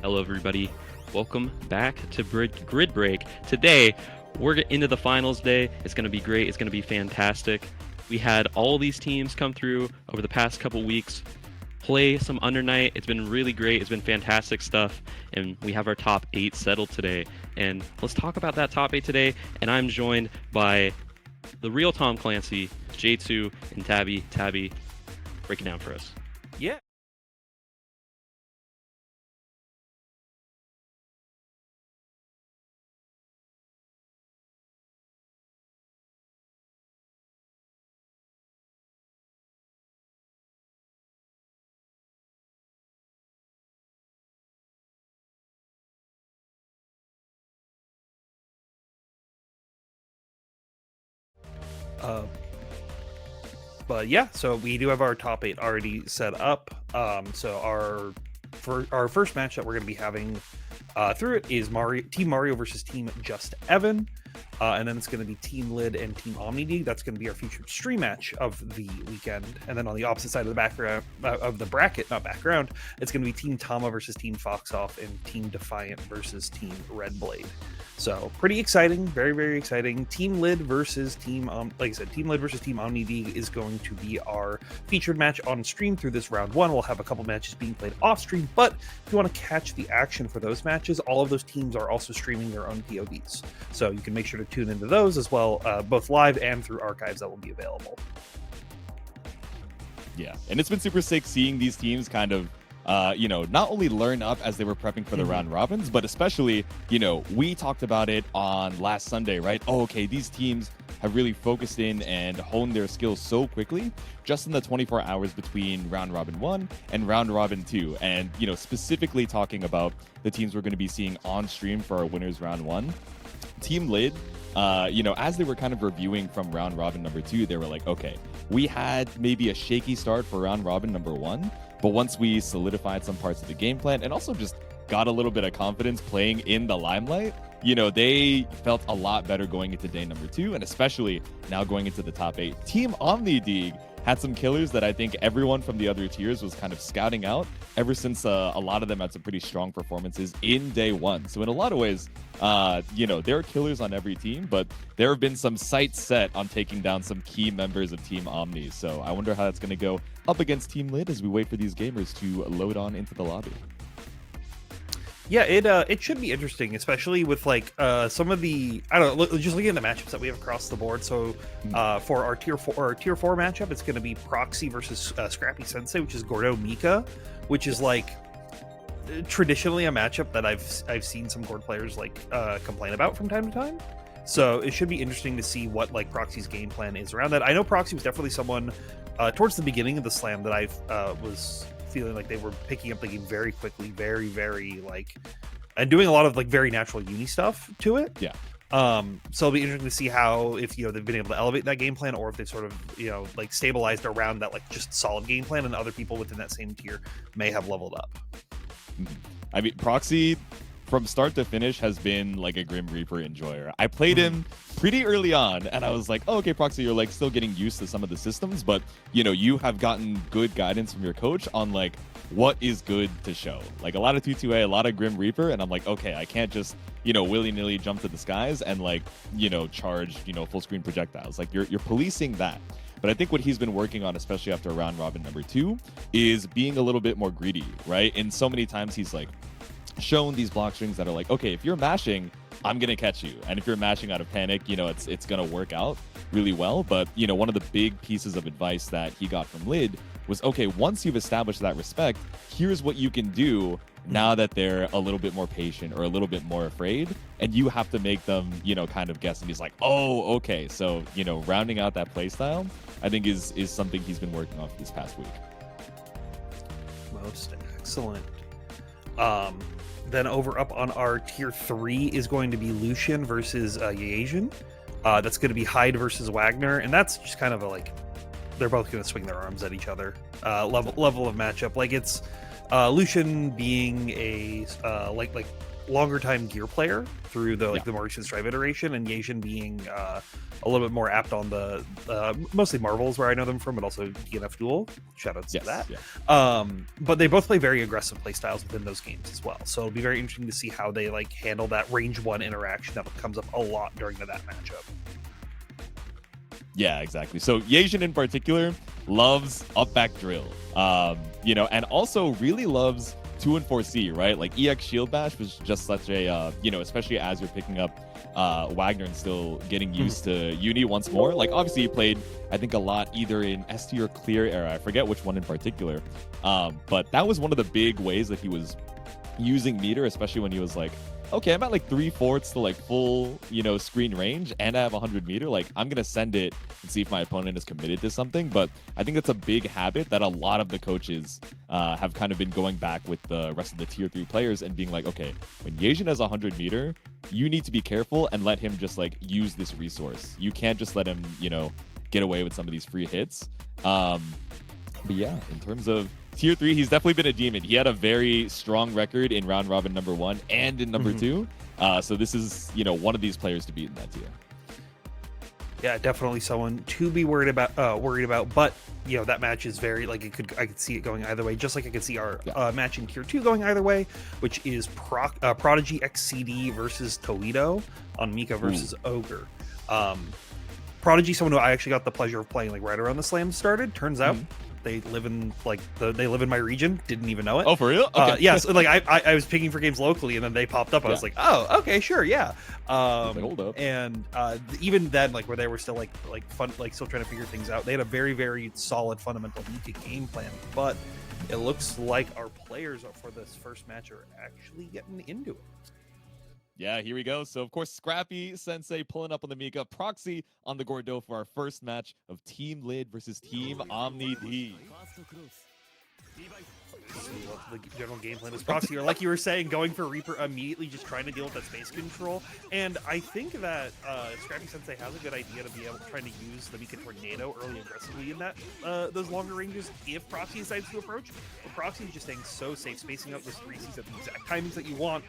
Hello, everybody. Welcome back to Grid Break. Today, we're into the finals day. It's going to be great. It's going to be fantastic. We had all these teams come through over the past couple weeks, play some Under Night. It's been really great. It's been fantastic stuff. And we have our top 8 settled today. And let's talk about that top 8 today. And I'm joined by the real Tom Clancy, J2, and Tabby. Tabby, break it down for us. Yeah. But yeah, so we do have our top 8 already set up. So our first match that we're going to be having through it is Team Mario versus Team Just Evan. And then it's going to be Team Lid and Team OmniD. That's going to be our featured stream match of the weekend. And then on the opposite side of the background of the bracket, not background, it's going to be Team Tama versus Team Foxoff and Team Defiant versus Team Red Blade. So pretty exciting, very, very exciting. Team Lid versus Team, like I said, Team Lid versus Team OmniD is going to be our featured match on stream through this round 1. We'll have a couple matches being played off stream, but if you want to catch the action for those matches, all of those teams are also streaming their own POVs. So you can make sure to tune into those as well, both live and through archives that will be available. Yeah, and it's been super sick seeing these teams kind of not only learn up as they were prepping for the round robins, but especially, we talked about it on last Sunday, right? Oh, okay, these teams have really focused in and honed their skills so quickly just in the 24 hours between round robin 1 and round robin 2. And, specifically talking about the teams we're going to be seeing on stream for our winners round 1. Team Lid, as they were kind of reviewing from round robin number 2, they were like, okay, we had maybe a shaky start for round robin number 1, but once we solidified some parts of the game plan and also just got a little bit of confidence playing in the limelight, they felt a lot better going into day number 2, and especially now going into the top 8. Team Omni had some killers that I think everyone from the other tiers was kind of scouting out ever since a lot of them had some pretty strong performances in day 1. So in a lot of ways, there are killers on every team, but there have been some sights set on taking down some key members of Team Omni. So I wonder how that's going to go up against Team Lid as we wait for these gamers to load on into the lobby. Yeah, it should be interesting, especially with like some of the just looking at the matchups that we have across the board. So for our tier 4 matchup, it's going to be Proxy versus Scrappy Sensei, which is Gordo Mika, which is like traditionally a matchup that I've seen some Gord players like complain about from time to time. So it should be interesting to see what like Proxy's game plan is around that. I know Proxy was definitely someone towards the beginning of the slam that I was feeling like they were picking up the game very quickly, very, very like, and doing a lot of like very natural uni stuff to it. Yeah. So it'll be interesting to see how, if they've been able to elevate that game plan, or if they've sort of like stabilized around that like just solid game plan, and other people within that same tier may have leveled up. I mean, Proxy from start to finish has been like a Grim Reaper enjoyer. I played him pretty early on, and I was like, oh, okay, Proxy, you're like still getting used to some of the systems, but you have gotten good guidance from your coach on like what is good to show. Like a lot of 2-2A, a lot of Grim Reaper, and I'm like, okay, I can't just willy-nilly jump to the skies and like charge full screen projectiles. Like you're policing that. But I think what he's been working on, especially after round robin number 2, is being a little bit more greedy, right? And so many times he's like shown these block strings that are like, okay, if you're mashing, I'm gonna catch you, and if you're mashing out of panic, it's gonna work out really well. But one of the big pieces of advice that he got from Lid was, okay, once you've established that respect, here's what you can do now that they're a little bit more patient or a little bit more afraid, and you have to make them kind of guess. And he's like, oh, okay, so rounding out that play style, I think is something he's been working on for this past week. Most excellent. Then over up on our tier 3 is going to be Lucian versus Yaesian. That's going to be Hyde versus Wagner, and that's just kind of a like, they're both going to swing their arms at each other level of matchup. Like it's Lucian being a like longer time gear player through the the more recent Strive iteration, and Yaesian being a little bit more apt on the mostly Marvels where I know them from, but also DNF Duel. Shoutouts to that. Yeah. But they both play very aggressive play styles within those games as well. So it'll be very interesting to see how they like handle that range 1 interaction that comes up a lot during that matchup. Yeah, exactly. So Yaesian in particular loves up back drill, and also really loves 2 and 4C, right? Like EX Shield Bash was just such a, especially as you're picking up Wagner and still getting used to Uni once more. Like obviously he played, I think, a lot either in ST or Clear era. I forget which one in particular. But that was one of the big ways that he was using meter, especially when he was like, okay, I'm at like 3/4 to like full, screen range, and I have 100 meter. Like, I'm going to send it and see if my opponent is committed to something. But I think that's a big habit that a lot of the coaches have kind of been going back with the rest of the tier 3 players and being like, okay, when Yaesian has 100 meter, you need to be careful and let him just like use this resource. You can't just let him, get away with some of these free hits. But yeah, in terms of tier 3, he's definitely been a demon. He had a very strong record in round robin number 1 and in number 2. So this is, one of these players to beat in that tier. Yeah, definitely someone to be worried about. But that match is very like I could see it going either way. Just like I could see our match in tier 2 going either way, which is Prodigy XCD versus Toledo on Mika versus Ogre. Prodigy, someone who I actually got the pleasure of playing like right around the slam started. Turns out they live in like they live in my region. Didn't even know it. Oh, for real? Okay. Yes. Like I was picking for games locally, and then they popped up. I was like, oh, okay, sure, yeah. Hold up. And even then, like where they were still like fun, like still trying to figure things out. They had a very, very solid fundamental Mika game plan, but it looks like our players for this first match are actually getting into it. Yeah, here we go. So, of course, Scrappy Sensei pulling up on the Mika, Proxy on the Gordo for our first match of Team Lid versus Team Omni D. The general game plan is Proxy, or like you were saying, going for Reaper immediately, just trying to deal with that space control. And I think that Scrappy Sensei has a good idea to be able to try to use the Mika Tornado early aggressively in that those longer ranges if Proxy decides to approach. But Proxy is just staying so safe, spacing out those 3Cs at the exact timings that you want.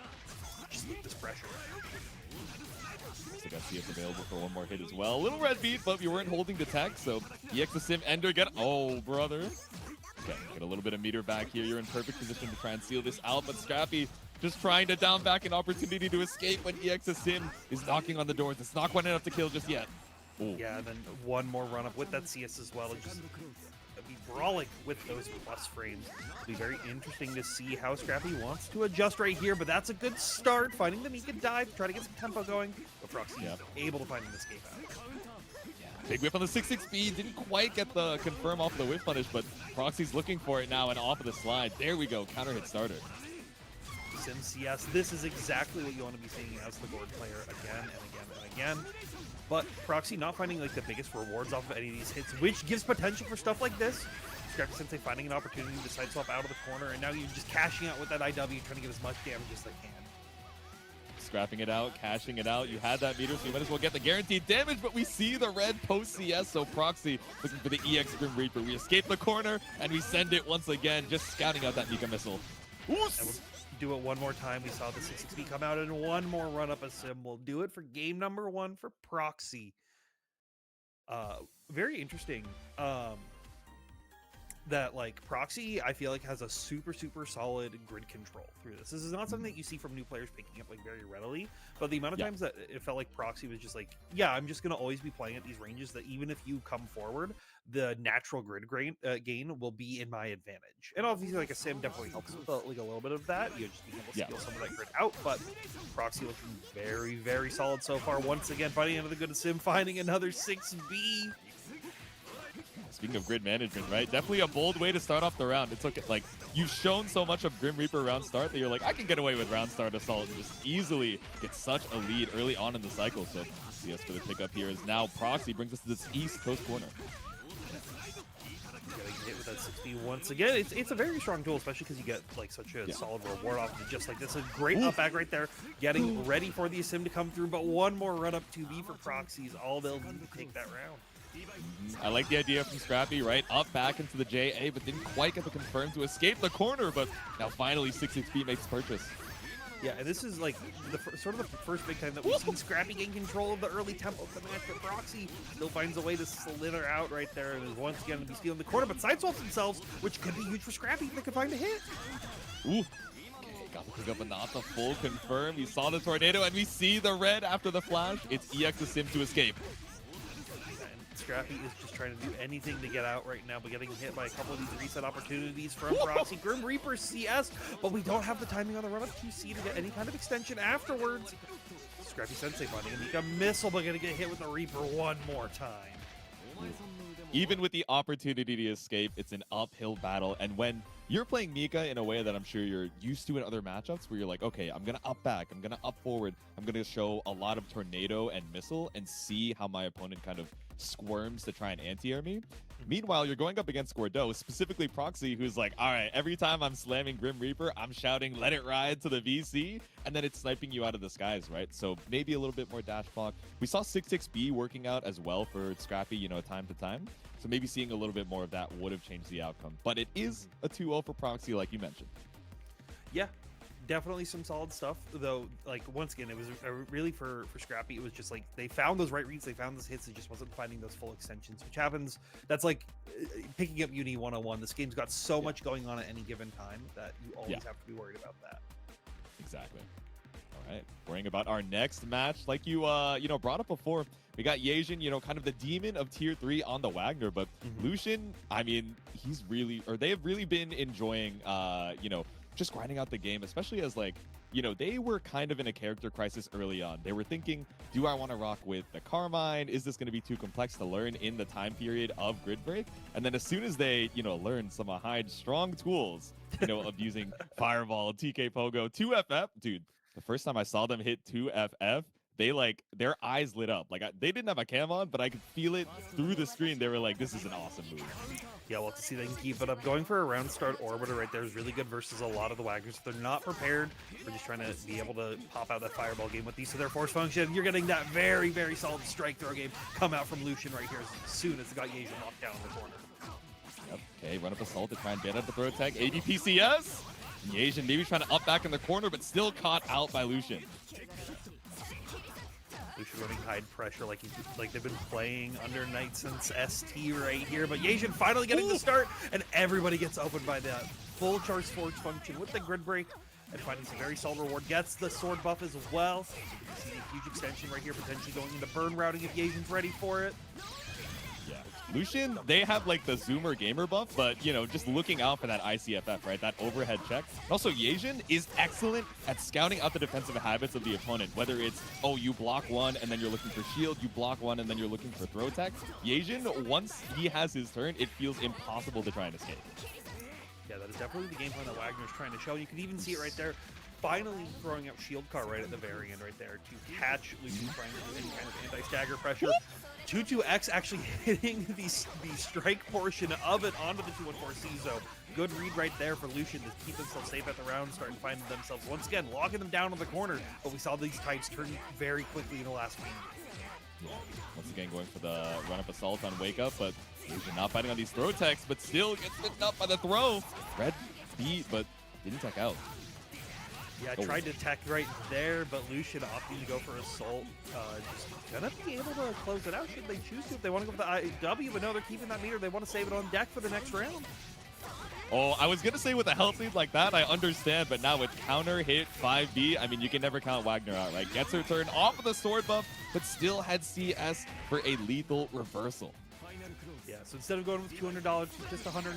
Just with this pressure. they got CS available for one more hit as well. A little red beat, but we weren't holding the tech, so EX the Sim Ender get. Oh, brother. Okay, get a little bit of meter back here. You're in perfect position to try and seal this out, but Scrappy just trying to down back an opportunity to escape when EX the Sim is knocking on the doors. It's not quite enough to kill just yet. Ooh. Yeah, and then one more run up with that CS as well, and just be brawling with those plus frames. It'll be very interesting to see how Scrappy wants to adjust right here, but that's a good start. Finding the Mika dive, try to get some tempo going, but Proxy is able to find an escape out. Big whip on the 6-6 didn't quite get the confirm off the whip punish, but Proxy's looking for it now and off of the slide. There we go, counter hit starter. Sim CS, this is exactly what you want to be seeing as the board player again and again and again. But Proxy not finding like the biggest rewards off of any of these hits, which gives potential for stuff like this. Scrappy Sensei finding an opportunity to side swap out of the corner, and now you're just cashing out with that IW, trying to get as much damage as they can. Scrapping it out, cashing it out. You had that meter, so you might as well get the guaranteed damage, but we see the red post CS, so Proxy looking for the EX Grim Reaper. We escape the corner, and we send it once again, just scouting out that Mika missile. Do it one more time. We saw the 6-6 come out, and one more run up a Sim. We'll do it for game number 1 for Proxy. Very interesting. That like Proxy, I feel like has a super solid grid control through this. This is not something that you see from new players picking up like very readily, but the amount of times that it felt like Proxy was just like, yeah, I'm just gonna always be playing at these ranges that even if you come forward, the natural grid gain will be in my advantage. And obviously, like a Sim definitely helps with like a little bit of that. You just being able to steal some of that grid out, but Proxy looking very solid so far. Once again, fighting another good Sim, finding another 6B. Speaking of grid management, right? Definitely a bold way to start off the round. It's okay, like you've shown so much of Grim Reaper round start that you're like, I can get away with round start assault and just easily get such a lead early on in the cycle. So CS for the pickup here is now Proxy brings us to this East Coast corner. Getting hit with that 60 once again. It's a very strong tool, especially because you get like such a solid reward off of just like this. A great up back right there, getting ready for the Sim to come through, but one more run up 2B for Proxy is all they'll need to take that round. I like the idea from Scrappy, right? Up back into the JA, but didn't quite get the confirm to escape the corner, but now finally 6-6 makes purchase. Yeah, and this is like the sort of the first big time that we've seen Scrappy gain control of the early tempo of the match, but Proxy still finds a way to slither out right there and is once again to be stealing the corner, but sideswaps themselves, which could be huge for Scrappy if they could find a hit. Ooh. Okay, got the pick up, but not the full confirm. We saw the tornado, and we see the red after the flash. It's EX the Sim to escape. Scrappy is just trying to do anything to get out right now, but getting hit by a couple of these reset opportunities from Proxy. Grim Reaper CS, but we don't have the timing on the run-up 2C to get any kind of extension afterwards. Scrappy Sensei finding a Mika missile, but gonna get hit with the Reaper one more time. Even with the opportunity to escape, it's an uphill battle, and when you're playing Mika in a way that I'm sure you're used to in other matchups where you're like, okay, I'm going to up back, I'm going to up forward, I'm going to show a lot of tornado and missile and see how my opponent kind of squirms to try and anti-air me. Meanwhile, you're going up against Gordo, specifically Proxy, who's like, all right, every time I'm slamming Grim Reaper, I'm shouting, let it ride to the VC, and then it's sniping you out of the skies, right? So maybe a little bit more dash block. We saw 6-6B working out as well for Scrappy, you know, time to time. So maybe seeing a little bit more of that would have changed the outcome. But it is a 2-0 for Proxy, like you mentioned. Yeah, definitely some solid stuff, though. Like, once again, it was really for Scrappy, it was just like they found those right reads, they found those hits, it just wasn't finding those full extensions, which happens. That's like picking up Uni 101. This game's got so much going on at any given time that you always have to be worried about that. Exactly. All right, worrying about our next match, like you brought up before, we got Yasian, kind of the demon of tier 3 on the Wagner, but Lucian, I mean, they have really been enjoying, just grinding out the game, especially as they were kind of in a character crisis early on. They were thinking, do I want to rock with the Carmine? Is this going to be too complex to learn in the time period of Grid Break? And then as soon as they, learned some Hyde's strong tools, of using Fireball, TK Pogo, 2FF, dude, the first time I saw them hit 2FF, their eyes lit up. They didn't have a cam on, but I could feel it through the screen. They were like, this is an awesome move. Yeah, we'll have to see if they can keep it up. Going for a round start orbiter right there is really good versus a lot of the Wagners. They're not prepared. We're just trying to be able to pop out that fireball game with these. So their force function, you're getting that very solid strike throw game come out from Lucian right here as soon as it got Yasian locked down in the corner. Yep. Okay, run up assault to try and ban out the throw attack. ADPCS. Yasian maybe trying to up back in the corner, but still caught out by Lucian. Lucian running high pressure like they've been playing under Knight since ST right here. But Yasian finally getting the start, and everybody gets opened by the full charge forge function with the grid break and finding some very solid reward. Gets the sword buff as well. So you can see a huge extension right here, potentially going into burn routing if Yasian's ready for it. Yeah. Lucian, they have like the Zoomer gamer buff, but you know, just looking out for that ICFF, right? That overhead check. And also, Yasian is excellent at scouting out the defensive habits of the opponent, whether it's, oh, you block one and then you're looking for shield, you block one and then you're looking for throw tech. Yasian, once he has his turn, it feels impossible to try and escape. Yeah, that is definitely the game plan that Wagner's trying to show. You can even see it right there. Finally throwing out shield car right at the very end right there to catch Lucian trying to do any kind of anti-stagger pressure. 2-2-X actually hitting the strike portion of it onto the 214C. So good read right there for Lucian to keep themselves safe at the round, starting to find themselves once again locking them down on the corner. But we saw these tides turn very quickly in the last game. Yeah. Once again, going for the run-up assault on Wake Up, but Lucian not fighting on these throw techs, but still gets bitten up by the throw. Red beat, but didn't tech out. Yeah, I tried to tech right there, but Lucian opting to go for Assault. Just gonna be able to close it out should they choose to. If they want to go for the IW, but no, they're keeping that meter. They want to save it on deck for the next round. Oh, I was going to say with a health lead like that, I understand, but now with counter hit 5B, I mean, you can never count Wagner out, right? Gets her turn off of the sword buff, but still had CS for a lethal reversal. Yeah, so instead of going with $200, just $149.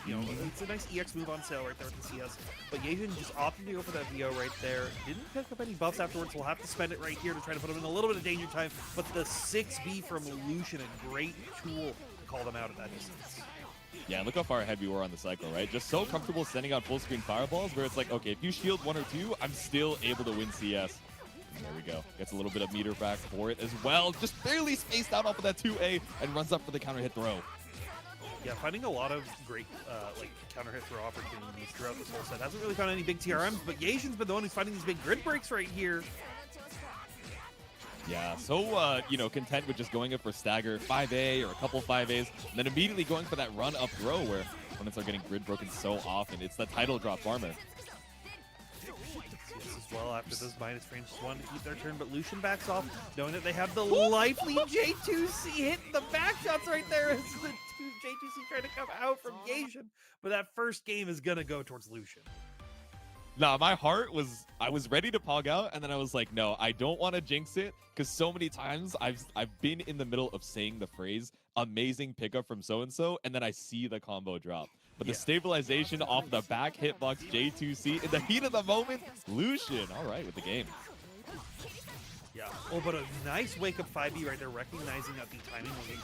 You know, it's a nice EX move on sale right there with the CS. But Yasian just opted to go for that VO right there. Didn't pick up any buffs afterwards. We'll have to spend it right here to try to put him in a little bit of danger time. But the 6B from Lucian, a great tool to call them out at that distance. Yeah, look how far ahead we were on the cycle, right? Just so comfortable sending out full screen fireballs where it's like, okay, if you shield one or two, I'm still able to win CS. And there we go. Gets a little bit of meter back for it as well. Just barely spaced out off of that 2A and runs up for the counter hit throw. Yeah, finding a lot of great like counter hit throw opportunities throughout this whole set. Hasn't really found any big TRMs, but Yasian's been the one who's finding these big grid breaks right here. Yeah, so, you know, content with just going up for stagger 5A or a couple 5As, and then immediately going for that run up throw where opponents are getting grid broken so often. It's the title drop farmer. As well after those minus frames, just wanted to keep their turn, but Lucian backs off, knowing that they have the life lead. J2C hitting the back shots right there as the J2C trying to come out from Yasian, but that first game is gonna go towards Lucian. Nah, my heart was, I was ready to pog out, and then I was like, no, I don't want to jinx it, because so many times I've been in the middle of saying the phrase, amazing pickup from so-and-so, and then I see the combo drop. But the stabilization off the back hitbox J2C, in the heat of the moment, Lucian, all right, with the game. Yeah. Oh, but a nice wake-up 5B right there, recognizing that the timing wasn't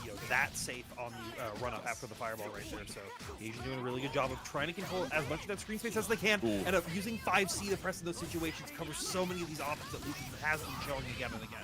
you know, that safe on the run-up after the fireball right there. So Yasian doing a really good job of trying to control as much of that screen space as they can, and of using 5C to press in those situations, cover so many of these options that Lucian has been showing again and again.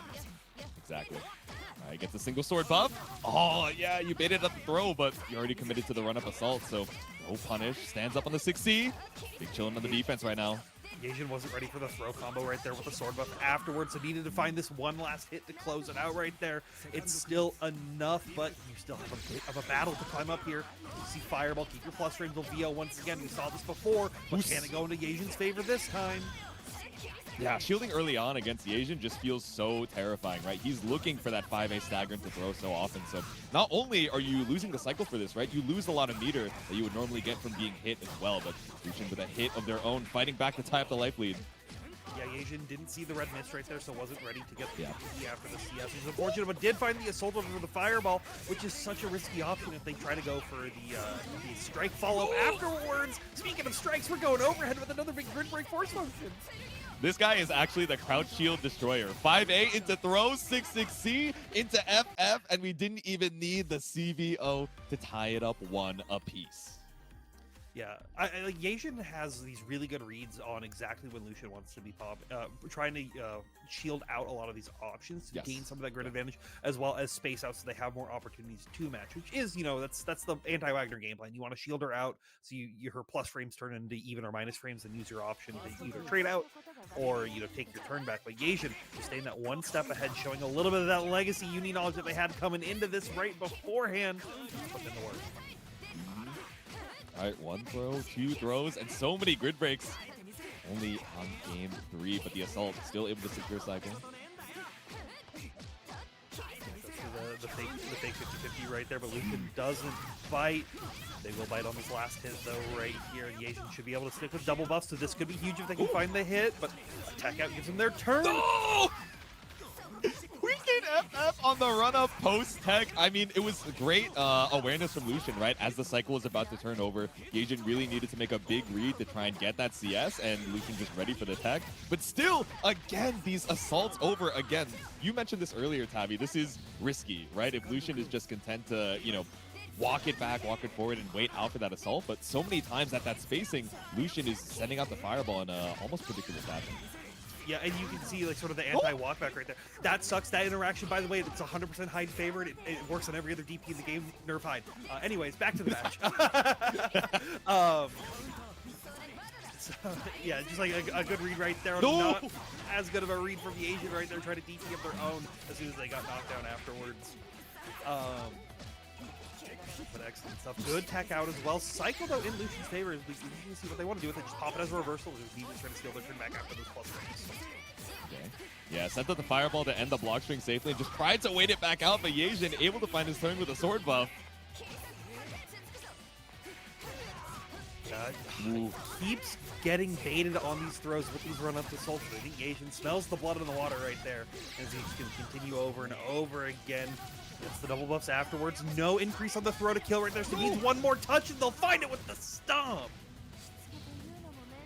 Exactly. All right, gets a single sword buff. Oh, yeah, you baited up the throw, but you already committed to the run-up assault, so no punish. Stands up on the 6C. Big chilling on the defense right now. Yasian wasn't ready for the throw combo right there with the sword buff afterwards, so needed to find this one last hit to close it out right there. It's still enough, but you still have a bit of a battle to climb up here. You see Fireball, keep your plus frames, will VO once again. We saw this before, but can it go into Yasian's favor this time? Yeah, shielding early on against Yasian just feels so terrifying, right? He's looking for that 5A stagger to throw so often. So not only are you losing the cycle for this, right? You lose a lot of meter that you would normally get from being hit as well. But Lucian with a hit of their own, fighting back to tie up the life lead. Yeah, Yasian didn't see the red mist right there, so wasn't ready to get the TP after the CS. He's unfortunate, but did find the assault over the fireball, which is such a risky option if they try to go for the strike follow afterwards. Speaking of strikes, we're going overhead with another big grid break force function. This guy is actually the crouch shield destroyer. 5A into throw, 6-6C into FF, and we didn't even need the CVO to tie it up one apiece. Yeah, like Yasian has these really good reads on exactly when Lucian wants to be trying to shield out a lot of these options to gain some of that grid advantage, as well as space out so they have more opportunities to match, which is, you know, that's the anti-Wagner game plan. You want to shield her out so her plus frames turn into even or minus frames and use your option to either trade out or, you know, take your turn back. But Yasian is staying that one step ahead, showing a little bit of that legacy uni knowledge that they had coming into this right beforehand. Put in the work. All right, one throw, two throws, and so many grid breaks. Only on game 3, but the assault still able to secure cycle. the fake 50-50 right there, but Lucian doesn't bite. They will bite on this last hit, though, right here. Yasian should be able to stick with double buffs, so this could be huge if they can find the hit, but a tech out gives them their turn. No! Weekend FF on the run-up post-tech. I mean, it was great awareness from Lucian, right? As the cycle was about to turn over, Yasian really needed to make a big read to try and get that CS, and Lucian just ready for the tech. But still, again, these assaults over again. You mentioned this earlier, Tabby. This is risky, right? If Lucian is just content to, you know, walk it back, walk it forward, and wait out for that assault. But so many times at that spacing, Lucian is sending out the fireball in a almost predictable fashion. Yeah, and you can see like sort of the anti-walkback right there. That sucks. That interaction, by the way, it's 100% Hyde favored. It works on every other DP in the game. Nerf Hyde. Anyways, back to the match. So, yeah, just like a good read right there. No! Not as good of a read from the Asian right there, trying to DP of their own as soon as they got knocked down afterwards. But excellent stuff. Good tech out as well. Cycle, though, in Lucian's favor. We can see what they want to do with it. Just pop it as a reversal. Just even trying to steal their turn back after those plus rings. Okay. Yeah, sent out the fireball to end the block string safely and just tried to wait it back out, but Yasian able to find his turn with a sword buff. Keeps getting baited on these throws with these run-up assaults. I think Yasian smells the blood in the water right there as he's going to continue over and over again. Gets the double buffs afterwards. No increase on the throw to kill right there, so he needs one more touch and they'll find it with the stomp.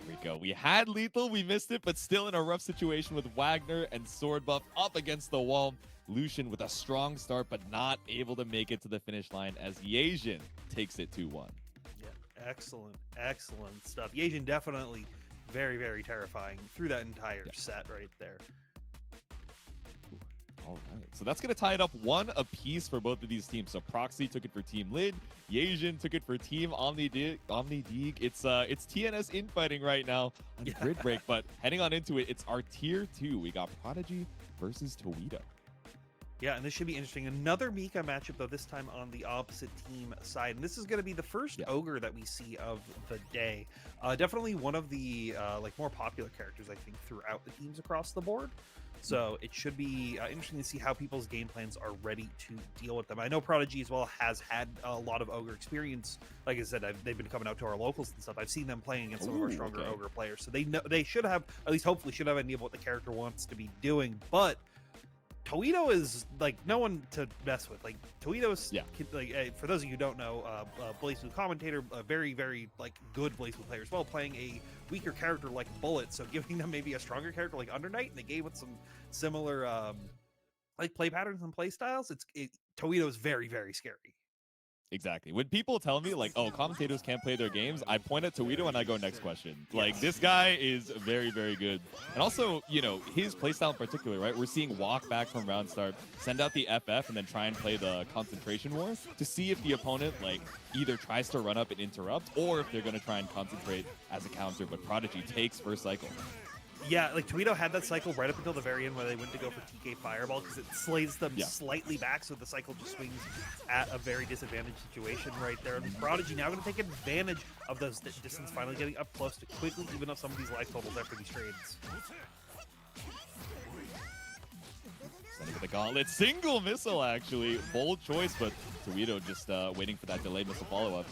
There we go. We had lethal, we missed it, but still in a rough situation with Wagner and sword buff up against the wall. Lucian with a strong start, but not able to make it to the finish line as Yasian takes it 2-1. Yeah, excellent stuff. Yasian definitely very, very terrifying through that entire set right there. All right, so that's going to tie it up 1 apiece for both of these teams. So Proxy took it for Team Lid, Yasian took it for Team Omnidig. It's TNS infighting right now on Grid Break, but heading on into it, it's our Tier 2. We got Prodigy versus Toledo. Yeah, and this should be interesting. Another Mika matchup, though, this time on the opposite team side. And this is going to be the first Ogre that we see of the day. Definitely one of the like more popular characters, I think, throughout the teams across the board. So it should be interesting to see how people's game plans are ready to deal with them. I know Prodigy as well has had a lot of Ogre experience. Like I said, they've been coming out to our locals and stuff. I've seen them playing against some of our stronger Ogre players. So they should have, at least hopefully, should have an idea of what the character wants to be doing. But Toledo is like no one to mess with. Like Toledo's, like for those of you who don't know, Blaze Blue commentator, a very, very like good Blaze Blue player as well, playing a weaker character like Bullet, so giving them maybe a stronger character like Undernight, and they gave it some similar like play patterns and play styles. Toledo is very, very scary. Exactly. When people tell me, like, oh, commentators can't play their games, I point at Toledo and I go, next question. Like, this guy is very, very good. And also, you know, his playstyle in particular, right? We're seeing walk back from round start, send out the FF, and then try and play the concentration war to see if the opponent, like, either tries to run up and interrupt or if they're going to try and concentrate as a counter. But Prodigy takes first cycle. Yeah, like Toledo had that cycle right up until the very end where they went to go for TK Fireball because it slays them slightly back, so the cycle just swings at a very disadvantaged situation right there. And Prodigy now going to take advantage of those distance, finally getting up close to quickly even up some of these life totals after these trades. Sending the gauntlet, single missile actually, bold choice, but Toledo just waiting for that delayed missile follow-up.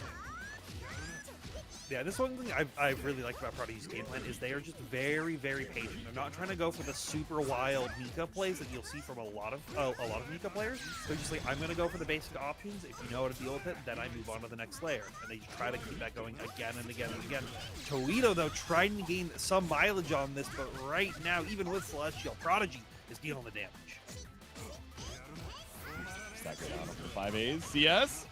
Yeah, this one thing I really like about Prodigy's game plan is they are just very, very patient. They're not trying to go for the super wild Mika plays that you'll see from a lot of Mika players. They're just like, I'm going to go for the basic options. If you know how to deal with it, then I move on to the next layer. And they try to keep that going again and again and again. Toledo, though, trying to gain some mileage on this, but right now, even with Celestial, Prodigy is dealing the damage. Stack it out on the 5As. CS?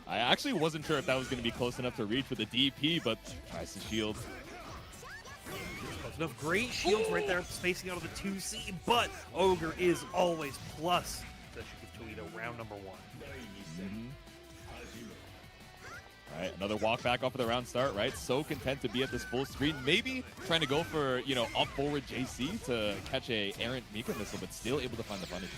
I actually wasn't sure if that was going to be close enough to reach with the DP, but tries to shield. Close enough. Great shields right there, spacing out of the 2C, but Ogre is always plus. That should give Toledo round number 1. All right, another walk back off of the round start, right? So content to be at this full screen. Maybe trying to go for, you know, up forward JC to catch a errant Mika missile, but still able to find the punish.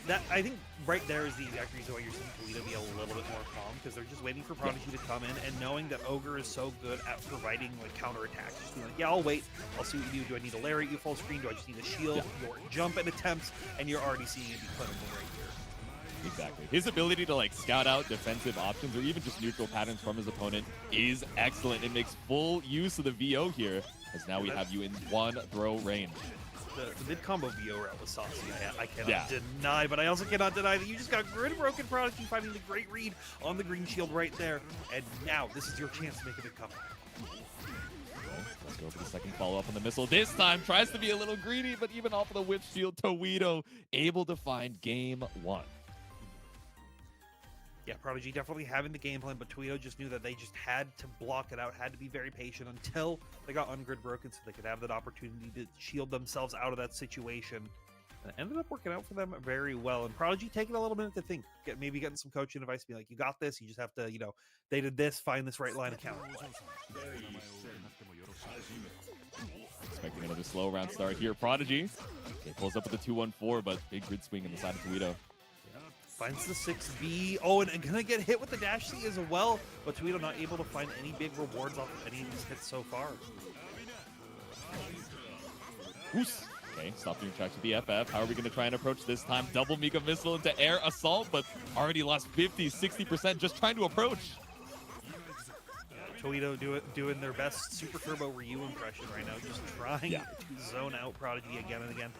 That, I think right there is the exact reason why you're seeing Toledo be a little bit more calm, because they're just waiting for Prodigy to come in and knowing that Ogre is so good at providing like counter attacks. Just being like, yeah, I'll wait. I'll see what you do. Do I need to lariat you full screen? Do I just need a shield? Your jump and attempts, and you're already seeing it be clinical right here. Exactly. His ability to like scout out defensive options or even just neutral patterns from his opponent is excellent. It makes full use of the VO here, as now we have you in one throw range. The mid combo VO route was saucy. I cannot deny, but I also cannot deny that you just got Grid Broken Prodigy finding the great read on the green shield right there. And now this is your chance to make a big comeback. Let's go for the second follow-up on the missile. This time tries to be a little greedy, but even off of the whip shield, Towedo able to find game one. Yeah, Prodigy definitely having the game plan, but Towedo just knew that they just had to block it out, had to be very patient until they got ungrid broken so they could have that opportunity to shield themselves out of that situation. And it ended up working out for them very well. And Prodigy taking a little minute to think, maybe getting some coaching advice, be like, you got this, you just have to, you know, they did this, find this right line of counter. Expecting another slow round start here. Prodigy pulls up with the 2-1-4, but big grid swing in the side of Towedo. Finds the 6B. Oh, and gonna get hit with the dash C as well. But Towedo not able to find any big rewards off of any of these hits so far. Oos. Okay, stopping your tracks with the FF. How are we going to try and approach this time? Double Mika Missile into air assault, but already lost 50, 60% just trying to approach. Towedo doing their best Super Turbo Ryu impression right now, just trying to zone out Prodigy again and again.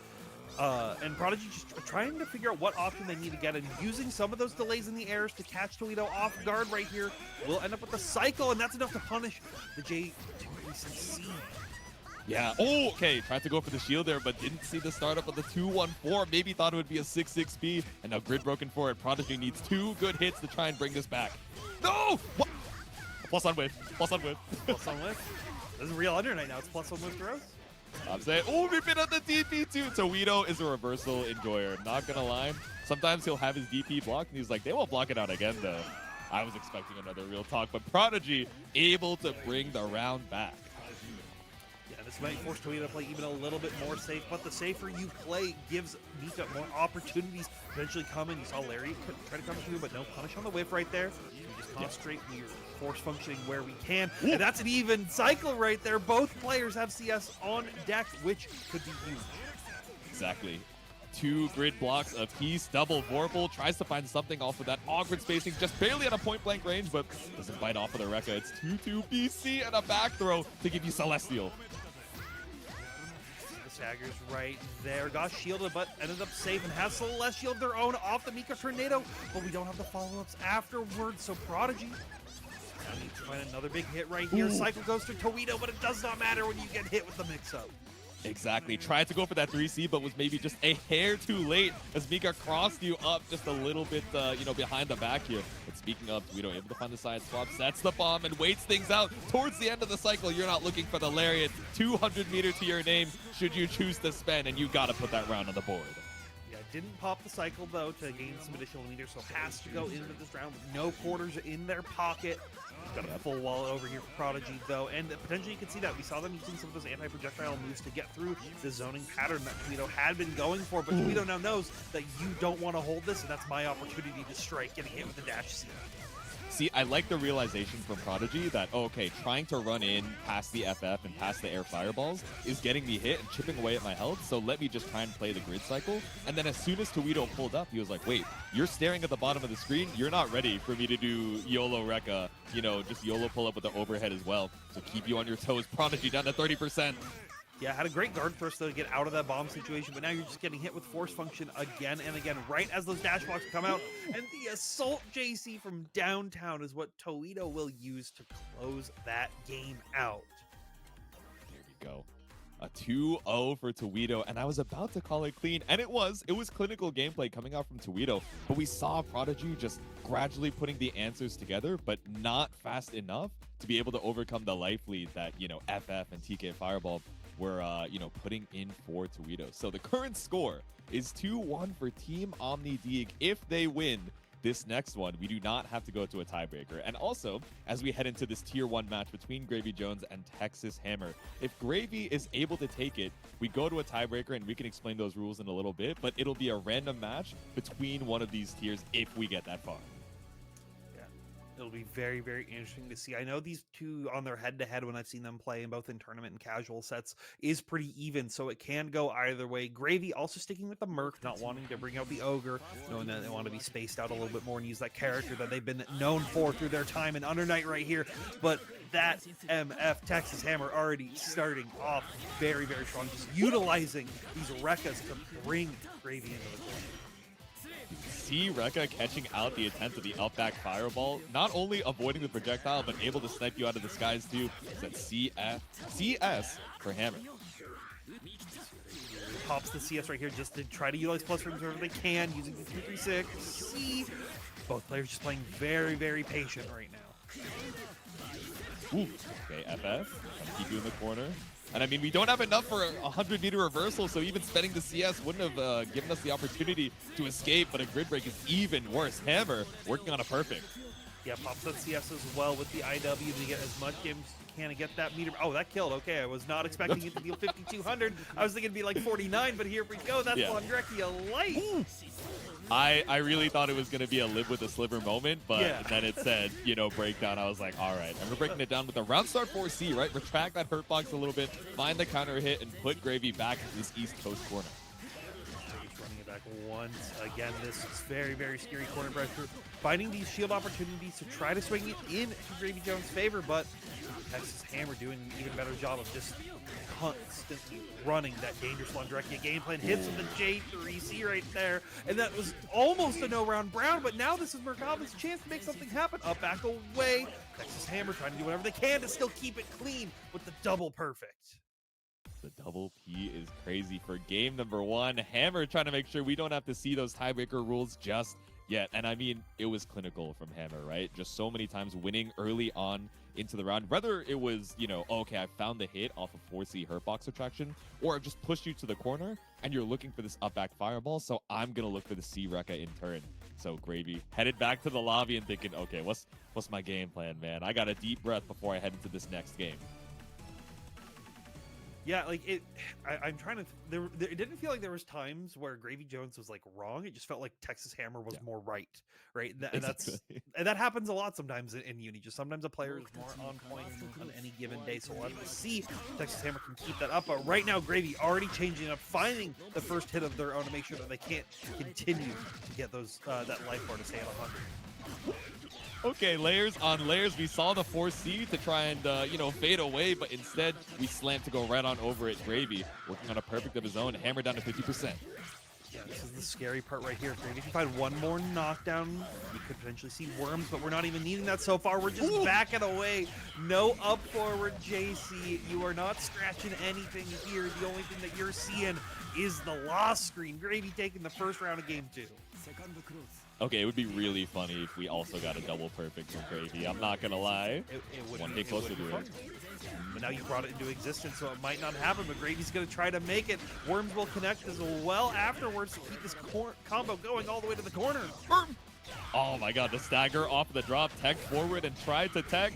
And Prodigy just trying to figure out what option they need to get, and using some of those delays in the airs to catch Towedo off guard right here. Will end up with the cycle, and that's enough to punish the J2C. Yeah. Oh, okay. Tried to go for the shield there, but didn't see the startup of the 2-1-4. Maybe thought it would be a 6-6B, and now grid broken for it. Prodigy needs 2 good hits to try and bring this back. No! What? Plus on whiff. Plus on whiff. Plus on whiff. This is real Under Night now. It's plus on whiff to Rose. I'm saying, oh, we've been at the DP too. Towedo is a reversal enjoyer. Not gonna lie. Sometimes he'll have his DP blocked, and he's like, they won't block it out again, though. I was expecting another real talk, but Prodigy able to bring the round back. Yeah, this might force Towedo to play even a little bit more safe, but the safer you play gives Mika more opportunities to eventually come in. You saw Larry try to come through, but no punish on the whiff right there. You just concentrate, we're force functioning where we can. And that's an even cycle right there. Both players have CS on deck, which could be huge. Exactly. 2 grid blocks apiece. Double Vorpal tries to find something off of that awkward spacing, just barely at a point-blank range, but doesn't bite off of the Rekka. It's 2-2 BC and a back throw to give you Celestial. The Saggers right there. Got shielded, but ended up safe and has Celestial of their own off the Mika Tornado, but we don't have the follow-ups afterwards, so Prodigy now needs to find another big hit right here. Cycle goes to Towedo, but it does not matter when you get hit with the mix-up. Exactly. Tried to go for that 3C, but was maybe just a hair too late as Mika crossed you up just a little bit, behind the back here. But speaking of, Towedo able to find the side swap, sets the bomb, and waits things out. Towards the end of the cycle, you're not looking for the Lariat. 200 meter to your name should you choose to spend, and you got to put that round on the board. Yeah, didn't pop the cycle, though, to gain some additional meters, so has to go into this round with no quarters in their pocket. Got a full wallet over here for Prodigy, though, and potentially you can see that. We saw them using some of those anti-projectile moves to get through the zoning pattern that Towedo had been going for, but Towedo now knows that you don't want to hold this, and that's my opportunity to strike, getting hit with the dash C. See, I like the realization from Prodigy that, trying to run in past the FF and past the air fireballs is getting me hit and chipping away at my health, so let me just try and play the grid cycle. And then as soon as Towedo pulled up, he was like, wait, you're staring at the bottom of the screen? You're not ready for me to do YOLO Rekka, just YOLO pull up with the overhead as well. So keep you on your toes. Prodigy down to 30%. Yeah, had a great guard thrust though to get out of that bomb situation, but now you're just getting hit with force function again and again, right as those dash blocks come out. And the Assault JC from downtown is what Towedo will use to close that game out. There we go. A 2-0 for Towedo, and I was about to call it clean, and it was clinical gameplay coming out from Towedo, but we saw Prodigy just gradually putting the answers together, but not fast enough to be able to overcome the life lead that, FF and TK Fireball were, putting in for Towedo. So the current score is 2-1 for Team Omni Deeg. If they win this next one, we do not have to go to a tiebreaker. And also, as we head into this Tier 1 match between Gravy Jones and Texas Hammer, if Gravy is able to take it, we go to a tiebreaker, and we can explain those rules in a little bit, but it'll be a random match between one of these tiers if we get that far. It'll be very, very interesting to see. I know these two on their head-to-head when I've seen them play in both in tournament and casual sets is pretty even, so it can go either way. Gravy also sticking with the Merc, not wanting to bring out the Ogre, knowing that they want to be spaced out a little bit more and use that character that they've been known for through their time in Under Night right here. But that MF Texas Hammer already starting off very, very strong, just utilizing these Rekkas to bring Gravy into the corner. See Rekka catching out the attempt of the up back fireball, not only avoiding the projectile, but able to snipe you out of the skies too. It's that CS for Hammer. Pops the CS right here just to try to utilize plus frames wherever they can, using the 236. See, both players just playing very, very patient right now. Ooh, okay, FF, trying to keep you in the corner. And I mean, we don't have enough for a 100-meter reversal, so even spending the CS wouldn't have given us the opportunity to escape, but a grid break is even worse. Hammer working on a perfect. Yeah, pops that CS as well with the IW to get as much games as you can to get that meter. Oh, that killed. Okay, I was not expecting it to deal 5,200. I was thinking it'd be like 49, but here we go. That's Londrekia light. I really thought it was going to be a live with a sliver moment, but then it said, you know, breakdown. I was like, all right, and we're breaking it down with a round start 4C, right? Retract that hurt box a little bit, find the counter hit, and put Gravy back into this East Coast corner. He's running it back once. Again, this is very, very scary corner pressure. Finding these shield opportunities to try to swing it into Gravy Jones' favor, but Texas Hammer doing an even better job of just constantly running that dangerous Londrekia game plan. Hits with the J3C right there, and that was almost a no-round Brown, but now this is Merkava's chance to make something happen. Up, back, away. Texas Hammer trying to do whatever they can to still keep it clean with the double perfect. The double P is crazy for game number one. Hammer trying to make sure we don't have to see those tiebreaker rules just yet. And I mean, it was clinical from Hammer, right? Just so many times winning early on into the round. Whether it was, you know, okay, I found the hit off of 4C Hurtbox attraction, or I've just pushed you to the corner and you're looking for this up back fireball. So I'm going to look for the C Rekka in turn. So Gravy headed back to the lobby and thinking, okay, what's my game plan, man? I got a deep breath before I head into this next game. Yeah, like I'm trying to. It didn't feel like there was times where Gravy Jones was like wrong. It just felt like Texas Hammer was more right, right? And that happens a lot sometimes in Uni. Just sometimes a player is more on point on any given day. So we'll have to see if Texas Hammer can keep that up. But right now, Gravy already changing up, finding the first hit of their own to make sure that they can't continue to get those that life bar to stay at 100. Okay, layers on layers. We saw the 4C to try and, you know, fade away, but instead we slammed to go right on over it. Gravy working on a perfect of his own, hammer down to 50%. Yeah, this is the scary part right here. Gravy can find one more knockdown. We could potentially see Worms, but we're not even needing that so far. We're just backing away. No up forward, JC. You are not scratching anything here. The only thing that you're seeing is the loss screen. Gravy taking the first round of game 2. Okay, it would be really funny if we also got a double perfect from Gravy. I'm not gonna lie. It would one hit closer to it. But now you brought it into existence, so it might not happen, but Gravy's going to try to make it. Worms will connect as well afterwards to keep this combo going all the way to the corner. Oh my god, the stagger off the drop, tech forward and tried to tech.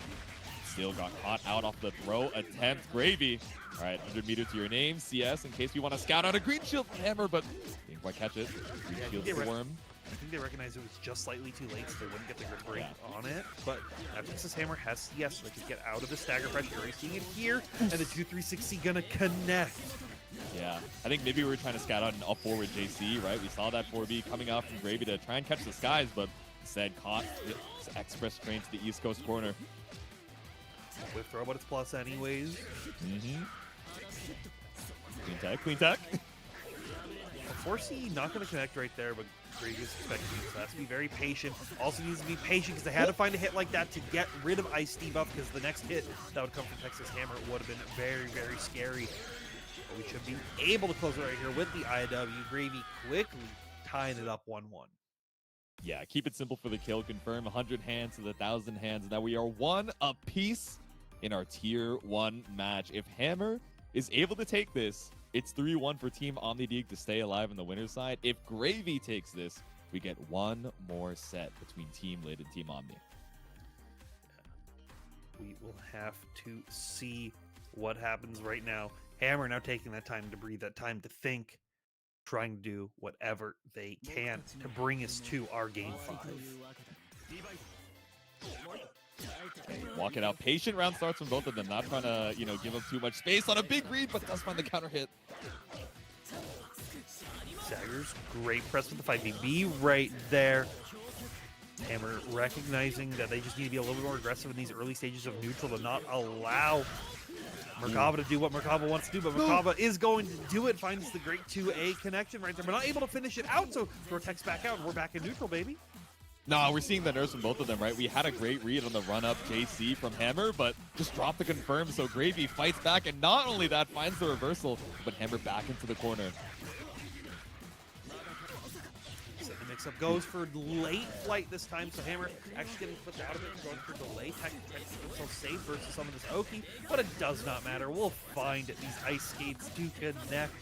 Still got caught out off the throw attempt. Gravy. All right, 100 meters to your name, CS, in case we want to scout out a green shield hammer, but didn't quite catch it. Green shield to the worm. I think they recognized it was just slightly too late, so they wouldn't get the grip break on it. But now Texas Hammer has CS, so they can get out of the stagger pressure. You're already seeing it here, and the 2-3-6C gonna connect. Yeah, I think maybe we were trying to scout out an up forward JC, right? We saw that 4B coming out from Gravy to try and catch the skies, but instead caught this express train to the East Coast corner. Whip throw, but it's plus anyways. Clean tech, clean tech. 4C not going to connect right there, but Gravy is expecting it, so has to be very patient. Also needs to be patient because they had to find a hit like that to get rid of Ice debuff, because the next hit that would come from Texas Hammer would have been very, very scary. But we should be able to close it right here with the IW. Gravy quickly tying it up 1-1. Yeah, keep it simple for the kill. Confirm 100 hands to the 1,000 hands. Now we are one apiece in our Tier 1 match. If Hammer is able to take this, it's 3-1 for Team OmniDeeg to stay alive on the winner's side. If Gravy takes this, we get one more set between Team Lid and Team Omni. We will have to see what happens right now. Hammer now taking that time to breathe, that time to think, trying to do whatever they can to bring us to our game 5. Walk it out. Patient round starts from both of them. Not trying to, give up too much space on a big read, but does find the counter hit. Saggers, great press with the 5BB right there. Hammer recognizing that they just need to be a little bit more aggressive in these early stages of neutral to not allow Merkaba to do what Merkaba wants to do, but Merkaba is going to do it. Finds the great 2A connection right there, but not able to finish it out, so Vortex back out, and we're back in neutral, baby. No, we're seeing the nerves from both of them, right? We had a great read on the run-up JC from Hammer, but just dropped the confirm, so Gravy fights back, and not only that, finds the reversal, but Hammer back into the corner. So the mix-up goes for late flight this time, so Hammer actually getting flipped out of it and going for delay. Tech trying to keep himself safe versus some of this Oki, but it does not matter. We'll find these ice skates to connect.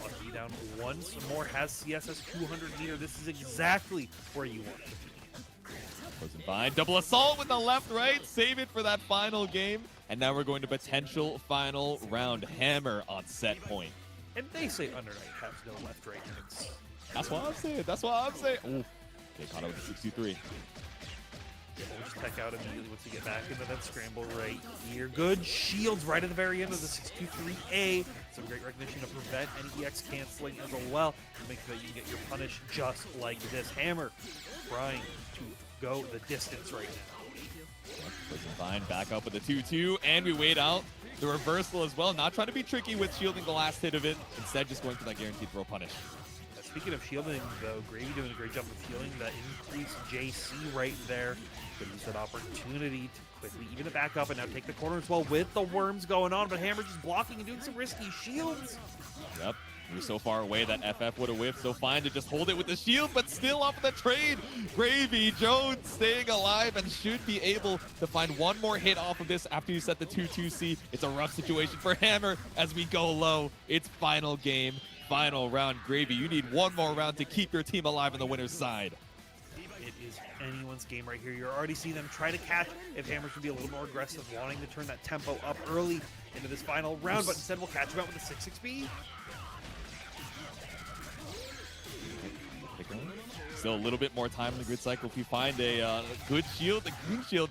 Lucky down once more, has CSS 200 meter. This is exactly where you want it to be. Wasn't fine. Double assault with the left, right. Save it for that final game. And now we're going to potential final round. Hammer on set point. And they say Under Night has no left right hits. That's what I'm saying. That's what I'm saying. Ooh. Okay, caught it with the 63. We'll just tech out immediately once we get back into that scramble right here. Good shields right at the very end of the 623A. Some great recognition to prevent any EX canceling as well. To make sure that you can get your punish just like this. Hammer trying to go the distance right now. Wasn't fine. Back up with the 2-2. And we wait out the reversal as well. Not trying to be tricky with shielding the last hit of it. Instead, just going for that guaranteed throw punish. Speaking of shielding, though, Gravy doing a great job of healing that increased JC right there. Could use that opportunity to quickly even it back up and now take the corner as well with the worms going on. But Hammer just blocking and doing some risky shields. Yep. We're so far away that FF would have whiffed, so fine to just hold it with the shield, but still off the trade. Gravy Jones staying alive and should be able to find one more hit off of this after you set the 2-2C. It's a rough situation for Hammer as we go low. It's final game, final round. Gravy, you need one more round to keep your team alive on the winner's side. It is anyone's game right here. You're already seeing them try to catch if Hammer should be a little more aggressive, wanting to turn that tempo up early into this final round, but instead we'll catch him out with a 6-6B. Still a little bit more time in the grid cycle. If you find a good shield, a green shield,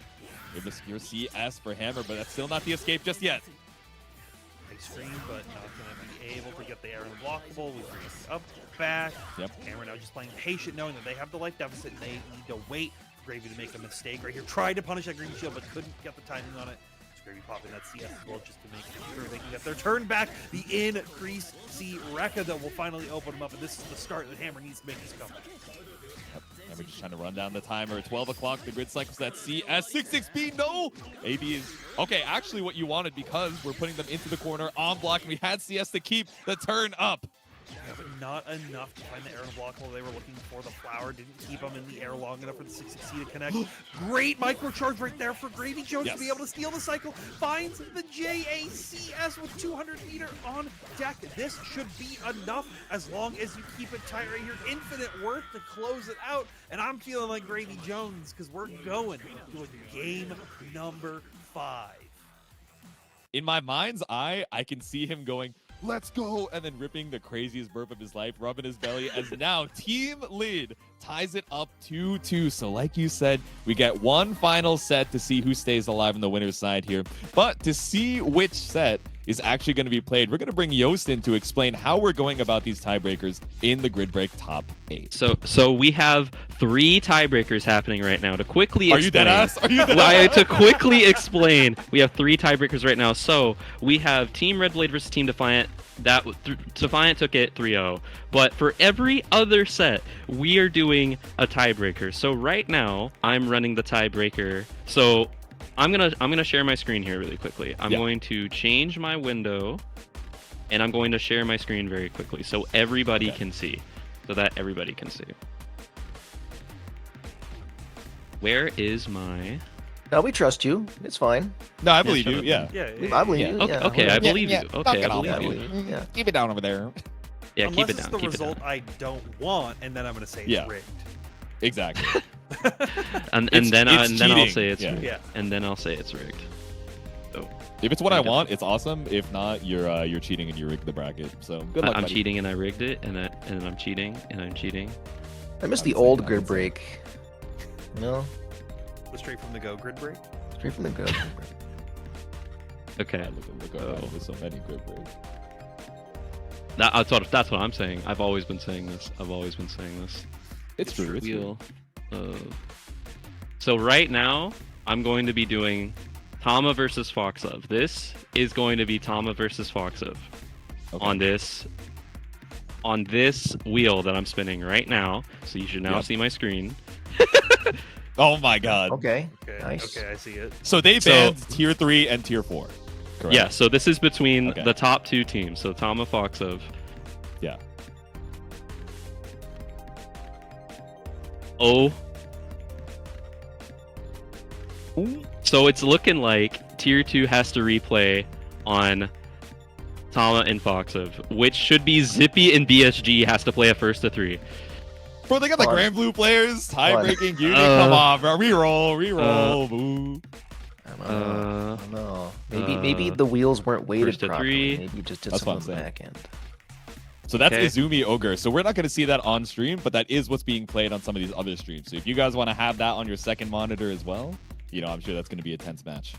able to secure CS for Hammer, but that's still not the escape just yet. Extreme, but not going to be able to get the air unblockable. We bring it up, back. Yep. Hammer now just playing patient, knowing that they have the life deficit and they need to wait for Gravy to make a mistake right here. Tried to punish that green shield, but couldn't get the timing on it. Gravy popping that CS as well just to make sure they can get their turn back. The increased C Rekka that will finally open them up, and this is the start that Hammer needs to make this comeback. Yep. And we're just trying to run down the timer at 12 o'clock. The grid cycles that CS 6-6B. No! AB is okay. Actually, what you wanted, because we're putting them into the corner on block, and we had CS to keep the turn up. Yeah, but not enough to find the air unblockable they were looking for. The flower didn't keep them in the air long enough for the 6-6C to connect. Great microcharge right there for Gravy Jones to be able to steal the cycle. Finds the JACS with 200 meter on deck. This should be enough as long as you keep it tight right here. Infinite worth to close it out. And I'm feeling like Gravy Jones because we're going to a game number 5. In my mind's eye, I can see him going, "Let's go," and then ripping the craziest burp of his life, rubbing his belly, as now Team Lid ties it up 2-2. So like you said, we get one final set to see who stays alive on the winner's side here. But to see which set is actually going to be played, we're going to bring Yost in to explain how we're going about these tiebreakers in the Grid Break top 8. So we have 3 tiebreakers happening right now. To quickly explain, Are you dead ass? Are you dead ass? To quickly explain, we have 3 tiebreakers right now. So we have Team Red Blade versus Team Defiant. Defiant took it 3-0. But for every other set, we are doing a tiebreaker. So right now, I'm running the tiebreaker. So I'm gonna share my screen here really quickly. I'm going to change my window, and I'm going to share my screen very quickly so everybody can see. So that everybody can see. Where is my? No, we trust you. It's fine. No, I believe you. Yeah. I believe you. Okay, Yeah. okay, I believe you. Okay, I Knock it believe off. you. Yeah. Keep it down over there. Yeah, Unless keep it it's down. the Keep it result down. I don't want, and then I'm going to say it's rigged. Exactly. And It's then I'll cheating. say it's Yeah. rigged. Yeah. And then I'll say it's rigged. So If it's what I want, it's awesome. If not, you're cheating and you rigged the bracket. So good luck. I'm buddy. cheating and I rigged it, and I'm cheating and I'm cheating. I miss the old grid break. You know? Straight from the go grid break. Straight from the go. Okay. Look around with so many grid breaks. That's what I'm saying. I've always been saying this. It's true. It's true. Wheel. So right now, I'm going to be doing Tama versus Foxov. This is going to be Tama versus Foxov on this wheel that I'm spinning right now. So you should now see my screen. Oh my god. Okay. Okay. Nice. Okay, I see it. So they banned tier 3 and tier 4. Correct. Yeah, so this is between Okay. the top two teams. So Tama Foxov. Yeah. Oh. So it's looking like tier 2 has to replay on Tama and Foxov, which should be Zippy and BSG has to play a first to 3. Bro, they got the Fun. Grand Blue players, tie-breaking unit. Uh, Come on, bro. Reroll, boo. I don't know. Maybe the wheels weren't weighted first to properly. 3. Maybe you just did That's something what on I'm the back end. So that's Okay. Izumi Ogre. So we're not going to see that on stream, but that is what's being played on some of these other streams. So if you guys want to have that on your second monitor as well, I'm sure that's going to be a tense match.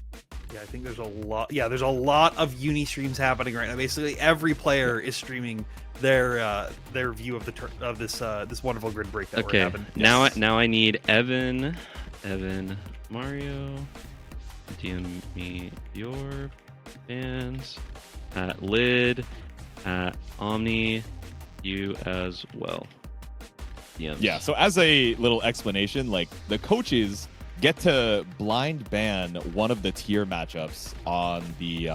Yeah, I think there's a lot. Yeah, there's a lot of uni streams happening right now. Basically, every player is streaming their view of this wonderful grid break that we're Okay. having. Now Yes. I need Evan, Mario, DM me your bands at Lid, at Omni, you as well. DMs. Yeah, so as a little explanation, like the coaches get to blind ban one of the tier matchups on the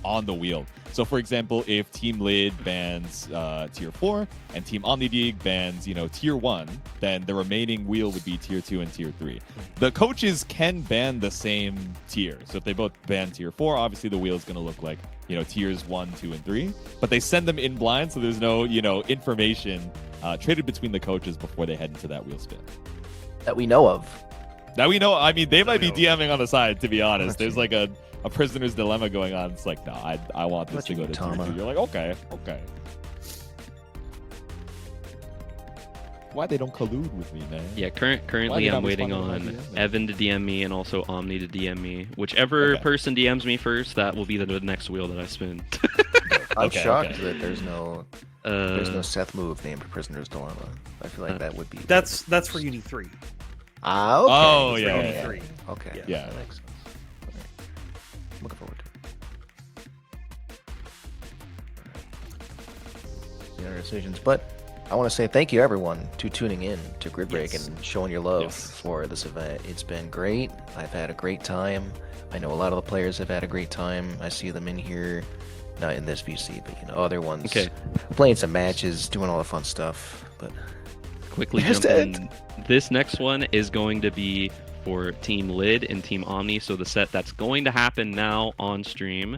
on the wheel. So for example, if Team Lid bans tier 4 and Team OmniDig bans, tier 1, then the remaining wheel would be tier 2 and tier 3. The coaches can ban the same tier. So if they both ban tier 4, obviously the wheel is going to look like, tiers 1, 2, and 3. But they send them in blind, so there's no, information traded between the coaches before they head into that wheel spin. That we know of. Now we know, I mean, they might be know. DMing on the side, to be honest. That's There's true. like a prisoner's dilemma going on. It's like, no, I want this Let to you go be to tier Tama. 2. You're like, okay. Why they don't collude with me, man? Yeah, Why currently did I I'm waiting respond to on my DM? Evan to DM me and also Omni to DM me. Whichever Okay. person DMs me first, that will be the next wheel that I spin. I'm Okay, shocked okay. that there's no Seth move named Prisoner's Dilemma. I feel like that would be. That's for uni 3. Ah, okay. Oh, It's yeah, for yeah, uni yeah. 3. Okay. Yeah. That makes sense. Okay. I'm looking forward to it. The other decisions, but I want to say thank you everyone to tuning in to Grid Break Yes. and showing your love Yes. for this event. It's been great. I've had a great time. I know a lot of the players have had a great time. I see them in here, not in this VC, but other ones. Okay. Playing some matches, doing all the fun stuff. But Quickly Yes, jump Ed. in. This next one is going to be for Team Lid and Team Omni. So the set that's going to happen now on stream.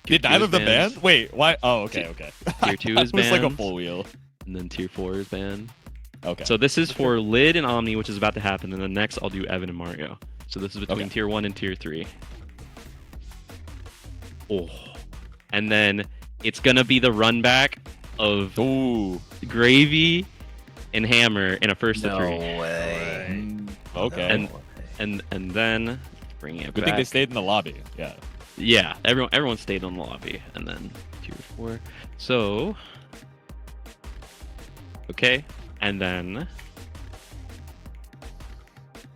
Did Tier 2 neither is of them ban? banned. Wait, why? Oh, okay, okay. Tier 2 is It's like a banned. full wheel. And then tier 4 is banned. Okay. So this is for Lid and Omni, which is about to happen. And then next I'll do Evan and Mario. So this is between Okay. tier 1 and tier 3. Oh. And then it's going to be the run back of Ooh. Gravy and Hammer in a first to no 3. way. Okay. And- And then bringing it Good back. thing they stayed in the lobby. Yeah. Yeah, everyone stayed in the lobby, and then tier 4. So, okay, and then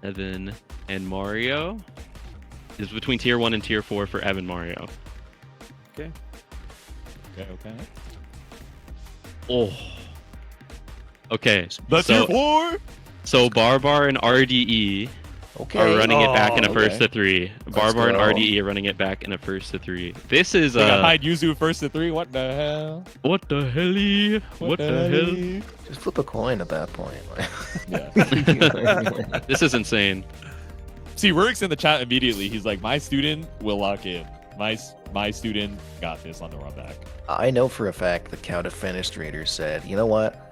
Evan and Mario is between tier 1 and tier 4 for Evan Mario. Okay. Okay. Oh, okay. The so, tier 4. so Barbar and RDE Okay. are running it back in a Oh, first okay. to 3. Barbar and go. RDE are running it back in a first to 3. This is They got hide Yuzu first to 3. What the hell? what the hell? What the hell? Just flip a coin at that point. Yeah. This is insane. See, Rurik's in the chat immediately. He's like, my student will lock in. My student got this on the run back. I know for a fact the Count Fenestrator said, you know what?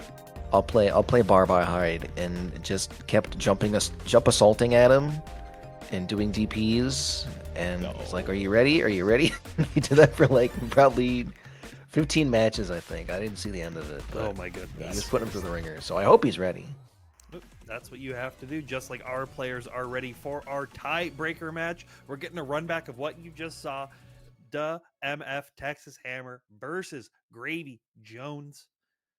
I'll play Bar by Hide, and just kept jump assaulting at him and doing DPs, and it's like, are you ready? Are you ready? He did that for like probably 15 matches, I think. I didn't see the end of it, but Oh my he goodness. was putting him through the ringer. So I hope he's ready. That's what you have to do, just like our players are ready for our tiebreaker match. We're getting a run back of what you just saw. Duh, MF Texas Hammer versus Gravy Jones.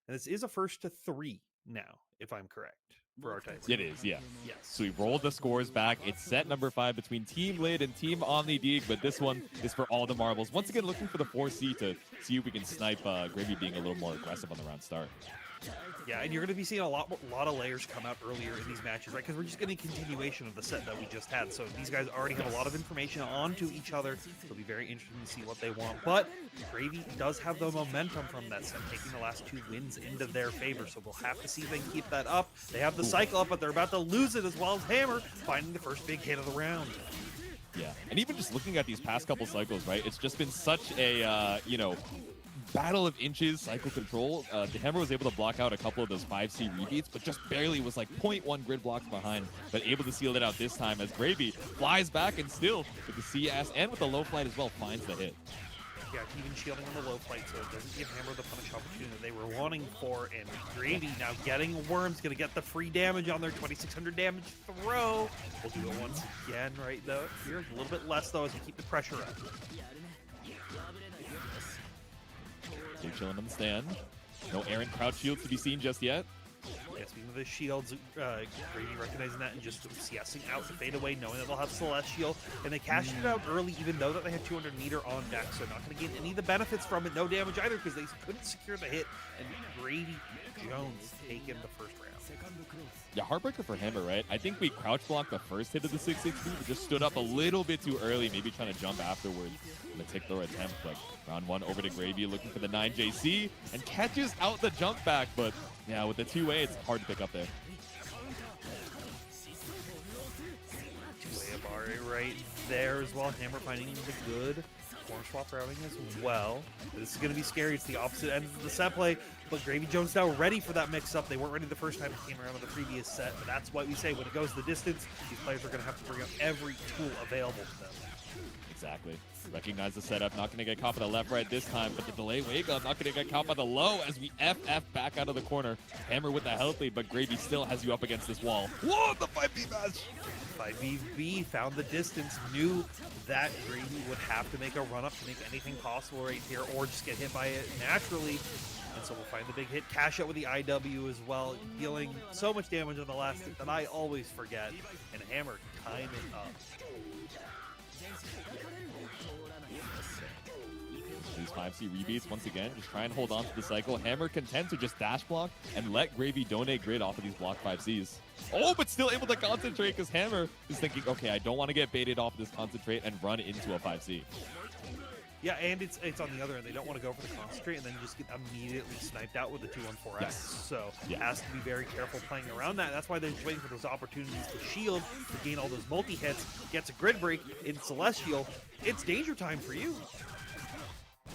And this is a first to 3 now, if I'm correct, for our tiebreaker. It is, yeah. Yes. So we rolled the scores back. It's set number 5 between Team Lid and Team OmniDeeg, but this one is for all the marbles. Once again, looking for the 4C to see if we can snipe Gravy being a little more aggressive on the round start. Yeah, and you're going to be seeing a lot of layers come out earlier in these matches, right? Because we're just getting a continuation of the set that we just had. So these guys already have a lot of information onto each other. It'll be very interesting to see what they want. But Gravy does have the momentum from that set, taking the last 2 wins into their favor. So we'll have to see if they can keep that up. They have the cycle up, but they're about to lose it as well as Hammer, finding the first big hit of the round. Yeah, and even just looking at these past couple cycles, right? It's just been such a, battle of inches, cycle control. The Hammer was able to block out a couple of those 5C rebeats, but just barely was like 0.1 grid blocks behind, but able to seal it out this time as Gravy flies back and still, with the CS and with the low flight as well, finds the hit. Yeah, even shielding on the low flight, so it doesn't give Hammer the punish opportunity that they were wanting for. And Gravy now getting a Worm's going to get the free damage on their 2,600 damage throw. We'll do it once again right though. Here, a little bit less though as we keep the pressure up. They're chilling on the stand. No Aaron crouch shields to be seen just yet. Yeah, speaking of the shields, Gravy recognizing that and just CSing out the fadeaway, knowing that they'll have Celestial. And they cashed it out early, even though that they had 200 meter on deck, so not going to gain any of the benefits from it. No damage either, because they couldn't secure the hit. And Gravy Jones taking the first round. Yeah, heartbreaker for Hammer, right? I think we crouch blocked the first hit of the 660, but just stood up a little bit too early, maybe trying to jump afterwards in the tick throw attempt. But round 1 over to Gravy, looking for the 9JC, and catches out the jump back, but yeah, with the 2A, it's hard to pick up there. 2A of Ari right there as well. Hammer finding the good form swap routing as well. This is going to be scary. It's the opposite end of the set play, but Gravy Jones now ready for that mix-up. They weren't ready the first time it came around with the previous set, but that's why we say when it goes the distance, these players are going to have to bring up every tool available to them. Exactly. Recognize the setup, not going to get caught by the left right this time, but the delay wake up, not going to get caught by the low as we FF back out of the corner. Hammer with the health lead, but Gravy still has you up against this wall. Whoa, the 5v match! 5v found the distance, knew that Gravy would have to make a run up to make anything possible right here, or just get hit by it naturally. And so we'll find the big hit, cash out with the IW as well, dealing so much damage on the last hit that I always forget. And Hammer time it up. These 5C rebeats, once again, just try and hold on to the cycle. Hammer content to just dash block and let Gravy donate grid off of these block 5Cs. Oh, but still able to concentrate because Hammer is thinking, okay, I don't want to get baited off this concentrate and run into a 5C. Yeah, and it's on the other end. They don't want to go for the concentrate and then just get immediately sniped out with the 214X. Yes. So has to be very careful playing around that. That's why they're just waiting for those opportunities to shield, to gain all those multi-hits, gets a grid break in Celestial. It's danger time for you. All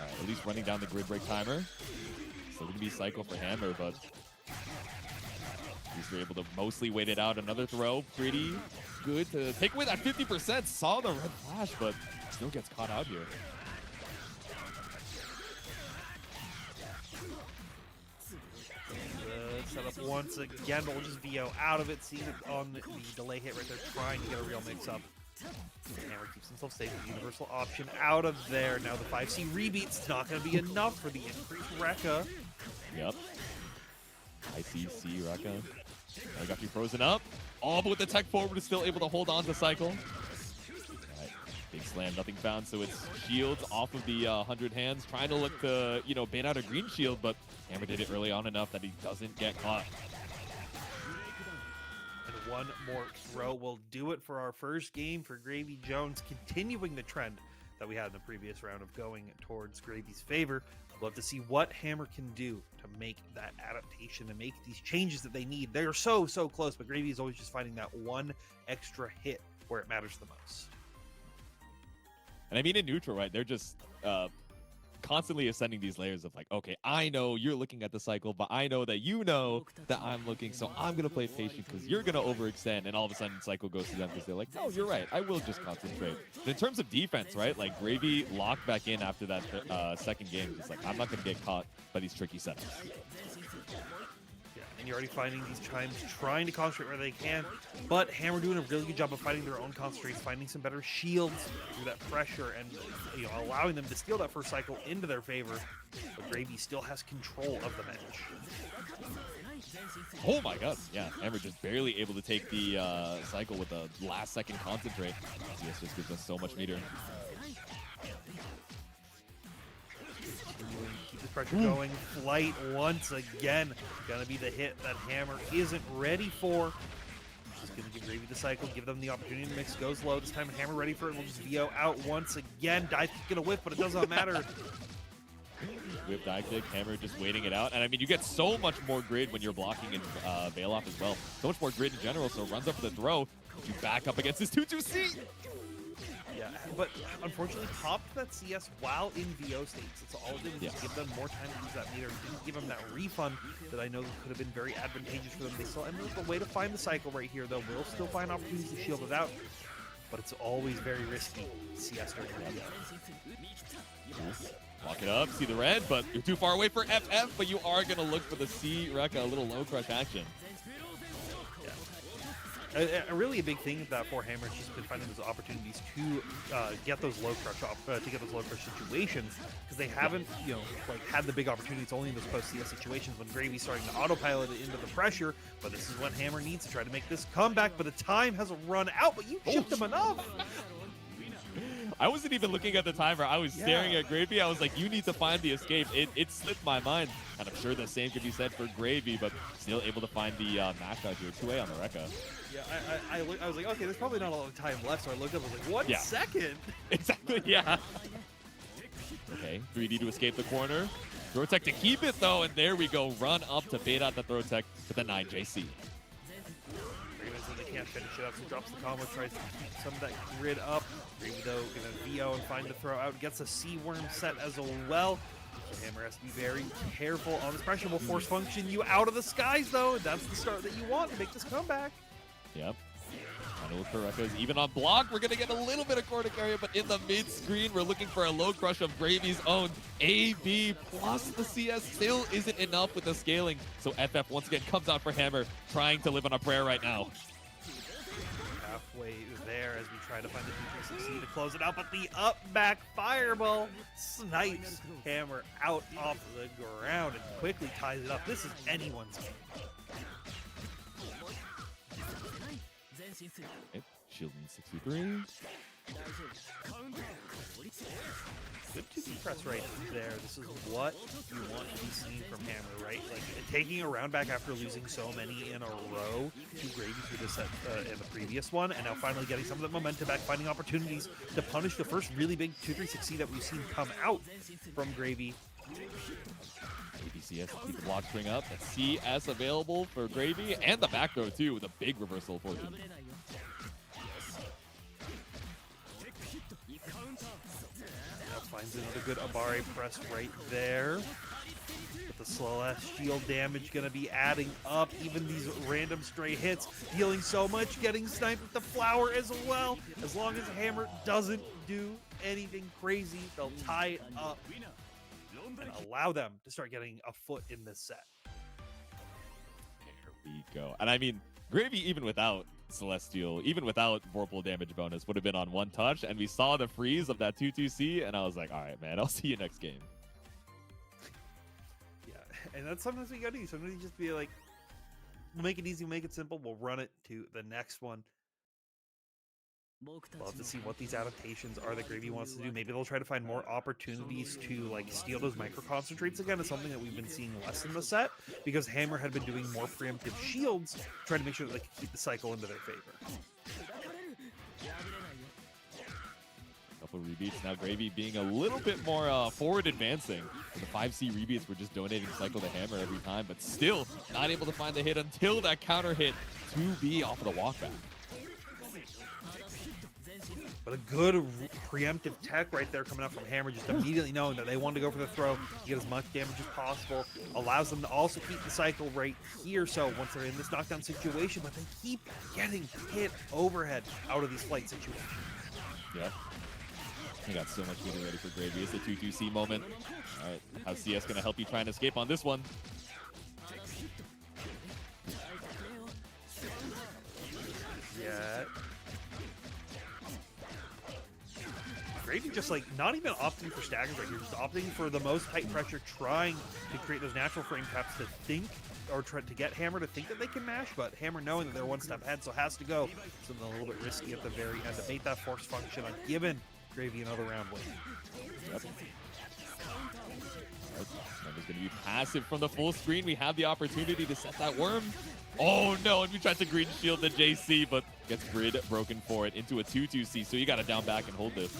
right, at least running down the grid break timer. Still going to be cycle for Hammer, but at least they're able to mostly wait it out. Another throw, pretty good to take away that 50%. Saw the red flash, but still gets caught out here. Setup once again, but we'll just VO out of it, seeing it on the delay hit right there, trying to get a real mix-up. Hammer keeps himself safe with the universal option out of there. Now the 5C rebeat's not going to be enough for the increased Rekka. Yep. ICC Rekka. I got you frozen up. Oh, but with the tech forward, is still able to hold on to cycle. All right. Big slam, nothing found, so it's shields off of the 100 hands, trying to look to, bait out a green shield, but Hammer did it early on enough that he doesn't get caught. And one more throw will do it for our first game for Gravy Jones, continuing the trend that we had in the previous round of going towards Gravy's favor. I'd love to see what Hammer can do to make that adaptation and make these changes that they need. They're so close, but Gravy is always just finding that one extra hit where it matters the most. And I mean, in neutral, right? They're just constantly ascending these layers of like, okay, I know you're looking at the cycle, but I know that you know that I'm looking, so I'm going to play patient because you're going to overextend, and all of a sudden cycle goes to them because they're like, no, you're right, I will just concentrate. But in terms of defense, right, like Gravy locked back in after that second game, just like, I'm not going to get caught by these tricky setups. Yeah, and you're already finding these chimes trying to concentrate where they can. But Hammer doing a really good job of fighting their own concentrates, finding some better shields through that pressure, and allowing them to steal that first cycle into their favor. But Gravy still has control of the match. Oh my god, yeah, Hammer just barely able to take the cycle with the last second concentrate. CS just gives us so much meter. Keep the pressure going. Flight once again. Gonna be the hit that Hammer isn't ready for. Just gonna give Gravy the cycle, give them the opportunity to mix. Goes low. This time Hammer ready for it. We'll just VO out once again. Dive kick gonna whiff, but it doesn't matter. Whip dive kick, Hammer just waiting it out. And I mean, you get so much more grid when you're blocking and bail off as well. So much more grid in general, so runs up for the throw. You back up against this 2-2-C. Yeah, but unfortunately popped that CS while in VO states. That's all it did was just give them more time to use that meter. Didn't give them that refund that I know could have been very advantageous for them. They still ended up a way to find the cycle right here, though. Will still find opportunities to shield it out, but it's always very risky. CS during the VO. Lock it up, see the red, but you're too far away for FF, but you are going to look for the C Rekka, a little low crush action. Really a big thing that for Hammer has just been finding those opportunities to get those low crush situations, because they haven't had the big opportunities only in those post CS situations when Gravy's starting to autopilot it into the pressure. But this is what Hammer needs to try to make this comeback. But the time has run out. But you chipped him enough. I wasn't even looking at the timer. I was staring at Gravy. I was like, you need to find the escape. It slipped my mind. And I'm sure the same could be said for Gravy, but still able to find the match out here. 2A on the Rekka. Yeah, I was like, okay, there's probably not a lot of time left. So I looked up, I was like, 1 second? Exactly, yeah. Okay, 3D to escape the corner. Throw tech to keep it, though, and there we go. Run up to bait out the throw tech to the 9JC. They can't finish it up, so drops the combo, tries to keep some of that grid up. Gravy, though, gonna VO and find the throw out. Gets a C-worm set as well. So Hammer has to be very careful on this pressure. Will force function you out of the skies, though. That's the start that you want to make this comeback. Yep. Trying to look for Rekka's even on block. We're going to get a little bit of Cordic area, but in the mid-screen, we're looking for a low crush of Gravy's own AB plus the CS still isn't enough with the scaling. So FF once again comes out for Hammer, trying to live on a prayer right now. Halfway there as we try to find the 2-3-6 to close it out, but the up back fireball snipes Hammer out off the ground and quickly ties it up. This is anyone's game. Okay, shielding 63. Good 2D press right there. This is what you want to be seen from Hammer, right? Like taking a round back after losing so many in a row to Gravy through the set in the previous one, and now finally getting some of that momentum back, finding opportunities to punish the first really big 2-3-6 that we've seen come out from Gravy. ABCS keep the block string up. That's CS available for Gravy, and the back throw too with a big reversal fortune. Now finds another good Abare press right there. But the slow ass shield damage gonna be adding up. Even these random stray hits dealing so much, getting sniped with the flower as well. As long as Hammer doesn't do anything crazy, they'll tie it up and allow them to start getting a foot in this set. There we go. And I mean, Gravy, even without Celestial, even without Vorpal damage bonus, would have been on one touch, and we saw the freeze of that 2-2-C, and I was like, all right, man, I'll see you next game. Yeah, and that's sometimes what you gotta do. Sometimes you just be like, we'll make it easy, we'll make it simple, we'll run it to the next one. Love to see what these adaptations are that Gravy wants to do. Maybe they'll try to find more opportunities to like steal those micro concentrates again. Is something that we've been seeing less in the set because Hammer had been doing more preemptive shields, trying to make sure that they could keep the cycle into their favor. Couple rebeats. Now Gravy being a little bit more forward advancing. The 5C rebeats were just donating cycle to Hammer every time, but still not able to find the hit until that counter hit 2B off of the walkback. But a good preemptive tech right there coming out from Hammer, just immediately knowing that they want to go for the throw, get as much damage as possible, allows them to also keep the cycle right here. So once they're in this knockdown situation, but they keep getting hit overhead out of these flight situations. Yep. I got so much meter ready for Gravy. It's a 2-2-C moment. All right, how's CS going to help you try and escape on this one? Gravy just like not even opting for staggers right here, just opting for the most height pressure, trying to create those natural frame traps to think or try to get Hammer to think that they can mash, but Hammer knowing that they're one step ahead, so has to go something a little bit risky at the very end to make that force function on giving Gravy another round win. Yep. Hammer's going to be passive from the full screen. We have the opportunity to set that worm. Oh no, and we tried to green shield the JC, but gets grid broken for it into a 2-2C, so you got to down back and hold this.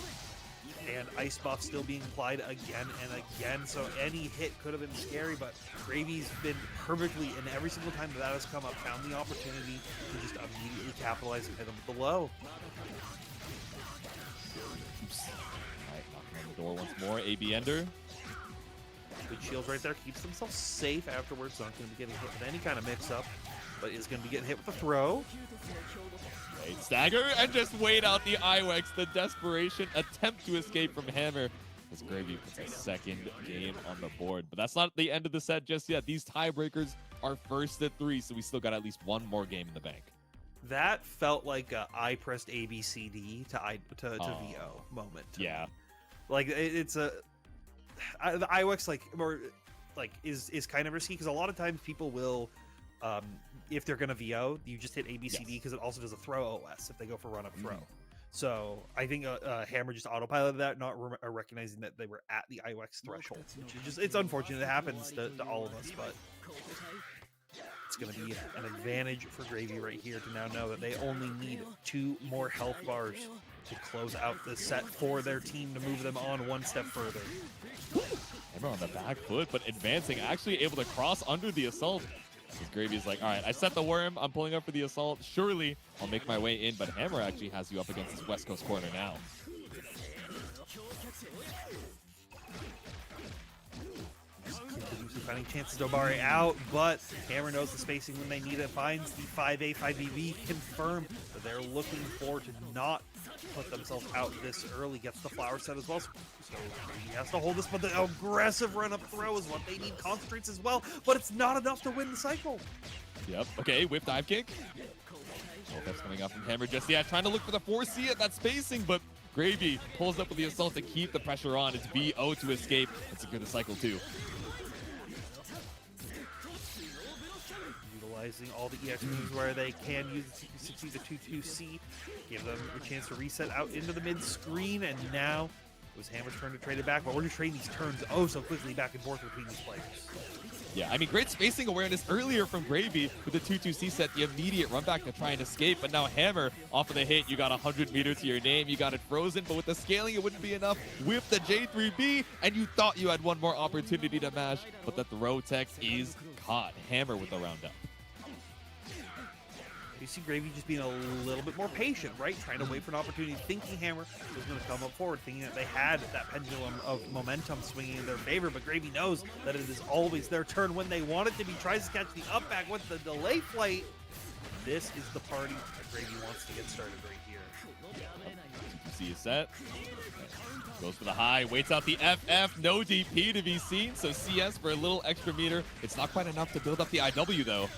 And ice buff still being applied again and again, so any hit could have been scary, but Gravy's been perfectly, and every single time that has come up, found the opportunity to just immediately capitalize and hit him with the low. Oops. All right, knocking on the door once more. AB Ender. Good shields right there, keeps themselves safe afterwards, not going to be getting hit with any kind of mix-up, but is going to be getting hit with the throw. Right, stagger and just wait out the Iwex. The desperation attempt to escape from Hammer as Gravy puts a second game on the board. But that's not the end of the set just yet. These tiebreakers are first at 3, so we still got at least one more game in the bank. That felt like a I pressed ABCD to VO moment. Yeah. Like it's a the Iwex is kind of risky because a lot of times people will if they're gonna VO, you just hit ABCD because it also does a throw OS if they go for run up throw. So I think Hammer just autopiloted that, not recognizing that they were at the Iwex threshold, which is just, it's unfortunate. It happens to all of us, but it's going to be an advantage for Gravy right here to now know that they only need 2 more health bars to close out the set for their team to move them on one step further. Hammer on the back foot, but advancing, actually able to cross under the assault. Because Gravy's like, all right, I set the worm, I'm pulling up for the assault. Surely I'll make my way in, but Hammer actually has you up against his West Coast corner now. Continuously finding chances to Obari out, but Hammer knows the spacing when they need it, finds the 5A, 5BB, confirm that they're looking for to not put themselves out this early, gets the flower set as well, so he has to hold this, but the aggressive run-up throw is what they need, concentrates as well, but it's not enough to win the cycle. Yep, okay, whip dive kick. Oh, that's coming out from Hammer just yet, trying to look for the 4C at that spacing, but Gravy pulls up with the assault to keep the pressure on. It's BO to escape and secure the cycle too. Utilizing all the EX moves where they can use the 60 to 2-2C, give them a chance to reset out into the mid screen, and now it was Hammer's turn to trade it back, but we're just trading these turns oh so quickly back and forth between these players. Yeah, I mean, great spacing awareness earlier from Gravy with the 2-2C set, the immediate run back to try and escape, but now Hammer, off of the hit, you got 100 meters to your name, you got it frozen, but with the scaling, it wouldn't be enough. Whip the J3B, and you thought you had one more opportunity to mash, but the throw tech is caught. Hammer with the round up. You see Gravy just being a little bit more patient, right? Trying to wait for an opportunity, thinking Hammer was going to come up forward, thinking that they had that pendulum of momentum swinging in their favor, but Gravy knows that it is always their turn when they want it to be. Tries to catch the up back with the delay flight. This is the party that Gravy wants to get started right here. You see his set. Goes for the high, waits out the FF, no DP to be seen, so CS for a little extra meter. It's not quite enough to build up the IW though.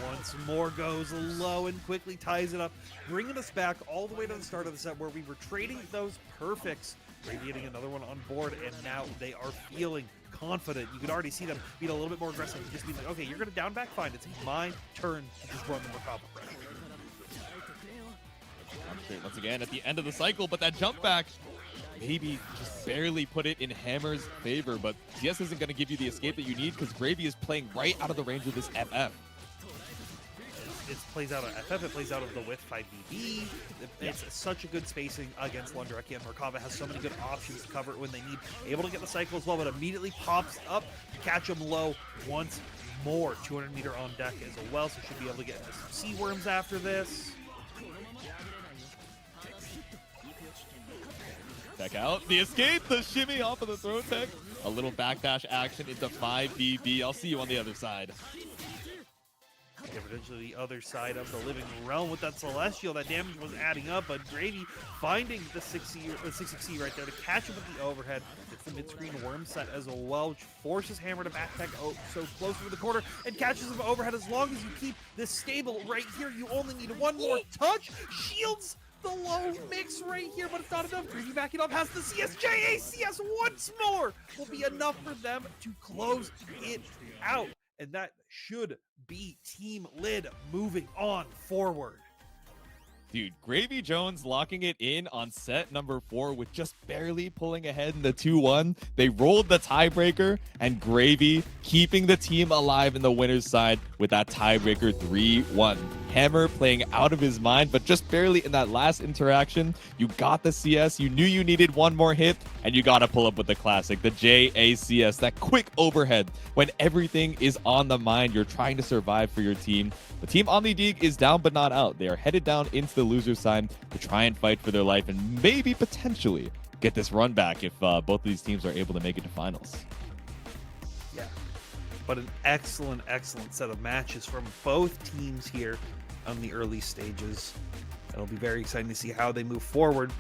Once more goes low and quickly ties it up, bringing us back all the way to the start of the set where we were trading those perfects, radiating another one on board, and now they are feeling confident. You could already see them being a little bit more aggressive, just being like, okay, you're going to down back, fine. It's my turn to just run the Merkaba pressure. Once again at the end of the cycle, but that jump back maybe just barely put it in Hammer's favor, but CS isn't going to give you the escape that you need because Gravy is playing right out of the range of this FF. It plays out of FF, it plays out of the with 5BB. It's such a good spacing against Lundraki, and Merkaba has so many good options to cover it when they need. Able to get the cycle as well, but immediately pops up to catch him low once more. 200 meter on deck as well, so should be able to get some sea worms after this. Back out, the escape, the shimmy off of the throw tech. A little backdash action into 5BB. I'll see you on the other side. Potentially the other side of the living realm with that Celestial. That damage was adding up, but Gravy finding the 6C right there to catch him with the overhead. It's the mid-screen worm set as well, which forces Hammer to backpack so close to the corner and catches him overhead. As long as you keep this stable right here, you only need one more touch. Shields the low mix right here, but it's not enough. Greedy backing up, has the CSJ. CS once more will be enough for them to close it out. And that should be Team Lid moving on forward. Dude, Gravy Jones locking it in on set number 4 with just barely pulling ahead in the 2-1. They rolled the tiebreaker, and Gravy keeping the team alive in the winner's side with that tiebreaker 3-1. Hammer playing out of his mind, but just barely in that last interaction. You got the CS, you knew you needed one more hit, and you got to pull up with the classic, the JACS, that quick overhead when everything is on the mind. You're trying to survive for your team. The team OmniDeeg is down but not out. They are headed down into the loser's side to try and fight for their life and maybe potentially get this run back if both of these teams are able to make it to finals. Yeah, but an excellent set of matches from both teams here on the early stages. It'll be very exciting to see how they move forward.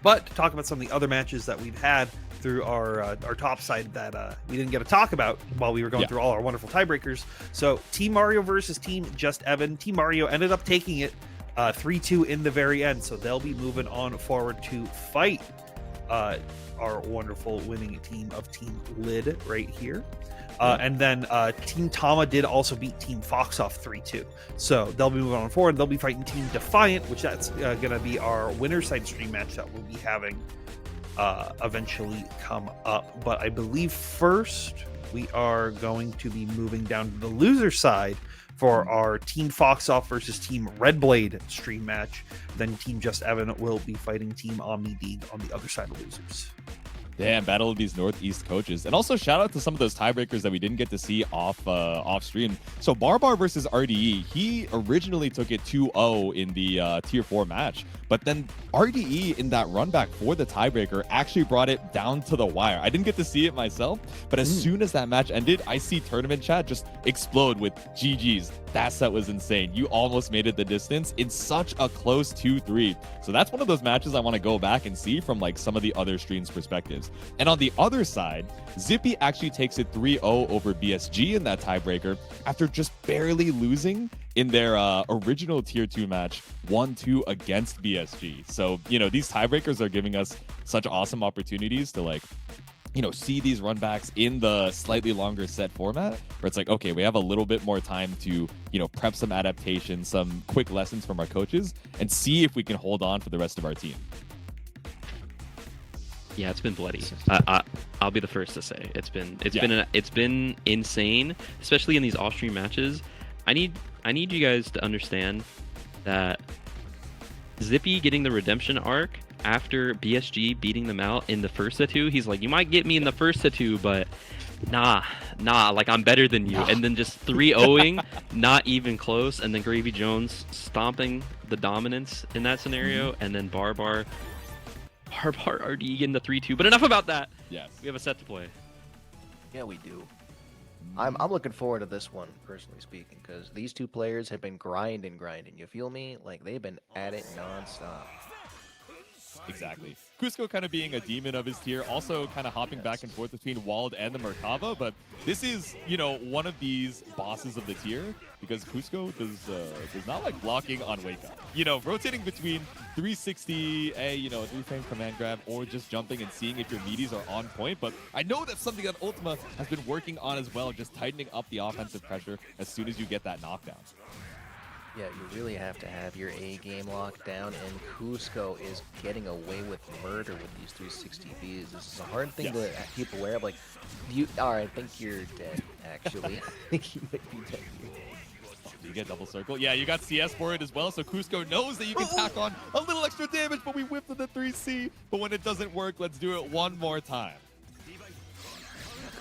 But to talk about some of the other matches that we've had through our top side that we didn't get to talk about while we were going through all our wonderful tiebreakers. So Team Mario versus Team Just Evan. Team Mario ended up taking it 3-2 in the very end, so they'll be moving on forward to fight our wonderful winning team of Team Lid right here. And then Team Tama did also beat Team Fox off 3-2. So they'll be moving on forward. They'll be fighting Team Defiant, which that's going to be our winner side stream match that we'll be having eventually come up. But I believe first we are going to be moving down to the loser side for our Team Fox Off versus Team Red Blade stream match. Then Team Just Evan will be fighting Team OmniDeeg on the other side of losers. Damn, battle of these Northeast coaches. And also shout out to some of those tiebreakers that we didn't get to see off stream. So Barbar versus RDE, he originally took it 2-0 in the tier 4 match, but then RDE in that run back for the tiebreaker actually brought it down to the wire. I didn't get to see it myself, but as soon as that match ended, I see tournament chat just explode with GG's. That set was insane. You almost made it the distance in such a close 2-3. So that's one of those matches I want to go back and see from like some of the other streams' perspectives. And on the other side, Zippy actually takes it 3-0 over BSG in that tiebreaker after just barely losing in their original tier 2 match 1-2 against BSG. So, you know, these tiebreakers are giving us such awesome opportunities to like, you know, see these runbacks in the slightly longer set format where it's like, okay, we have a little bit more time to, you know, prep some adaptations, some quick lessons from our coaches and see if we can hold on for the rest of our team. Yeah, it's been bloody. I'll be the first to say it's been insane, especially in these off-stream matches. I need you guys to understand that Zippy getting the redemption arc after BSG beating them out in the first set 2, he's like, you might get me in the first set 2, but nah, like I'm better than you. And then just 3-0ing, not even close, and then Gravy Jones stomping the dominance in that scenario, and then Barbar RD getting the 3-2. But enough about that. Yes. We have a set to play. Yeah, we do. I'm looking forward to this one, personally speaking, because these two players have been grinding. You feel me? Like, they've been at it nonstop. Exactly. Cusco kind of being a demon of his tier, also kind of hopping back and forth between Wald and the Merkava, but this is, you know, one of these bosses of the tier because Cusco does not like blocking on wake up. You know, rotating between 360, you know, 3-frame command grab, or just jumping and seeing if your meaties are on point. But I know that's something that Ultima has been working on as well, just tightening up the offensive pressure as soon as you get that knockdown. Yeah, you really have to have your A game locked down, and Cusco is getting away with murder with these 360Bs. This is a hard thing to keep aware of. Like, I think you're dead, actually. I think you might be dead here. You get double circle. Yeah, you got CS for it as well, so Cusco knows that you can tack on a little extra damage, but we whipped to the 3C. But when it doesn't work, let's do it one more time.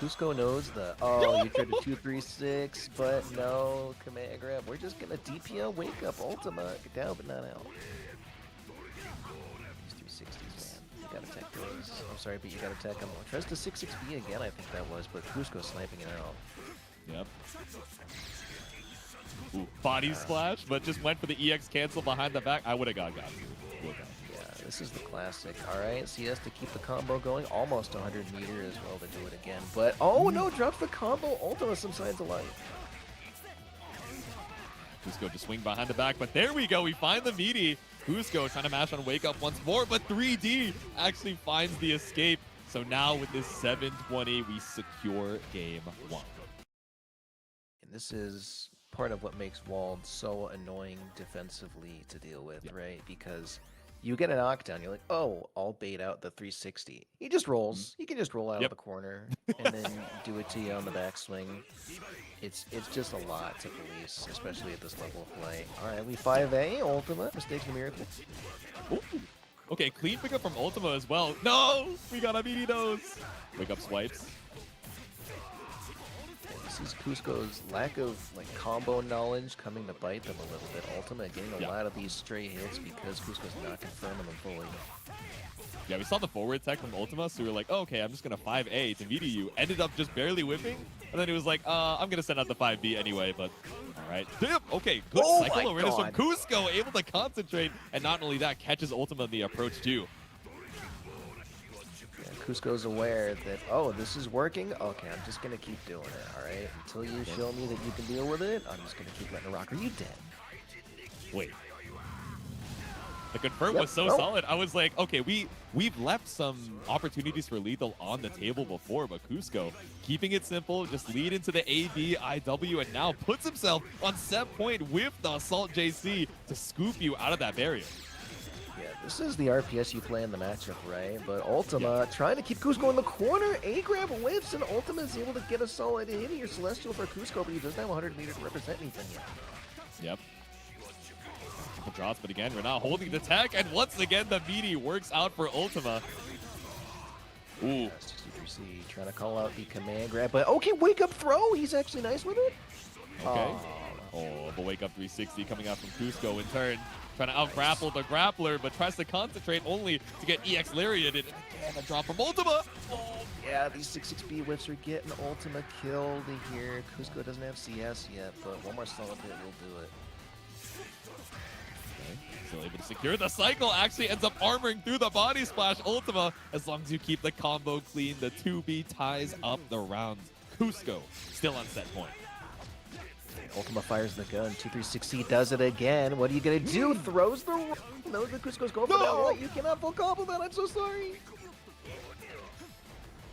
Cusco knows the, you tried to 2-3-6, but no command grab. We're just gonna DPL wake up Ultima. Get down, but not out. These 360s, man. You gotta tech those. I'm sorry, but you gotta tech them. Tries to 6-6B again, I think that was, but Cusco sniping it out. Yep. Ooh, body splash, but just went for the EX cancel behind the back. I would have got you. Yeah, this is the classic. All right, CS to keep the combo going. Almost 100 meter as well to do it again. But, oh no, drops the combo. Ultima some signs of life. Cusco just swing behind the back, but there we go. We find the meaty. Cusco trying to mash on Wake Up once more, but 3D actually finds the escape. So now with this 720, we secure game 1. And this is part of what makes Wald so annoying defensively to deal with, right? Because you get a knockdown, you're like, oh, I'll bait out the 360. He just rolls. He can just roll out of the corner and then do it to you on the backswing. It's just a lot to police, especially at this level of play. All right, we 5A, Ultima, Mistakes and Miracles. Ooh. Okay, clean pickup from Ultima as well. No! We got a meaty nose! Wake Up swipes. This is Cusco's lack of like combo knowledge coming to bite them a little bit. Ultima getting a lot of these stray hits because Cusco's not confirming them fully. Yeah, we saw the forward tech from Ultima, so we were like, oh, okay, I'm just going to 5A to meet you. Ended up just barely whipping, and then he was like, I'm going to send out the 5B anyway, but all right. Damn, okay, good cycle awareness from Cusco, able to concentrate, and not only that, catches Ultima in the approach too. Cusco's aware that, oh, this is working. Okay, I'm just going to keep doing it, all right? Until you show me that you can deal with it, I'm just going to keep letting it rock. Are you dead? Wait. The confirm was so solid. I was like, okay, we've left some opportunities for lethal on the table before, but Cusco keeping it simple, just lead into the AB, IW, and now puts himself on set point with the Assault JC to scoop you out of that barrier. Yeah, this is the RPS you play in the matchup, right? But Ultima trying to keep Cusco in the corner. A-grab whiffs, and Ultima is able to get a solid hit here. Celestial for Cusco, but he doesn't have 100 meters to represent anything yet. Yep. Couple drops, but again, we're not holding the tech, and once again, the meaty works out for Ultima. Ooh. C trying to call out the command grab, but okay, wake up throw. He's actually nice with it. Okay. Oh, the wake up 360 coming out from Cusco in turn. Trying to out-grapple the grappler, but tries to concentrate only to get EX lariated. And again, a drop from Ultima. Oh. Yeah, these 6-6B whiffs are getting Ultima killed here. Cusco doesn't have CS yet, but one more solid hit will do it. Okay. Still able to secure the cycle. Actually ends up armoring through the body splash. Ultima, as long as you keep the combo clean, the 2B ties up the rounds. Cusco still on set point. Ultima fires the gun. 2360 does it again. What are you gonna do? Throws the knows that Cusco's going for that right. You cannot full combo that. I'm so sorry.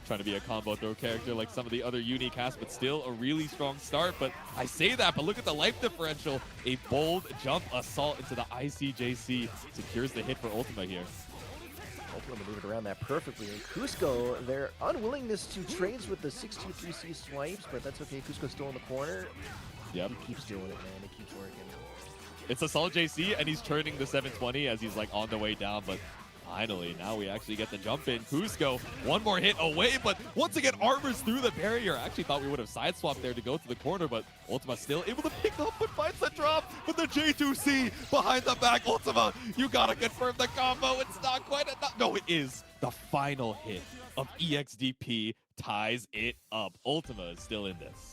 Trying to be a combo throw character like some of the other uni casts, but still a really strong start. But I say that, but look at the life differential. A bold jump assault into the ICJC secures the hit for Ultima here. Ultima maneuvered around that perfectly. And Cusco, their unwillingness to trades with the 623C swipes, but that's okay. Cusco's still in the corner. Yep. He keeps doing it, man. It keeps working. It's a solid JC, and he's turning the 720 as he's like on the way down, but finally, now we actually get the jump in. Cusco, one more hit away, but once again, armors through the barrier. I actually thought we would have side swapped there to go to the corner, but Ultima still able to pick up and finds the drop. But the J2C behind the back. Ultima, you gotta confirm the combo. It's not quite enough. No, it is. The final hit of EXDP ties it up. Ultima is still in this.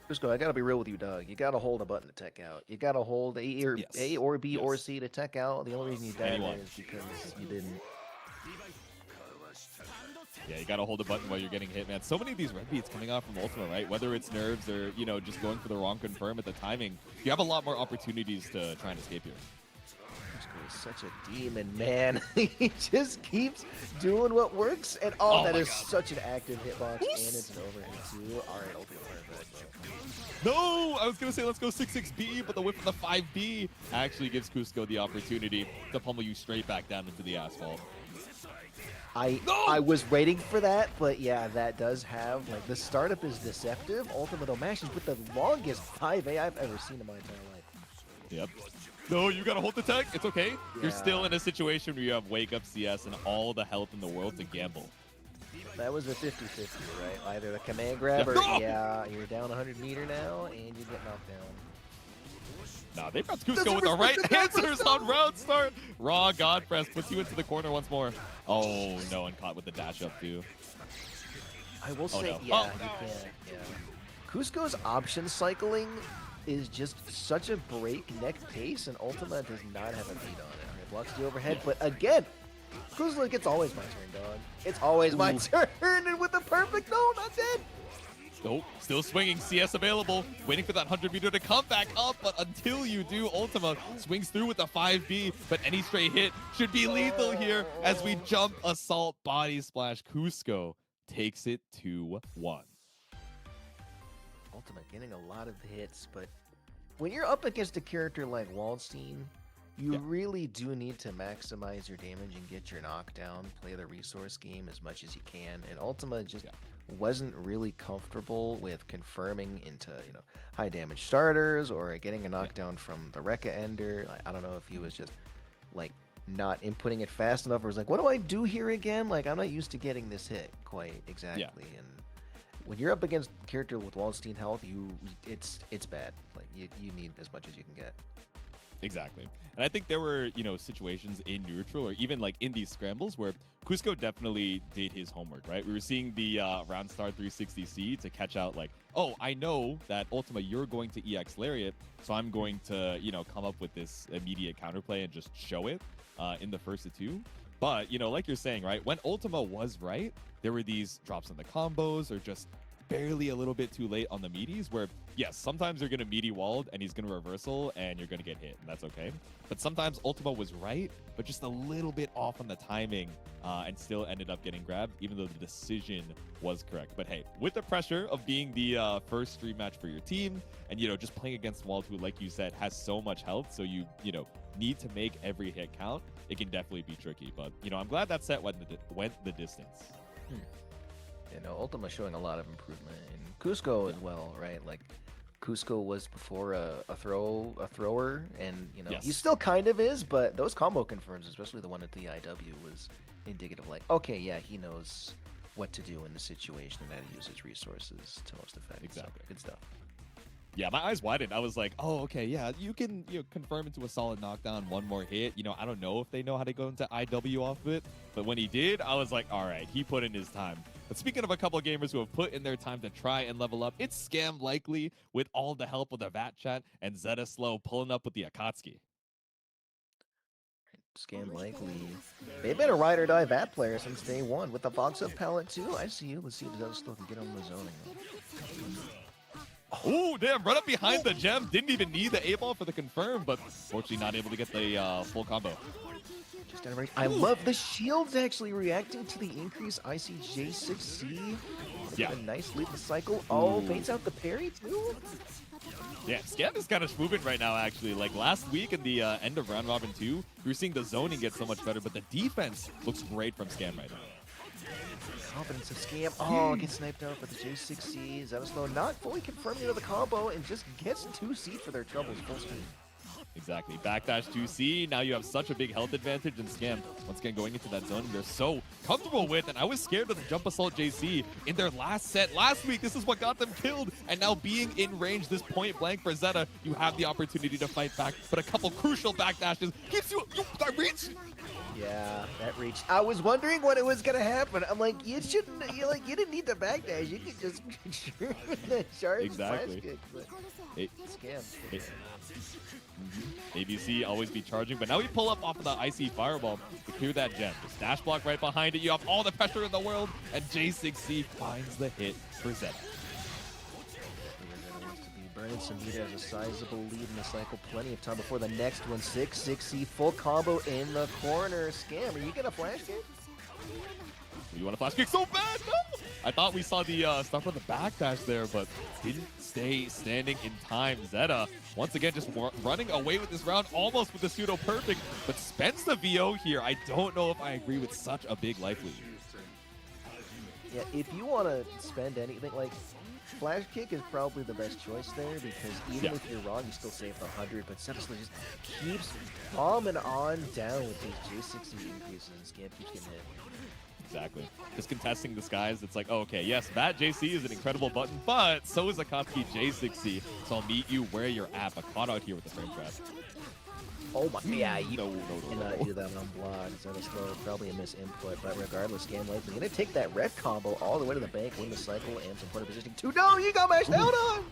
Cusco, I gotta be real with you, Doug. You gotta hold a button to tech out. You gotta hold A or B or C to tech out. The only reason you died there is because you didn't. Yeah, you gotta hold a button while you're getting hit, man. So many of these red beats coming out from Ultima, right? Whether it's nerves or, you know, just going for the wrong confirm at the timing, you have a lot more opportunities to try and escape here. Cusco is such a demon, man. He just keeps doing what works, and that is such an active hitbox, and it's an overhead too. All right, Ultima perfect. No, I was gonna say let's go 6-6B, but the whip from the 5B actually gives Cusco the opportunity to pummel you straight back down into the asphalt. I was waiting for that, but yeah, that does have, like, the startup is deceptive. Ultima though mashes with the longest 5A I've ever seen in my entire life. Yep. No, you gotta hold the tech. It's okay. Yeah. You're still in a situation where you have Wake Up CS and all the health in the world to gamble. That was a 50-50, right? Either the command grab or, you're down 100 meter now, and you get knocked down. Nah, they brought Cusco with the right answers on round start. Raw God Press puts you into the corner once more. Oh, no, and caught with the dash up, too. I will say, you can't. Yeah. Cusco's option cycling is just such a breakneck pace, and Ultima does not have a beat on it. It blocks the overhead, but again, Cusco's like, it's always my turn, dog. It's always my turn, and with the perfect, no, not dead. Oh, still swinging. CS available. Waiting for that 100-meter to come back up. But until you do, Ultima swings through with the 5B. But any stray hit should be lethal here as we jump assault body splash. Cusco takes it 2-1. Ultima getting a lot of hits, but when you're up against a character like Waldstein, you really do need to maximize your damage and get your knockdown, play the resource game as much as you can. And Ultima just wasn't really comfortable with confirming into, you know, high damage starters or getting a knockdown from the Rekka Ender. Like, I don't know if he was just like not inputting it fast enough or was like, what do I do here again? Like, I'm not used to getting this hit quite exactly. And when you're up against a character with Waldstein health, it's bad. Like you need as much as you can get. Exactly. And I think there were, you know, situations in neutral or even like in these scrambles where Cusco definitely did his homework, right? We were seeing the round star 360C to catch out like, oh, I know that Ultima, you're going to EX Lariat, so I'm going to, you know, come up with this immediate counterplay and just show it in the first of two. But, you know, like you're saying, right, when Ultima was right, there were these drops in the combos or just barely a little bit too late on the meaties where, yes, sometimes you're going to meaty walled and he's going to reversal and you're going to get hit, and that's okay. But sometimes Ultima was right, but just a little bit off on the timing and still ended up getting grabbed, even though the decision was correct. But hey, with the pressure of being the first stream match for your team and, you know, just playing against Wald, who, like you said, has so much health, so you know, need to make every hit count, it can definitely be tricky. But, you know, I'm glad that set went the distance. You know, Ultima showing a lot of improvement, and Cusco as well, right? Like, Cusco was before a thrower, and you know he still kind of is, but those combo confirms, especially the one at the IW, was indicative. Like, okay, yeah, he knows what to do in the situation and how to use his resources to most effect. Exactly, so, good stuff. Yeah, my eyes widened. I was like, oh, okay, yeah, you can confirm into a solid knockdown, one more hit. You know, I don't know if they know how to go into IW off of it, but when he did, I was like, all right, he put in his time. But speaking of a couple of gamers who have put in their time to try and level up, it's Scam Likely with all the help of the VAT chat and Zeta Slow pulling up with the Akatsuki. Scam Likely. They've been a ride or die VAT player since day one with the Vox Up palette too. I see you. Let's see if Zeta Slow can get on the zoning. Oh, damn, right up behind the gem. Didn't even need the A-ball for the confirm, but fortunately not able to get the full combo. Just right. I love the shields actually reacting to the increase ICJ6C. Yeah. A nice lead in the cycle. Oh, baits out the parry too. Yeah, Scam is kind of moving right now, actually. Like last week in the end of round robin 2, we were seeing the zoning get so much better, but the defense looks great from Scam right now. Confidence of Scam. Oh, gets sniped out by the J6C. Zetaslow not fully confirming into the combo and just gets 2C for their troubles full steam. Exactly. Backdash 2C. Now you have such a big health advantage, and Scam, once again, going into that zone they're so comfortable with. And I was scared of the Jump Assault JC in their last set last week. This is what got them killed. And now being in range, this point blank for Zeta, you have the opportunity to fight back. But a couple crucial backdashes keeps you that reach. Yeah, that reach. I was wondering when it was gonna happen. I'm like, you shouldn't. You didn't need the backdash. You could just charge exactly. Kick, but Scam. ABC always be charging, but now we pull up off of the icy fireball to clear that gem. Just dash block right behind it. You have all the pressure in the world, and J6C finds the hit for Zeta. Burning some meter has a sizable lead in the cycle. Plenty of time before the next one. 6-6C full combo in the corner. Scam, are you gonna flash kick? You want to flash kick so bad? No! I thought we saw the stuff on the backdash there, but didn't stay standing in time. Zeta, once again, just running away with this round, almost with the pseudo perfect, but spends the VO here. I don't know if I agree with such a big life lead. Yeah, if you want to spend anything, like, flash kick is probably the best choice there, because even if you're wrong, you still save the 100, but Zetaslow just keeps bombing on down with these J6C increases, and Scam keeps getting hit. Exactly. Just contesting the skies. It's like, oh, okay, yes, that JC is an incredible button, but so is Akatsuki J6C, so I'll meet you where you're at. But caught out here with the frame trap. Oh my, yeah, you cannot do that on block. Zetaslow, probably a misinput, but regardless, Scam Likely gonna take that red combo all the way to the bank, win the cycle, and some point of positioning. 2 no, you got mashed out on!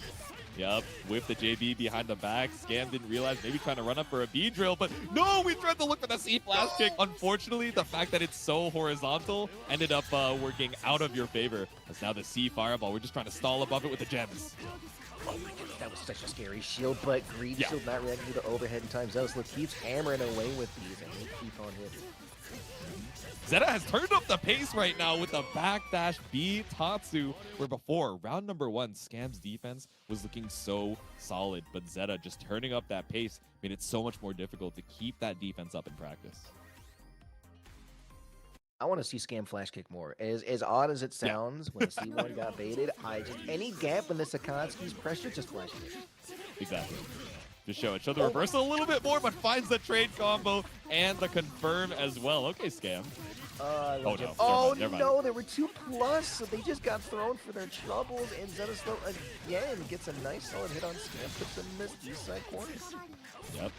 Yep, with the JB behind the back. Scam didn't realize, maybe trying to run up for a B drill, but no, we tried to look for the C flash kick. Unfortunately, the fact that it's so horizontal ended up working out of your favor. As now the C fireball, we're just trying to stall above it with the gems. Oh my goodness, that was such a scary shield, but Green Yeah. Shield not reacting to the overhead in time. Zealous keeps hammering away with these, and they keep on hitting. Zeta has turned up the pace right now with the backdash B Tatsu, where before, round number 1, Scam's defense was looking so solid, but Zeta just turning up that pace made it so much more difficult to keep that defense up in practice. I want to see Scam flash kick more. As odd as it sounds, when the C1 got baited, any gap in the Sakatsuki's pressure, just flash kick. Exactly. To show it. Show the reversal a little bit more, but finds the trade combo and the confirm as well. Okay, Scam. Oh no. Oh Never mind. no, there were 2+, so they just got thrown for their troubles, and Zetaslow again gets a nice solid hit on Scam, puts him in this east side corner. Yep.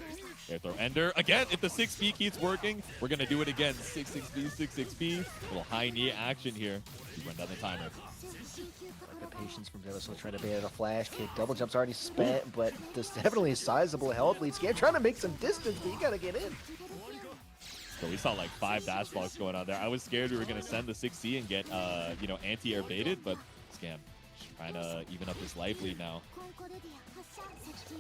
Air throw ender. Again, if the 6B keeps working, we're going to do it again. 6-6B, 6-6B. A little high knee action here. We run down the timer. Like the patience from Zetaslow trying to bait out a flash kick. Double jump's already spent, but there's definitely a sizable health lead. Scam trying to make some distance, but you gotta get in. So we saw like 5 dash blocks going on there. I was scared we were going to send the 6C and get, anti-air baited, but Scam just trying to even up his life lead now.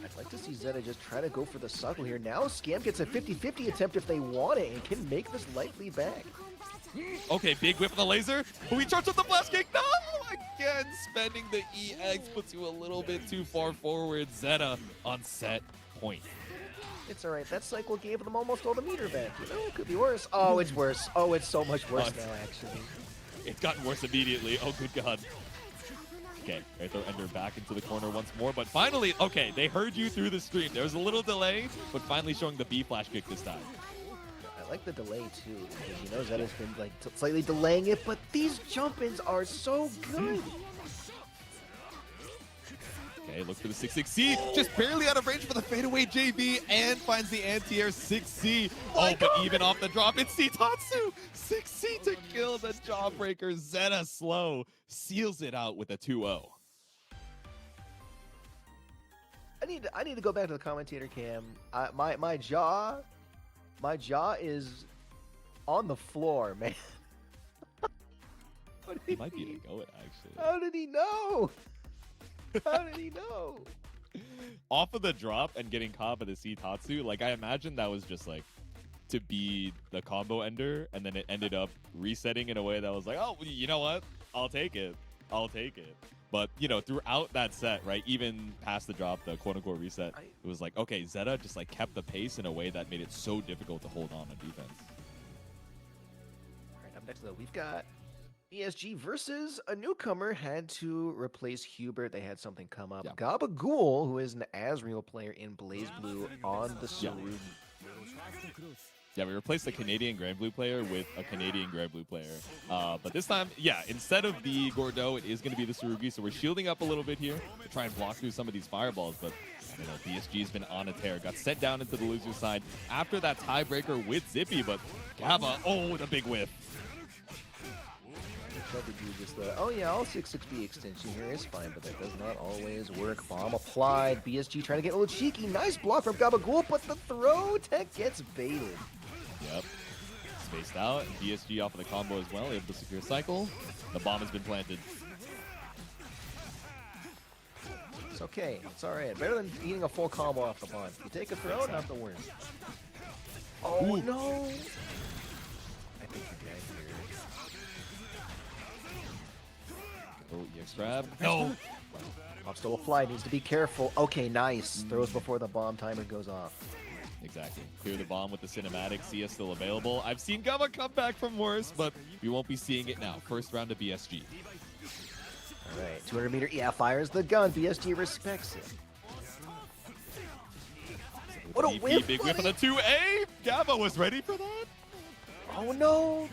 I'd like to see Zeta just try to go for the suckle here. Now Scam gets a 50-50 attempt if they want it and can make this life lead back. Okay, big whip of the laser. But we charge up the blast kick. No! Again, spending the EX puts you a little bit too far forward. Zeta on set point. It's alright, that cycle gave them almost all the meter back. You know, it could be worse. Oh, it's worse. Oh, it's so much worse now, actually. It's gotten worse immediately. Oh, good God. Okay, right throw ender back into the corner once more, but finally, okay, they heard you through the stream. There was a little delay, but finally showing the B flash kick this time. I like the delay, too, because you know Zeta's been, like, slightly delaying it, but these jump-ins are so good. Okay, look for the 6-6C. Just barely out of range for the fadeaway JB and finds the anti-air 6C. Oh, but even off the drop, it's Tatsu. 6C to kill the Jawbreaker. Zeta slow seals it out with a 2-0. I need to go back to the commentator cam. My jaw is on the floor, man. He might be to go it, actually. How did he know? How did he know? Off of the drop and getting caught by the C Tatsu, like I imagine that was just like to be the combo ender, and then it ended up resetting in a way that was like, oh, you know what? I'll take it. I'll take it. But, you know, throughout that set, right, even past the drop, the quote-unquote reset, it was like, okay, Zeta just like kept the pace in a way that made it so difficult to hold on defense. All right, up next, though, we've got ESG versus a newcomer had to replace Hubert. They had something come up. Yeah. Gabagool, who is an Azrael player in Blaze Blue on the Sarugi. Yeah, we replaced the Canadian Grand Blue player with a Canadian Grand Blue player. But this time, yeah, instead of the Gordeau, it is going to be the Sarugi. So we're shielding up a little bit here to try and block through some of these fireballs. But, you know, BSG's been on a tear. Got sent down into the loser side after that tiebreaker with Zippy. But Gaba, oh, the big whiff. Tried to do just the, oh yeah, all 6-6B extension here is fine, but that does not always work. Bomb applied. BSG trying to get a little cheeky. Nice block from Gabagool, but the throw tech gets baited. Yep. Spaced out. And BSG off of the combo as well, able to secure cycle. The bomb has been planted. It's okay. It's all right. Better than eating a full combo off the bomb. You take a throw, not the worst. Oh, Ooh. no. I think you're dead here. Oh, EX grab. No! Bomb still applied. Needs to be careful. Okay, nice. Throws before the bomb timer goes off. Exactly. Clear the bomb with the cinematic. CS still available. I've seen Gaba come back from worse, but we won't be seeing it now. First round of BSG. All right, 200 meter. Yeah, fires the gun. BSG respects it. What a DP, whiff! big whiff on the 2A. Gaba was ready for that. Oh no!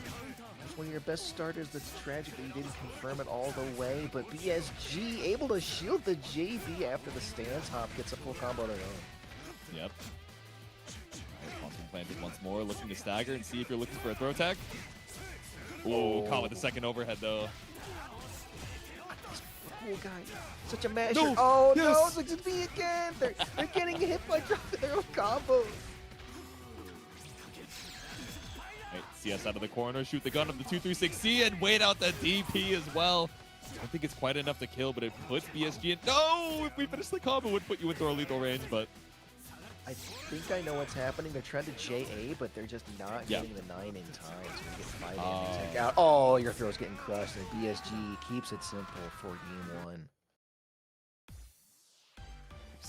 That's one of your best starters. That's tragic that you didn't confirm it all the way. But BSG able to shield the JB after the stance hop gets a full combo of their own. Yep. Possible planted once more, looking to stagger and see if you're looking for a throw tech. Ooh, caught with the second overhead though. cool guy. Such a masher. No, Oh no, yes. it's like me again. They're getting hit by dropping their own combos. Right, CS out of the corner, shoot the gun of the 236C, and wait out the DP as well. I don't think it's quite enough to kill, but it puts BSG in. No! If we finish the combo, it would put you into our lethal range, but I think I know what's happening. They're trying to JA, but they're just not getting the 9 in time. So we get 5 damage take out. Oh, your throw's getting crushed, and BSG keeps it simple for game 1.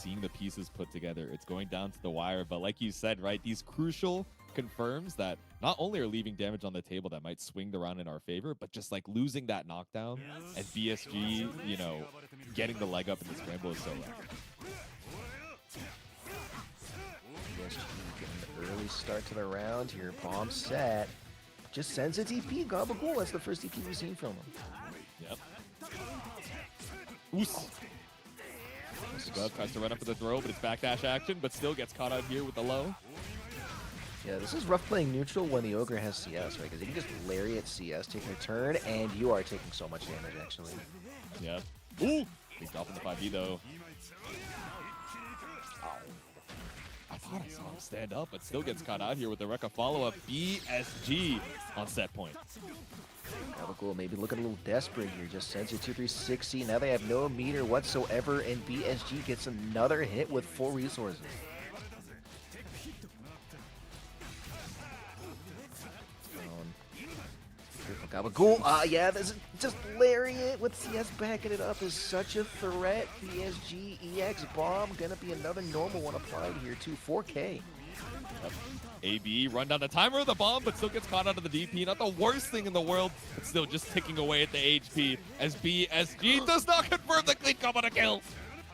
seeing the pieces put together, it's going down to the wire. But like you said, right, these crucial confirms that not only are leaving damage on the table that might swing the round in our favor, but just like losing that knockdown and BSG, you know, getting the leg up in the scramble is so rare. BSG getting an early start to the round here. Bomb set. Just sends a DP. Gabagool. That's the first DP we've seen from him. Yep. Oos. Gub tries to run up for the throw, but it's backdash action, but still gets caught out here with the low. Yeah, this is rough playing neutral when the Ogre has CS, right? Because you can just lariat CS, take a turn, and you are taking so much damage, actually. Yep. Ooh! Big drop in the 5B, though. I thought I saw him stand up, but still gets caught out here with the Rekka follow-up. BSG on set point. Gabagool maybe looking a little desperate here. Just sends you 2-3-60. Now they have no meter whatsoever, and BSG gets another hit with full resources. Gabagool, yeah, this is just Lariat with CS backing it up is such a threat. BSG, EX bomb, gonna be another normal one applied here too. 4K. Yep. AB run down the timer of the bomb, but still gets caught out of the DP. Not the worst thing in the world, but still just ticking away at the HP as BSG does not confirm the clean combo to kill.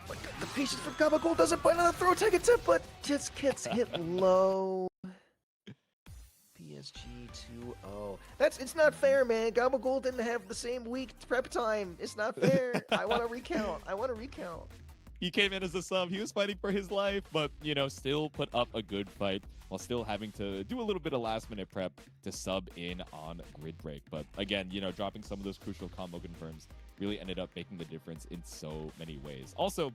But the patience for Gabagool doesn't find another throw tag attempt, but just gets hit low. PSG 2-0. It's not fair, man. Gabagool didn't have the same week prep time. It's not fair. I want to recount. He came in as a sub. He was fighting for his life, but, you know, still put up a good fight while still having to do a little bit of last-minute prep to sub in on Grid Break. But, again, you know, dropping some of those crucial combo confirms really ended up making the difference in so many ways. Also,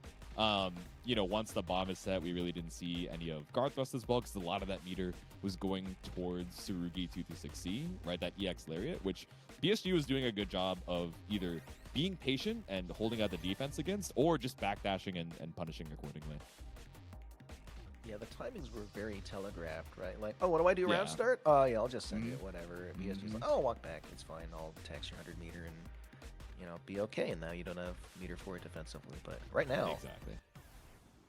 you know, once the bomb is set, we really didn't see any of guard thrust as well, because a lot of that meter was going towards Tsurugi 236C, right? That EX Lariat, which BSG was doing a good job of either being patient and holding out the defense against, or just backdashing and punishing accordingly. Yeah, the timings were very telegraphed, right? Like, oh, what do I do round start? Oh, yeah, I'll just send it, whatever. BSG's like, oh, I'll walk back. It's fine. I'll tax your 100 meter and, you know, be okay. And now you don't have meter for it defensively. But right now, Exactly.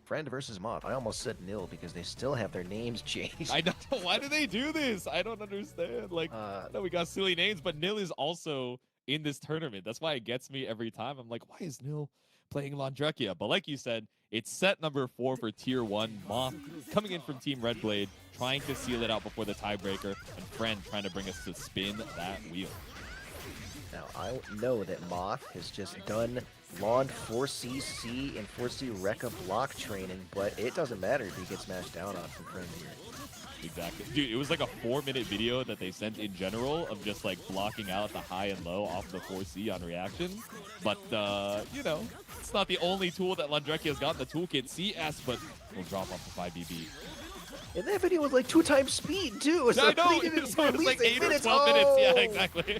Friend versus Moth. I almost said nil because they still have their names changed. I don't know. Why do they do this? I don't understand. Like, no, we got silly names, but Nil is also in this tournament. That's why it gets me every time. I'm like, why is Nil playing Landrekia? But like you said, it's set number 4 for Tier 1. Moth coming in from Team Red Blade, trying to seal it out before the tiebreaker, and Friend trying to bring us to spin that wheel. Now, I know that Moth has just done Lawn 4CC and 4C Rekka block training, but it doesn't matter if he gets smashed down on from Friend here. Exactly. Dude, it was like a 4-minute video that they sent in general of just like blocking out the high and low off the 4C on reaction. But, you know, it's not the only tool that Landrekia has got in the toolkit. CS, but will drop off the 5BB. And that video was like 2 times speed, too. So I know, they did so it was like 8 or 12 Oh! minutes. Yeah, exactly.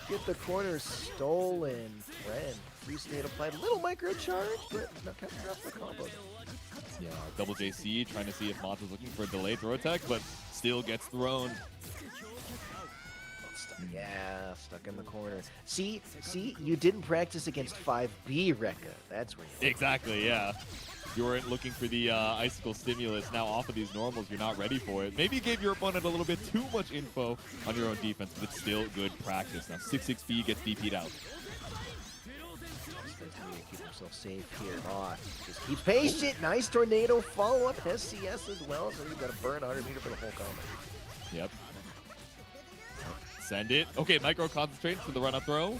Get the corner stolen. Friend. Free state applied. Little micro charge, but not kind of drops the combo. Yeah, double JC trying to see if Moth is looking for a delayed throw attack, but still gets thrown. Yeah, stuck in the corner. See, you didn't practice against 5B Rekka. That's where you Exactly, yeah. You weren't looking for the icicle stimulus. Now off of these normals, you're not ready for it. Maybe you gave your opponent a little bit too much info on your own defense, but it's still good practice. Now 6-6B gets DP'd out. Keep himself safe here. Just keeps patient. Nice tornado follow-up. Has CS as well, so you've got to burn 100 meter for the whole combo. Yep. Send it. Okay, micro concentrate for the run-up throw.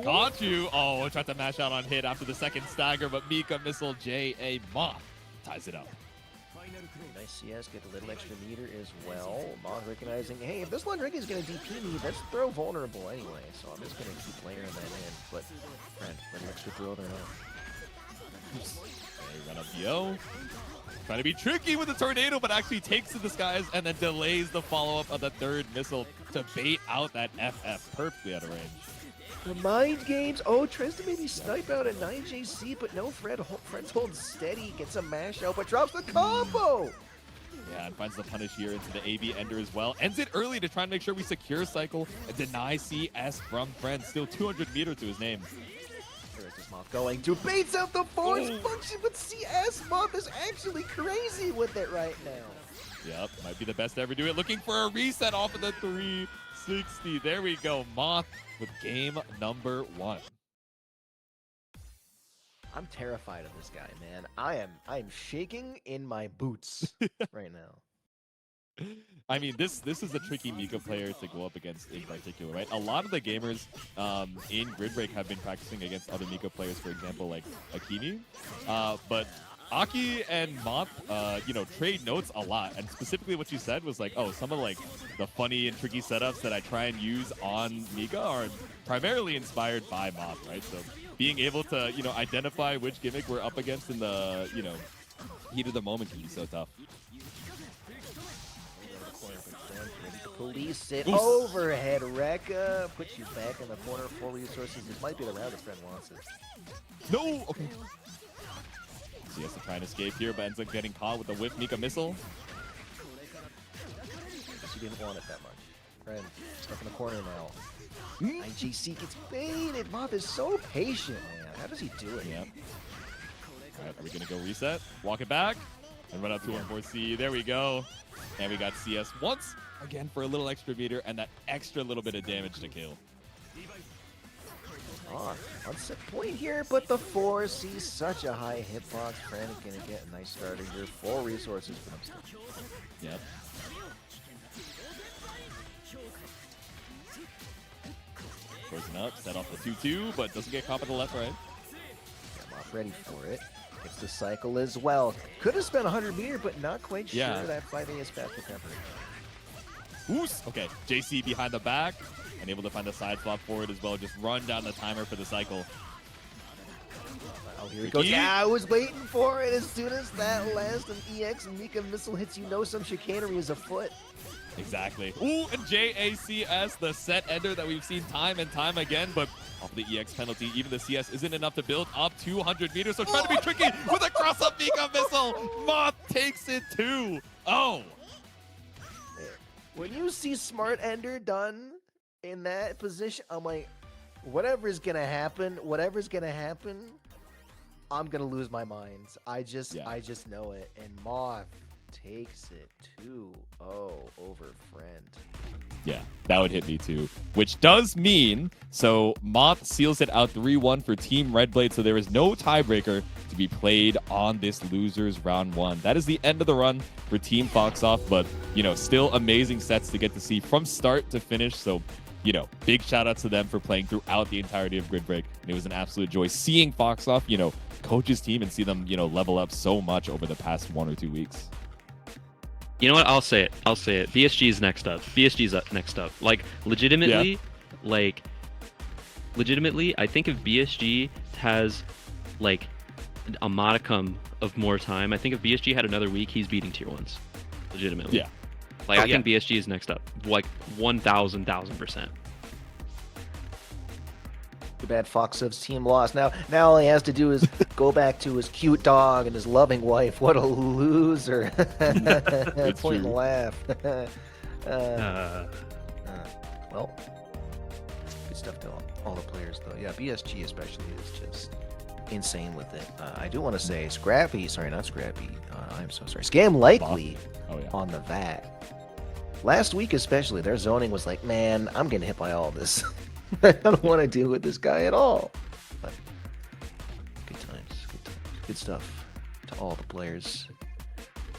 Got you. Oh, tried to mash out on hit after the second stagger, but Mika missile JA Moth ties it up. Nice CS, get a little extra meter as well. Mod recognizing, hey, if this Lundriki is going to DP me, that's throw vulnerable anyway, so I'm just going to keep layering that in. But, friend, little extra throw there now. Okay, run up Yo. Trying to be tricky with the tornado, but actually takes the disguise and then delays the follow-up of the third missile to bait out that FF perfectly out of range. The mind games. Oh, tries to maybe snipe out a 9JC, but no, Fred's holding steady, gets a mash out, but drops the combo! Yeah, and finds the punish here into the AB Ender as well. Ends it early to try and make sure we secure cycle and deny CS from Friend. Still 200 meter to his name. There is this Moth going to baits out the force function with CS. Moth is actually crazy with it right now. Yep, might be the best to ever do it. Looking for a reset off of the 360. There we go. Moth with game number 1. I'm terrified of this guy, man. I'm shaking in my boots right now. I mean, this is a tricky Mika player to go up against in particular, right? A lot of the gamers in Grid Break have been practicing against other Mika players, for example, like Akimi. But Aki and Moth, trade notes a lot. And specifically what you said was like, oh, some of like the funny and tricky setups that I try and use on Mika are primarily inspired by Moth, right? So being able to, identify which gimmick we're up against in the, heat of the moment can be so tough. Police it overhead, Rekka puts you back in the corner. 4 resources. This might be the round if Friend wants it. No! Okay. So he has to try and escape here, but ends up getting caught with the whiff Mika missile. Guess you didn't want it that much. Friend, stuck in the corner now. IGC gets baited. Moth is so patient, man. How does he do it? Yep. All right, are we going to go reset? Walk it back and run up to 1-4C. There we go. And we got CS once again for a little extra meter and that extra little bit of damage to kill. Unset point here, but the 4 sees such a high hitbox. Friend is going to get a nice starter here. 4 resources for him still. Yep. Poison up, set off the 2-2, but doesn't get caught by the left right. I'm off ready for it. Gets the cycle as well. Could have spent 100 meter, but not quite sure that 5A is fast with temper. Oos! Okay, JC behind the back and able to find the side flop forward as well. Just run down the timer for the cycle. Oh, here he goes. Yeah, I was waiting for it. As soon as that last EX Mika missile hits, you know some chicanery is afoot. Exactly. Ooh, and JACS, the set ender that we've seen time and time again, but off the EX penalty, even the CS isn't enough to build up 200 meters, so trying to be tricky with a cross-up Mika missile. Moth takes it too. Oh. When you see Smart Ender done in that position, I'm like, whatever's going to happen, I'm going to lose my mind. I just know it. And Moth takes it 2-0 over Friend. Yeah, that would hit me too. Which does mean, so Moth seals it out 3-1 for Team Red Blade, so there is no tiebreaker to be played on this losers round 1. That is the end of the run for Team Foxoff, but, still amazing sets to get to see from start to finish. So, big shout out to them for playing throughout the entirety of Grid Break. And it was an absolute joy seeing Foxoff, coach his team and see them, level up so much over the past 1 or 2 weeks. You know what? I'll say it. BSG is next up. BSG's next up. Legitimately, I think if BSG has, a modicum of more time, I think if BSG had another week, he's beating tier 1s. Legitimately. Yeah. I think BSG is next up. 1,000%. Too bad Foxoff's team lost. Now all he has to do is go back to his cute dog and his loving wife. What a loser. Point and laugh. Well, good stuff to all the players, though. Yeah, BSG especially is just insane with it. I do want to say I'm so sorry. Scam Likely on the VAT. Last week especially, their zoning was like, man, I'm getting hit by all this. I don't want to deal with this guy at all. But good times. Good stuff to all the players.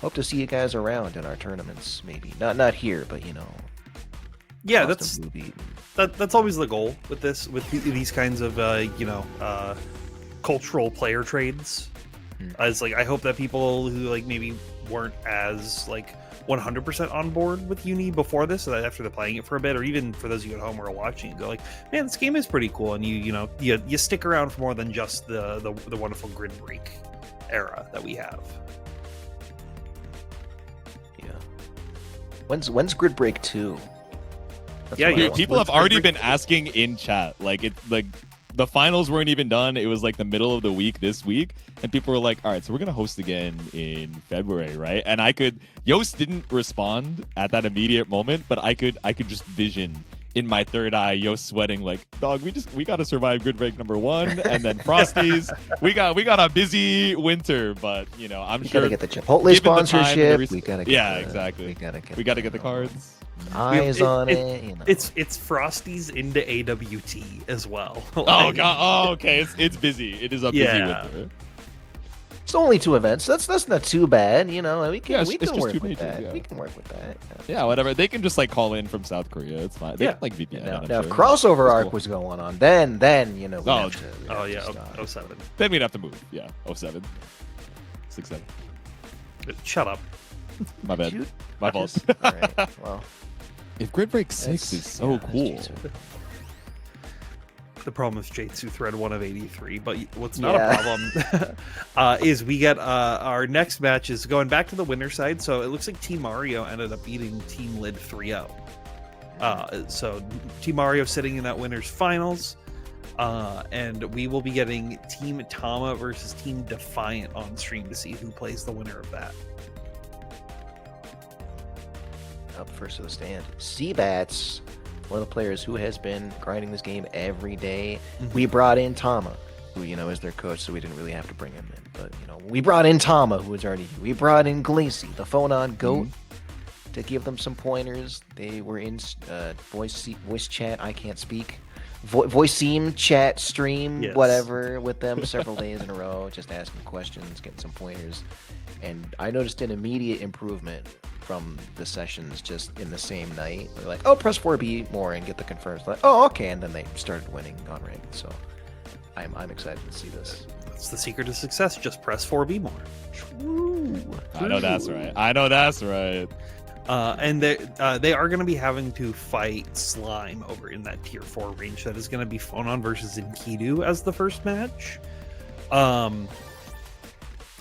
Hope to see you guys around in our tournaments, maybe. Not here, but Yeah, that's always the goal with these kinds of cultural player trades. As like, I hope that people who like maybe weren't as like 100% on board with Uni before this, so that after they're playing it for a bit, or even for those of you at home who are watching, go like, man, this game is pretty cool, and you stick around for more than just the wonderful Grid Break era that we have. Yeah. When's Grid Break 2? That's Yeah, what I yeah, want. People have Grid already Break been asking in chat. Like the finals weren't even done. It was like the middle of the week this week, and people were like, "All right, so we're gonna host again in February, right?" And Yost didn't respond at that immediate moment, but I could just vision in my third eye Yost sweating like, "Dog, we gotta survive Grid Break number 1, and then Frosties. we got a busy winter, but you know, I'm We sure gotta get the Chipotle given the time and the sponsorship. We gotta get exactly. We gotta get the cards. eyes on it. You know. It's Frosties into AWT as well. Oh Like, god. Oh, okay. It's busy. It is a busy winter. It's only 2 events. That's not too bad. You know, we can Yeah, we it's can just work 2 with majors, that. yeah. We can work with that. Yeah, whatever. They can just like call in from South Korea. It's fine. They Yeah. can, like VPN. Now, I'm now if sure. crossover That's arc cool. was going on, then you know. we'd Oh, have to- we'd oh have yeah, to stop. 07. Then we'd have to move. Yeah. 07. 6-7. Shut up. My bad. Dude, My fault. All right. Well, If Grid Break 6 is so yeah, that's cool. G2. The problem is J2 thread 1 of 83, but what's not Yeah. a problem is we get our next match is going back to the winner side. So it looks like Team Mario ended up beating Team Lid 3-0. So Team Mario sitting in that winner's finals, and we will be getting Team Tama versus Team Defiant on stream to see who plays the winner of that. Up first to the stand, Seabats, one of the players who has been grinding this game every day. We brought in Tama, who is their coach, so we didn't really have to bring him in. But we brought in Tama, who was already here. We brought in Glacy, the phone-on goat, to give them some pointers. They were in voice chat. I can't speak. Voice seam chat stream, Yes. whatever, with them several days in a row, just asking questions, getting some pointers. And I noticed an immediate improvement from the sessions just in the same night. They're like, oh, press 4B more and get the confirms. Like, oh, okay. And then they started winning on rank. So I'm excited to see this. That's the secret to success. Just press 4B more. True. I know that's right. And they are going to be having to fight Slime over in that tier 4 range. That is going to be Phonon versus Enkidu as the first match.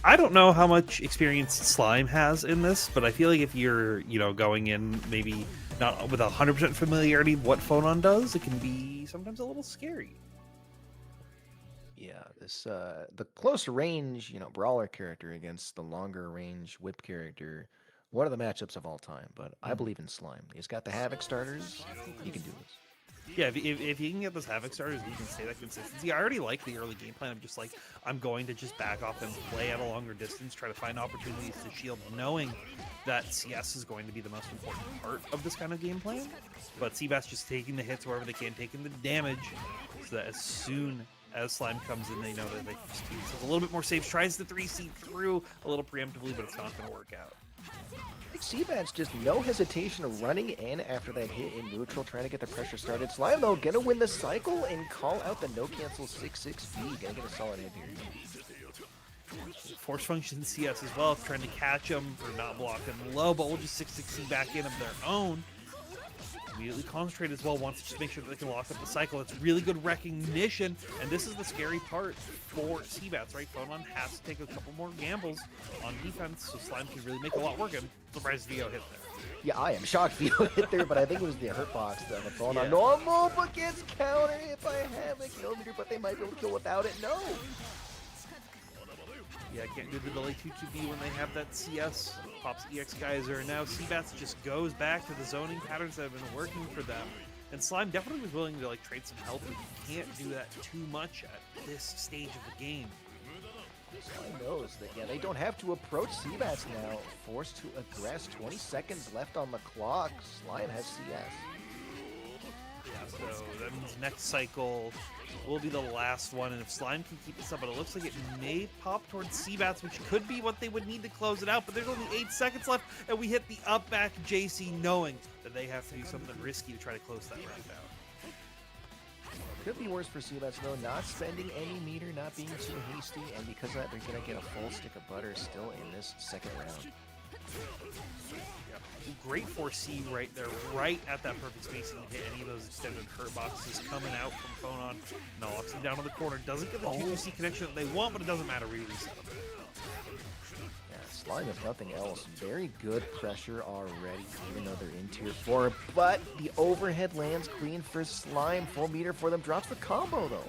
I don't know how much experience Slime has in this, but I feel like if you're, going in maybe not with 100% familiarity of what Phonon does, it can be sometimes a little scary. Yeah, this the close range, brawler character against the longer range whip character, one of the matchups of all time. But I believe in Slime. He's got the Havoc starters. He can do this. Yeah, if you can get those Havoc starters, you can stay that consistency. I already like the early game plan of just like, I'm going to just back off and play at a longer distance, try to find opportunities to shield, knowing that CS is going to be the most important part of this kind of game plan. But Seabass just taking the hits wherever they can, taking the damage, so that as soon as Slime comes in, they know that they can just be a little bit more safe. Tries the 3C through a little preemptively, but it's not going to work out. Seabats just no hesitation of running in after that hit in neutral, trying to get the pressure started. Slime, though, gonna win the cycle and call out the no-cancel 6-6B. Gonna get a solid hit here. Force function CS as well, trying to catch them for not blocking low, but we'll just 6-6C back in of their own. Immediately concentrate as well, wants to just make sure that they can lock up the cycle. It's really good recognition, and this is the scary part for Seabats, right? Phonon has to take a couple more gambles on defense, so Slime can really make a lot work, and surprised VO hit there. Yeah, I am shocked Vito hit there, but I think it was the hurt box that the phone on Yeah. normal, but gets counter hit by half a kilometer, but they might be able to kill without it. No. Yeah, can't do the delay 2-2B when they have that CS. Pops EX Geyser, and now Seabats just goes back to the zoning patterns that have been working for them. And Slime definitely was willing to trade some health, but you can't do that too much at this stage of the game. Slime knows that, they don't have to approach Seabats now. Forced to aggress, 20 seconds left on the clock. Slime has CS. Yeah, so that means next cycle will be the last one, and if Slime can keep this up, but it looks like it may pop towards Seabats, which could be what they would need to close it out, but there's only 8 seconds left, and we hit the up back JC knowing that they have to do something risky to try to close that round out. Could be worse for Seabats though, not spending any meter, not being too hasty, and because of that, they're going to get a full stick of butter still in this second round. Yeah. Great 4C right there, right at that perfect spacing to hit any of those extended hurt boxes coming out from Phonon. Knocks him down to the corner, doesn't get the 2C connection that they want, but it doesn't matter, we reset him. Yeah, Slime, if nothing else, very good pressure already, even though they're in tier 4, but the overhead lands clean for Slime, full meter for them, drops the combo though.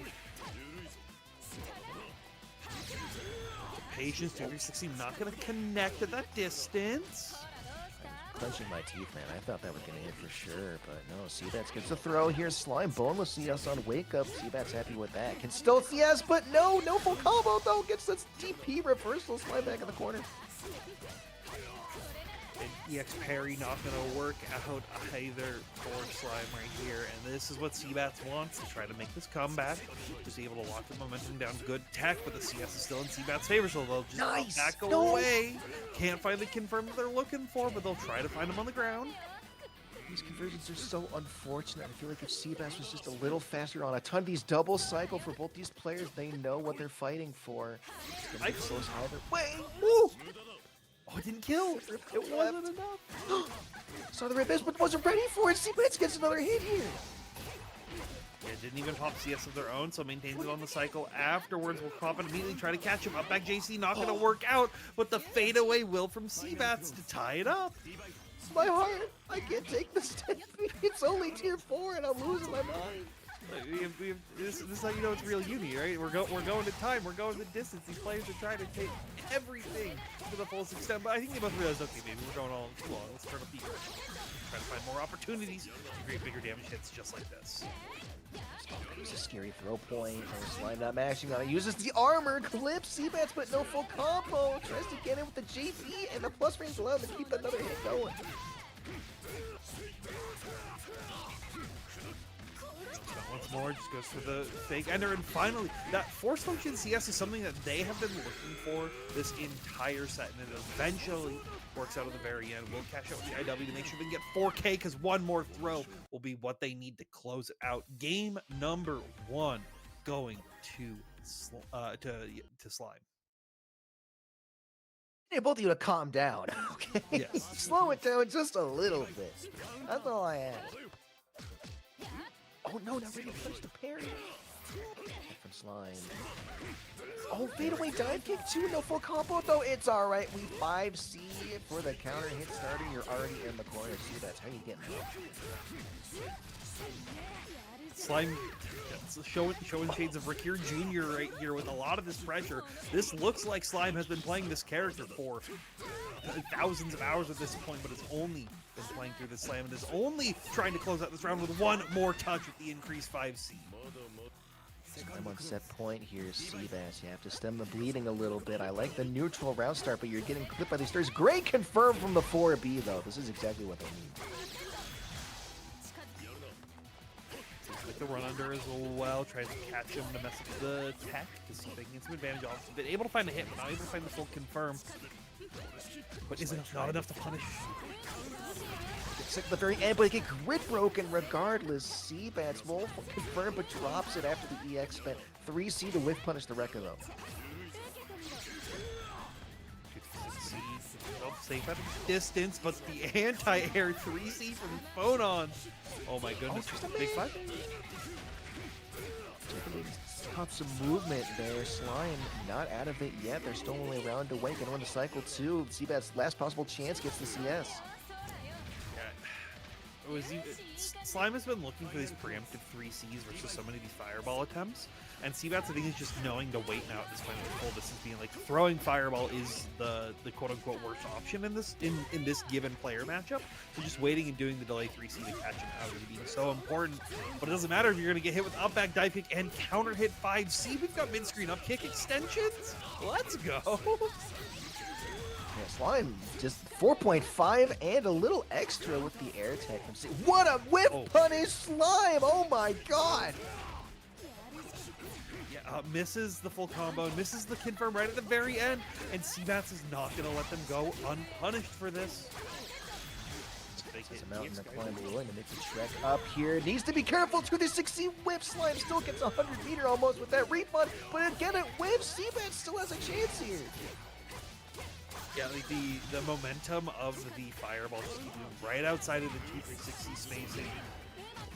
Patience, 360, not going to connect at that distance. Clenching my teeth, man. I thought that was going to hit for sure, but no. Seabats gets the throw. Here's Slime. Boneless CS on Wake Up. Seabats happy with that. Can still CS, but no full combo, though. Gets this DP reversal. Slime back in the corner. And EX parry not going to work out either for Slime right here, and this is what Seabats wants, to try to make this comeback. Just able to lock the momentum down. Good tech, but the CS is still in Seabats' favor, so they'll just let that go away. Can't find the confirm that they're looking for, but they'll try to find him on the ground. These conversions are so unfortunate. I feel like if Seabass was just a little faster on a ton of these double cycle for both these players, they know what they're fighting for. It's gonna be close either way. Woo! Oh, it didn't kill. It wasn't enough. Saw the red base, but wasn't ready for it. Seabats gets another hit here. It didn't even pop CS of their own, so maintains it on the cycle. Afterwards, we'll pop and immediately try to catch him. Up back JC, not going to work out, but the fadeaway will from Seabats to tie it up. My heart, I can't take this 10 feet. It's only tier 4 and I'm losing my mind. This is how you know it's real uni, right? We're going to time, we're going to distance. These players are trying to take everything to the fullest extent, but I think they both realize, okay, maybe we're going all too long. Let's turn up the try to find more opportunities to create bigger damage hits just like this. It's a scary throw point. And Slime not mashing on it. Uses the armor, clips Seabats, but no full combo. Tries to get in with the JP, and the plus range allows him to keep another hit going. Once more, just goes for the fake ender, and finally, that force function CS is something that they have been looking for this entire set, and it eventually works out at the very end. We'll catch up with the IW to make sure they can get 4K, because one more throw will be what they need to close it out. Game number 1 going to Slime. I need both of you to calm down, okay? Yes. Slow it down just a little bit. That's all I ask. Oh no, not ready to punch the parry. From Slime. Oh, fadeaway dive kick too. No full combo though. It's alright. We 5C for the counter hit starter. You're already in the corner. See, that's how you get Slime showing shades of Rick Jr. right here with a lot of this pressure. This looks like Slime has been playing this character for thousands of hours at this point, but has only been playing through this slam and is only trying to close out this round with one more touch with the increased 5C. I'm on set point here, Seabass. You have to stem the bleeding a little bit. I like the neutral round start, but you're getting clipped by these stars. Great confirm from the 4B, though. This is exactly what they need. Like the run under as well, tries to catch him to mess up the tech to see if they can get some advantage off. Been able to find a hit, but not able to find the full confirm. But isn't not enough to punish. It's at the very end, but it get grid broken regardless. Seabats will confirm, but drops it after the EX spent 3C to whiff punish the wreck of them. Safe at a distance, but the anti-air 3C from Phonon. Oh my goodness, big fight. Tough some movement there. Slime not out of it yet. They're still only a round away. Can win the cycle too. Seabat's last possible chance gets the CS. Slime has been looking for these preemptive 3Cs versus so many of these fireball attempts, and Seabats I think is just knowing to wait now at this point. Full distance being like throwing fireball is the quote unquote worst option in this given player matchup. So just waiting and doing the delay 3C to catch him out is being so important. But it doesn't matter if you're going to get hit with up back dive kick and counter hit 5C. We've got mid screen up kick extensions. Let's go. Yeah, Slime just 4.5 and a little extra with the air tech from C. What a whip punish, Slime! Oh my god! Yeah, misses the full combo, misses the confirm right at the very end, and Seabats is not going to let them go unpunished for this. They Sends get him out in the DX climb, guys. willing to make the trek up here. Needs to be careful to the 60 whip. Slime still gets 100 meter almost with that refund, but again it whips. Seabat still has a chance here. Yeah, like the momentum of the fireball just keep moving right outside of the 260 spacing.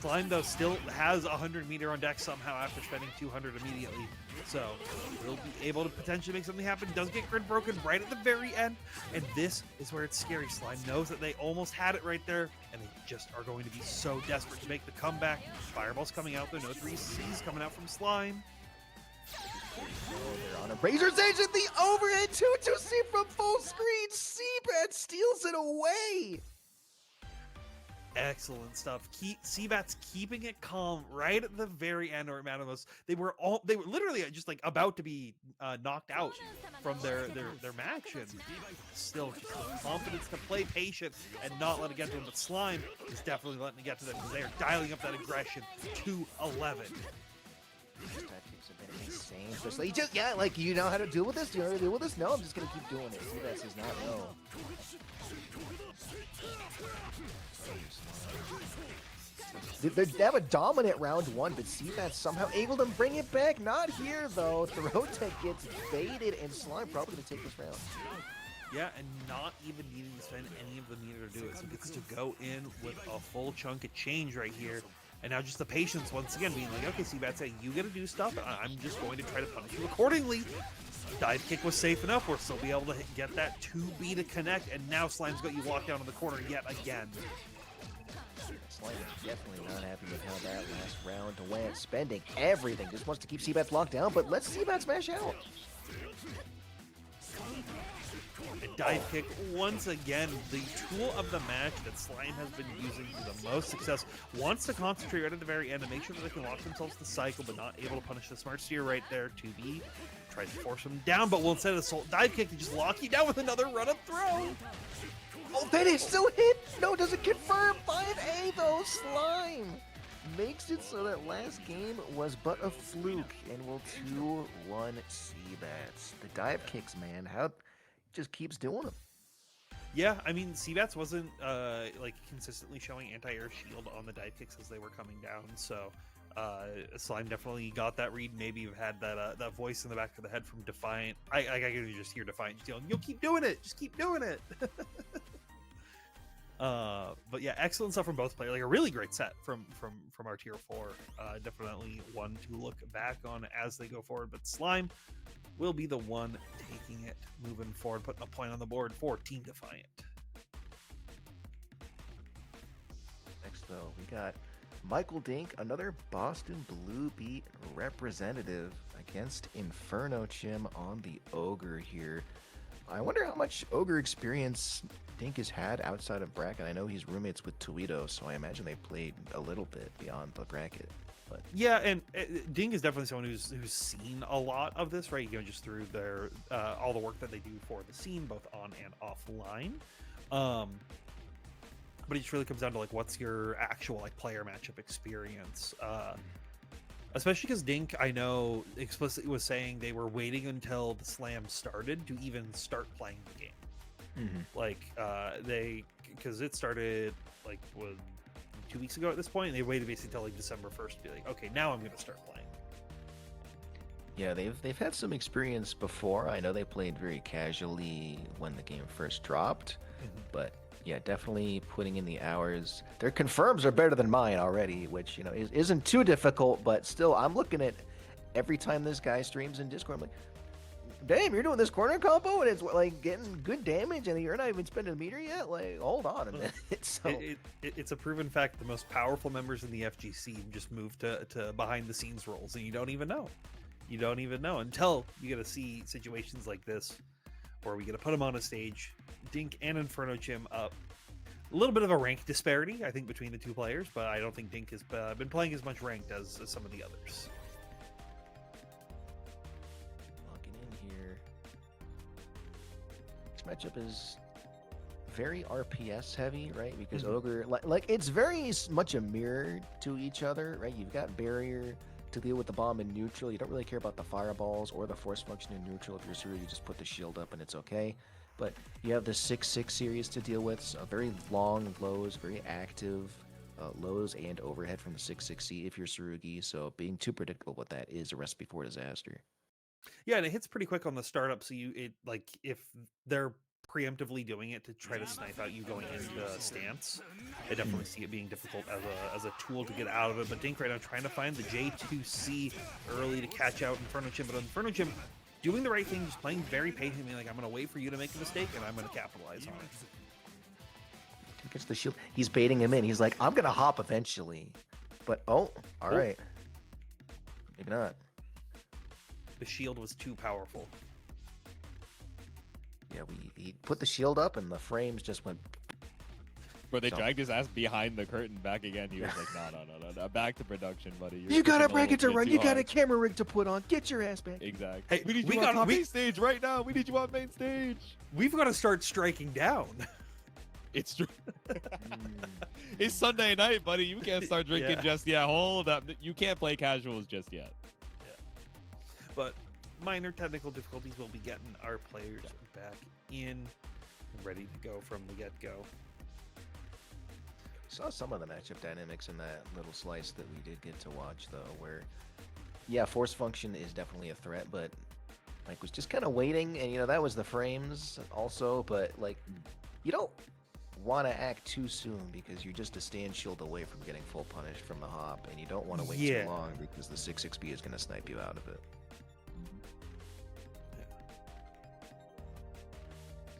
Slime, though, still has 100 meter on deck somehow after spending 200 immediately. So, will be able to potentially make something happen. Does get grid broken right at the very end. And this is where it's scary. Slime knows that they almost had it right there. And they just are going to be so desperate to make the comeback. Fireball's coming out there. No 3Cs coming out from Slime. Oh, they're on a Razor's Edge at the overhead 2-2-C from full screen. Seabat steals it away. Excellent stuff. Seabat's keeping it calm right at the very end. Or Matimos, they were literally just like about to be knocked out from their match, and still just the confidence to play patient and not let it get to them. But Slime is definitely letting it get to them because they are dialing up that aggression to 11. These tactics have been insane. Especially just like you know how to deal with this. Do you know how to deal with this? No, I'm just gonna keep doing it. Seabat says not no. They have a dominant round one, but Seabat somehow able to bring it back. Not here though. Throw tech gets baited, and Slime probably gonna take this round. Yeah, and not even needing to spend any of the meter to do it. So gets to go in with a full chunk of change right here. And now just the patience once again being like, okay, Seabat saying, you gotta do stuff, and I'm just going to try to punish you accordingly. Dive kick was safe enough. We'll still be able to get that 2B to connect, and now Slime's got you locked down in the corner yet again. Slime is definitely not happy with how that last round went. Spending everything. Just wants to keep Seabat locked down, but let's Seabat smash out. And dive kick, once again, the tool of the match that Slime has been using to the most success. Wants to concentrate right at the very end and make sure that they can lock themselves to cycle, but not able to punish the smart steer right there. 2B tries to force him down, but will instead of the dive kick, to just lock you down with another run-up throw. Oh, that is still hit! No, doesn't confirm! 5A though, Slime! Makes it so that last game was but a fluke and will 2-1 Seabats. The dive kicks, man, how just keeps doing them. Yeah, I mean, Seabats wasn't like consistently showing anti-air shield on the dive kicks as they were coming down, so Slime definitely got that read. Maybe you've had that voice in the back of the head from Defiant. I can just hear Defiant yelling, "You'll keep doing it, just keep doing it." But yeah, excellent stuff from both players. Like a really great set from our tier 4. Definitely one to look back on as they go forward. But Slime will be the one taking it, moving forward, putting a point on the board for Team Defiant. Next, though, we got Michael Dink, another Boston Blue Beat representative against Inferno Chim on the Ogre here. I wonder how much Ogre experience Dink has had outside of bracket. I know he's roommates with Toledo, so I imagine they played a little bit beyond the bracket. But yeah, and Dink is definitely someone who's seen a lot of this, right? You know, just through their all the work that they do for the scene, both on and offline. But it just really comes down to like, what's your actual like player matchup experience? Especially because Dink, I know, explicitly was saying they were waiting until the slam started to even start playing the game. mm-hmm. Like because it started like 2 weeks ago at this point, and they waited basically until like December 1st to be like, okay, now I'm going to start playing. Yeah, they've had some experience before. I know they played very casually when the game first dropped, but yeah, definitely putting in the hours. Their confirms are better than mine already, which, you know, isn't too difficult, but still, I'm looking at every time this guy streams in Discord, I'm like, damn, you're doing this corner combo and it's like getting good damage and you're not even spending a meter yet? Like, hold on a minute. So It's a proven fact the most powerful members in the FGC just move to behind the scenes roles, and you don't even know. You don't even know until you get to see situations like this where we get to put them on a stage. Dink and Inferno Chim up. A little bit of a rank disparity, I think, between the two players, but I don't think Dink has been playing as much ranked as some of the others. Locking in here. This matchup is very RPS heavy, right? Because Ogre, like it's very much a mirror to each other, right? You've got barrier to deal with the bomb in neutral. You don't really care about the fireballs or the force function in neutral. If you're serious, you just put the shield up and it's okay. But you have the 6-6 series to deal with, so very long lows, very active lows and overhead from the 6-6C if you're Sarugi. So being too predictable with that is a recipe for disaster. Yeah, and it hits pretty quick on the startup. So if they're preemptively doing it to try to snipe out you going into stance, I definitely see it being difficult as a tool to get out of it. But Dink right now trying to find the J2C early to catch out Inferno Chim, but Inferno Chim doing the right thing, just playing very patiently. Like, I'm going to wait for you to make a mistake, and I'm going to capitalize on it. Gets the shield. He's baiting him in. He's like, I'm gonna hop eventually, but all right, maybe not. The shield was too powerful. Yeah, he put the shield up, and the frames just went. But they So- dragged his ass behind the curtain back again. He was like, no, back to production, buddy. You're You got a pushing bracket to little run. bit You too got a hard." camera rig to put on. Get your ass back. Exactly. Hey, we need we you got- on we- main stage right now. We need you on main stage. We've got to start striking down. It's true. It's Sunday night, buddy. You can't start drinking Yeah. just yet. Hold up. You can't play casuals just yet. But minor technical difficulties will be getting our players back in and ready to go from the get-go. Saw some of the matchup dynamics in that little slice that we did get to watch, though, where, yeah, force function is definitely a threat, but Mike was just kind of waiting, and, that was the frames also, but, like, you don't want to act too soon because you're just a stand shield away from getting full punished from the hop, and you don't want to wait Yeah. too long because the 6-6B is going to snipe you out of it.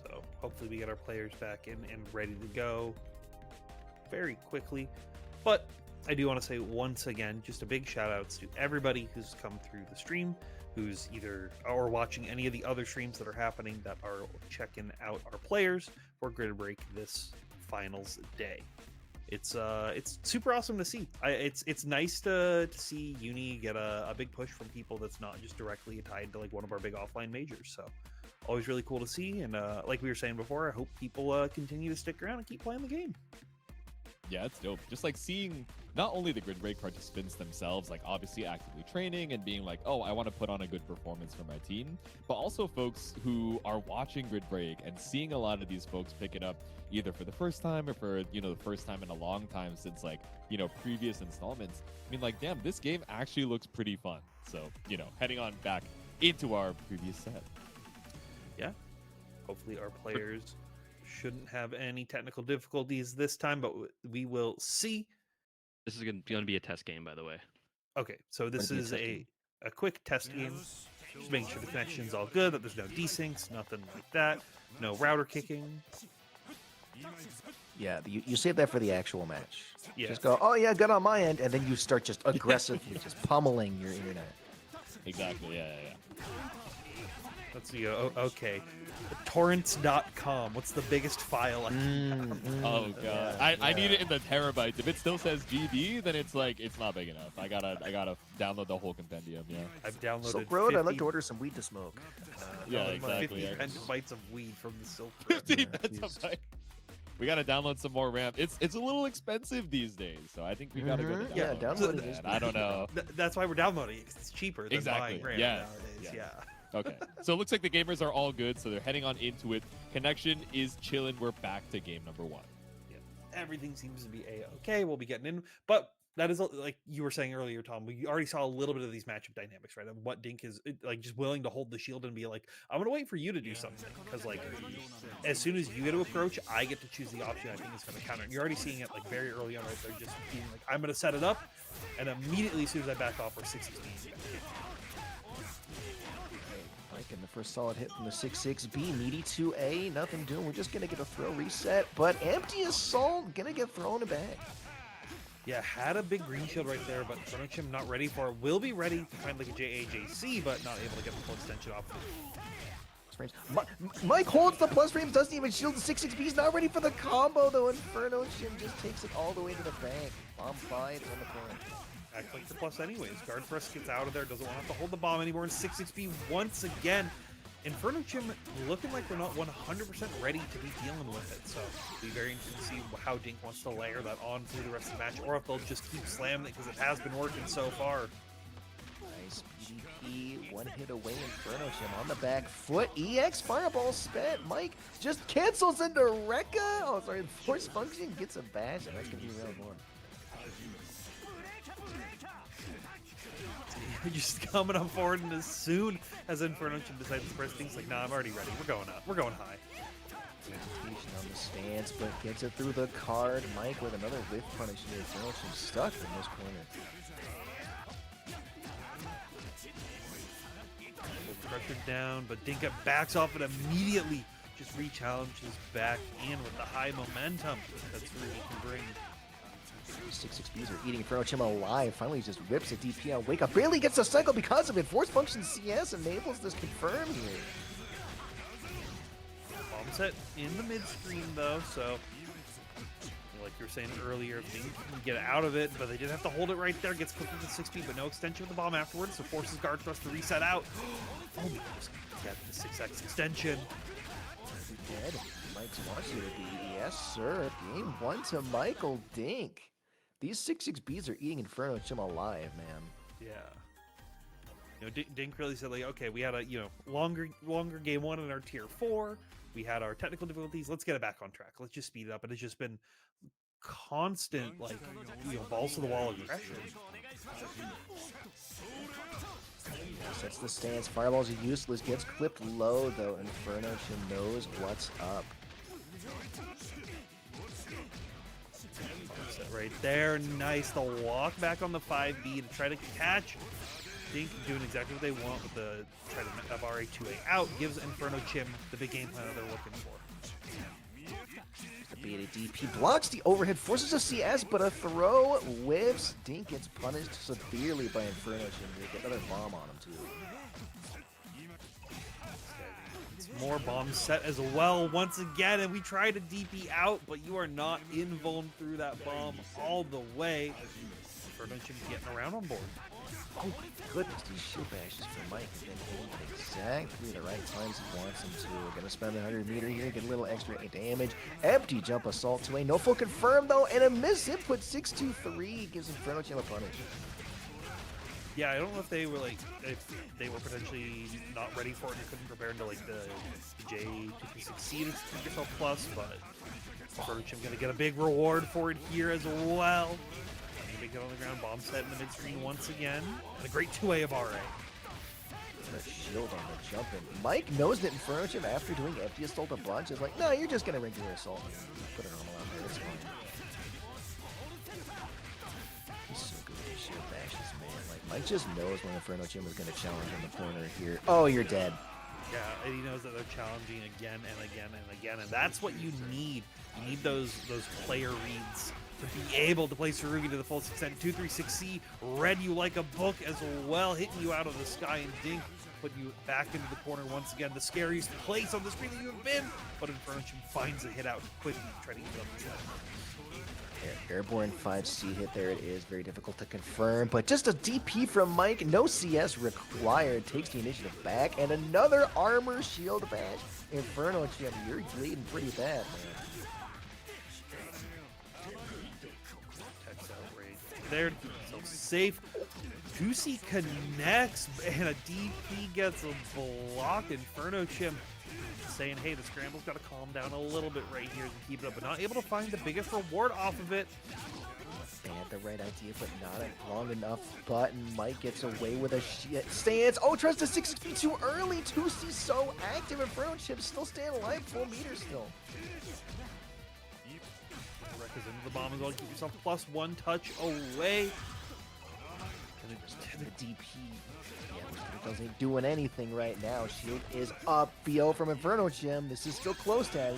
So hopefully we get our players back in and ready to go very quickly. But I do want to say once again, just a big shout outs to everybody who's come through the stream, who's either or watching any of the other streams that are happening that are checking out our players for GRD Break this finals day. It's super awesome to see. It's nice to see Uni get a big push from people that's not just directly tied to like one of our big offline majors. So always really cool to see. And like we were saying before, I hope people continue to stick around and keep playing the game. Yeah, it's dope. Just like seeing not only the GRD Break participants themselves, like obviously actively training and being like, oh, I want to put on a good performance for my team, but also folks who are watching GRD Break and seeing a lot of these folks pick it up either for the first time or for, the first time in a long time since like, previous installments. I mean, like, damn, this game actually looks pretty fun. So, heading on back into our previous set. Yeah. Hopefully our players shouldn't have any technical difficulties this time, but we will see. This is going to be a test game, by the way. Okay, so this Gonna be a is test a game. quick test game. Just making sure the connection's all good, that there's no desyncs, nothing like that, no router kicking. Yeah, you save that for the actual match. Yeah. Just go, oh yeah, good on my end, and then you start just aggressively just pummeling your internet. Exactly. Yeah. Let's see. Okay. Torrents.com. What's the biggest file I have? Oh god, I need it in the terabytes. If it still says GB, then it's like it's not big enough. I gotta download the whole compendium. Yeah. I've downloaded Silk Road, I'd like 50 to order some weed to smoke. Yeah, downloaded exactly. 50 Yeah. petabytes of weed from the Silk Road. 50 petabytes. We gotta download some more RAM. It's a little expensive these days, so I think we gotta go to Yeah, download. downloading Man, is I don't know. That's why we're downloading it, 'cause it's cheaper than Exactly, buying RAM yeah, nowadays. yeah. Okay, so it looks like the gamers are all good, so they're heading on into it. Connection is chilling. We're back to game number 1. Yeah. Everything seems to be a-okay. We'll be getting in, but that is like you were saying earlier, Tom. We already saw a little bit of these matchup dynamics, right? Of what Dink is like, just willing to hold the shield and be like, "I'm gonna wait for you to do something," because like as soon as you get to approach, I get to choose the option I think is gonna counter. And you're already seeing it like very early on, right? They're just being like, "I'm gonna set it up," and immediately as soon as I back off, we're 6-16. Mike, and the first solid hit from the 6-6B, meaty 2A, nothing doing. We're just gonna get a throw reset, but empty assault, gonna get thrown back. Yeah, had a big green shield right there, but Chim not ready for it. Will be ready to find like a JAJC, but not able to get the full extension off. Frames. Mike holds the plus frames, doesn't even shield the 6-6B. He's not ready for the combo though. Inferno Chim just takes it all the way to the bank. Bomb 5 on the point. Act like the plus anyways. Guard Press gets out of there, doesn't want to have to hold the bomb anymore. And 6-6B once again. Inferno Chim looking like they're not 100% ready to be dealing with it. So it'll be very interesting to see how Dink wants to layer that on through the rest of the match, or if they'll just keep slamming it because it has been working so far. I Nice PvP, one hit away, Inferno Gym on the back foot. EX Fireball spent. Mike just cancels into Rekka. Oh, sorry, Force Function gets a bash, and that's going to be round one. Just coming up forward, and as soon as Inferno Gym decides to press things, like, nah, I'm already ready. We're going up. We're going high. Hesitation on the stance, but gets it through the card. Mike with another whiff punish here. Inferno Gym stuck in this corner. Pressured down, but Dinka backs off and immediately just re-challenges back in with the high momentum that's really he can bring. 6-6Bs are eating Inferno Gym alive. Finally, just rips a DP out. Wake Up barely gets a cycle because of it. Force Function CS enables this confirm here. Bomb set in the mid-screen, though, so like you were saying earlier, they can get out of it, but they did have to hold it right there. Gets clipped with the 6B, but no extension of the bomb afterwards, so forces guard thrust to reset out. Oh, just get the 6X extension. Dead. Mike's wants you to be. Yes, sir. Game 1 to Michael Dink. These 6-6Bs are eating Inferno Gym alive, man. Yeah. Dink really said, like, okay, we had a longer game 1 in our tier 4. We had our technical difficulties. Let's get it back on track. Let's just speed it up. And it's just been constant, like, balls to the wall aggression. Sets the stance. Fireballs are useless. Gets clipped low, though. Inferno Gym knows what's up. Set right there. Nice. The walk back on the 5B to try to catch. Dink doing exactly what they want with the try to have RA2A out. Gives Inferno Gym the big game plan that they're looking for. The beta DP blocks the overhead, forces a CS, but a throw whiffs. Dink gets punished severely by Inferno Gym. They get another bomb on him, too. More bombs set as well once again, and we try to DP out, but you are not invuln through that bomb all the way. Inferno Gym getting around on board. Oh my goodness, these shield bashes for Mike have been hitting exactly the right times he wants them to. We're gonna spend the 100 meter here, get a little extra damage. Empty jump assault to a no full confirm though, and a miss input 6-2-3 gives Inferno Gym a punish. Yeah, I don't know if they were if they were potentially not ready for it and couldn't prepare into like the J2P6C to take yourself plus, but Inferno Gym gonna get a big reward for it here as well. Big hit on the ground, bomb set in the mid-screen once again, and a great 2A of RA. A shield on the jump, and Mike knows that Inferno Gym, after doing empty assault a bunch, is like, no, you're just gonna regular assault me. Put a normal out there, it's fine. He's so good with these shield bashes, man. Like, Mike just knows when Inferno Gym is gonna challenge in the corner here. Oh, you're dead. Yeah, and he knows that they're challenging again and again and again, and that's what you need. You need those player reads to be able to play Sarugi to the full extent. 236C read you like a book as well, hitting you out of the sky, and Dink put you back into the corner once again. The scariest place on the screen that you have been, but Inferno Gym finds a hit out quickly, trying to get up the side. Airborne 5C hit, there it is. Very difficult to confirm, but just a DP from Mike. No CS required. Takes the initiative back, and another armor shield bash. Inferno Gym, you're bleeding pretty bad, man. Text outrage there, so safe. Goosey connects, and a DP gets a block. Inferno Gym saying, hey, the scramble's got to calm down a little bit right here and keep it up, but not able to find the biggest reward off of it. They had the right idea, but not a long enough button. Mike gets away with a stance. Oh, tries to 6 too early. 2C so active. Inferno Gym still staying alive. Full meter still. Rekka's into the bomb as well. Keep yourself +1 touch away. And it just The DP. Yeah, it doesn't doing anything right now. Shield is up. BO from Inferno Gym. This is still close, Daddy.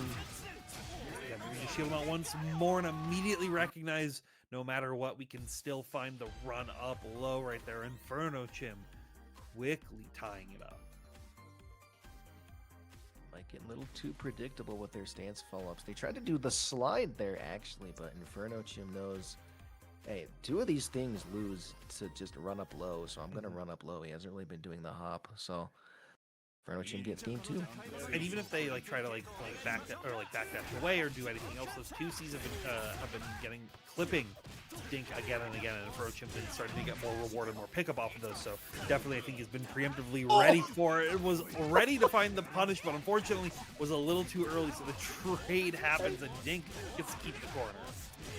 yeah, we just shield him out once more and immediately recognize no matter what, we can still find the run up low right there. Inferno Gym quickly tying it up. Might get a little too predictable with their stance follow-ups. They tried to do the slide there, actually, but Inferno Gym knows, hey, two of these things lose to just run up low, so I'm going to run up low. He hasn't really been doing the hop, so Furniture gets game 2. And even if they like try to like back that or like back that away or do anything else, those 2Cs have been getting clipping Dink again and again, and approach him and starting to get more reward and more pickup off of those. So definitely, I think he's been preemptively ready for it. Was ready to find the punish, but unfortunately was a little too early. So the trade happens, and Dink gets to keep the corner.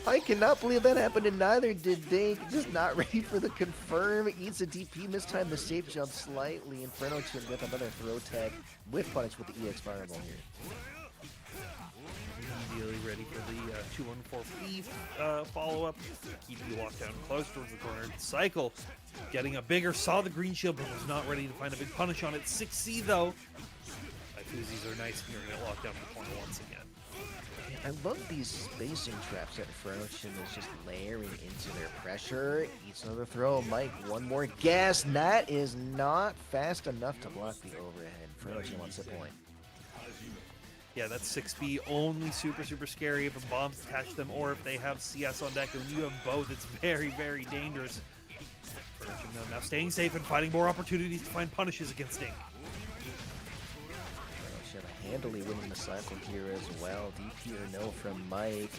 I cannot believe that happened, and neither did Dink. Just not ready for the confirm. Eats a DP, mistimed the safe jump slightly. Inferno Chin with another throw tag with punish with the EX fireball here. Immediately ready for the 2-1-4 follow-up. Keep you locked down close towards the corner. Cycle getting a bigger, saw the green shield, but was not ready to find a big punish on it. 6C though. Fuzzies are nice, and you're going to get locked down in the corner once again. I love these spacing traps that Inferno Chin is just layering into their pressure. Eats another throw. Mike, one more guess. And that is not fast enough to block the overhead. Inferno Chin wants a point. Yeah, that's 6B, only super scary if a bomb's attached to them or if they have CS on deck. And when you have both, it's very, very dangerous. Inferno Chin now staying safe and finding more opportunities to find punishes against Dink. Handily winning the cycle here as well. DP or no from Mike.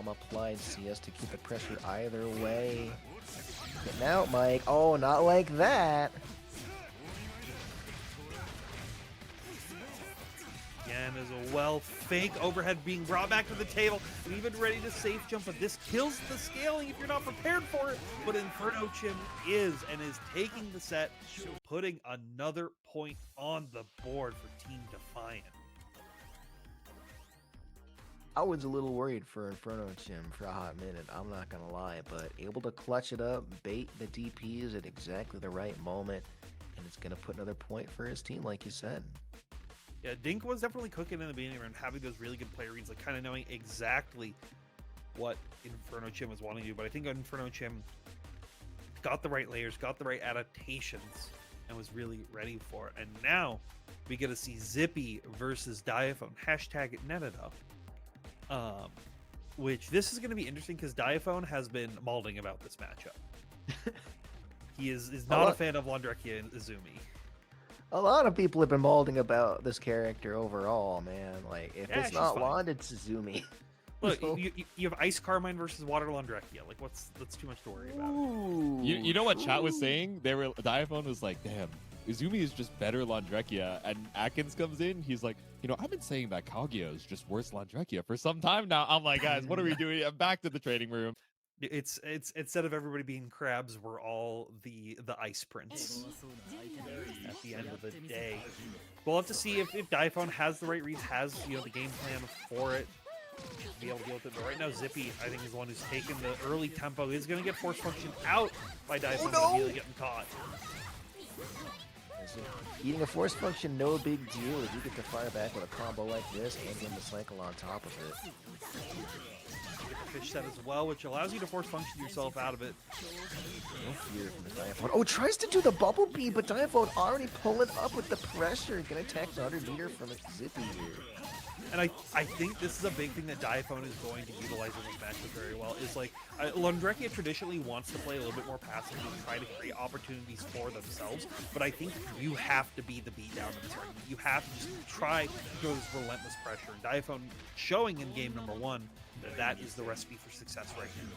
Applied CS to keep the pressure either way. Getting out, Mike. Oh, not like that. Again, as well, fake overhead being brought back to the table, and even ready to safe jump, but this kills the scaling if you're not prepared for it. But Inferno Chin is taking the set, putting another point on the board for Team Defiant. I was a little worried for Inferno Chin for a hot minute, I'm not gonna lie, but able to clutch it up, bait the DPs at exactly the right moment, and it's gonna put another point for his team, like you said. Yeah, Dink was definitely cooking in the beginning and having those really good play reads, like kind of knowing exactly what Inferno Chin was wanting to do. But I think Inferno Chin got the right layers, got the right adaptations, and was really ready for it. And now we get to see Zippy versus Diaphone. Hashtag netted up. Which this is going to be interesting because Diaphone has been malding about this matchup. He is not a fan of Landrekia and Izumi. A lot of people have been malding about this character overall, man. Like, if it's not Wand, it's Izumi. Look, you have Ice Carmine versus Water Landrekia. Like, that's too much to worry about. You know what chat was saying? Diaphone was like, damn, Izumi is just better Landrekia. And Atkins comes in, he's like, I've been saying that Kaguya is just worse Landrekia for some time now. I'm like, guys, what are we doing? I'm back to the trading room. It's instead of everybody being crabs, we're all the ice prince at the end of the day. We'll have to see if Diaphone has the right reads, has the game plan for it, to be able to deal with it. But right now, Zippy, I think, is the one who's taken the early tempo. He's going to get force function out by Diaphone, immediately getting caught. Eating a force function, no big deal. If you get to fire back with a combo like this and then the cycle on top of it. Get the fish set as well, which allows you to force function yourself out of it. No fear from the Diaphone. Oh, tries to do the bubble bee, but Diaphone already pulling up with the pressure. Gonna attack the 100 meter from Zippy here. And I think this is a big thing that Diaphone is going to utilize in this matchup very well. Is like Landrekia traditionally wants to play a little bit more passively and try to create opportunities for themselves. But I think you have to be the beatdown in this argument. You have to just try to go this relentless pressure. And Diaphone showing in game number 1 that is the recipe for success right now.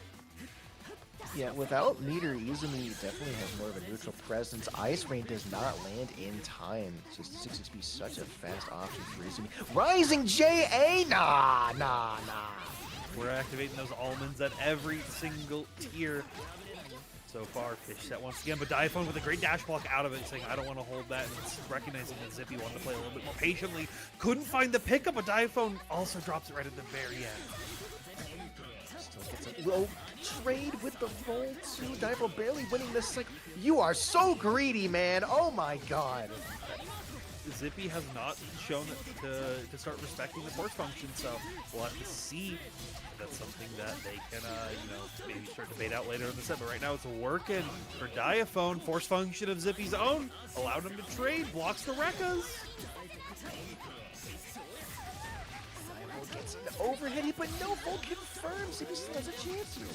Yeah, without meter, Izumi definitely has more of a neutral presence. Ice Rain does not land in time. It's just 6XP such a fast option for Izumi. Rising JA! Nah. We're activating those almonds at every single tier so far. Fish set once again, but Diaphone with a great dash block out of it, saying, I don't want to hold that, and it's recognizing that Zippy wanted to play a little bit more patiently. Couldn't find the pickup, but Diaphone also drops it right at the very end. Still gets a low trade with the roll too. Diaphone barely winning this. Like, you are so greedy, man. Oh my god. Zippy has not shown to start respecting the force function, so we'll have to see if that's something that they can, maybe start to bait out later in the set. But right now it's working for Diaphone. Force function of Zippy's own allowed him to trade, blocks the Rekkas. Gets an overhead, but no full confirms. Zippy still has a chance here.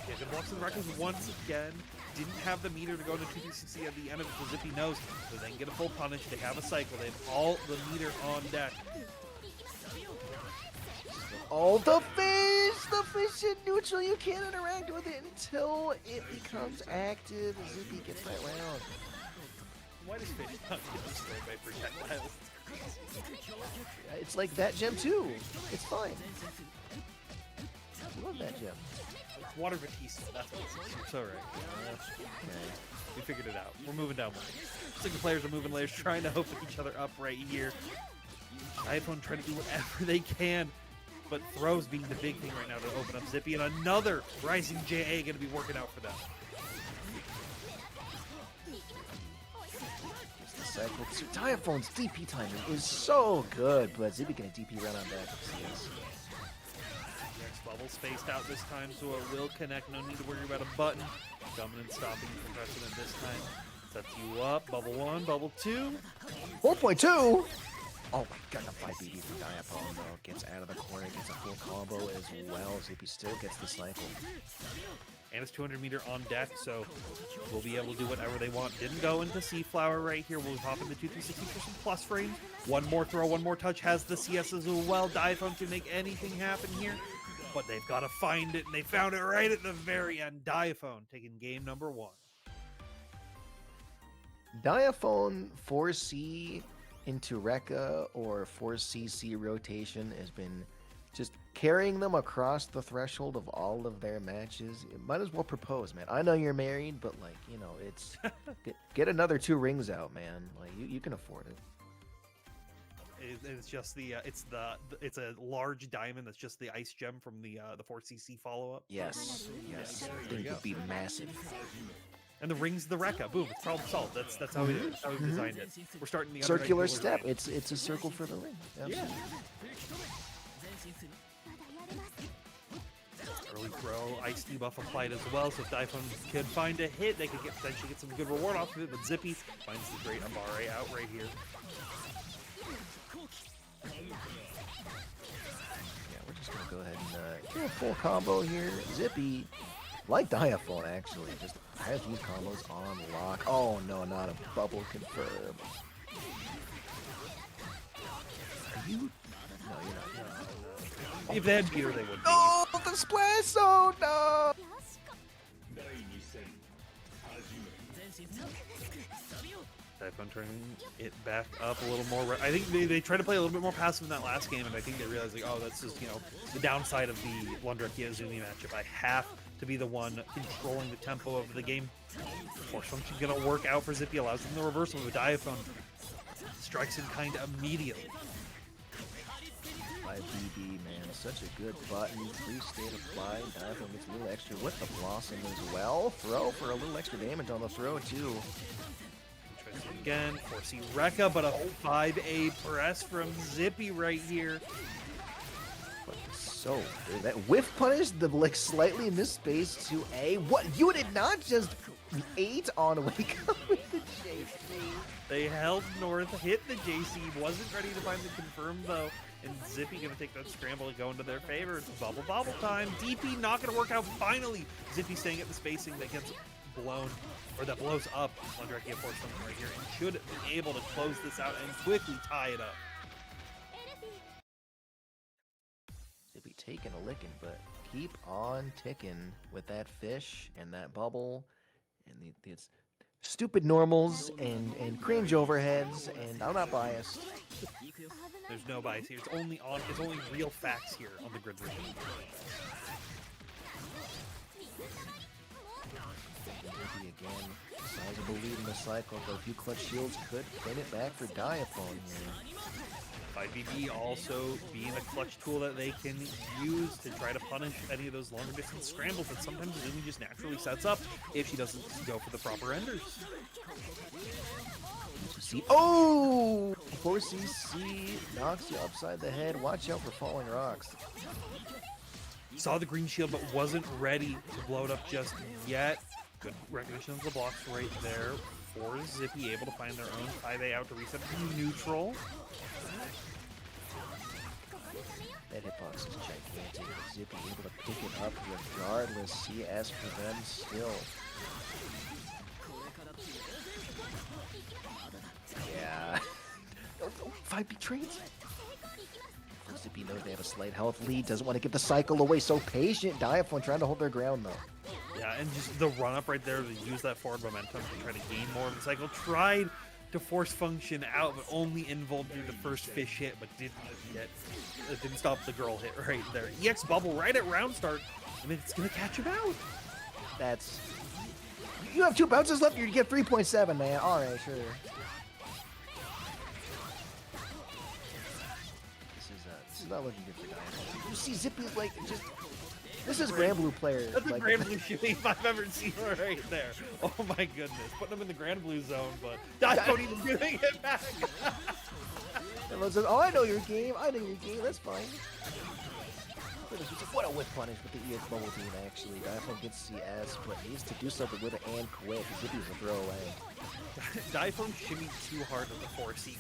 Yeah, good blocks in the records once again. Didn't have the meter to go into 260 at the end of it, so Zippy knows. So they can get a full punish. They have a cycle. They have all the meter on deck. Oh, the fish in neutral. You can't interact with it until it becomes active. Zippy gets that round. Why does fish not get destroyed by projectiles? It's like that gem too. It's fine. I love that gem. It's Water Batista. That's what it's. You're so right. Okay. We figured it out. We're moving down layers. Single players are moving layers, trying to open each other up right here. iPhone trying to do whatever they can, but throws being the big thing right now to open up Zippy, and another Rising JA going to be working out for them. Cycle. Diaphone's DP timing is so good, but Zippy getting DP right on back. Yes. Next bubble spaced out this time, so it will connect. No need to worry about a button. Coming and stopping for precedent this time. Sets you up. Bubble 1, bubble 2. 4.2! Oh my god, the 5 BB from Diaphone though. Gets out of the corner, gets a full combo as well. Zippy still gets the cycle. And it's 200 meter on deck, so we'll be able to do whatever they want. Didn't go into C-Flower right here. We'll hop into 2360 for some plus frames. One more throw, one more touch. Has the CS as well. Diaphone can make anything happen here, but they've got to find it, and they found it right at the very end. Diaphone taking game number 1. Diaphone 4C into Rekka or 4CC rotation has been just carrying them across the threshold of all of their matches. It might as well propose, man. I know you're married, but like, you know, it's get another 2 rings out, man. Like you can afford it. It's just the it's a large diamond that's just the ice gem from the 4CC follow up. Yes, yes. There I you think go. would be massive. And the rings the Rekka. Boom, it's problem solved. That's how we did it. That's how we designed it. We're starting the Circular undernight step. line. It's a circle for the ring. Absolutely. Yeah. Early throw, ice debuff applied as well, so if Diaphone could find a hit, they could potentially get some good reward off of it, but Zippy finds the great Ambare out right here. Yeah, we're just gonna go ahead and do a full combo here. Zippy, like Diaphone actually, just has these combos on lock. Oh no, not a bubble confirm. Are you? No, you're not. If they had Peter, they would be. Oh, the splash zone! No! Diaphone turning it back up a little more. I think they tried to play a little bit more passive in that last game, and I think they realized, like, oh, that's just, you know, the downside of the Lundraki Azumi matchup. I have to be the one controlling the tempo of the game. Force function gonna work out for Zippy, allows them the reversal of a Diaphone. Strikes in kind immediately. 5 BB, man, such a good button. Free state applied. Diaphone gets a little extra with the Blossom as well. Throw for a little extra damage on the throw, too. Tries it again. 4C Rekka, but a 5A press from Zippy right here. But so good. That whiff punish, the like slightly missed space to A. What? You did not just 8 on wake up with the JC. They held north, hit the JC, wasn't ready to find the confirm though, and Zippy gonna take that scramble and go into their favor. It's bubble time. DP not gonna work out finally. Zippy staying at the spacing that gets blown, or that blows up. Lundraki of course something right here, and should be able to close this out and quickly tie it up. Zippy taking a licking, but keep on ticking with that fish and that bubble and it's stupid normals and cringe overheads, and I'm not biased. There's no bias here. It's only real facts here on the grid. Maybe again, sizable lead in the cycle, but a few clutch shields could win it back for Diaphone here. 5BB also being a clutch tool that they can use to try to punish any of those longer distance scrambles that sometimes Azumi just naturally sets up if she doesn't go for the proper enders. See, oh! 4CC knocks you upside the head. Watch out for falling rocks. Saw the green shield but wasn't ready to blow it up just yet. Good recognition of the blocks right there for Zippy, able to find their own 5A out to reset to neutral. That hitbox This is gigantic. Zippy able to pick it up regardless. CS for them still. Yeah. Oh, 5B trades. Zippy knows they have a slight health lead. Doesn't want to give the cycle away. So patient. Diaphone trying to hold their ground though. Yeah, and just the run up right there to use that forward momentum to try to gain more of the cycle. Tried to force function out, but only involved the first fish hit, but didn't get. It didn't stop the girl hit right there. EX bubble right at round start. I mean, it's gonna catch him out. That's. You have 2 bounces left. You get 3.7, man. All right, sure. This is not looking good for Diamond. You see Zippy's like just. This is Grand Blue player. That's a like, Grand Blue shooting if I've ever seen one right there. Oh my goodness. Putting him in the Grand Blue zone, but not even giving it back. Everyone says, oh, I know your game. I know your game. That's fine. What a whip punish with the EX bubble beam, actually. Diaphone gets CS, but needs to do something with it and quick. Zippy's a throwaway. Diaphone shimmied too hard that the 4C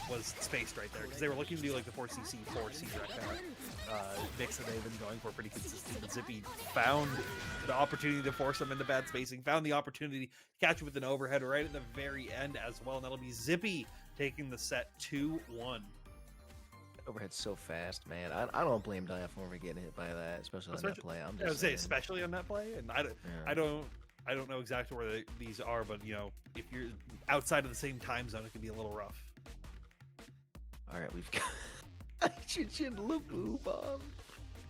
was spaced right there, because they were looking to do like the 4CC, 4C mix that they've been going for pretty consistently. But Zippy found the opportunity to force them into bad spacing, found the opportunity to catch him with an overhead right at the very end as well, and that'll be Zippy taking the set 2-1. Overhead's so fast, man. I don't blame Diaphone for getting hit by that, especially on that play. I'm I would just say, saying. especially on that play, and I don't know exactly where these are, but you know, if you're outside of the same time zone, it can be a little rough. All right, we've got Hydrogen Laboo Bomb.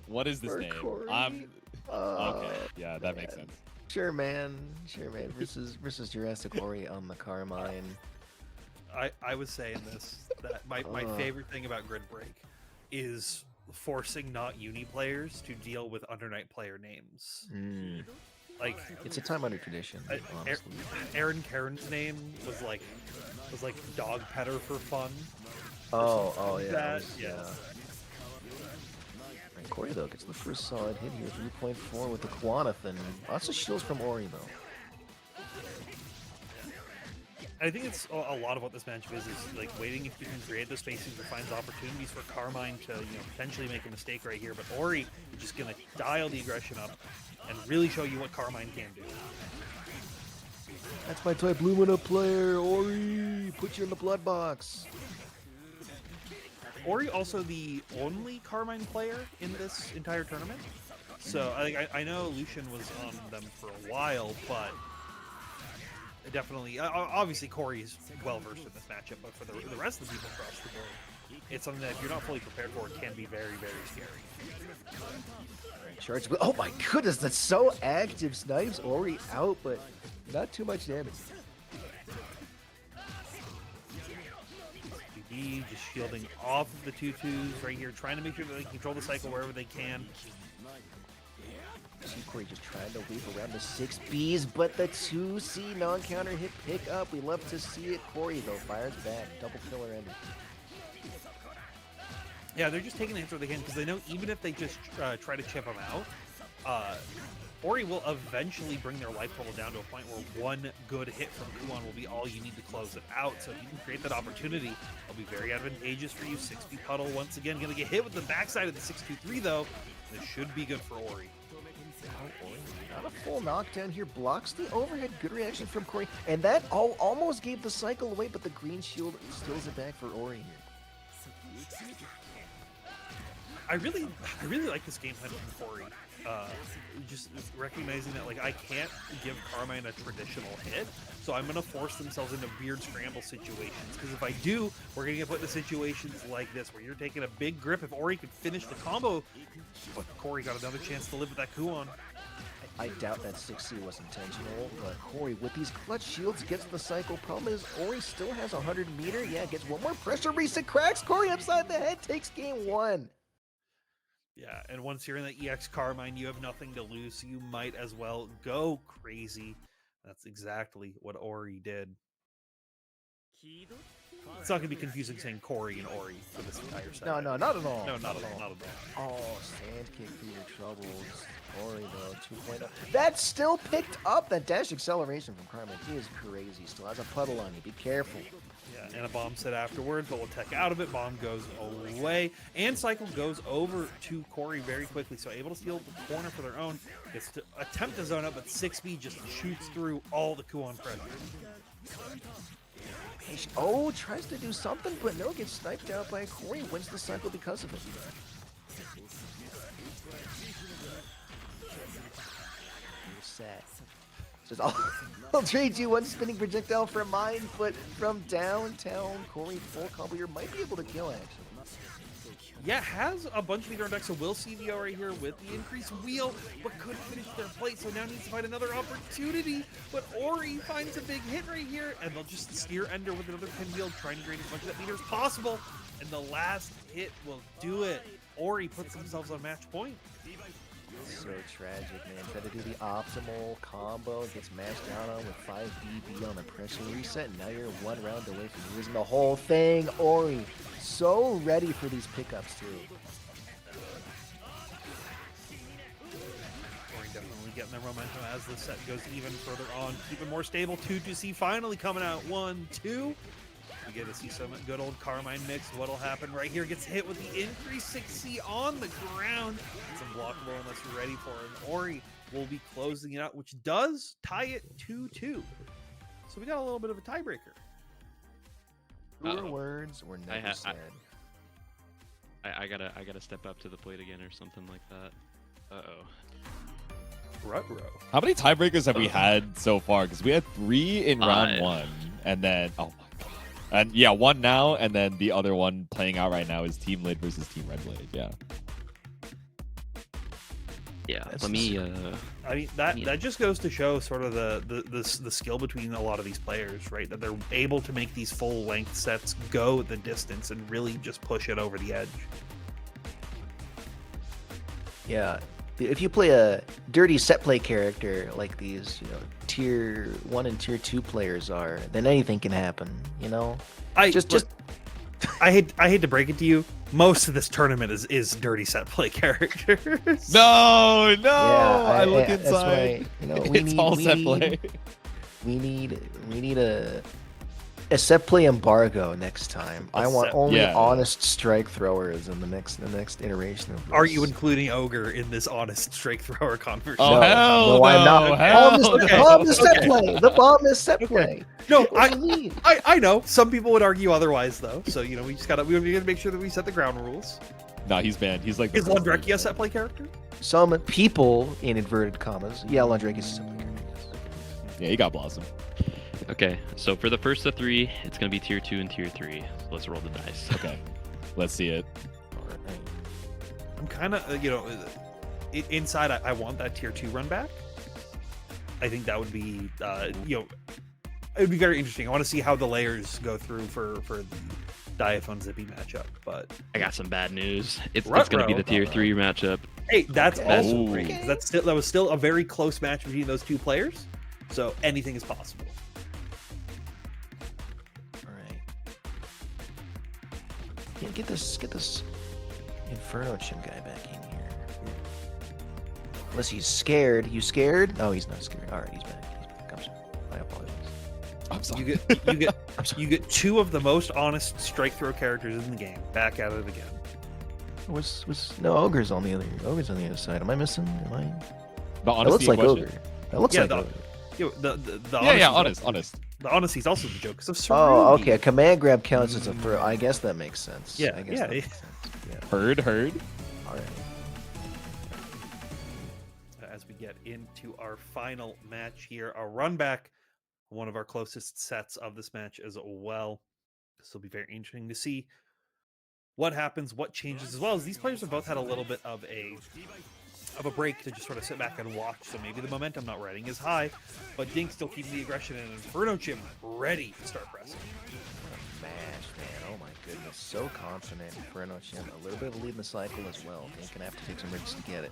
What is this For name? Corey. Okay. Yeah, that makes sense. Sure, man. Sure, man. Versus Jurassic Ori on the Carmine. I was saying this, that my favorite thing about Grid Break is forcing not uni players to deal with Undernight player names. Like, It's a time under tradition, honestly. Aaron Karen's name was like dog petter for fun. Oh yeah. That, Yeah. Right, Corey though gets the first solid hit here, 3.4 with the Quanathan. Lots of shields from Ori though. I think it's a lot of what this matchup is like waiting if you can create those spaces or finds opportunities for Carmine to potentially make a mistake right here. But Ori is just gonna dial the aggression up and really show you what Carmine can do. That's my type Lumina player, Ori. Put you in the blood box. Ori also the only Carmine player in this entire tournament. So I know Lucian was on them for a while, but definitely, obviously Corey is well versed in this matchup, but for the rest of the people across the board, it's something that if you're not fully prepared for, it can be very, very scary. Charge. Oh my goodness, that's so active. Snipes Ori out, but not too much damage. BB just shielding off of the 2-2s right here, trying to make sure that they control the cycle wherever they can. See Corey just trying to weave around the 6Bs, but the 2C non-counter hit pick up. We love to see it. Corey, though, fires back. Double killer ender. Yeah, they're just taking the hits where they can because they know even if they just try to chip them out, Ori will eventually bring their life total down to a point where one good hit from Kuon will be all you need to close it out. So if you can create that opportunity, it'll be very advantageous for you. 6B Puddle once again going to get hit with the backside of the 6-2-3 though. This should be good for Ori. Not a full knockdown here. Blocks the overhead. Good reaction from Corey. And that almost gave the cycle away, but the green shield steals it back for Ori here. I really like this game plan from Ori. Just recognizing that like I can't give Carmine a traditional hit, so I'm gonna force themselves into weird scramble situations. Because if I do, we're gonna get put into situations like this where you're taking a big grip. If Ori could finish the combo, but Corey got another chance to live with that Kuon. I doubt that 6C was intentional, but Corey with these clutch shields gets the cycle. Problem is Ori still has 100 meter. Yeah, gets one more pressure reset, cracks Corey upside the head, takes game 1. Yeah, and once you're in the EX Carmine, you have nothing to lose, so you might as well go crazy. That's exactly what Ori did. it's not going to be confusing saying Corey and Ori for this entire set. No, not at all. No, not at all. Not at all. Oh, sand kick through your troubles. Ori though, 2.0. That's still picked up. That dash acceleration from Carmen. He is crazy. Still has a puddle on you. Be careful. Yeah, and a bomb set afterwards, but we'll tech out of it. Bomb goes away, and cycle goes over to Corey very quickly, so able to steal the corner for their own. Gets to attempt to zone up, but 6B just shoots through all the Kuon pressure. Oh, tries to do something, but no, gets sniped out by Corey. Wins the cycle because of it. You're set. Just, I'll trade you one spinning projectile for mine, but from downtown, Corey full combo here might be able to kill actually. Yeah, has a bunch of meter on deck, so we'll see VO right here with the increased wheel, but couldn't finish their plate, so now needs to find another opportunity. But Ori finds a big hit right here, and they'll just steer Ender with another pinwheel, trying to drain as much of that meter as possible. And the last hit will do it. Ori puts themselves on match point. So tragic, man. Try to do the optimal combo, gets mashed down on with 5 BB on the pressure reset, and now you're 1 round away from losing the whole thing. Ori, so ready for these pickups, too. Ori definitely getting their momentum as the set goes even further on. Even more stable. 2-2C finally coming out. 1-2. We get to see some good old Carmine mix. What'll happen right here? Gets hit with the increased 6C on the ground. It's unblockable unless you're ready for it. Ori will be closing it out, which does tie it 2-2. So we got a little bit of a tiebreaker. Truer words were never said. I gotta step up to the plate again or something like that. Uh-oh. Ruh-roh. How many tiebreakers have we had so far? Because we had 3 in round 1, and then oh my god, and yeah, 1 now, and then the other one playing out right now is Team Lid versus Team Red Blade. Yeah. Yeah. That's Let me. I mean that just goes to show sort of the skill between a lot of these players, right? That they're able to make these full length sets go the distance and really just push it over the edge. Yeah. If you play a dirty set play character like these, tier 1 and tier 2 players are, then anything can happen, I hate to break it to you. Most of this tournament is dirty set play characters. No, Yeah, I look that's inside. why, It's all set play. We need a set play embargo next time. I want only honest strike throwers in the next iteration of this. Are you including Ogre in this honest strike thrower conversation? Oh, hell no, I'm not. hell The bomb is set play. The bomb is set play. No, What do you mean? I know. Some people would argue otherwise, though. So we gotta make sure that we set the ground rules. No, he's banned. He's like the Is first Landrekia a one. set play character? Some people, in inverted commas, Landrekia is a set play character. Yeah, he got Blossom. Okay, so for the first of 3, it's gonna be tier 2 and tier 3. So let's roll the dice. Okay, let's see it. I'm kind of, inside. I want that tier 2 run back. I think that would be, it would be very interesting. I want to see how the layers go through for the Diaphone Zippy matchup. But I got some bad news. It's gonna be the tier 3 matchup. hey, that's Okay. also Ooh. great. That was still a very close match between those two players. So anything is possible. All right. Yeah, get this Inferno Chim guy back in here. Unless he's scared. You scared? No, he's not scared. All right, he's back. I'm sorry. I apologize. I'm sorry. You get 2 of the most honest strike throw characters in the game back at it again. No, Ogre's on the other side. Am I missing? The That honesty looks like question? Ogre. That looks Yeah, like the- Ogre. Honest. The honesty is also the joke. So Oh, okay. A command grab counts as a throw. I guess that makes sense. Yeah, I guess yeah. that makes sense. Yeah. Heard. All right. As we get into our final match here, a run back, one of our closest sets of this match as well. This will be very interesting to see what happens, what changes, as well as these players have both had a little bit of a break to just sort of sit back and watch. So maybe the momentum not riding as high, but Dink still keeping the aggression and Inferno Chim ready to start pressing. What a match, man. Oh my goodness. So confident. Inferno Chim. A little bit of a lead in the cycle as well. Dink gonna have to take some risks to get it.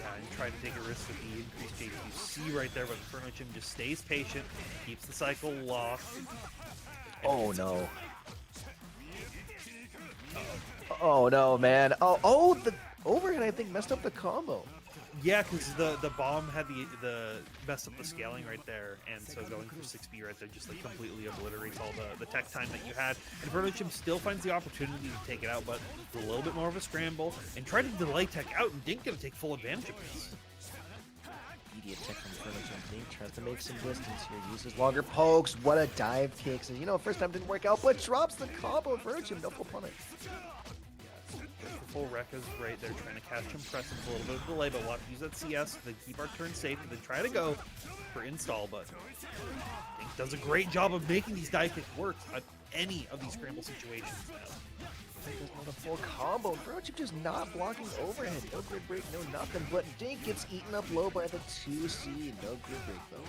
Yeah, and trying to take a risk with the increased JQC right there, but Inferno Chim just stays patient, keeps the cycle locked. Oh no. Oh no, man. Oh, the overhead I think messed up the combo. Yeah, because the bomb had the messed up the scaling right there, and so going for 6B right there just like completely obliterates all the tech time that you had. And Vernochim still finds the opportunity to take it out, but it's a little bit more of a scramble and try to delay tech out, and Dink gonna take full advantage of this. Immediate tech from Vernochim. Dink tries to make some distance here. Uses longer pokes. What a dive kick. So, you know, first time didn't work out, but drops the combo. Vernochim, no full punish. Full Rekka's right there trying to catch him, press him with a little bit of delay, but we'll have to use that CS to keep our turn safe and then try to go for install, but Dink does a great job of making these dive kicks work at any of these scramble situations now. There's not a full combo. Vernochim just not blocking overhead. No grid break, no nothing, but Dink gets eaten up low by the 2C. No grid break though.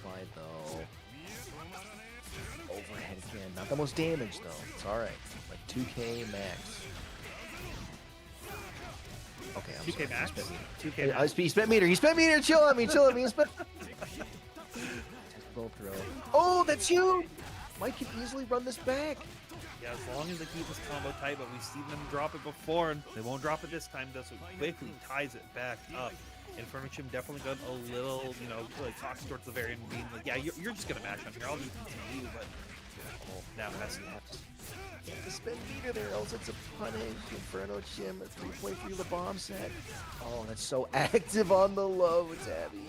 Applied though. Overhead again. Not the most damage though. It's alright. Like 2k max. Okay, I'm 2K sorry. max? He spent meter. 2K He max. spent meter. He spent meter. Chill on me. Chill on me. He spent. Full throw. Oh, that's huge. Mike can easily run this back. Yeah, as long as they keep this combo tight, but we've seen them drop it before, and they won't drop it this time, though, so it quickly ties it back up. And Vernochim definitely got a little, you know, like talking towards the very end, being like, yeah, you're just going to match on here, I'll just continue, but now has to spend meter there, else it's a punish. Vernochim, 3.3 the bomb set. Oh, that's so active on the low, Tabby.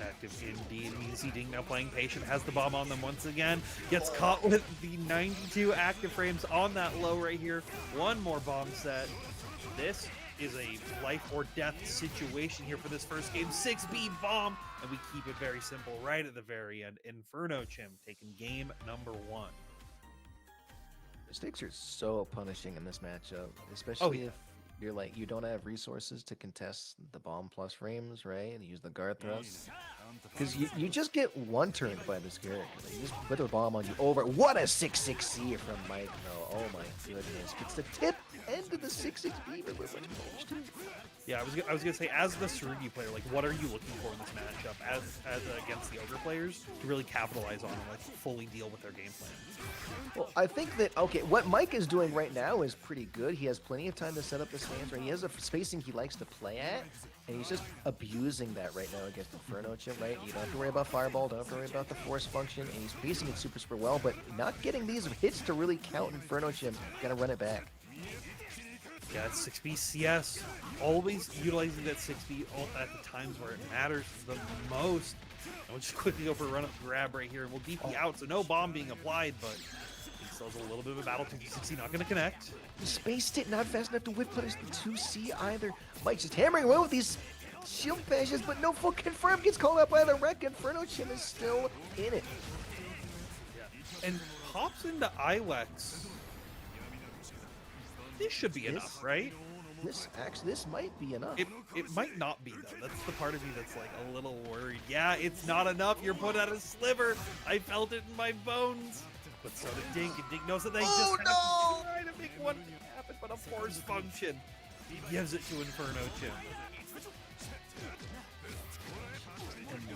Active indeed. We see Dink now playing patient, has the bomb on them once again, gets caught with the 92 active frames on that low right here. One more bomb set. This is a life or death situation here for this first game. 6B bomb, and we keep it very simple right at the very end. Vernochim taking game number 1. The stakes are so punishing in this matchup, especially if you're like, you don't have resources to contest the bomb plus frames, right? And use the guard thrust. Because you just get one turned by this character. Like, you just put a bomb on you over. What a 6-6C from Mike, though. Oh my goodness. Gets the tip end of the 6-6B, but with much damage too. Yeah, I was gonna say, as the Tsurugi player, like, what are you looking for in this matchup as against the Ogre players to really capitalize on and like fully deal with their game plan? Well, I think that what Mike is doing right now is pretty good. He has plenty of time to set up the stance, right? He has a spacing he likes to play at, and he's just abusing that right now against Vernochim, right? You don't have to worry about Fireball, don't have to worry about the Force function, and he's spacing it super well, but not getting these hits to really count in Vernochim. Gotta run it back. Yeah, it's 6B CS. Always utilizing that 6B at the times where it matters the most. And we'll just quickly go for a run-up grab right here. We'll DP out, so no bomb being applied, but he still has a little bit of a battle. 260 not going to connect. He spaced it, not fast enough to whip punish the 2C either. Mike's just hammering away with these shield bashes, but no full confirm. Gets called out by the wreck, and Vernochim is still in it. Yeah. And pops into Iwex. This should be enough, right? This might be enough. It might not be, though. That's the part of me that's like a little worried. Yeah, it's not enough. You're put out a sliver. I felt it in my bones. But so did Dink, and Dink knows that they just have to try to make one thing happen, but a force function. He gives it to Vernochim.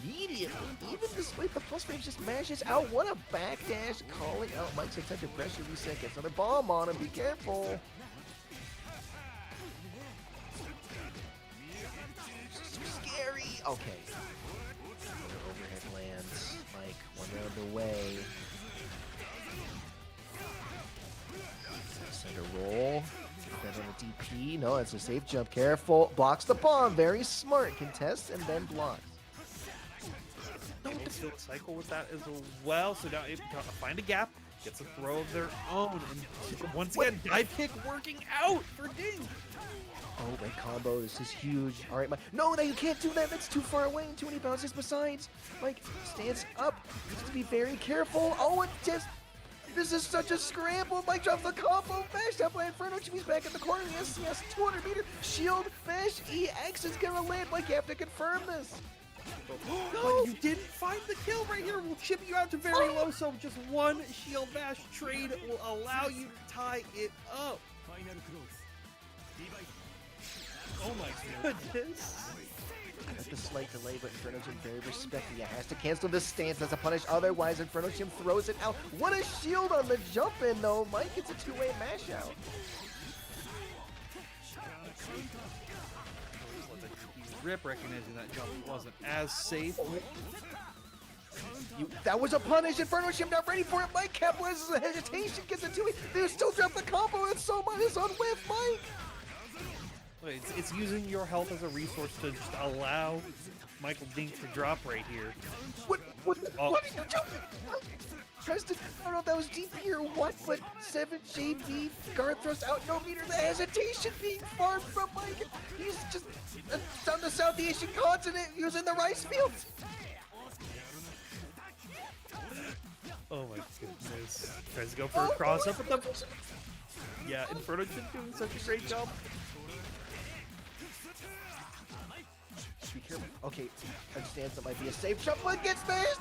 Immediately, even despite the plus frames, just mashes out. What a backdash, calling out Mike's attention pressure reset. Gets another bomb on him. Be careful. Scary. Okay. Another overhead lands. Mike, one round away. Center roll. That on a DP. No, it's a safe jump. Careful. Blocks the bomb. Very smart. Contests and then blocks. They still cycle with that as well, so now able to find a gap, gets a throw of their own, and once again, dive kick working out for Dink. Oh, my combo, this is huge. All right, Mike. No, you can't do that. That's too far away and too many bounces besides. Mike, stance up. Just to be very careful. Oh, it just... This is such a scramble. Mike drops the combo. Bash up by Vernochim. He's back in the corner. Yes, 200 meter shield. Bash EX is going to land. Mike, you have to confirm this. But you didn't find the kill right here. We'll chip you out to very low, so just one shield bash trade will allow you to tie it up. Oh my goodness. With the slight delay, but Inferno Jim very respectful. Yeah, has to cancel this stance as a punish. Otherwise, Inferno Jim throws it out. What a shield on the jump in, though. Mike, it's a two-way mash out. Rip, recognizing that jump wasn't as safe. That was a punish. Inferno Jim not ready for it. Mike capitalizes the hesitation, gets a two-way. They still drop the combo, and so much is on whiff, Mike. It's using your health as a resource to just allow Michael Dink to drop right here. What are you doing? Preston, I don't know if that was DP or what, but 7JB, guard thrust out, no meter, the hesitation being farmed from Mike. He's just on the South Asian continent using the rice fields. Oh my goodness. Tries to go for a cross up with them. Yeah, Inferno Jim doing such a great job. Be careful. Okay, understands that might be a safe shot, but gets smashed.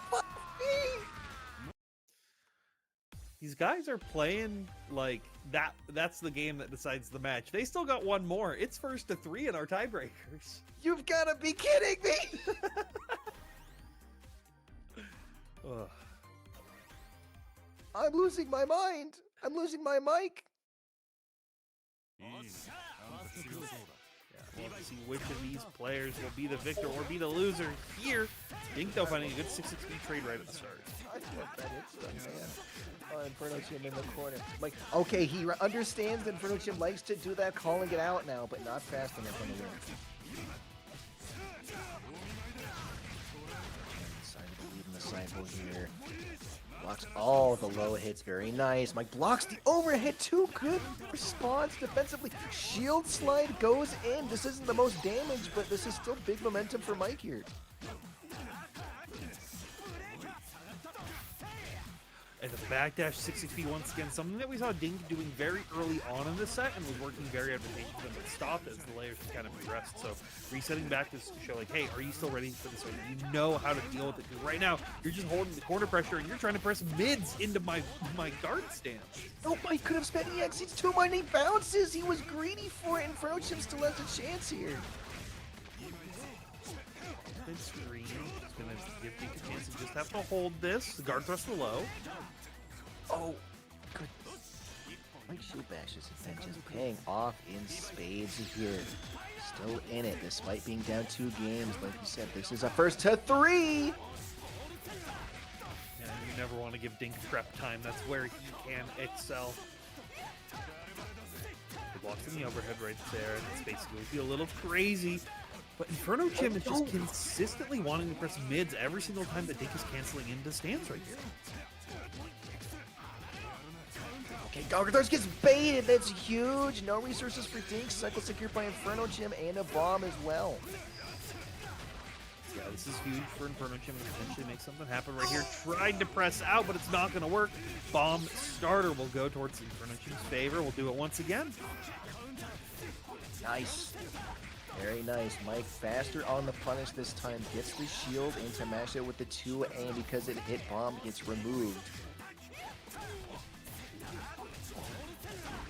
These guys are playing like that. That's the game that decides the match. They still got one more. It's 1-3 in our tiebreakers. You've got to be kidding me. Ugh. I'm losing my mind. I'm losing my mic. We'll have to see which of these players will be the victor or be the loser here. Dink, though, finding a good 6-6 trade right at the start. I love that instant, man. Oh, Inferno Jim in the corner. Like, okay, he understands that Inferno Jim likes to do that, calling it out now, but not fast enough on the win. Side of the lead in the sideboard here. Blocks all the low hits, very nice. Mike blocks the overhead too. Good response defensively. Shield slide goes in. This isn't the most damage, but this is still big momentum for Mike here. And the backdash 6-6 once again, something that we saw Dink doing very early on in the set and was working very advantageous for them, but stopped as the layers kind of progressed. So resetting back to show like, hey, are you still ready for this? Or do you know how to deal with it? Because right now you're just holding the corner pressure and you're trying to press mids into my guard stance. Oh, Mike could have spent EX. It's too many bounces. He was greedy for it, and Inferno Jim still has a chance here. Good screen. Just gonna give Dink a chance to just have to hold this. The guard thrust low. Oh, good. Mike shield bashes and just paying off in spades here. Still in it despite being down 2 games. Like you said, this is a 1-3. Yeah, you never want to give Dink prep time. That's where he can excel. He blocks in the overhead right there, and it's basically would be a little crazy. But Inferno Jim is just consistently wanting to press mids every single time that Dink is canceling into stance right here. Okay, Gargadors gets baited. That's huge. No resources for Dink. Cycle secured by Inferno Jim and a bomb as well. Yeah, this is huge for Inferno Jim to potentially make something happen right here. Tried to press out, but it's not going to work. Bomb starter will go towards Inferno Jim's favor. We'll do it once again. Nice. Very nice. Mike faster on the punish this time. Gets the shield and to mash it with the 2, and because it hit bomb, gets removed.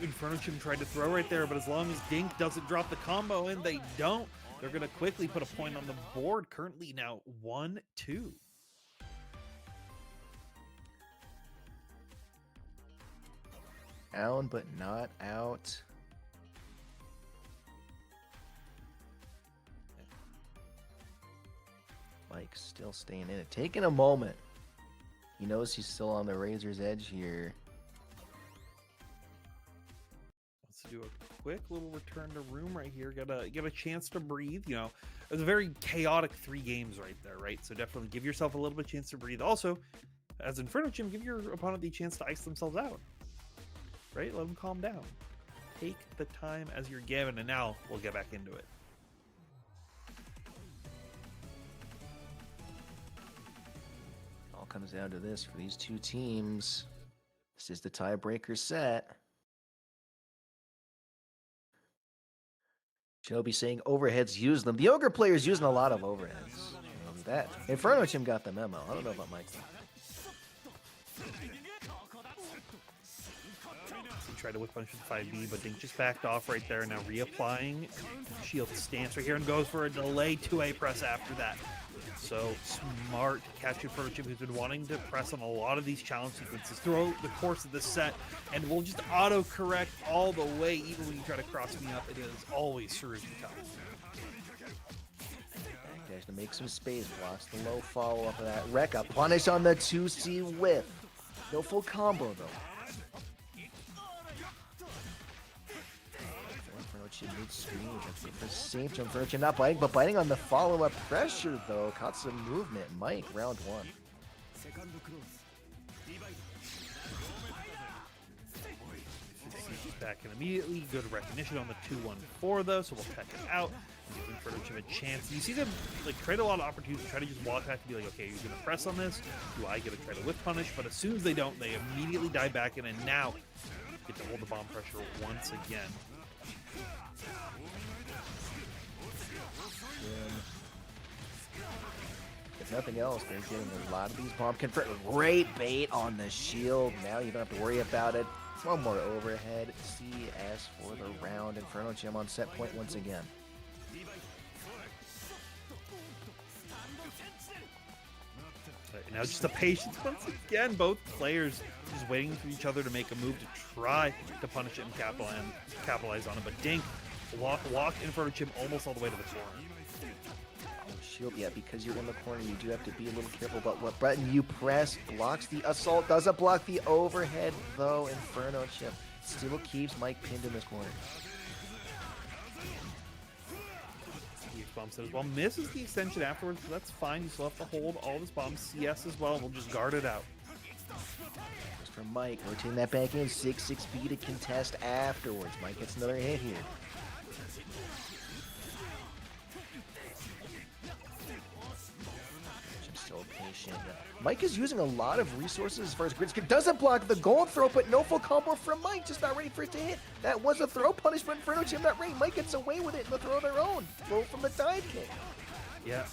Inferno Jim tried to throw right there, but as long as Dink doesn't drop the combo in, they don't. They're going to quickly put a point on the board. Currently now 1-2. Down, but not out. Mike still staying in it. Taking a moment. He knows he's still on the razor's edge here. Let's do a quick little return to room right here. Get a chance to breathe. You know, it was a very chaotic 3 games right there, right? So definitely give yourself a little bit of chance to breathe. Also, as Inferno Jim, give your opponent the chance to ice themselves out. Right? Let them calm down. Take the time as you're given, and now we'll get back into it. All comes down to this for these 2 teams. This is the tiebreaker set. Joby saying overheads, use them. The Ogre player's using a lot of overheads. That Inferno Jim got the memo. I don't know about Mike. try to whip punch with 5B, but Dink just backed off right there. Now reapplying shield stance right here and goes for a delay 2A press after that. So smart to catch Inferno Chim, who's been wanting to press on a lot of these challenge sequences throughout the course of the set, and will just auto-correct all the way, even when you try to cross me up. It is always Saruki time. Backdash to make some space, blocks the low follow-up of that. Rekka punish on the 2C whip. No full combo, though. Inferno Chim mid-screen, that's good for safe to Inferno Chim, not biting, but biting on the follow-up pressure, though. Caught some movement. Mike, round one. He's back in immediately. Good recognition on the 2-1-4 though, so we'll check it out. Give Inferno Chim a chance. You see them like create a lot of opportunities to try to just walk back and be like, okay, you're gonna press on this. Do I get to try to whip punish? But as soon as they don't, they immediately dive back in, and now get to hold the bomb pressure once again. If nothing else, they're getting a lot of these bomb convert. Great bait on the shield. Now you don't have to worry about it. One more overhead. CS for the round. Inferno Chim on set point once again. Now just the patience once again. Both players just waiting for each other to make a move to try to punish it and capitalize on it. But Dink walk Inferno Chim almost all the way to the corner. Shield, yeah, because you're in the corner, you do have to be a little careful about what button you press. Blocks the assault, doesn't block the overhead, though. Inferno Chim still keeps Mike pinned in this corner. He bumps it as well, misses the extension afterwards, but that's fine. You still have to hold all this bomb CS as well, and we'll just guard it out. Just from Mike, rotating that back in, 6-6B to contest afterwards. Mike gets another hit here. So patient. Mike is using a lot of resources as far as grid skill. Doesn't block the gold throw, but no full combo from Mike. Just not ready for it to hit. That was a throw punishment for Inferno Chim that ring. Mike gets away with it and the throw of their own. Throw from the dive kick. Yeah,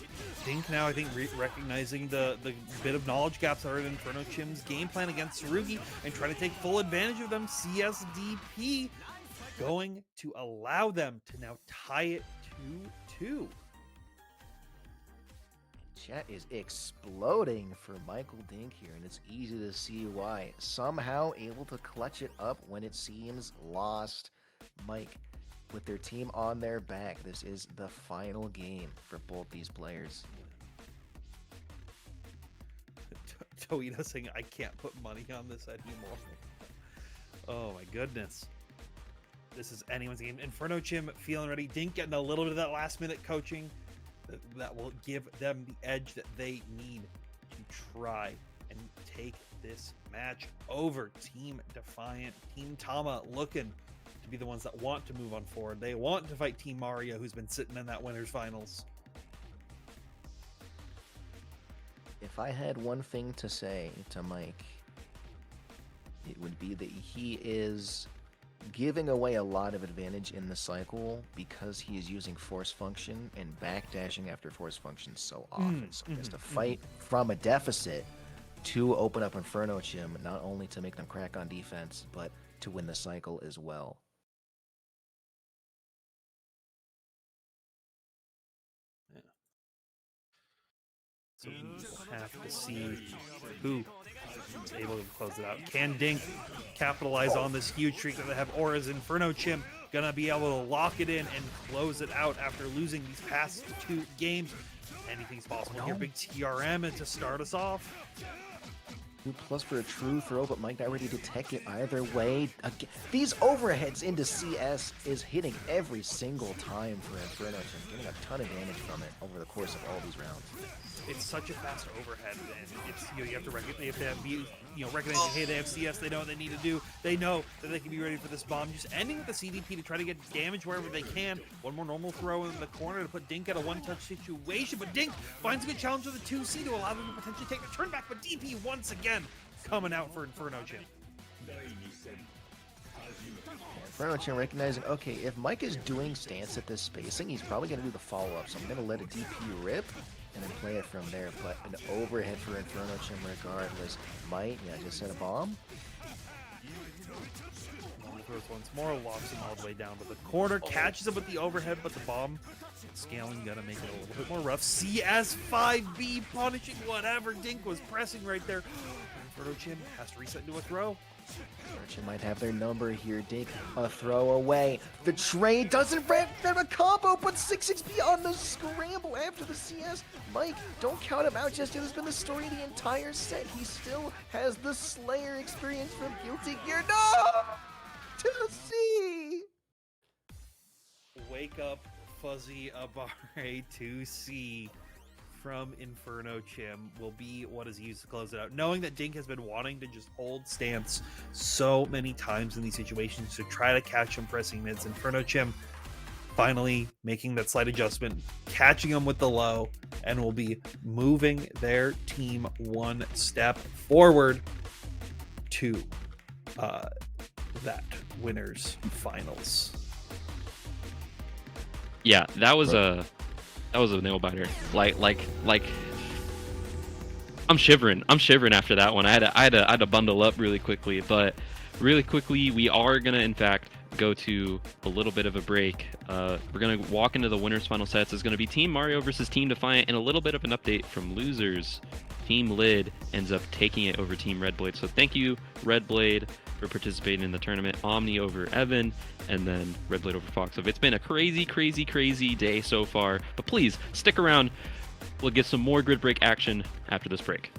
Dink now, I think, recognizing the bit of knowledge gaps that are in Inferno Chim's game plan against Sarugi and trying to take full advantage of them. CSDP going to allow them to now tie it 2-2. Chat is exploding for Michael Dink here, and it's easy to see why. Somehow able to clutch it up when it seems lost. Mike, with their team on their back, this is the final game for both these players. Toita saying, I can't put money on this anymore. Oh my goodness. This is anyone's game. Inferno Chim feeling ready. Dink getting a little bit of that last minute coaching that will give them the edge that they need to try and take this match over. Team Defiant, Team Tama looking to be the ones that want to move on forward. They want to fight Team Mario, who's been sitting in that winners finals. If I had one thing to say to Mike, it would be that he is giving away a lot of advantage in the cycle because he is using force function and backdashing after force function so often. So he has to fight from a deficit to open up Inferno Chim, not only to make them crack on defense, but to win the cycle as well. Yeah. So we'll have to see who is able to close it out. Can Dink capitalize on this huge streak that they have, or is Inferno Chim gonna be able to lock it in and close it out after losing these past 2 games? Anything's possible here. Big TRM to start us off. 2+ for a true throw, but Mike not ready to tech it either way. Again, these overheads into CS is hitting every single time for Inferno Chim, getting a ton of damage from it over the course of all these rounds. It's such a fast overhead, and it's you have to recognize hey, they have CS, they know what they need to do, they know that they can be ready for this bomb. Just ending with the CDP to try to get damage wherever they can. One more normal throw in the corner to put Dink at a one-touch situation, but Dink finds a good challenge with a 2C to allow them to potentially take the turn back, but DP once again coming out for Inferno Chim. Inferno Chim recognizing, okay, if Mike is doing stance at this spacing, he's probably going to do the follow-up, so I'm going to let a DP rip and then play it from there. But an overhead for Inferno Chim regardless. Might, yeah, just set a bomb. throws once more, lofts him all the way down to the corner, catches him with the overhead, but the bomb scaling gonna make it a little bit more rough. CS5B punishing whatever Dink was pressing right there. Inferno Chin has to reset into a throw. Archie might have their number here. Dink a throw away. The trade doesn't grab a combo, but 6-6B on the scramble after the CS. Mike, don't count him out just yet. It's been the story the entire set. He still has the Slayer experience from Guilty Gear. No! To the sea! Wake up, Fuzzy Abare 2C from Inferno Chim will be what is used to close it out. Knowing that Dink has been wanting to just hold stance so many times in these situations to try to catch him pressing mids, Inferno Chim finally making that slight adjustment, catching him with the low, and will be moving their team one step forward to that winners finals. Yeah, that was a nail biter. Like I'm shivering. I'm shivering after that one. I had to bundle up really quickly, but really quickly we are gonna in fact go to a little bit of a break. We're gonna walk into the winners final sets. It's gonna be Team Mario versus Team Defiant, and a little bit of an update from losers. Team Lid ends up taking it over Team Red Blade. So thank you, Red Blade, for participating in the tournament. Omni over Evan, and then Red Blade over Fox. So it's been a crazy day so far, but please stick around. We'll get some more Grid Break action after this break.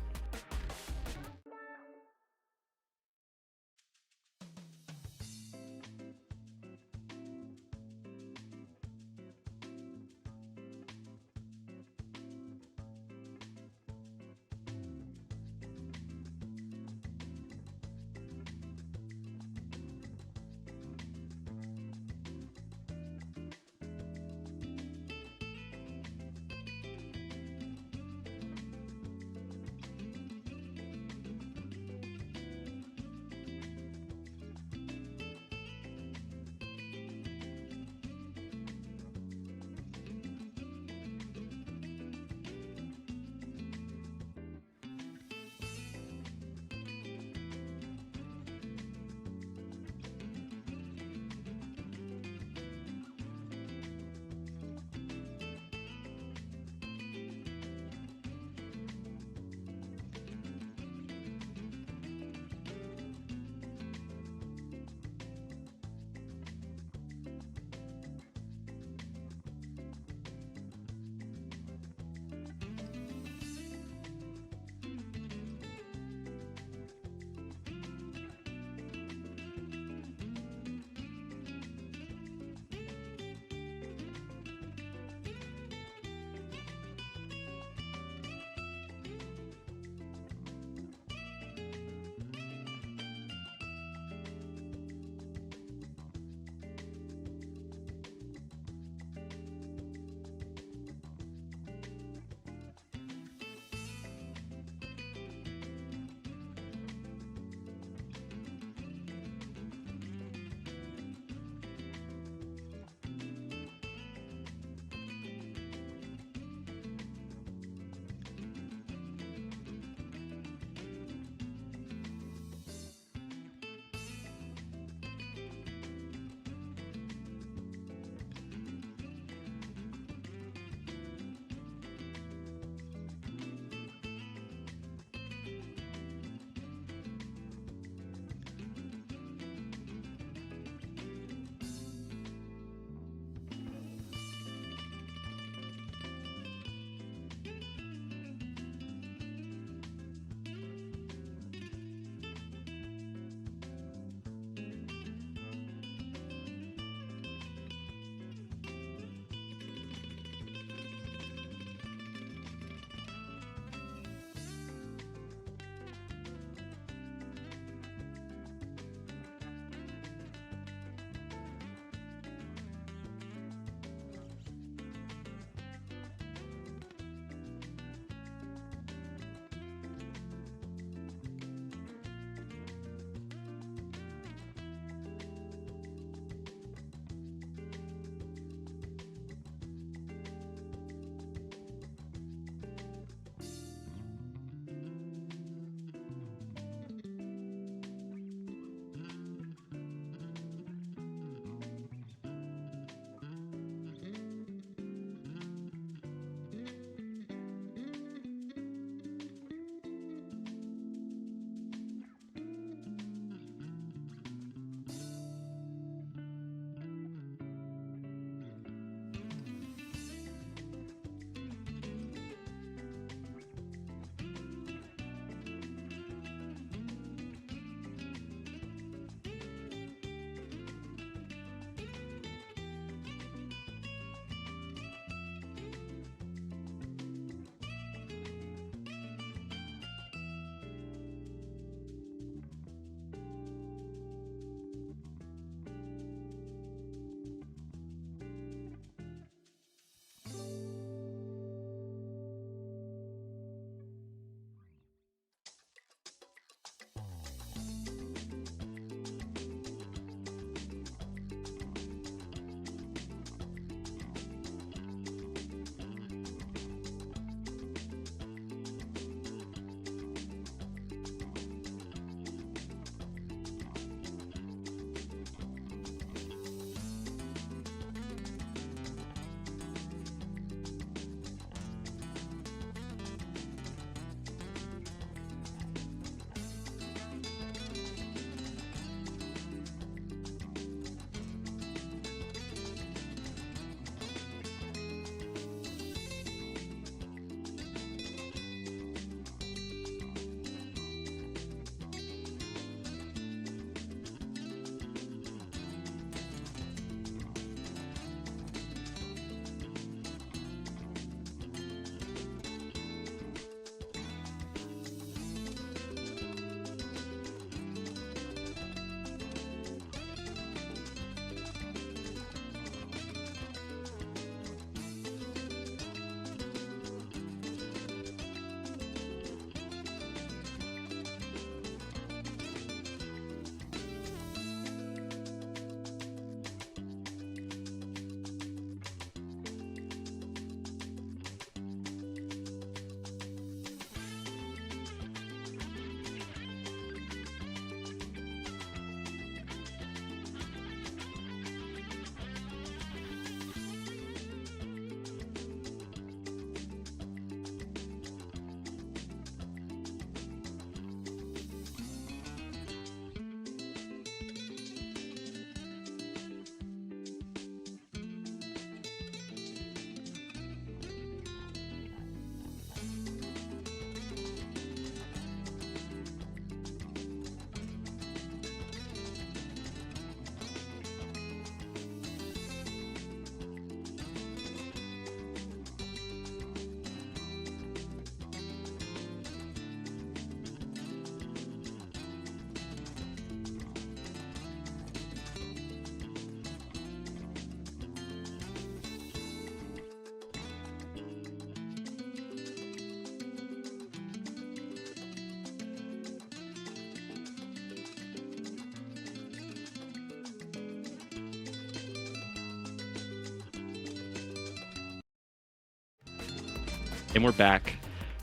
And we're back.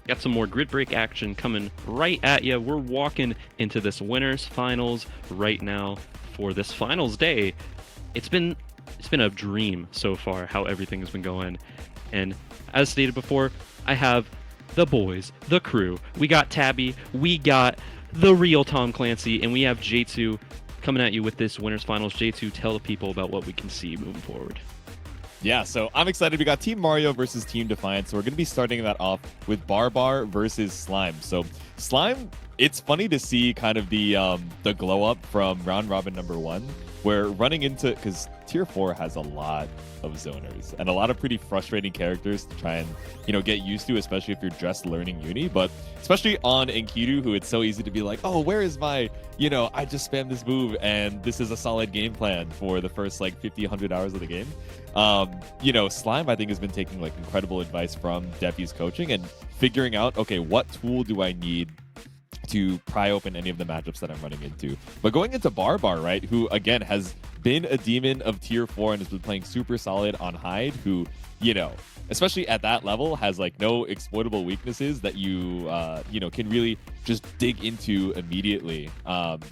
Got some more grid break action coming right at you. We're walking into this winners finals right now for this finals day. It's been a dream so far how everything has been going. And as stated before, I have the boys, the crew. We got Tabby, we got the real Tom Clancy, and we have J2 coming at you with this winners finals. J2, tell the people about what we can see moving forward. Yeah, so I'm excited. We got Team Mario versus Team Defiant. So we're going to be starting that off with Barbar versus Slime. So Slime, it's funny to see kind of the glow up from round robin number 1. We're running into, because Tier 4 has a lot of zoners and a lot of pretty frustrating characters to try and, get used to, especially if you're just learning Uni. But especially on Enkidu, who it's so easy to be like, oh, where is my, I just spammed this move and this is a solid game plan for the first 50, 100 hours of the game. Slime, I think, has been taking incredible advice from Deppy's coaching and figuring out, okay, what tool do I need to pry open any of the matchups that I'm running into. But going into Barbar, right, who again has been a demon of Tier 4 and has been playing super solid on Hyde, who, especially at that level, has no exploitable weaknesses that you can really just dig into immediately.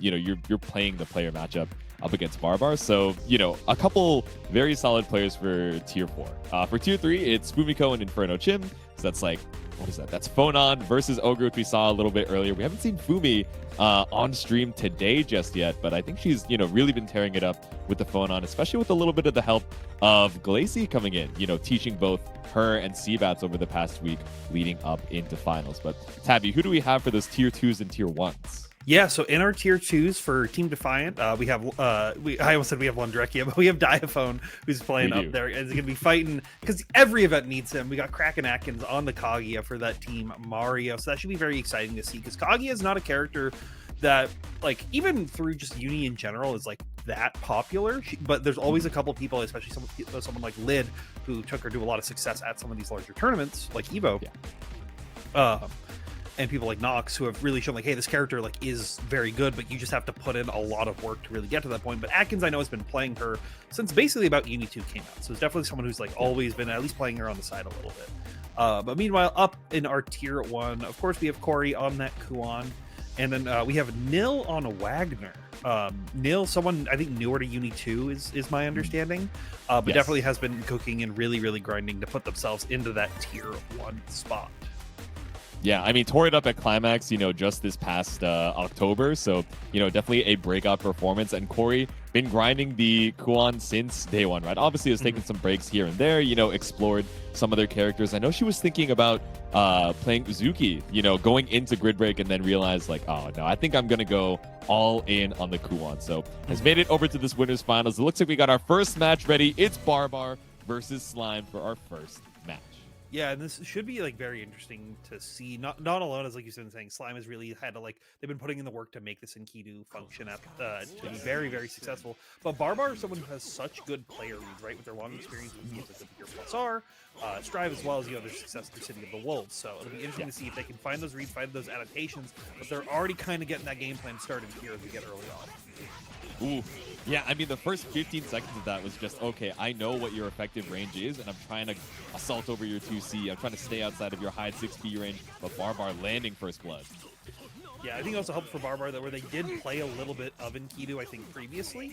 You're playing the player matchup up against Barbar. So, a couple very solid players for Tier 4. For Tier 3, it's Fumiko and Inferno Chim. So that's what is that? That's Phonon versus Ogre, which we saw a little bit earlier. We haven't seen Fumi on stream today just yet, but I think she's, really been tearing it up with the Phonon, especially with a little bit of the help of Glacy coming in, teaching both her and Seabats over the past week leading up into finals. But Tabby, who do we have for those Tier 2s and Tier 1s? Yeah, so in our Tier 2s for Team Defiant, we have, I almost said we have Landrekia, but we have Diaphone, who's playing up there, and he's going to be fighting, because every event needs him. We got Kraken Atkins on the Kaguya for that Team Mario, so that should be very exciting to see, because Kaguya is not a character that, even through just Uni in general, is, that popular, but there's always a couple people, especially someone like Lid, who took her to a lot of success at some of these larger tournaments, like EVO. Yeah. And people like Nox, who have really shown hey, this character is very good, but you just have to put in a lot of work to really get to that point. But Atkins, I know, has been playing her since basically about Uni 2 came out, so it's definitely someone who's always been at least playing her on the side a little bit. But meanwhile, up in our Tier 1, of course, we have Corey on that Kuan, and then we have Nil on a Wagner. Nil, someone I think newer to Uni 2 is my understanding, but definitely has been cooking and really, really grinding to put themselves into that Tier 1 spot. Yeah, I mean, tore it up at Climax, just this past October. So, definitely a breakout performance. And Corey been grinding the Kuan since day 1, right? Obviously, has taken some breaks here and there, explored some other characters. I know she was thinking about playing Uzuki, going into Grid Break and then realized, oh, no, I think I'm going to go all in on the Kuan. So, has made it over to this winners finals. It looks like we got our first match ready. It's Barbar versus Slime for our first match. Yeah, and this should be very interesting to see. Not alone, as you've been saying, Slime has really had to they've been putting in the work to make this Enkidu function up to be very, very successful. But Barbar is someone who has such good player reads, right, with their long experience with games like the Pure Plus R, Strive, as well as their success through City of the Wolves. So it'll be interesting to see if they can find those reads, find those adaptations. But they're already kind of getting that game plan started here as we get early on. Ooh. Yeah, I mean, the first 15 seconds of that was just, okay, I know what your effective range is, and I'm trying to assault over your 2C. I'm trying to stay outside of your high 6P range, but Barbar landing first blood. Yeah, I think it also helped for Barbar that where they did play a little bit of Enkidu, I think, previously.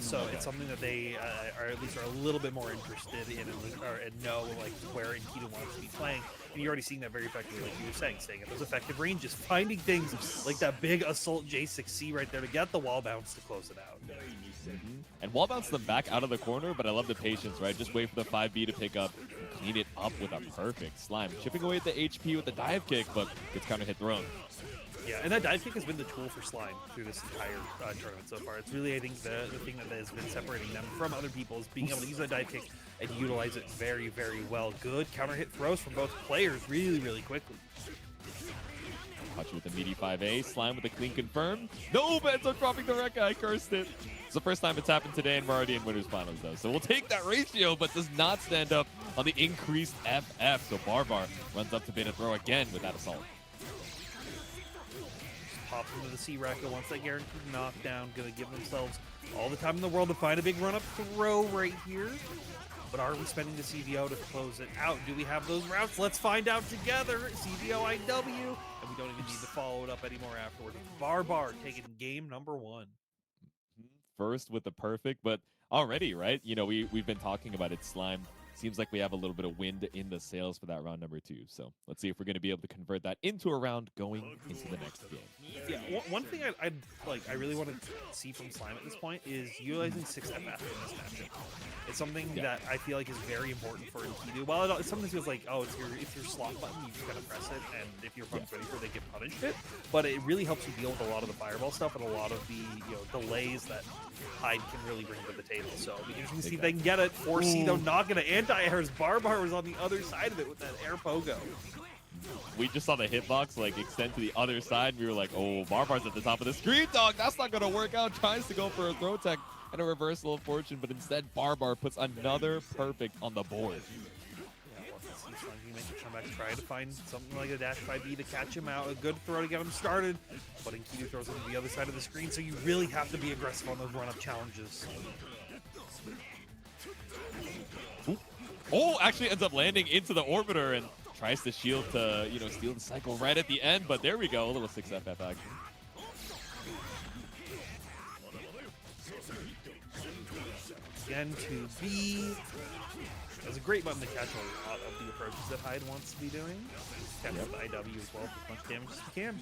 So it's something that they are at least are a little bit more interested in and know where Enkidu wants to be playing. And you're already seeing that very effectively, like you were saying, staying at those effective ranges, finding things like that big Assault J6C right there to get the wall bounce to close it out. And wall bounce them back out of the corner, but I love the patience, right? Just wait for the 5B to pick up and clean it up with a perfect Slime. Chipping away at the HP with the dive kick, but gets counter hit thrown. Yeah, and that dive kick has been the tool for Slime through this entire tournament so far. It's really, I think, the thing that has been separating them from other people is being able to use that dive kick and utilize it very, very well. Good counter hit throws from both players really, really quickly. Touch with the meaty 5A. Slime with a clean confirm. No, Benzo dropping the Rekka. I cursed it. It's the first time it's happened today, and we're already in winners finals, though. So we'll take that ratio, but does not stand up on the increased FF. So Barbar runs up to bait a throw again with that assault. Pops into the C-Rekka once that guaranteed knockdown. Gonna give themselves all the time in the world to find a big run-up throw right here. But are we spending the CVO to close it out? Do we have those routes? Let's find out together. CVO IW, and we don't even need to follow it up anymore afterwards. Barbar taking game number 1. First with the perfect, but already, right? You know, we've been talking about it. Slime seems like we have a little bit of wind in the sails for that round number 2. So let's see if we're going to be able to convert that into a round going into the next game. Yeah, one thing I really want to see from Slime at this point is utilizing 6FF in this matchup. It's something that I feel like is very important for Enkidu. Well, it sometimes feels like, oh, it's your slot button, you just gotta press it, and if your opponent's ready for it, they get punished it. But it really helps you deal with a lot of the fireball stuff and a lot of the delays that Hyde can really bring to the table. So it'll be interesting to see if they can get it. 4C though, not gonna anti-airs. Barbar was on the other side of it with that air pogo. We just saw the hitbox like extend to the other side, and we were like, oh, Barbar's at the top of the screen, dog. That's not gonna work out. Tries to go for a throw tech and a reversal of fortune, but instead Barbar puts another perfect on the board. He makes a comeback, try to find something like a dash 5B to catch him out. A good throw to get him started, but Enkidu throws him to the other side of the screen, so you really have to be aggressive on those run-up challenges. Ooh. Oh, actually ends up landing into the orbiter and tries to shield to, you know, steal the cycle right at the end, but there we go, a little 6FF action. Again, 2B. That's a great button to catch a lot of the approaches that Hyde wants to be doing. Catch with the IW as well for as much damage as you can.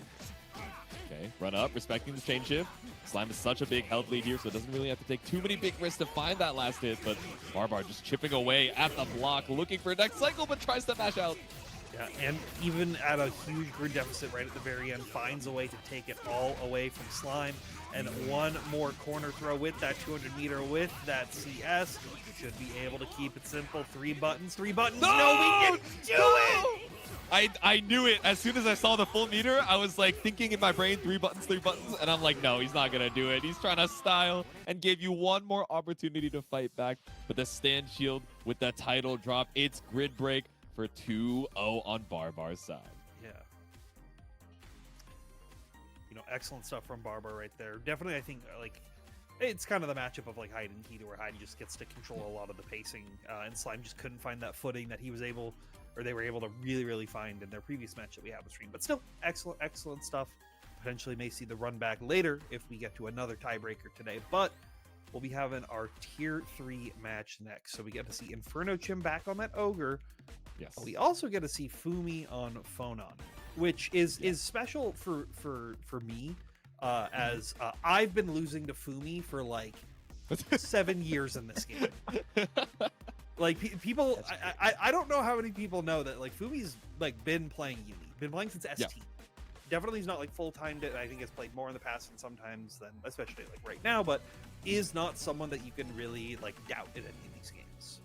Okay, run up, respecting the chain shift. Slime is such a big health lead here, so it doesn't really have to take too many big risks to find that last hit, but Barbar just chipping away at the block, looking for a next cycle, but tries to mash out. Yeah, and even at a huge grid deficit right at the very end, finds a way to take it all away from Slime. And one more corner throw with that 200-meter with that CS. Should be able to keep it simple. 3 buttons, 3 buttons. No, we can do it! I knew it. As soon as I saw the full meter, I was like thinking in my brain, 3 buttons, and I'm like, no, he's not going to do it. He's trying to style and gave you one more opportunity to fight back. But the stand shield with the title drop, it's grid break for 2-0 on Barbar's side. Yeah. You know, excellent stuff from Barbar right there. Definitely, I think, like, it's kind of the matchup of, like, Hyde and Keto, where Hyde just gets to control a lot of the pacing, and Slime just couldn't find that footing that he was able, or they were able to really, really find in their previous match that we have on stream. But still, excellent stuff. Potentially may see the run back later if we get to another tiebreaker today, but we'll be having our Tier 3 match next. So we get to see Inferno Chim back on that Ogre. Yes. We also get to see Fumi on Phonon, which is special for me, as I've been losing to Fumi for like 7 years in this game. Like people, I don't know how many people know that like Fumi's like been playing Uni, been playing since ST. Yeah. Definitely is not like full-time. I think has played more in the past and sometimes than, especially like right now, but is not someone that you can really like doubt in any of these games.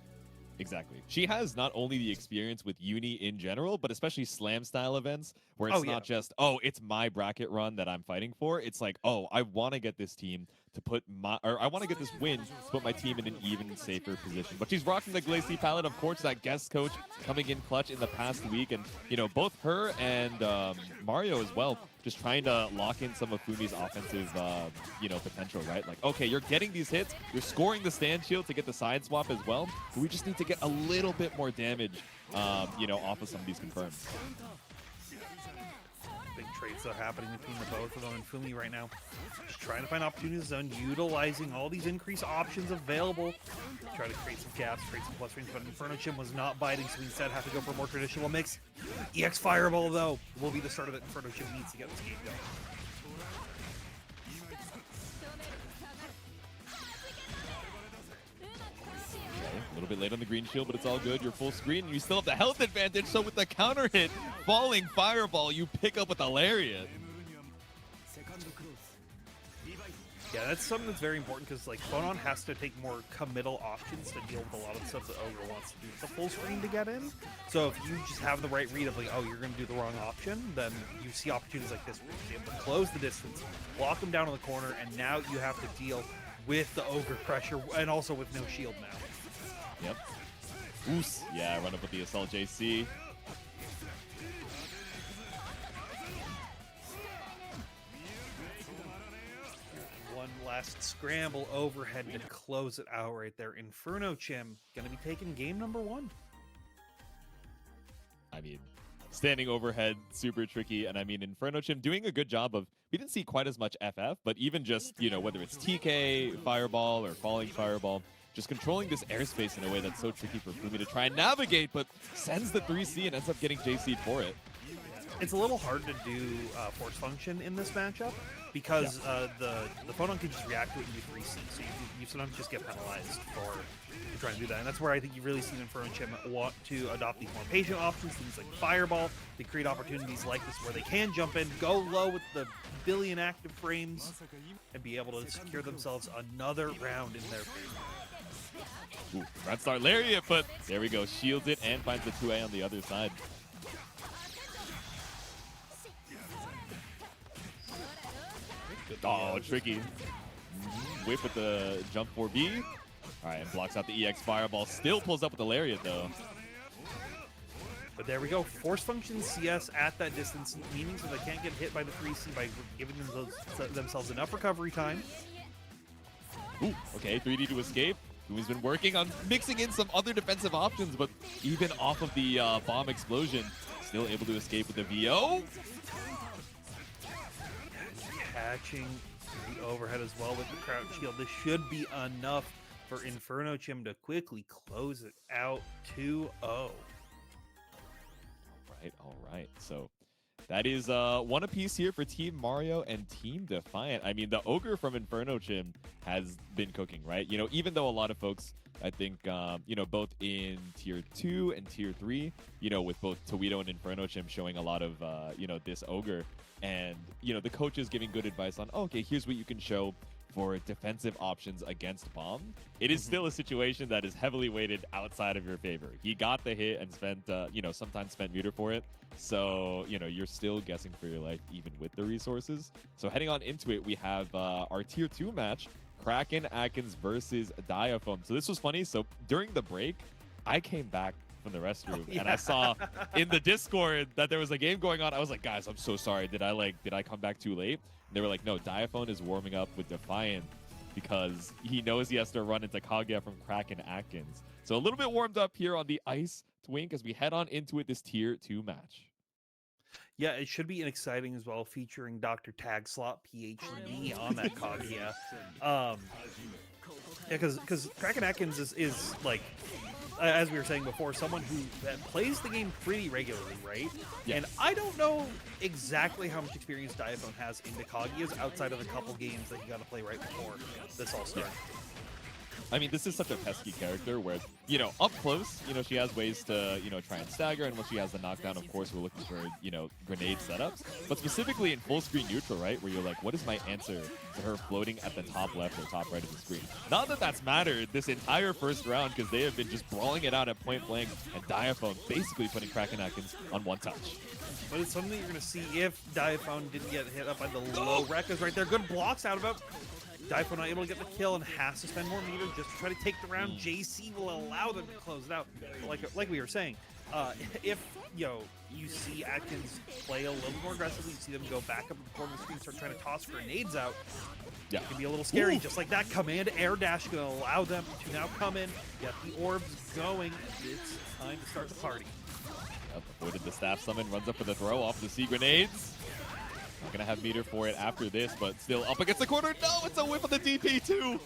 Exactly. She has not only the experience with Uni in general, but especially slam style events where it's not just, oh, it's my bracket run that I'm fighting for. It's like, oh, I want to get this team to put I want to get this win to put my team in an even safer position. But she's rocking the Glacy palette, of course, that guest coach coming in clutch in the past week. And, you know, both her and Mario as well, just trying to lock in some of Fumi's offensive, potential, right? Like, okay, you're getting these hits, you're scoring the stand shield to get the side swap as well, but we just need to get a little bit more damage, off of some of these confirms. Big trades that are happening between the both of them and Fumi right now. Just trying to find opportunities on utilizing all these increased options available. Try to create some gaps, create some plus range, but Inferno Chim was not biting, so we instead have to go for a more traditional mix. EX Fireball, though, will be the start of it. Inferno Chim needs to get this game going. A little bit late on the green shield, but it's all good. You're full screen, and you still have the health advantage, so with the counter hit, falling fireball, you pick up with a lariat. Yeah, that's something that's very important because like Phonon has to take more committal options to deal with a lot of the stuff that Ogre wants to do with the full screen to get in. So if you just have the right read of like, oh, you're going to do the wrong option, then you see opportunities like this where you're able to close the distance, lock him down in the corner, and now you have to deal with the Ogre pressure and also with no shield now. Yep. Oos. Yeah, run up with the Assault JC. One last last scramble overhead to close it out right there. Inferno Chim going to be taking game number 1. I mean, standing overhead, super tricky. And I mean, Inferno Chim doing a good job of, we didn't see quite as much FF, but even just, you know, whether it's TK, Fireball, or Falling Fireball, just controlling this airspace in a way that's so tricky for Fumi to try and navigate, but sends the 3C and ends up getting JC'd for it. It's a little hard to do force function in this matchup because the opponent can just react to it and do 3C. So you sometimes just get penalized for trying to do that. And that's where I think you've really seen Inferno Chim want to adopt these more patient options, things like Fireball. They create opportunities like this where they can jump in, go low with the billion active frames, and be able to secure themselves another round in their favor. Ooh, front start lariat, but there we go. Shields it and finds the 2A on the other side. Oh, tricky. Whip with the jump 4B. All right, and blocks out the EX Fireball. Still pulls up with the lariat, though. But there we go. Force function CS at that distance, meaning so they can't get hit by the 3C by giving themselves enough recovery time. Ooh, okay, 3D to escape. Who's been working on mixing in some other defensive options, but even off of the bomb explosion, still able to escape with the VO. Catching the overhead as well with the crouch shield. This should be enough for Inferno Chim to quickly close it out 2-0. All right. So that is one apiece here for Team Mario and Team Defiant. I mean, the Ogre from Inferno Chim has been cooking, right? You know, even though a lot of folks, I think, you know, both in Tier 2 and Tier 3, you know, with both Towedo and Inferno Chim showing a lot of, you know, this Ogre. And, you know, the coaches giving good advice on, oh, okay, here's what you can show for defensive options against Bomb. It is still a situation that is heavily weighted outside of your favor. He got the hit and spent, you know, sometimes spent meter for it. So, you know, you're still guessing for your life even with the resources. So heading on into it, we have our Tier 2 match, Kraken Atkins versus Diaphone. So this was funny. So during the break, I came back from the restroom and I saw in the Discord that there was a game going on. I was like, guys, I'm so sorry. Did I come back too late? And they were like, no, Diaphone is warming up with Defiant because he knows he has to run into Kaguya from Kraken Atkins. So a little bit warmed up here on the ice twink as we head on into it, this Tier 2 match. Yeah, it should be an exciting as well, featuring Dr. Tag Slot PhD on that Kaguya. Yeah, because Kraken Atkins is like, as we were saying before, someone who plays the game pretty regularly, right? Yes. And I don't know exactly how much experience Diaphone has in the Kaguya's outside of the couple games that he got to play right before this all started. I mean, this is such a pesky character where, you know, up close, you know, she has ways to, you know, try and stagger. And once she has the knockdown, of course, we're looking for, you know, grenade setups. But specifically in full screen neutral, right, where you're like, what is my answer to her floating at the top left or top right of the screen? Not that that's mattered this entire first round because they have been just brawling it out at point blank and Diaphone basically putting Kraken Atkins on one touch. But it's something that you're going to see if Diaphone didn't get hit up by the low Rekkas right there. Good blocks out of it. Diaphone not able to get the kill and has to spend more meter just to try to take the round. JC will allow them to close it out. Like we were saying, if you see Atkins play a little more aggressively, you see them go back up in the corner of the screen, start trying to toss grenades out. Yeah, it can be a little scary. Just like that, command air dash going to allow them to now come in, get the orbs going. It's time to start the party. Yep, avoided the staff summon, runs up for the throw off the sea grenades. Not gonna have meter for it after this, but still up against the corner. No, it's a whip of the DP too.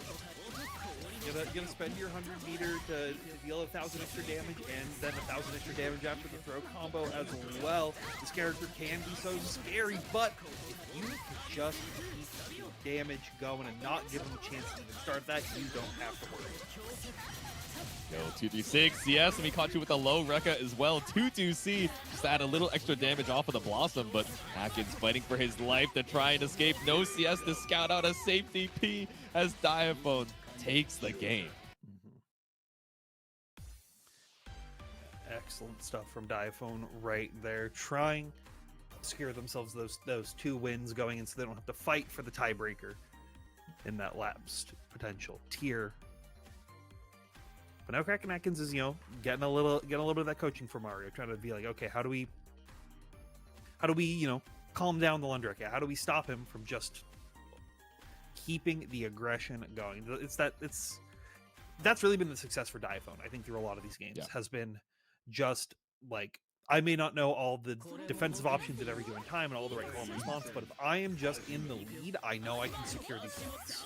You're gonna spend your 100 meter to deal 1,000 extra damage, and then 1,000 extra damage after the throw combo as well. This character can be so scary, but if you can just keep damage going and not give them a chance to even start that, you don't have to worry. Yo, 236, yes, and we caught you with the low Rekka as well. 2-2C, just to add a little extra damage off of the Blossom, but Atkins fighting for his life to try and escape. No CS to scout out a safety P as Diaphone takes the game. Excellent stuff from Diaphone right there, trying to secure themselves those 2 wins going in so they don't have to fight for the tiebreaker in that lapsed potential tier. But now Kraken Atkins is, getting a little bit of that coaching from Mario, trying to be like, okay, how do we, calm down the Lundrek? How do we stop him from just keeping the aggression going. That's really been the success for Diaphone, I think, through a lot of these games. Yeah. Has been just like, I may not know all the defensive options at every given time and all the right call and response, but if I am just in the lead, I know I can secure these points.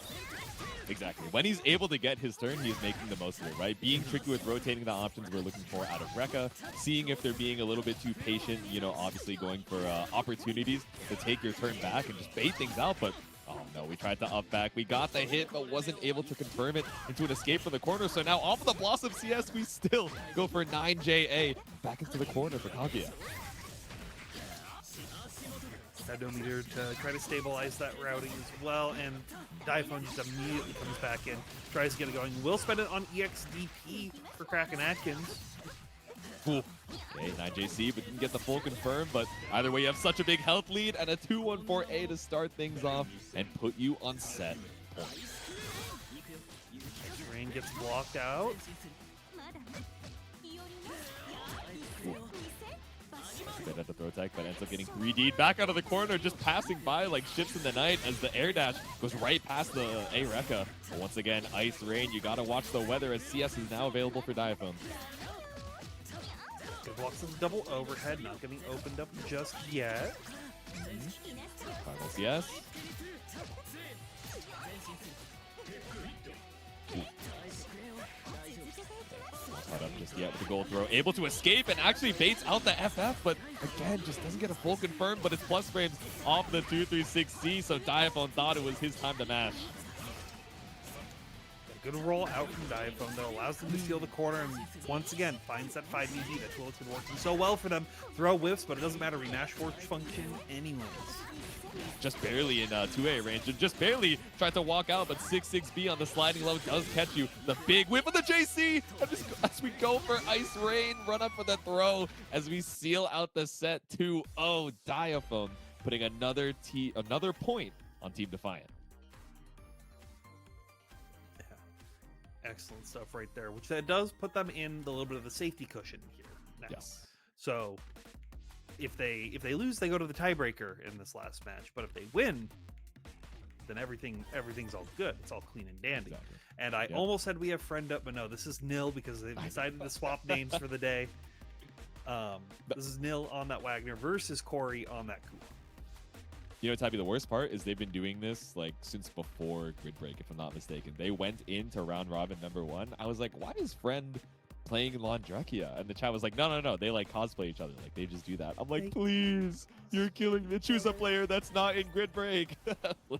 Exactly. When he's able to get his turn, he's making the most of it, right? Being tricky with rotating the options we're looking for out of Rekka, seeing if they're being a little bit too patient, you know, obviously going for opportunities to take your turn back and just bait things out, but oh no, we tried to up back. We got the hit, but wasn't able to confirm it into an escape from the corner. So now off of the Blossom CS, we still go for 9JA back into the corner for Kaguya. Meter to try to stabilize that routing as well, and Diaphone just immediately comes back in, tries to get it going. Will spend it on EXDP for Kraken Atkins. Cool. Okay, 9JC, but didn't get the full confirm, but either way, you have such a big health lead and a 2-1-4A to start things off and put you on set points. Rain gets blocked out. Bit at the throw tech, but ends up getting 3D'd back out of the corner, just passing by like ships in the night as the air dash goes right past the A Rekka. But once again, Ice Rain, you gotta watch the weather as CS is now available for Diaphone. Good blocks of double overhead, not getting opened up just yet. Final CS. Not caught up just yet with the gold throw. Able to escape and actually baits out the FF, but again, just doesn't get a full confirm, but it's plus frames off the 236C, so Diaphone thought it was his time to mash. Good roll out from Diaphone that allows them to steal the corner and once again finds that 5DG. That's what's been working so well for them. Throw whiffs, but it doesn't matter. Rematch force function anyways. Just barely in 2A range and just barely tried to walk out, but 6-6B on the sliding low does catch you. The big whip of the JC as we go for Ice Rain, run up for the throw as we seal out the set 2-0. Diaphone putting another point on Team Defiant. Excellent stuff right there, which that does put them in the little bit of the safety cushion here now. Yes. So if they lose, they go to the tiebreaker in this last match. But if they win, then everything's all good. It's all clean and dandy. Exactly. And I almost said we have friend up, but no, this is nil because they've decided to swap names for the day. This is nil on that Wagner versus Corey on that Kua. You know what's happy? The worst part is they've been doing this like since before Grid Break, if I'm not mistaken. They went into round robin #1. I was like, why is Friend playing Landrekia? And the chat was like, no. They like cosplay each other. Like they just do that. I'm like, please, you're killing me. Choose a player that's not in Grid Break. Oh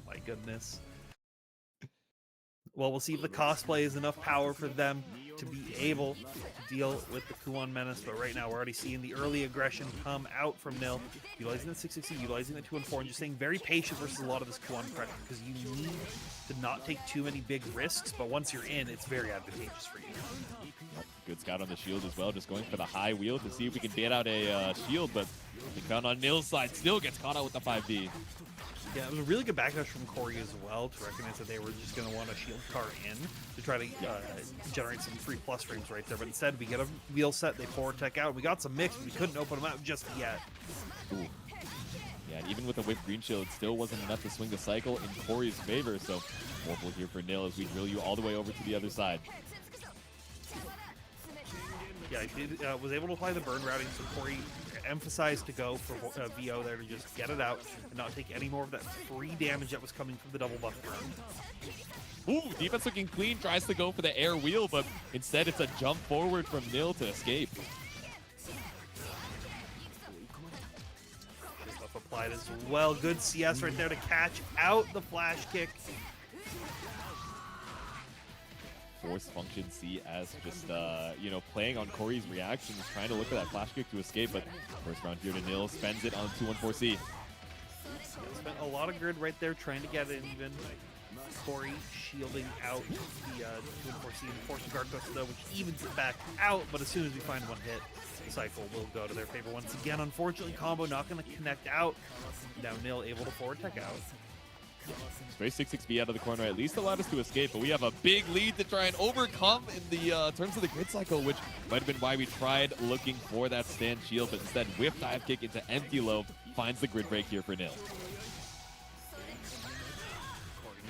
my goodness. Well, we'll see if the cosplay is enough power for them to be able to deal with the Kuon Menace. But right now, we're already seeing the early aggression come out from Nil, utilizing the 660, utilizing the 2-4, and just staying very patient versus a lot of this Kuon pressure because you need to not take too many big risks. But once you're in, it's very advantageous for you. Good scout on the shield as well, just going for the high wheel to see if we can bait out a shield, but they found on Nil's side, still gets caught out with the 5D. Yeah, it was a really good backdash from Corey as well to recognize that they were just going to want a shield car in to try to generate some free plus frames right there. But instead, we get a wheel set, they forward tech out. We got some mix, but we couldn't open them out just yet. Ooh. Yeah, and even with the whipped green shield, it still wasn't enough to swing the cycle in Corey's favor. So, careful here for Nil as we drill you all the way over to the other side. Yeah, I was able to apply the burn routing, so Corey emphasized to go for VO there to just get it out and not take any more of that free damage that was coming from the double buff burn. Ooh, defense looking clean, tries to go for the air wheel, but instead it's a jump forward from Nil to escape. Buff applied as well. Good CS right there to catch out the flash kick. Force function CS just, playing on Corey's reactions, trying to look for that flash kick to escape, but first round here to Nil, spends it on 214C. Spent a lot of grid right there trying to get it even. Corey shielding out the 214C and forcing guard goes though, which evens it back out, but as soon as we find one hit, the cycle will go to their favor once again. Unfortunately, combo not going to connect out. Now Nil able to forward tech out. Stray 6-6B out of the corner at least allowed us to escape, but we have a big lead to try and overcome in the terms of the grid cycle, which might have been why we tried looking for that stand shield, but instead whiff dive kick into empty low finds the grid break here for Nil.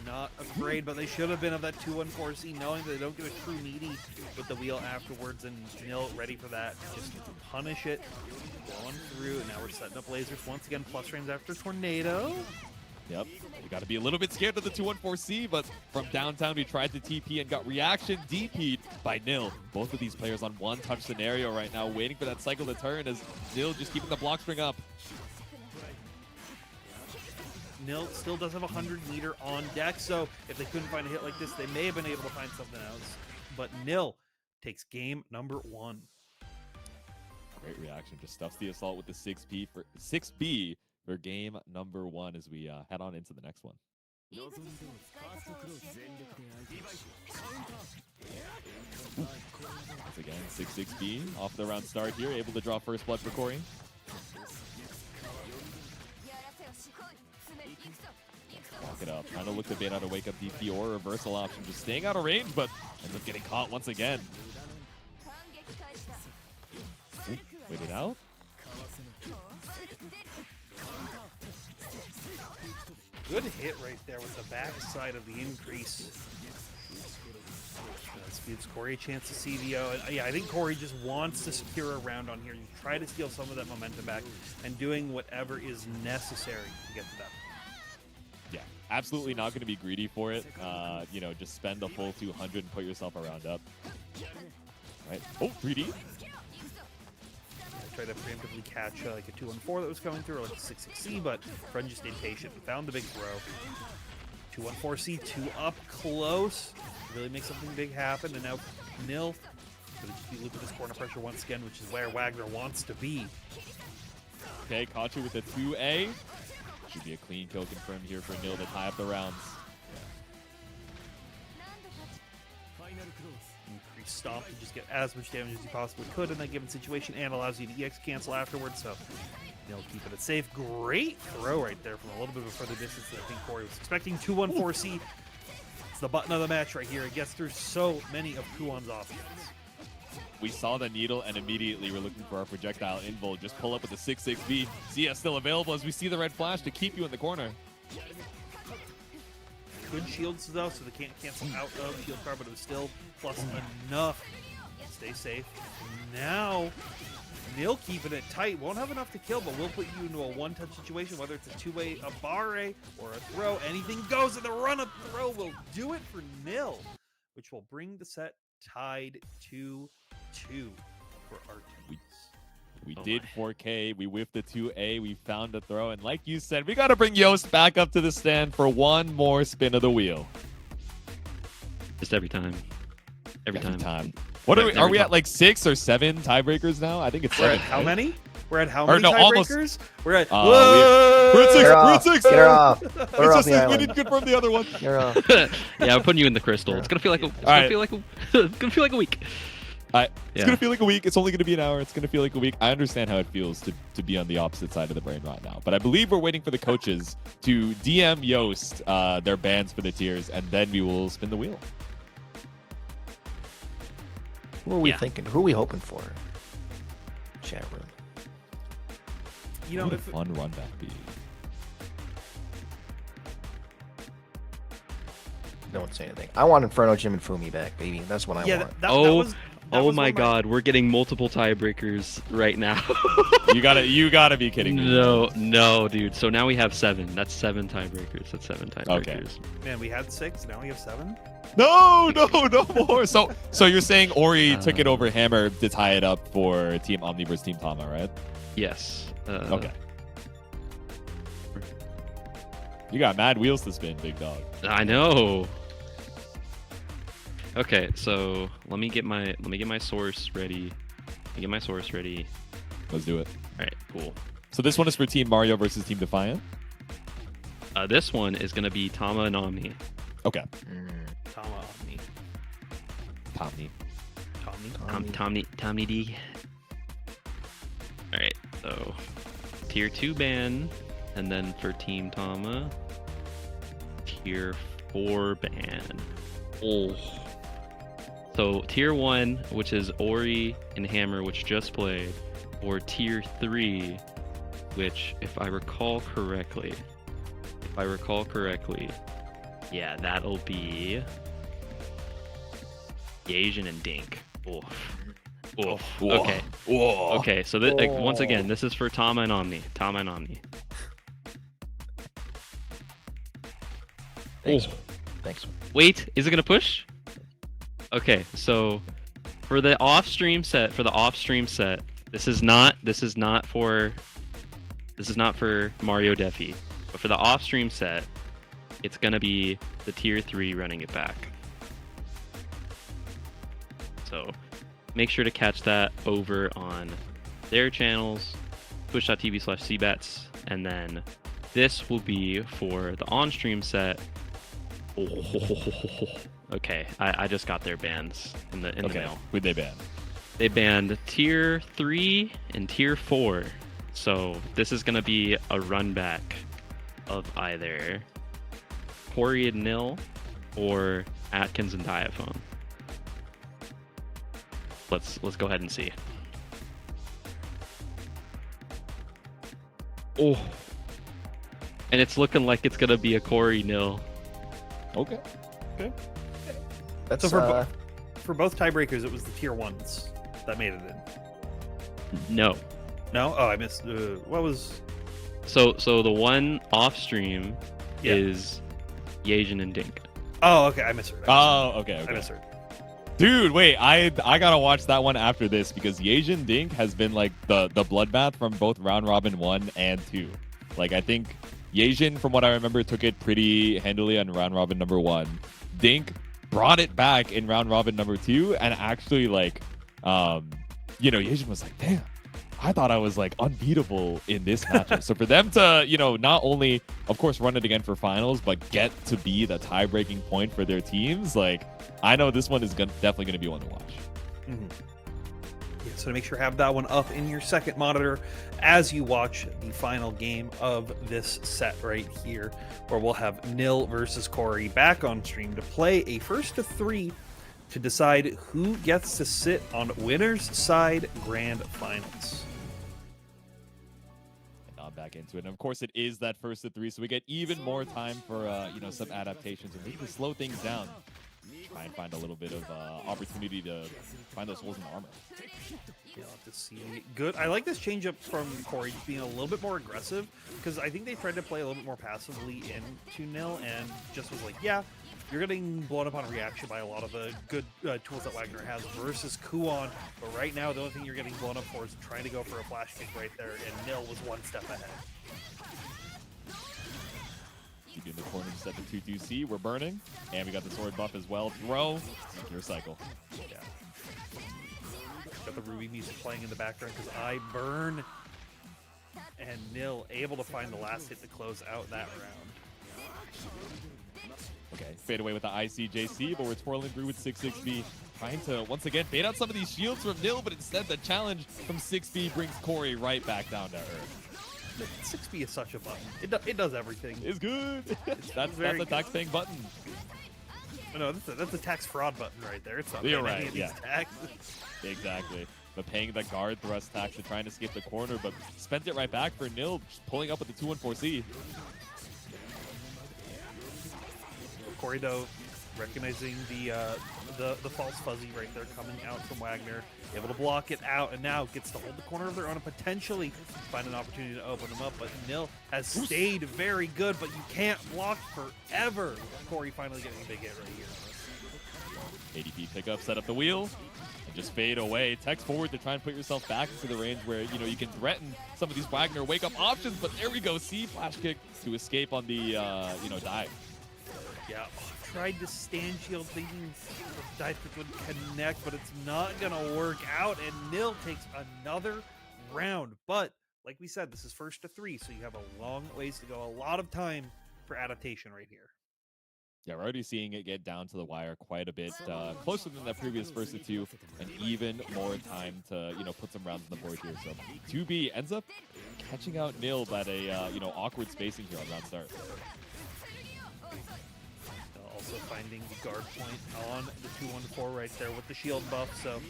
not afraid, but they should have been of that 2-1-4C, knowing that they don't get a true meaty with the wheel afterwards, and Nil ready for that. Just punish it, going through, and now we're setting up lasers once again, plus frames after Tornado. Yep, we got to be a little bit scared of the 214C, but from downtown we tried to TP and got reaction DP'd by Nil. Both of these players on one-touch scenario right now, waiting for that cycle to turn as Nil just keeping the block string up. Nil still does have a 100-meter on deck, so if they couldn't find a hit like this, they may have been able to find something else. But Nil takes game number 1. Great reaction, just stuffs the assault with the 6B for game number 1 as we head on into the next one. Once again, 6-6B off the round start here, able to draw first blood for Corey. Walk it up, trying to look to bait out a wake up DP or a reversal option, just staying out of range, but ends up getting caught once again. Ooh, wait it out. Good hit right there with the backside of the increase. This gives Corey a chance to CVO. And yeah, I think Corey just wants to secure a round on here. You try to steal some of that momentum back and doing whatever is necessary to get to that. Yeah, absolutely not going to be greedy for it. You know, just spend the full 200 and put yourself a round up. All right. Oh, 3D. Try to preemptively catch like a 2-1-4 that was coming through, or like a 6-6C, but Friend just stayed patient. Found the big throw. 2-1-4C, 2 up close. Really make something big happen, and now Nil going to just be looking at this corner pressure once again, which is where Wagner wants to be. Okay, caught you with a 2A. Should be a clean kill confirmed here for Nil to tie up the rounds. Increase stomp to just get as much damage as you possibly could in that given situation, and allows you to EX cancel afterwards, so Nil keeping it safe. Great throw right there from a little bit of a further distance than I think Corey was expecting. 2-1-4C. It's the button of the match right here. It gets through so many of Kuon's offense. We saw the needle and immediately we're looking for our projectile invul. Just pull up with the 6-6B. CS still available as we see the red flash to keep you in the corner. Good shields though, so they can't cancel out of shield card, but it was still plus enough. Stay safe. Now, Nil keeping it tight. Won't have enough to kill, but will put you into a one-touch situation, whether it's a two-way, a barre, or a throw. Anything goes, and the run-up throw will do it for Nil, which will bring the set tied 2-2 for our teams. We did 4K, we whiffed the 2A, we found a throw, and like you said, we got to bring Yost back up to the stand for one more spin of the wheel. Just every time. Every time. What are we at, like 6 or 7 tiebreakers now? I think it's 7. We're at how many? We're at how Or many no, almost. tiebreakers? We're at we're at 6. Get her We're off. at 6. Get her off. Put It's her off just the like we island. didn't confirm the other one. Get her off. Yeah, I'm putting you in the crystal. It's gonna feel like a. It's gonna feel like a. It's gonna feel like a week. It's Yeah. going to feel like a week. It's only going to be an hour. It's going to feel like a week. I understand how it feels to be on the opposite side of the brain right now. But I believe we're waiting for the coaches to DM Yost their bans for the tiers, and then we will spin the wheel. Who are we thinking? Who are we hoping for? Chat room. You know, What a if fun run that be. Don't say anything. I want Inferno Jim and Fumi back, baby. That's what I yeah, want. that Oh, was oh was my one of God, we're getting multiple tiebreakers right now. You gotta be kidding me. No, dude. So now we have 7. That's 7 tiebreakers. That's 7 tiebreakers. Man, we had 6. Now we have 7. No more. So you're saying Ori took it over Hammer to tie it up for Team Omni versus Team Tama, right? Yes. Okay. You got mad wheels to spin, big dog. I know. Okay, so let me get my source ready. Let's do it. All right, cool. So this one is for Team Mario versus Team Defiant. This one is gonna be Tama and Omni. Okay. Tama on me. Tommy D. All right, so tier 2 ban, and then for Team Tama, tier 4 ban. Oh. So tier 1, which is Ori and Hammer, which just played, or tier 3, which, if I recall correctly, Yeah, that'll be Asian and Dink. Oof. Oof. Okay. Whoa. Okay, so once again, this is for Tama and Omni. Tama and Omni. Thanks. Oh. Thanks. Wait, is it gonna push? Okay, so for the off-stream set, this is not for Mario Defi, but for the off-stream set, it's gonna be the tier 3 running it back. So make sure to catch that over on their channels, twitch.tv/cbets, and then this will be for the on-stream set. Okay, I just got their bans in the mail. Who'd they ban? They banned tier 3 and tier 4. So this is gonna be a run back of either Corey and Nil or Atkins and Diaphone. Let's go ahead and see. Oh, and it's looking like it's gonna be a Corey Nil. Okay. That's So for both tiebreakers, it was the tier 1s that made it in. No. No? Oh, I missed. What was? So the one off stream Yeah. is Yajin and Dink. Oh, okay. I misheard. Oh, okay. I misheard. Dude, wait, I gotta watch that one after this because Asian Dink has been like the bloodbath from both round robin 1 and 2. Like I think Asian, from what I remember, took it pretty handily on round robin number 1. Dink brought it back in round robin number 2, and actually like Asian was like, damn, I thought I was like unbeatable in this matchup. So for them to, not only of course run it again for finals, but get to be the tie-breaking point for their teams, like I know this one is definitely gonna be one to watch. Mm-hmm. Yeah, so make sure to have that one up in your second monitor as you watch the final game of this set right here, where we'll have Nil versus Corey back on stream to play a first to 3 to decide who gets to sit on winner's side grand finals. And now back into it. And of course it is that first to 3, so we get even more time for some adaptations and maybe to slow things down. Try and find a little bit of opportunity to find those holes in the armor. You'll have to see. Good. I like this change up from Corey being a little bit more aggressive, because I think they tried to play a little bit more passively into Nil and just was like, yeah, you're getting blown up on reaction by a lot of the good tools that Wagner has versus Kuon. But right now, the only thing you're getting blown up for is trying to go for a flash kick right there, and Nil was one step ahead. Keep in the corner to set the 2-2C. We're burning. And we got the sword buff as well. Throw. Your cycle. Yeah. Got the Ruby music playing in the background because I burn. And Nil able to find the last hit to close out that round. Okay, fade away with the ICJC, but we're twirling through with 6-6B. Trying to, once again, bait out some of these shields from Nil, but instead the challenge from 6B brings Corey right back down to earth. 6B is such a button. It does everything. It's good. That's very a tax-paying button. No, that's a tax fraud button right there. It's not You're paying right, any of yeah. these taxes. Exactly. But paying the guard thrust tax to try and escape the corner, but spent it right back for Nil, just pulling up with the 2-1-4C. Corey, though, recognizing the false fuzzy right there coming out from Wagner, able to block it out, and now gets to hold the corner of their own and potentially find an opportunity to open them up. But Nil has stayed very good, but you can't block forever. Corey finally getting a big hit right here. ADP pickup, set up the wheel, and just fade away. Text forward to try and put yourself back into the range where, you can threaten some of these Wagner wake-up options, but there we go. C flash kick to escape on the, dive. Yeah, tried to stand shield thinking the dive kick would connect, but it's not going to work out, and Nil takes another round. But, like we said, this is first to 3, so you have a long ways to go. A lot of time for adaptation right here. Yeah, we're already seeing it get down to the wire quite a bit, closer than that previous first to 2, and even more time to, put some rounds on the board here. So 2B ends up catching out Nil at a, awkward spacing here on round start. Also finding the guard point on the 2-1-4 right there with the shield buff. So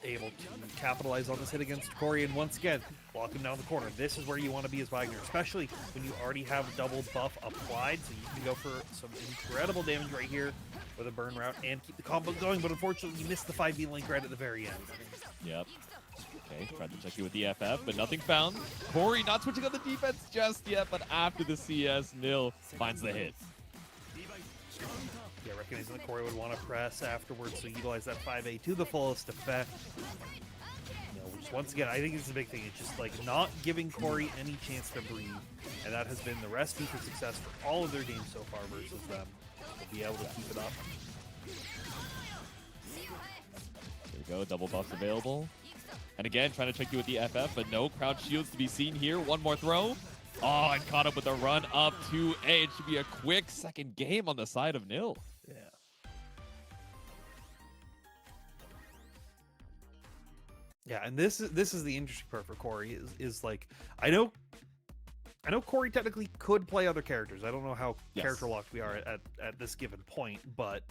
able to capitalize on this hit against Corey, and once again, lock him down the corner. This is where you want to be as Wagner, especially when you already have double buff applied, so you can go for some incredible damage right here with a burn route and keep the combo going, but unfortunately you missed the 5B link right at the very end. Yep. Okay, tried to check you with the FF, but nothing found. Corey not switching on the defense just yet, but after the CS, Nil finds the hit. Yeah, recognizing that Corey would want to press afterwards, so utilize that 5A to the fullest effect. Which once again, I think it's a big thing. It's just like not giving Corey any chance to breathe, and that has been the recipe for success for all of their games so far versus them. We'll be able to keep it up. There we go, double buffs available. And again, trying to check you with the FF, but no crouch shields to be seen here. One more throw. Oh, and caught up with a run up 2A. It should be a quick second game on the side of Nil. Yeah. Yeah, and this is the interesting part for Corey is like I know Corey technically could play other characters. I don't know how character locked we are at this given point, but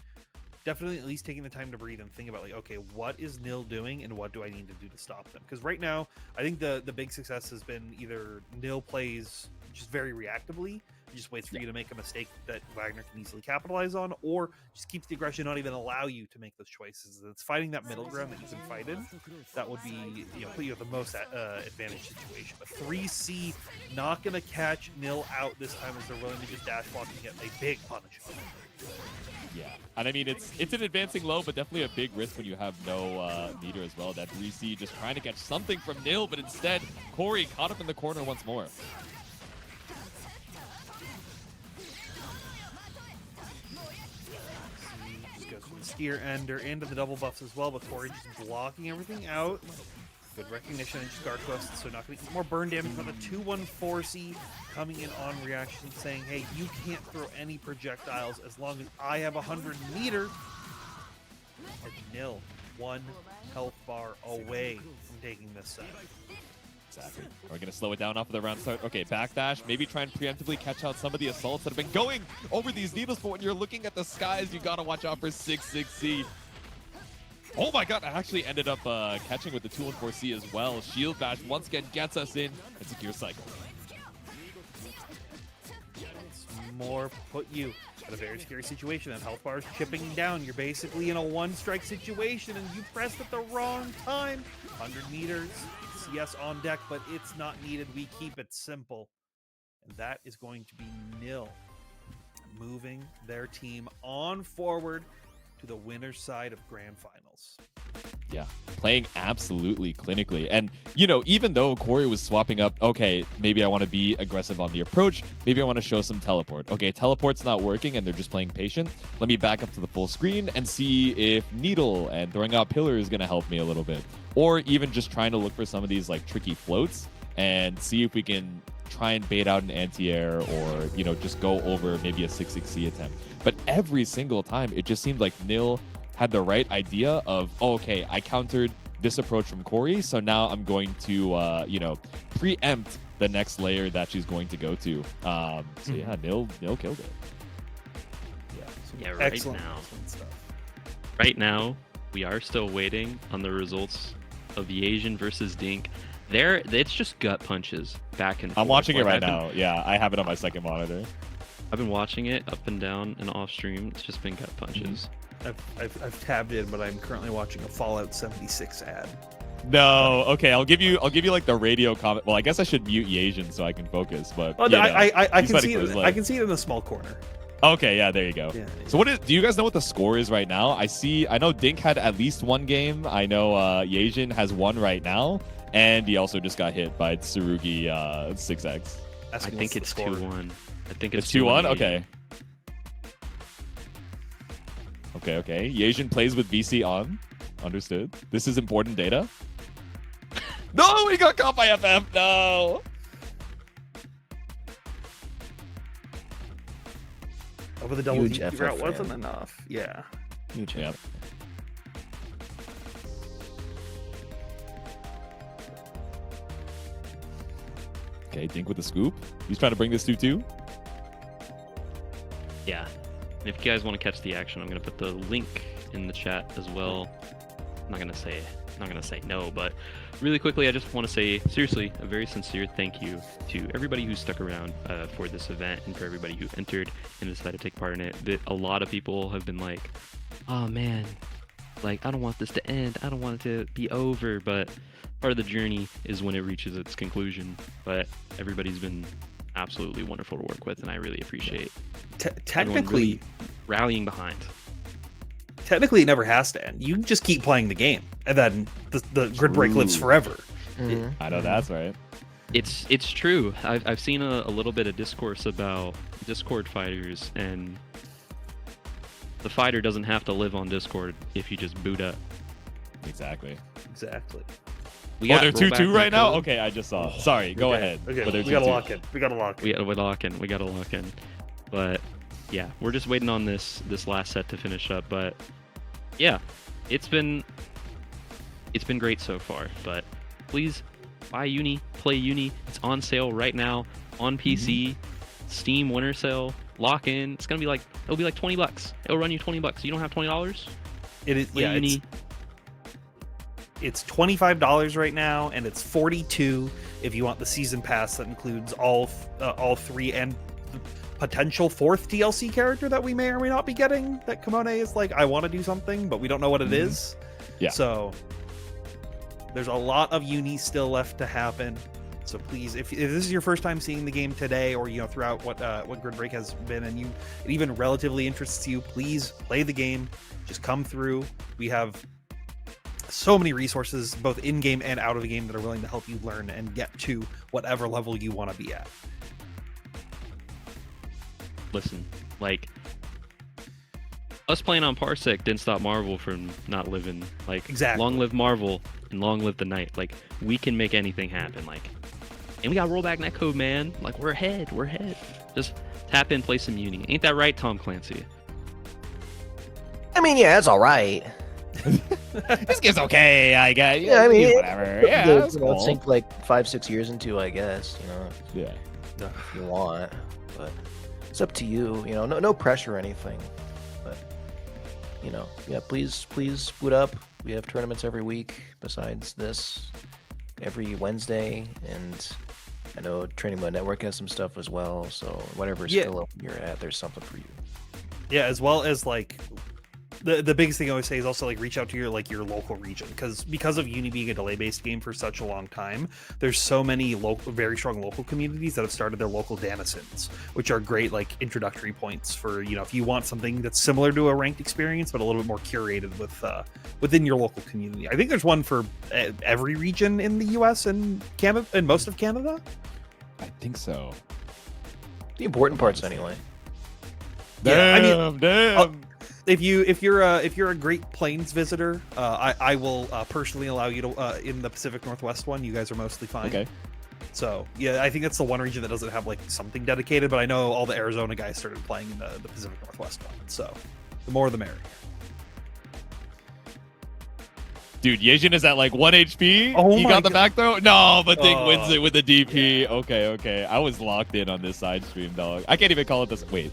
definitely at least taking the time to breathe and think about like, okay, what is Nil doing and what do I need to do to stop them? Because right now, I think the big success has been either Nil plays just very reactively, just waits for you to make a mistake that Wagner can easily capitalize on, or just keeps the aggression, not even allow you to make those choices. It's finding that middle ground that you can fight in. That would be, put you at the most advantage situation. But 3C not going to catch Nil out this time as they're willing to just dash block and get a big punish. Yeah, and I mean, it's an advancing low, but definitely a big risk when you have no meter as well. That 3C just trying to catch something from Nil, but instead, Corey caught up in the corner once more. Just goes from the steer ender into the double buffs as well, but Corey just blocking everything out. Good recognition and just guard quest, so not going to get more burn damage, but the 2-1-4C coming in on reaction saying, hey, you can't throw any projectiles as long as I have 100 meter. As Nil, 1 health bar away from taking this set. Exactly. Are we going to slow it down off of the round start? Okay, backdash. Maybe try and preemptively catch out some of the assaults that have been going over these needles, but when you're looking at the skies, you got to watch out for 6-6C. Oh my god, I actually ended up catching with the 2-1-4C as well. Shield bash once again gets us in and secure cycle. More put you in a very scary situation, and health bars chipping down. You're basically in a one-strike situation, and you pressed at the wrong time. 100 meters, CS on deck, but it's not needed. We keep it simple. And that is going to be Nil, moving their team on forward to the winner's side of Grand Finals. Yeah, playing absolutely clinically. And, even though Corey was swapping up, okay, maybe I want to be aggressive on the approach. Maybe I want to show some teleport. Okay, teleport's not working and they're just playing patient. Let me back up to the full screen and see if Needle and throwing out Pillar is going to help me a little bit. Or even just trying to look for some of these like tricky floats and see if we can try and bait out an anti-air or, just go over maybe a 6-6C attempt. But every single time, it just seemed like Nil had the right idea of, oh, okay, I countered this approach from Corey, so now I'm going to, preempt the next layer that she's going to go to. So yeah, Nil killed it. Yeah, Excellent stuff. Right now, we are still waiting on the results of Yasian versus Dink. It's just gut punches back and forth. I'm watching it right now. Yeah, I have it on my second monitor. I've been watching it up and down and off stream. It's just been gut punches. I've tabbed in, but I'm currently watching a Fallout 76 ad. No, okay, I'll give you like the radio comment. Well, I guess I should mute Yasian so I can focus. But I can see it. I can see it in the small corner. Okay, yeah, there you go. Yeah. So do you guys know what the score is right now? I know Dink had at least one game. I know Yasian has one right now, and he also just got hit by Tsurugi 6X. I think it's 2-1. I think it's 2-1. Okay. Okay. Yasian plays with VC on. Understood. This is important data. No, he got caught by FF. No. Over the double Huge DP FF route fan. wasn't enough. Yeah. Huge. Yep. Okay, Dink with the scoop. He's trying to bring this 2-2. Yeah. And if you guys want to catch the action, I'm going to put the link in the chat as well. I'm not going to say not gonna say no, but really quickly, I just want to say seriously a very sincere thank you to everybody who stuck around for this event and for everybody who entered and decided to take part in it. A lot of people have been like, "Oh man, like I don't want this to end. I don't want it to be over." But part of the journey is when it reaches its conclusion. But everybody's been absolutely wonderful to work with, and I really appreciate everyone Technically, really rallying behind. technically, it never has to end. You can just keep playing the game, and then the grid break lives True. forever. Mhm. I know that's right. It's true. I've seen a little bit of discourse about Discord fighters, and the fighter doesn't have to live on Discord if you just boot up. Exactly. Exactly. We Oh, got they're 2-2 rollback right now? netcode. Okay, I just saw. Sorry, go Okay, ahead. Okay, But they're we gotta 2-2. lock in. We gotta lock in. We gotta lock in. But yeah, we're just waiting on this last set to finish up. But yeah, it's been great so far. But please buy Uni, play Uni. It's on sale right now on PC, Steam winter sale. Lock in. It'll be like $20. It'll run you $20. You don't have $20? It is. Play Yeah, Uni. it's $25 right now, and it's $42 if you want the season pass that includes all three and the potential fourth DLC character that we may or may not be getting. That Kimone is like, I want to do something, but we don't know what it is. Yeah. So there's a lot of Uni still left to happen. So please, if this is your first time seeing the game today, or throughout what Grid Break has been, and it even relatively interests you, please play the game. Just come through. We have so many resources, both in game and out of the game, that are willing to help you learn and get to whatever level you want to be at. Listen, like us playing on Parsec didn't stop Marvel from not living. Like, Exactly. long live Marvel and long live the night. Like, we can make anything happen. Like, and we got rollback netcode, man. Like, we're ahead. Just tap in, play some Uni. Ain't that right, Tom Clancy? I mean, yeah, it's all right. This game's okay, I guess. Yeah, I mean, whatever. Yeah, The- that's cool. sink like 5-6 years into, I guess. Yeah. If you want, but it's up to you. No pressure or anything. But yeah, please boot up. We have tournaments every week. Besides this, every Wednesday, and I know Training Mode Network has some stuff as well. So whatever Yeah. skill level you're at, there's something for you. Yeah, as well as like the biggest thing I always say is also like reach out to your local region, because of Uni being a delay based game for such a long time, there's so many very strong local communities that have started their local Danisons, which are great like introductory points for if you want something that's similar to a ranked experience but a little bit more curated within your local community. I think there's one for every region in the US and Canada and most of Canada. I think so. The important parts, anyway. Yeah, I mean, Damn. if you're a Great Plains visitor, I will personally allow you to in the Pacific Northwest one. You guys are mostly fine. Okay. So yeah, I think that's the one region that doesn't have like something dedicated. But I know all the Arizona guys started playing in the Pacific Northwest one. So the more the merrier. Dude, Yejin is at like 1 HP. Oh He my got the God. back throw? No, but Ding Oh, wins it with the DP. yeah. Okay. I was locked in on this side stream, dog. I can't even call it this. Wait.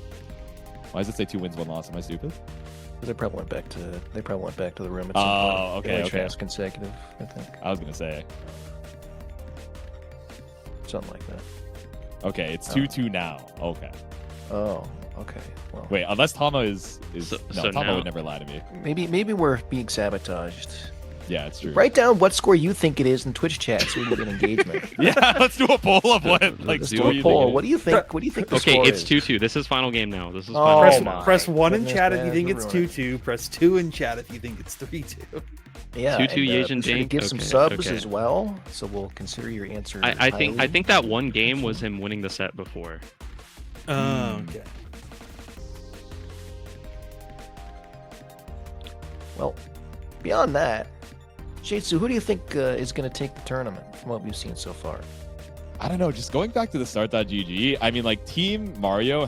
Why does it say 2 wins, 1 loss? Am I stupid? They probably went back to the room at some point. Oh, okay, They only okay. chance consecutive, I think. I was going to say. Something like that. Okay, it's 2-2 now. Okay. Oh, okay. Well, Wait, unless Tama is So no, Tama now- would never lie to me. maybe we're being sabotaged. Yeah, it's true. Write down what score you think it is in Twitch chat so we can get engagement. Yeah, let's do a poll of what like Let's do do score a you poll. think it What do you think? What do you think the Okay, score it's is? 2-2. This is final game now. This is Oh, final Press, game. my press 1 in goodness, chat if you man, think you're it's ruining 2-2. Press 2 in chat if you think it's 3-2. Yeah, 2-2 and, Yejin be sure to Dink? give some Okay, subs okay. as well, so we'll consider your answer. I highly. think that one game was him winning the set before. Oh, okay. Well, beyond that, Shades-Su, who do you think is going to take the tournament from what we've seen so far? I don't know, just going back to the start.gg, I mean, like, Team Mario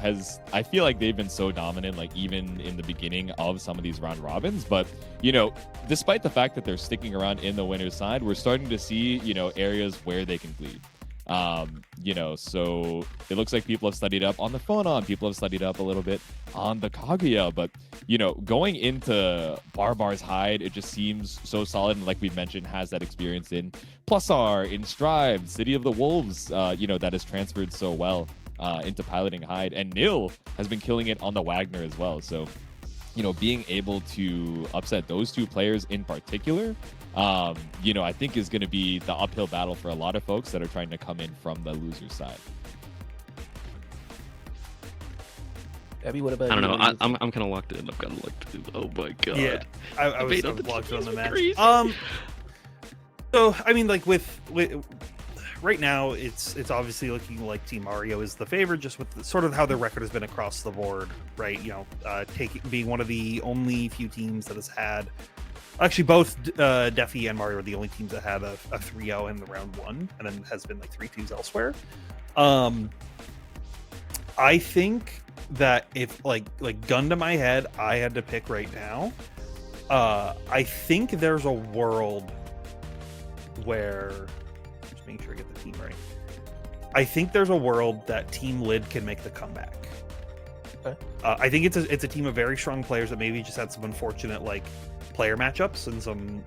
I feel like they've been so dominant, like, even in the beginning of some of these round robins, but, despite the fact that they're sticking around in the winner's side, we're starting to see, areas where they can bleed. So it looks like people have studied up on the Phonon, people have studied up a little bit on the Kaguya, but going into Barbar's Hide, it just seems so solid, and like we mentioned, has that experience in Plusar, in Strive, City of the Wolves, that has transferred so well into piloting Hide, and Nil has been killing it on the Wagner as well. So being able to upset those two players in particular, I think is going to be the uphill battle for a lot of folks that are trying to come in from the loser side. Abby, what about I don't you? know. What do you I'm kind of locked in. I'm kind of locked in. Oh my god. Yeah, I was Debate on the locked on teams the were match. crazy. So I mean, like with right now, it's obviously looking like Team Mario is the favorite, just with sort of how their record has been across the board, right? Being one of the only few teams that has had, actually both Defi and Mario are the only teams that had a 3-0 in the round one, and then has been like 3-2s elsewhere. I think that if like gun to my head, I had to pick right now, I think there's a world where, just making sure I get the team right, I think there's a world that Team Lid can make the comeback. Okay. I think it's a team of very strong players that maybe just had some unfortunate player matchups and some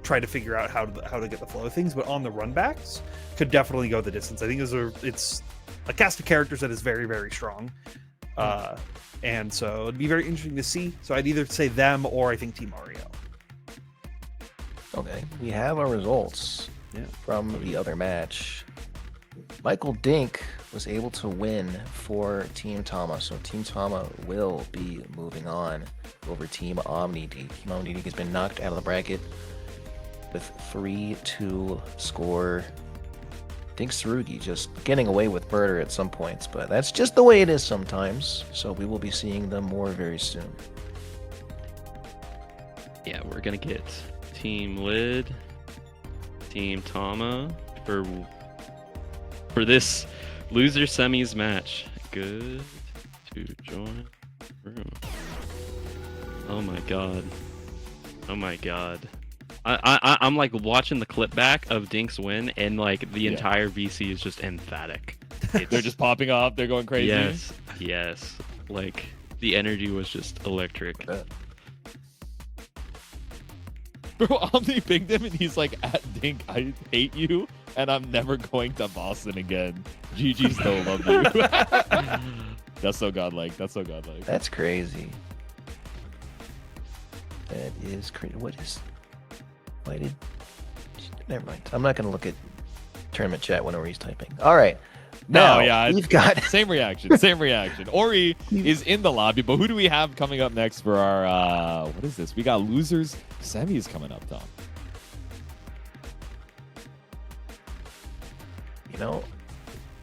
try to figure out how to get the flow of things, but on the runbacks could definitely go the distance. I think it's a cast of characters that is very, very strong. And so it'd be very interesting to see. So I'd either say them or I think Team Mario. Okay, we have our results from the other match. Michael Dink was able to win for Team Tama, so Team Tama will be moving on over Team OmniD. Team OmniD has been knocked out of the bracket with 3-2 score. Dink Tsurugi just getting away with murder at some points, but that's just the way it is sometimes, so we will be seeing them more very soon. Yeah, we're gonna get Team Lid, Team Tama for this loser semis match. Good to join room. Oh my god. Oh my god. I'm like watching the clip back of Dink's win, and like the entire VC is just emphatic. They're just popping off. They're going crazy. Yes. Like the energy was just electric. Bro, Omni pinged him and he's like, at Dink, I hate you, and I'm never going to Boston again. GG still love you. That's so godlike. That's so godlike. That's crazy. That is crazy. Why did... Never mind. I'm not going to look at tournament chat whenever he's typing. All right. Now, we've got... Same reaction. Ori is in the lobby, but who do we have coming up next for our... what is this? We got losers semis coming up, Tom.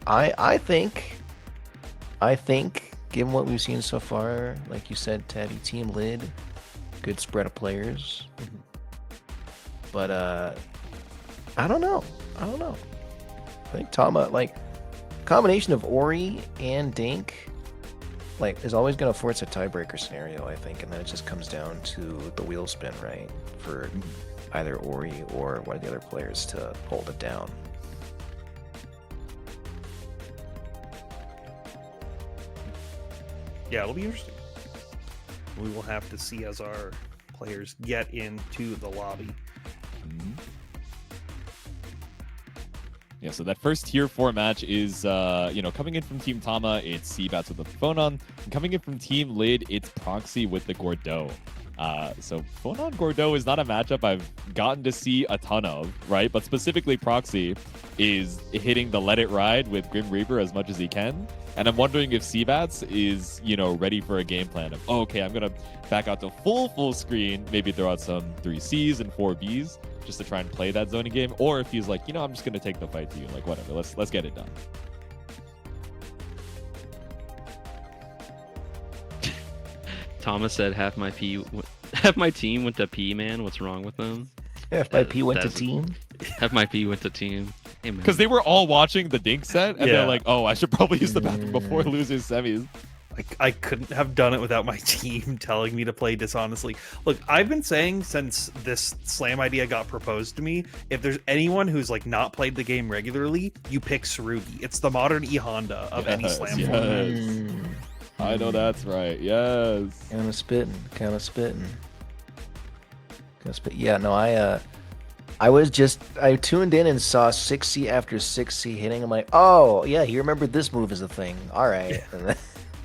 I think, given what we've seen so far, like you said, Tabby, Team Lid, good spread of players. But I don't know. I think Tama, combination of Ori and Dink, is always going to force a tiebreaker scenario, I think, and then it just comes down to the wheel spin, right, for either Ori or one of the other players to hold it down. Yeah, it'll be interesting. We will have to see as our players get into the lobby. Yeah, so that first tier 4 match is, coming in from Team Tama, it's Seabats with the Phonon. And coming in from Team Lid, it's Proxy with the Gordeau. So Phonon Gordeau is not a matchup I've gotten to see a ton of, right? But specifically Proxy is hitting the Let It Ride with Grim Reaper as much as he can. And I'm wondering if Seabats is, ready for a game plan of, okay, I'm going to back out to full screen, maybe throw out some 3Cs and 4Bs just to try and play that zoning game, or if he's like, I'm just going to take the fight to you, whatever, let's get it done. Thomas said half my team went to P, man. What's wrong with them? FIP went to team. Half my P went to team. Hey, man. Because they were all watching the Dink set, and they're like, oh, I should probably use the bathroom before losers semis. I couldn't have done it without my team telling me to play dishonestly. Look, I've been saying since this slam idea got proposed to me, if there's anyone who's like not played the game regularly, you pick Sarugi. It's the modern E Honda of any slam format. Yes. I know that's right. Yes. Kind of spitting. Yeah, no, I tuned in and saw 6C after 6C hitting. I'm like, oh yeah, he remembered this move as a thing. All right, and then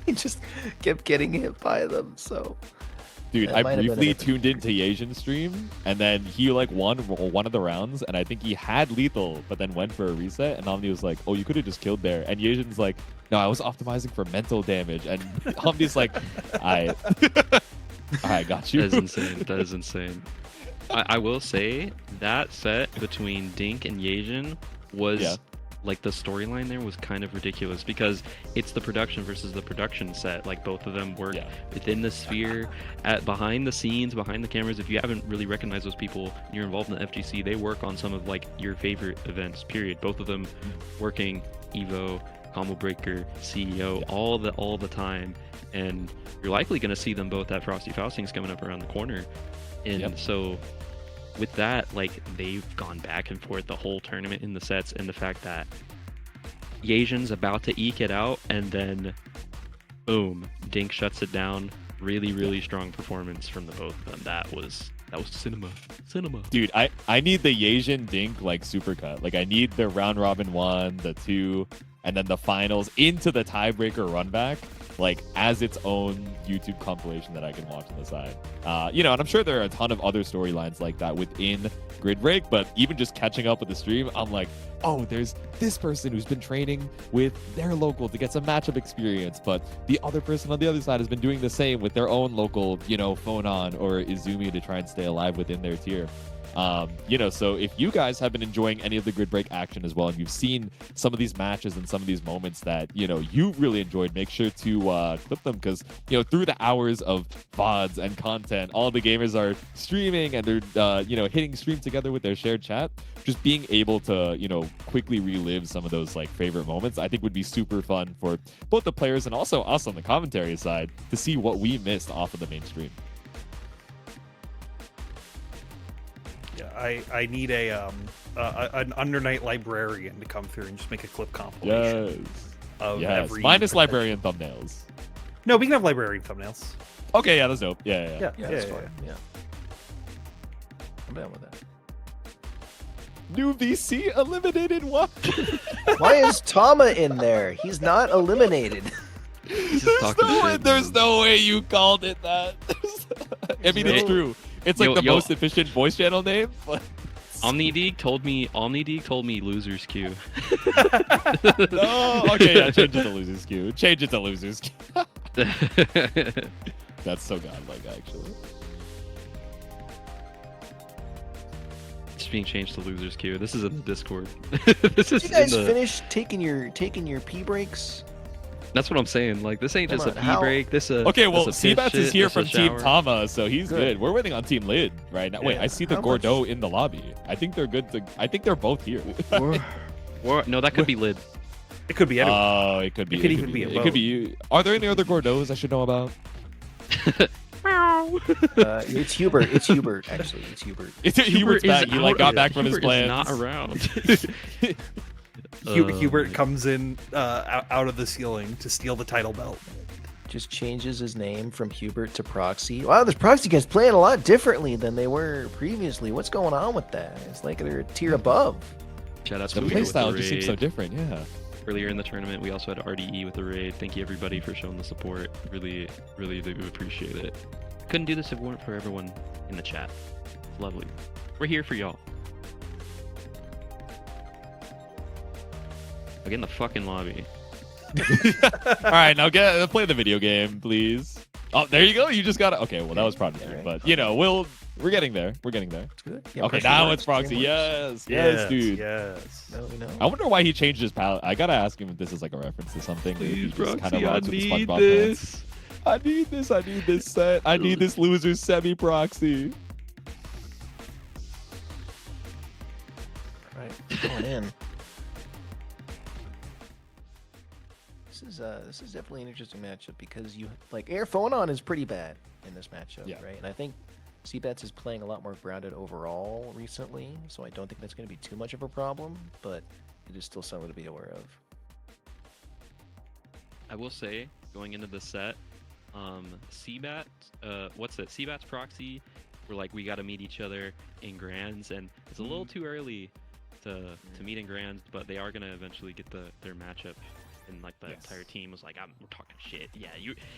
he just kept getting hit by them. So, dude, that I might have been briefly a- tuned into Yasian's stream, and then he like won one of the rounds, and I think he had lethal, but then went for a reset, and Omni was like, "Oh, you could have just killed there," and Yasian's like, "No, I was optimizing for mental damage," and Omni's like, "I got you." That is insane. That is insane. I will say that set between Dink and Yasian was Yeah. like the storyline there was kind of ridiculous because it's the production versus the production set. Like both of them work Yeah. within the sphere, at behind the scenes, behind the cameras. If you haven't really recognized those people and you're involved in the FGC, they work on some of like your favorite events. Period. Both of them working Evo, Combo Breaker, CEO, all the time, and you're likely going to see them both at Frosty Faustings coming up around the corner. And Yep. so with that, like they've gone back and forth the whole tournament in the sets, and the fact that Yasian's about to eke it out and then boom, Dink shuts it down. Really strong performance from the both of them. That was cinema. Dude, I need the Yasian Dink like supercut. Like I need the round robin 1, the 2, and then the finals into the tiebreaker run back, like as its own YouTube compilation that I can watch on the side. And I'm sure there are a ton of other storylines like that within Grid Break, but even just catching up with the stream, I'm like, oh, there's this person who's been training with their local to get some matchup experience, but the other person on the other side has been doing the same with their own local, Phonon or Izumi to try and stay alive within their tier. So if you guys have been enjoying any of the Grid Break action as well, and you've seen some of these matches and some of these moments that, you really enjoyed, make sure to clip them because, through the hours of VODs and content, all the gamers are streaming and they're, hitting stream together with their shared chat. Just being able to, quickly relive some of those like favorite moments, I think would be super fun for both the players and also us on the commentary side to see what we missed off of the mainstream. Yeah, I need an Undernight librarian to come through and just make a clip compilation of every. Minus librarian thumbnails. No, we can have librarian thumbnails. Okay, yeah, that's dope. Yeah. Yeah, that's fine. Yeah. I'm down with that. New VC eliminated. What? Why is Tama in there? He's not eliminated. There's no way you called it that. I mean, it's true. It's like the most efficient voice channel name. But... Omnideeg told me losers queue. Oh, okay, yeah, change it to losers queue. That's so godlike, actually. It's being changed to losers queue. This is in the Discord. Did you guys finish taking your pee breaks? That's what I'm saying. Like this ain't Come just on, a how- pee break. Okay, well, Seabats is here from Team Shower. Tama, so he's Good. good. We're waiting on Team Lid right now. Wait, I see the How much- Gordeau in the lobby. I think they're good. I think they're both here. No, that could be Lid. It could be anyone. Oh, it could be. It could even be a It could be you. Are there any other Gordeaus I should know about? It's Hubert. It's Hubert. Actually, it's Hubert. Hubert's back. He like got back from his Hubert is plans. not around. Hubert comes in out of the ceiling to steal the title belt. Just changes his name from Hubert to Proxy. Wow, this Proxy guy's playing a lot differently than they were previously. What's going on with that? It's like they're a tier above. Shout out to The Udo with playstyle the just seems so raid. different. Yeah. Earlier in the tournament, we also had RDE with the raid. Thank you everybody for showing the support. Really do appreciate it. Couldn't do this if it weren't for everyone in the chat. It's lovely. We're here for y'all. Get in the fucking lobby. All right, now play the video game, please. Oh, there you go. You just got it. Okay, well that was Prodigy, All right. but we're getting there. We're getting there. It's good. Yeah, Okay, pressure now works, it's Proxy. game works. Yes, dude. Yes. No, we know. I wonder why he changed his palette. I gotta ask him if this is like a reference to something. or if he Please, just Proxy, kinda I rides with the need SpongeBob this. fans. I need this set. I need this loser semi-proxy. All right, going in. this is definitely an interesting matchup because you like Air Phonon is pretty bad in this matchup, Yeah. right? And I think Seabats is playing a lot more grounded overall recently, so I don't think that's going to be too much of a problem, but it is still something to be aware of. I will say, going into the set, CBAT, what's it? CBAT's proxy, we're like, we got to meet each other in grands, and it's a little too early to meet in grands, but they are going to eventually get their matchup. And like the entire team was like, we're talking shit. Yeah,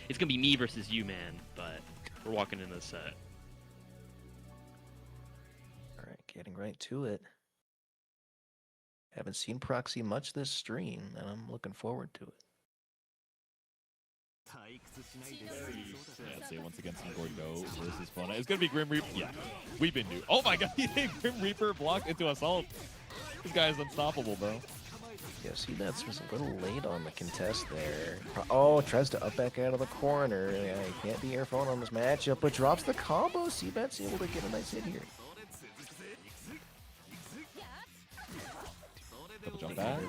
it's going to be me versus you, man, but we're walking into the set. All right, getting right to it. Haven't seen Proxy much this stream, and I'm looking forward to it. Yeah, I'd say once again some Gordo versus Fauna. It's gonna be Grim Reaper. Yeah, we've been new. Oh my god, he did Grim Reaper blocked into Assault. This guy is unstoppable, bro. Yeah, Seabats was a little late on the contest there. Oh, tries to up back out of the corner. Yeah, he can't be Air Phone on this matchup, but drops the combo. Seabats able to get a nice hit here. Double jump back.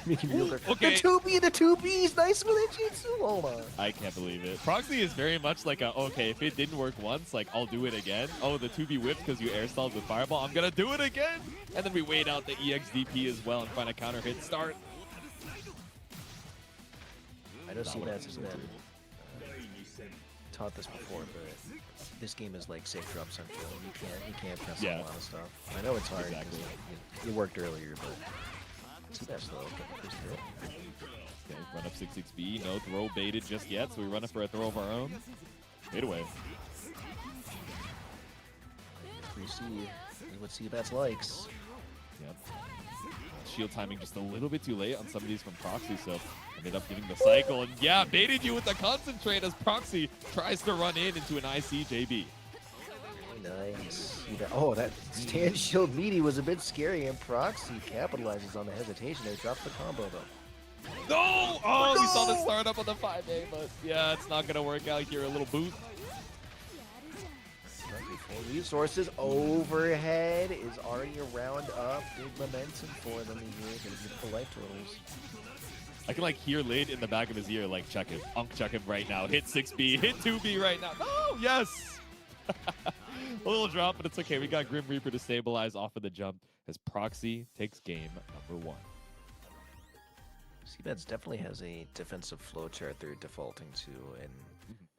Making me look Okay. The 2B, the 2Bs, nice with it, Jitsu. Hold on. I can't believe it. Proxy is very much like a, okay, if it didn't work once, like, I'll do it again. Oh, the 2B whipped because you air stalled with Fireball. I'm going to do it again. And then we wait out the EXDP as well and find a counter hit start. I know Seabats has been taught this before, but this game is like safe drop central. You can't press Yeah. a lot of stuff. I know it's hard Exactly. because it worked earlier, but Seabats though getting the first hit. Okay, run up 6-6B. No throw baited just yet, so we run it for a throw of our own. Fade away. We see what Seabats likes. Yep. Shield timing just a little bit too late on some of these from Proxy, so ended up getting the cycle. And yeah, baited you with the concentrate as Proxy tries to run into an ICJB. Very nice. Oh, that stand shield meaty was a bit scary, and Proxy capitalizes on the hesitation there. Drops the combo though. No! Oh, we saw the startup on the 5A, but yeah, it's not going to work out here. A little boot. Full resources overhead is already a round up. Big momentum for them here. Gonna get the life totals. I can like hear Lid in the back of his ear, like, check him. Check him right now. Hit 6B, hit 2B right now. No, yes! A little drop, but it's okay. We got Grim Reaper to stabilize off of the jump as Proxy takes game number 1. Seabats definitely has a defensive flowchart they're defaulting to, and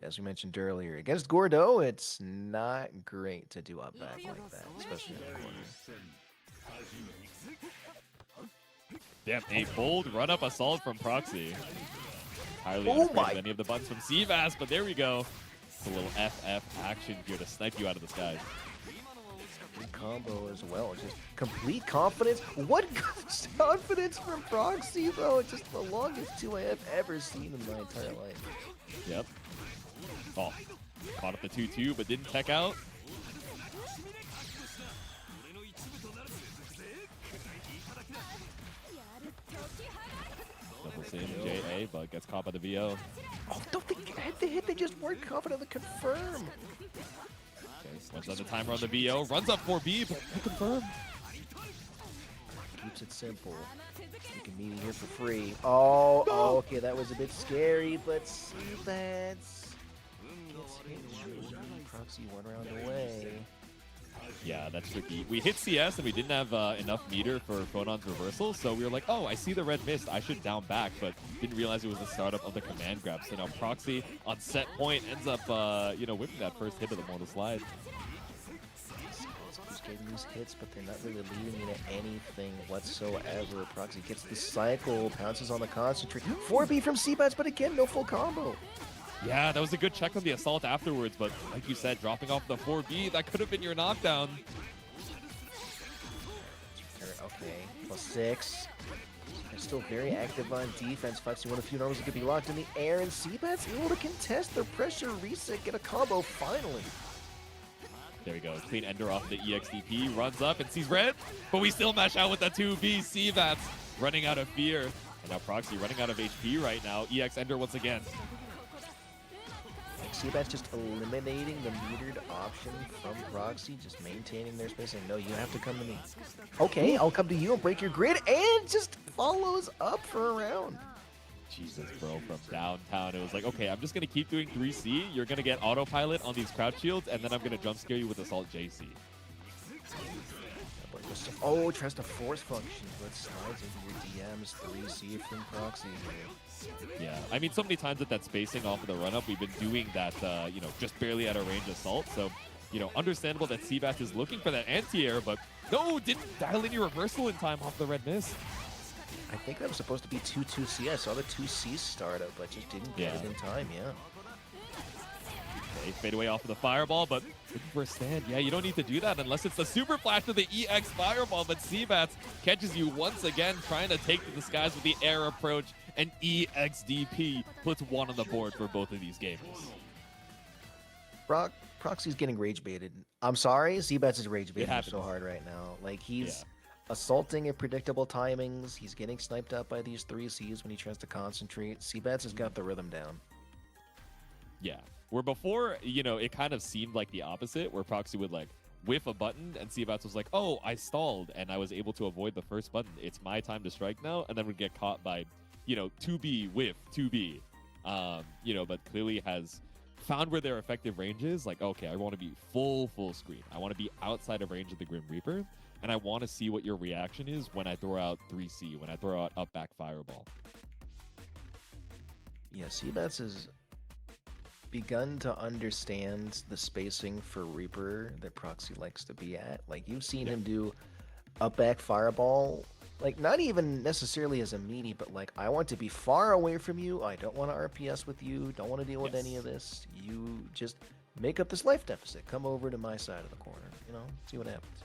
as we mentioned earlier, against Gordo, it's not great to do up back like that, especially in the corner. Damn, a bold run-up assault from Proxy. Entirely Oh unafraid my- of any of the buttons from Seavas, but there we go. It's a little FF action here to snipe you out of the sky. Good combo as well. Just complete confidence. What confidence from Proxy, though? It's just the longest 2 I have ever seen in my entire life. Yep. Oh, caught up the 2-2, but didn't check out. Double sim, JA, but gets caught by the VO. Oh, don't they had the hit? They just weren't confident to confirm. Okay, once on the timer on the VO, runs up 4B, but no confirm. Keeps it simple. You can meet here for free. Oh, okay, that was a bit scary, but see that's gets hit. Proxy 1 round away. Yeah, that's tricky. We hit CS and we didn't have enough meter for Phonon's reversal, so we were like, oh, I see the red mist, I should down back, but didn't realize it was the startup of the command grab. So now Proxy on set point ends up, whipping that first hit of the Mortal Slide. He's getting these hits, but they're not really leading into anything whatsoever. Proxy gets the cycle, pounces on the concentrate. 4B from Seabats, but again, no full combo. Yeah, that was a good check on the assault afterwards, but like you said, dropping off the 4B, that could have been your knockdown. Okay, +6. They're still very active on defense. 5C1 a few normals that could be locked in the air, and Seabats able to contest their pressure reset, get a combo finally. There we go. Clean ender off the EXDP, runs up and sees red, but we still mash out with the 2B. Seabats running out of fear. And now Proxy running out of HP right now. EX ender once again. Seabats just eliminating the metered option from Proxy, just maintaining their space, and no, you have to come to me. Okay, I'll come to you and break your grid, and just follows up for a round. Jesus, bro, from downtown. It was like, okay, I'm just going to keep doing 3C. You're going to get autopilot on these crouch shields, and then I'm going to jump scare you with Assault JC. Oh, tries to force function, but slides into your DMs. 3C from Proxy here. Yeah, I mean, so many times with that spacing off of the run-up, we've been doing that, you know, just barely out of range assault. So, you know, understandable that Seabass is looking for that anti-air, but no, didn't dial any reversal in time off the red miss. I think that was supposed to be 2-2C. I saw the 2C startup, but just didn't get it in time, yeah. Okay, fade away off of the fireball, but looking for a stand. Yeah, you don't need to do that unless it's the super flash to the EX fireball, but Seabats catches you once again, trying to take to the skies with the air approach, and EXDP puts one on the board for both of these games. Proxy's getting rage baited. I'm sorry, Seabats is rage baiting so hard right now. Like, he's assaulting at predictable timings. He's getting sniped up by these 3Cs when he tries to concentrate. Seabats has got the rhythm down. Yeah. Where before, you know, it kind of seemed like the opposite, where Proxy would like whiff a button and Seabats was like, oh, I stalled and I was able to avoid the first button. It's my time to strike now. And then would get caught by, you know, 2B, whiff, 2B. You know, but clearly has found where their effective range is. Like, okay, I want to be full screen. I want to be outside of range of the Grim Reaper. And I want to see what your reaction is when I throw out 3C, when I throw out up back fireball. Yeah, Seabats has begun to understand the spacing for Reaper that Proxy likes to be at. Like, you've seen him do up back fireball, like, not even necessarily as a meaty, but like, I want to be far away from you. I don't want to RPS with you. Don't want to deal with any of this. You just make up this life deficit. Come over to my side of the corner, you know, see what happens.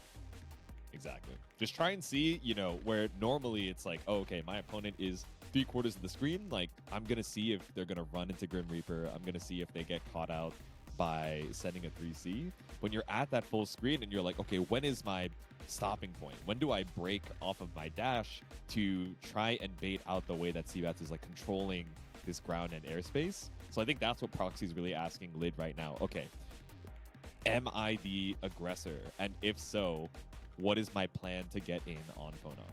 Exactly. Just try and see, you know, where normally it's like, oh, okay, my opponent is 3/4 of the screen. Like, I'm going to see if they're going to run into Grim Reaper. I'm going to see if they get caught out by sending a 3C. When you're at that full screen and you're like, okay, when is my stopping point? When do I break off of my dash to try and bait out the way that Seabats is like controlling this ground and airspace? So I think that's what Proxy's really asking Lid right now. Okay, am I the aggressor? And if so, what is my plan to get in on Phono?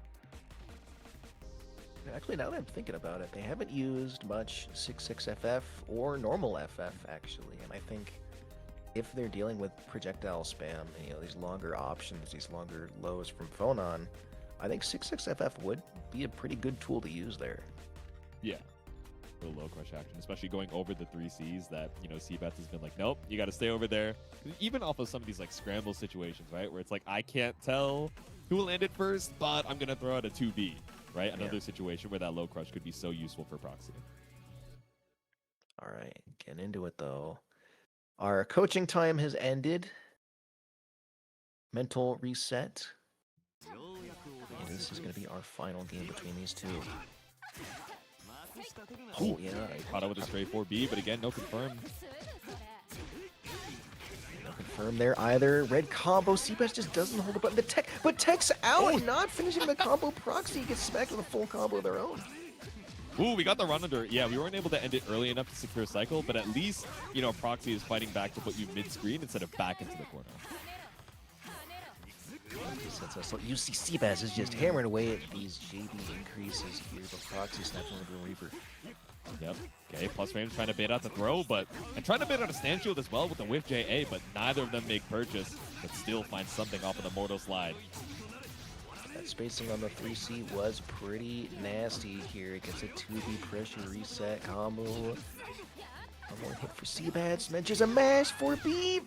Actually, now that I'm thinking about it, they haven't used much 6/6 FF or normal FF, actually. And I think if they're dealing with projectile spam, and, you know, these longer options, these longer lows from Phonon, I think 6/6 FF would be a pretty good tool to use there. Yeah. Real low crush action, especially going over the 3Cs that, you know, Seabats has been like, nope, you got to stay over there. Even off of some of these like scramble situations, right? Where it's like, I can't tell who will land it first, but I'm going to throw out a 2B, right? Another situation where that low crush could be so useful for Proxy. All right, getting into it though. Our coaching time has ended. Mental reset. And this is going to be our final game between these two. Oh, yeah. Caught out with a straight 4B, but again, no confirm. No confirm there either. Red combo. Seabass just doesn't hold the button. The tech, but Tech's out, not finishing the combo. Proxy gets smacked with a full combo of their own. Ooh, we got the run under. Yeah, we weren't able to end it early enough to secure a cycle, but at least, you know, Proxy is fighting back to put you mid-screen instead of back into the corner. So you see Seabass is just hammering away at these JB increases here, but Proxy snaps on the Grim Reaper. Yep. Okay, plus frames trying to bait out the throw, and trying to bait out a stand shield as well with the whiff JA, but neither of them make purchase, but still find something off of the Mortal Slide. That spacing on the 3C was pretty nasty here. It gets a 2B pressure reset combo. One more hit for Seabass. Mentions a mash 4B.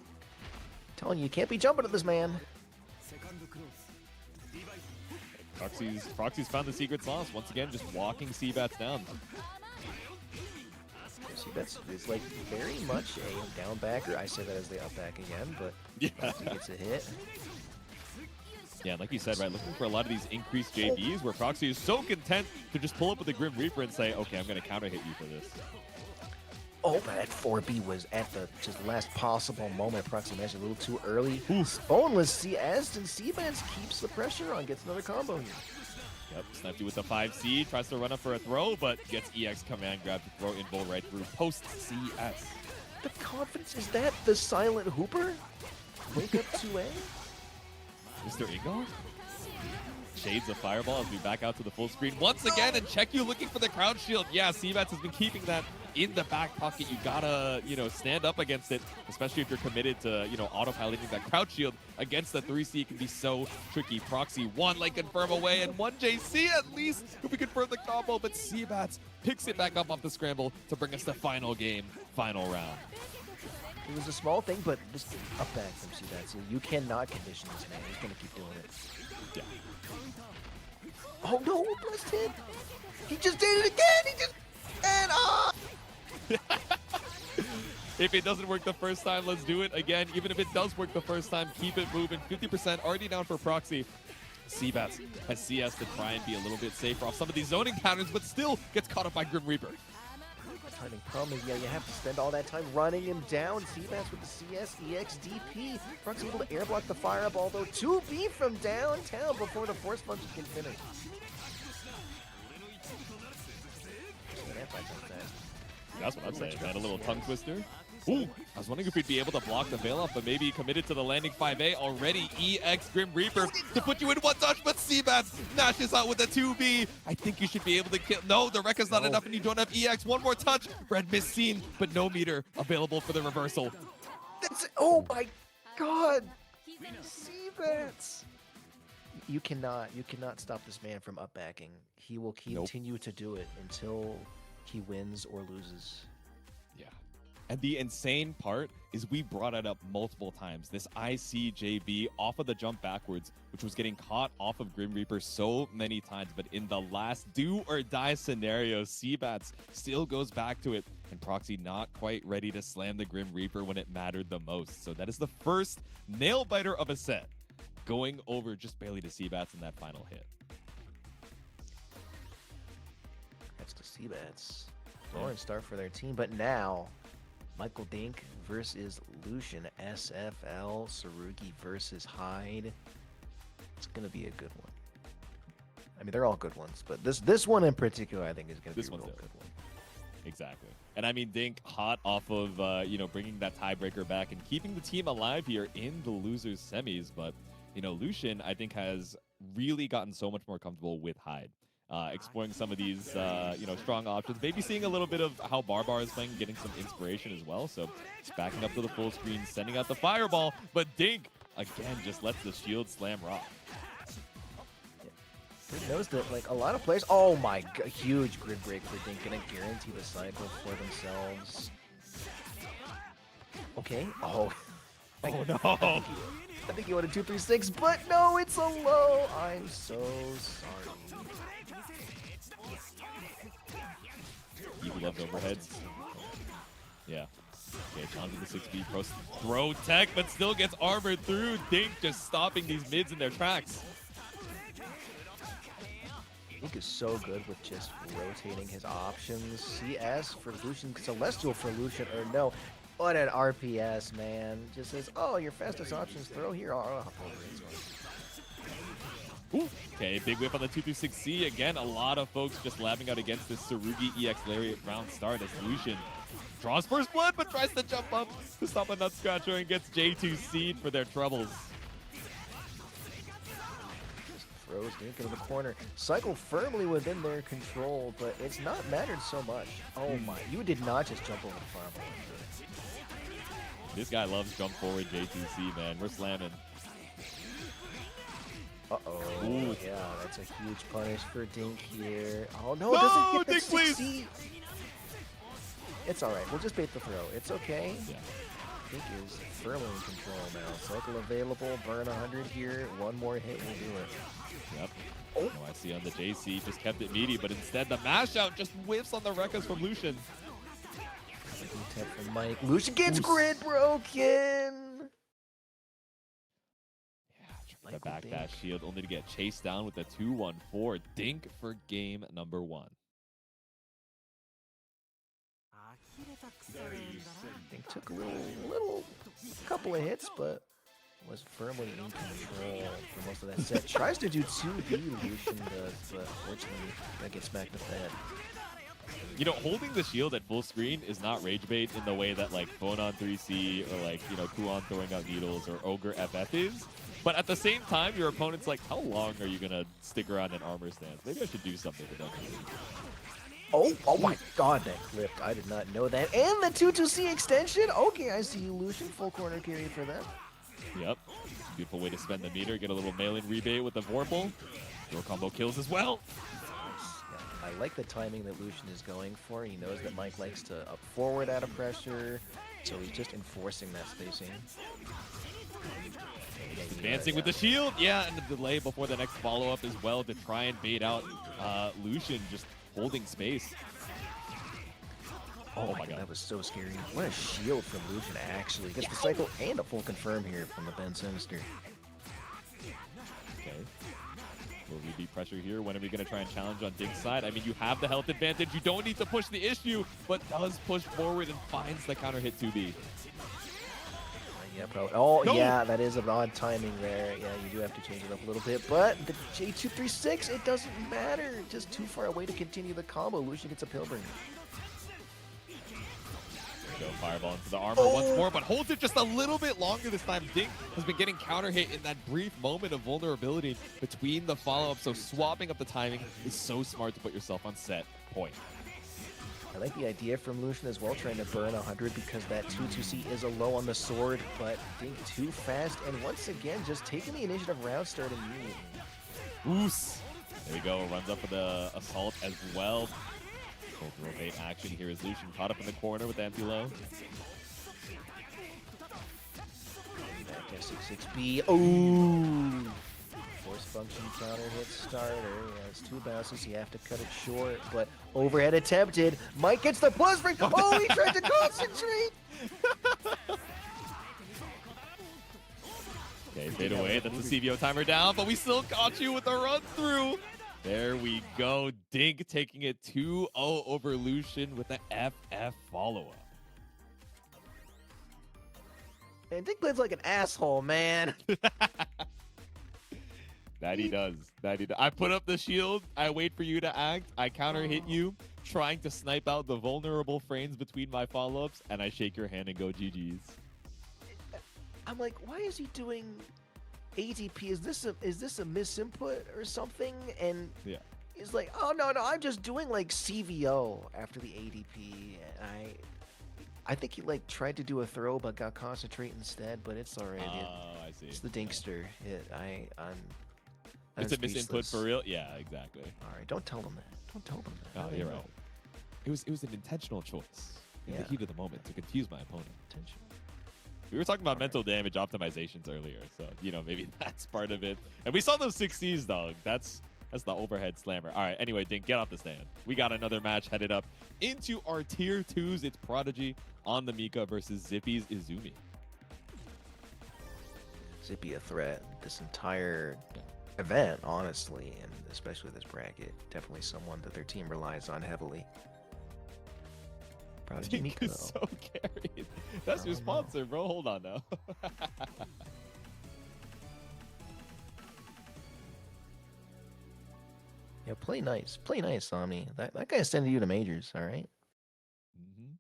Telling you can't be jumping at this man. Proxy's found the secret sauce. Once again, just walking Seabats down. Seabats is like very much a down backer. I say that as the up back again, but he gets a hit. Yeah, like you said, right, looking for a lot of these increased JBs where Proxy is so content to just pull up with the Grim Reaper and say, okay, I'm going to counter hit you for this. Oh, but that 4B was at the just last possible moment. Proxy matched a little too early. Boneless CS, and Seabats keeps the pressure on, gets another combo here. Yep, sniped you with the 5C, tries to run up for a throw, but gets EX command grab to throw invul right through post CS. The confidence, is that the silent Hooper? Wake up 2A? Mr. Ingolf? shades of Fireball as we back out to the full screen once again, and check you looking for the crown shield. Yeah, Seabats has been keeping that in the back pocket. You gotta, stand up against it, especially if you're committed to, autopiloting that crouch shield against the 3C. It can be so tricky. Proxy, one leg confirm away, and one JC at least if we confirm the combo, but Seabats picks it back up off the scramble to bring us the final game, final round. It was a small thing, but just up back from Seabats. You cannot condition this man. He's going to keep doing it. Yeah. Oh no, blessed hit. He just did it again. If it doesn't work the first time, let's do it again. Even if it does work the first time, keep it moving. 50% already down for Proxy. Seabats has CS to try and be a little bit safer off some of these zoning patterns, but still gets caught up by Grim Reaper. Timing problem is, you have to spend all that time running him down. Seabats with the CS, EX, DP. Proxy able to airblock the fireball, though. 2B from downtown before the force punches can finish. That's what I'm saying, man. A little tongue twister. Ooh, I was wondering if we'd be able to block the veil off, but maybe committed to the landing 5A already. EX Grim Reaper to put you in one touch, but Seabats nashes out with a 2B. I think you should be able to kill. No, the Rekka's not enough, and you don't have EX. One more touch. Red Mist seen, but no meter available for the reversal. Oh my god! Seabats! You cannot stop this man from upbacking. He will continue to do it until he wins or loses. Yeah. And the insane part is we brought it up multiple times. This ICJB off of the jump backwards, which was getting caught off of Grim Reaper so many times. But in the last do or die scenario, Seabats still goes back to it. And Proxy not quite ready to slam the Grim Reaper when it mattered the most. So that is the first nail biter of a set, going over just barely to Seabats in that final hit. That's to Seabats. Roaring start for their team, but now Michael Dink versus Lucian, SFL, Tsurugi versus Hyde. It's gonna be a good one. I mean, they're all good ones, but this one in particular, I think, is gonna be a real good one. Exactly. And I mean, Dink hot off of, bringing that tiebreaker back and keeping the team alive here in the losers semis. But, Lucian, I think, has really gotten so much more comfortable with Hyde. Exploring some of these, strong options. Maybe seeing a little bit of how Barbar is playing, getting some inspiration as well. So just backing up to the full screen, sending out the fireball. But Dink, again, just lets the shield slam rock. He knows that, a lot of players... Oh my god, huge grid break for Dink. Gonna guarantee the cycle for themselves. Okay. Oh. Oh no. I think he wanted 2-3-6, but no, it's a low. I'm so sorry. Evil left overheads. Yeah. Okay, challenge with the 6B pro throw tech, but still gets armored through. Dink just stopping these mids in their tracks. Dink is so good with just rotating his options. CS for Lucian, Celestial for Lucian, or no. What an RPS, man. Just says, oh, your fastest options, throw here. I'll hop over it. Ooh. Okay, big whip on the 2-6C. Again, a lot of folks just labbing out against this Tsurugi EX Lariat round start as Lucian draws first blood, but tries to jump up to stop a Nut Scratcher and gets J2C'd for their troubles. Just throws Dink into the corner. Cycle firmly within their control, but it's not mattered so much. Oh my, you did not just jump over the fireball. This guy loves jump forward J2C, man. We're slamming. Uh-oh. Ooh. Yeah, that's a huge punish for Dink here. Oh, no, No, doesn't get Dink, the please. 6C. It's all right. We'll just bait the throw. It's okay. Yeah. Dink is firmly in control now. Cycle available. Burn 100 here. One more hit will do it. Yep. Oh. No, I see on the JC. Just kept it meaty, but instead the mash out just whiffs on the Rekkas from Lucian. Tap from Mike. Lucian gets Ooh. grid broken. The backdash shield only to get chased down with the 2-1-4. Dink for game number 1. Dink took a little couple of hits, but was firmly in control for most of that set. Tries to do 2B, Lucian does, but fortunately that gets smacked in the head. Holding the shield at full screen is not rage bait in the way that Phone on 3C or Kuon throwing out needles or Ogre FF is. But at the same time, your opponent's like, how long are you going to stick around in armor stance? Maybe I should do something with that. Oh my god, that clipped. I did not know that. And the 2-2C extension? Okay, I see you, Lucian. Full corner carry for them. Yep. Beautiful way to spend the meter. Get a little mail-in rebate with the Vorpal. Dual combo kills as well. I like the timing that Lucian is going for. He knows that Mike likes to up forward out of pressure, so he's just enforcing that spacing. Advancing with the shield. Yeah, and the delay before the next follow-up as well to try and bait out Lucian, just holding space. Oh my god, that was so scary. What a shield from Lucian, actually. Gets the cycle and a full confirm here from the Ben Sinister. Okay. Will we be pressure here? When are we going to try and challenge on Dink's side? I mean, you have the health advantage. You don't need to push the issue, but does push forward and finds the counter hit 2B. Yeah, probably. Oh, No! Yeah, that is an odd timing there. Yeah, you do have to change it up a little bit. But the J236, it doesn't matter. Just too far away to continue the combo. Lucian gets a Pilgrim. Go fireball into the armor once more, but holds it just a little bit longer this time. Dink has been getting counter hit in that brief moment of vulnerability between the follow-up, so swapping up the timing is so smart to put yourself on set point. I like the idea from Lucian as well, trying to burn 100 because that 2-2C is a low on the sword, but Dink too fast, and once again, just taking the initiative round start immediately. Oos! There we go, runs up with the assault as well. Full throw bait action here is Lucian caught up in the corner with the anti-low. Back S66B. Ooh! Force function counter hit starter. Yeah, it's 2 bounces. You have to cut it short, but overhead attempted. Mike gets the plus break. Oh, he tried to concentrate. Okay, fade away. That's the CVO timer down, but we still caught you with a run through. There we go. Dink taking it 2-0 over Lucian with the FF follow-up. And Dink plays like an asshole, man. That he does. That he does. I put up the shield. I wait for you to act. I counter hit you, trying to snipe out the vulnerable frames between my follow-ups, and I shake your hand and go GG's. I'm like, why is he doing ATP? Is this a misinput or something? And Yeah. he's like, oh no, I'm just doing like CVO after the ADP. And I think he like tried to do a throw but got concentrate instead. But it's alright. Oh, I see. It's the Dinkster. I'm It's a misinput speechless. for real. Yeah, exactly. All right, don't tell them that. Don't tell them that. Oh, you're right. It was an intentional choice in the Yeah. heat of the moment to confuse my opponent. Attention. We were talking about mental damage optimizations earlier, so maybe that's part of it. And we saw those 6Cs, dog. That's the overhead slammer. All right, anyway, Dink, get off the stand. We got another match headed up into our tier 2s. It's Prodigy on the Mika versus Zippy's Izumi. Zippy a threat this entire event, honestly, and especially this bracket. Definitely someone that their team relies on heavily. Prodigy Dink Mika, is though. so carried. That's your sponsor, bro. Hold on now. Yeah, play nice. Play nice, Omni. That guy's sending you to majors, all right? Mhm.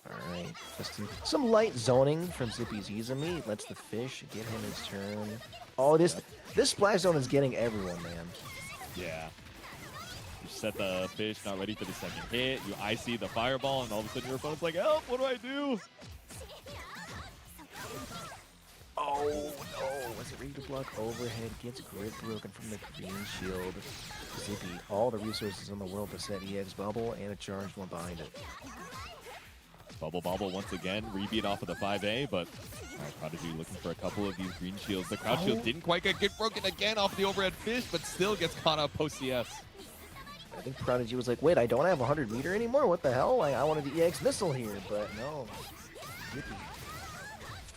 All right. Just some light zoning from Zippy's Izumi. Lets the fish get him his turn. Oh, this splash zone is getting everyone, man. Yeah. You set the fish, not ready for the second hit. You IC the fireball, and all of a sudden your opponent's like, help, what do I do? Oh, no. Was it ready to block overhead? Gets grid broken from the green shield. Zippy, all the resources in the world to set EX bubble and a charged one behind it. Bubble Bobble once again, rebeat off of the 5A, but Prodigy looking for a couple of these green shields. The crouch shield didn't quite get broken again off the overhead fish, but still gets caught up post CS. I think Prodigy was like, wait, I don't have 100 meter anymore? What the hell? I wanted the EX missile here, but no. Zippy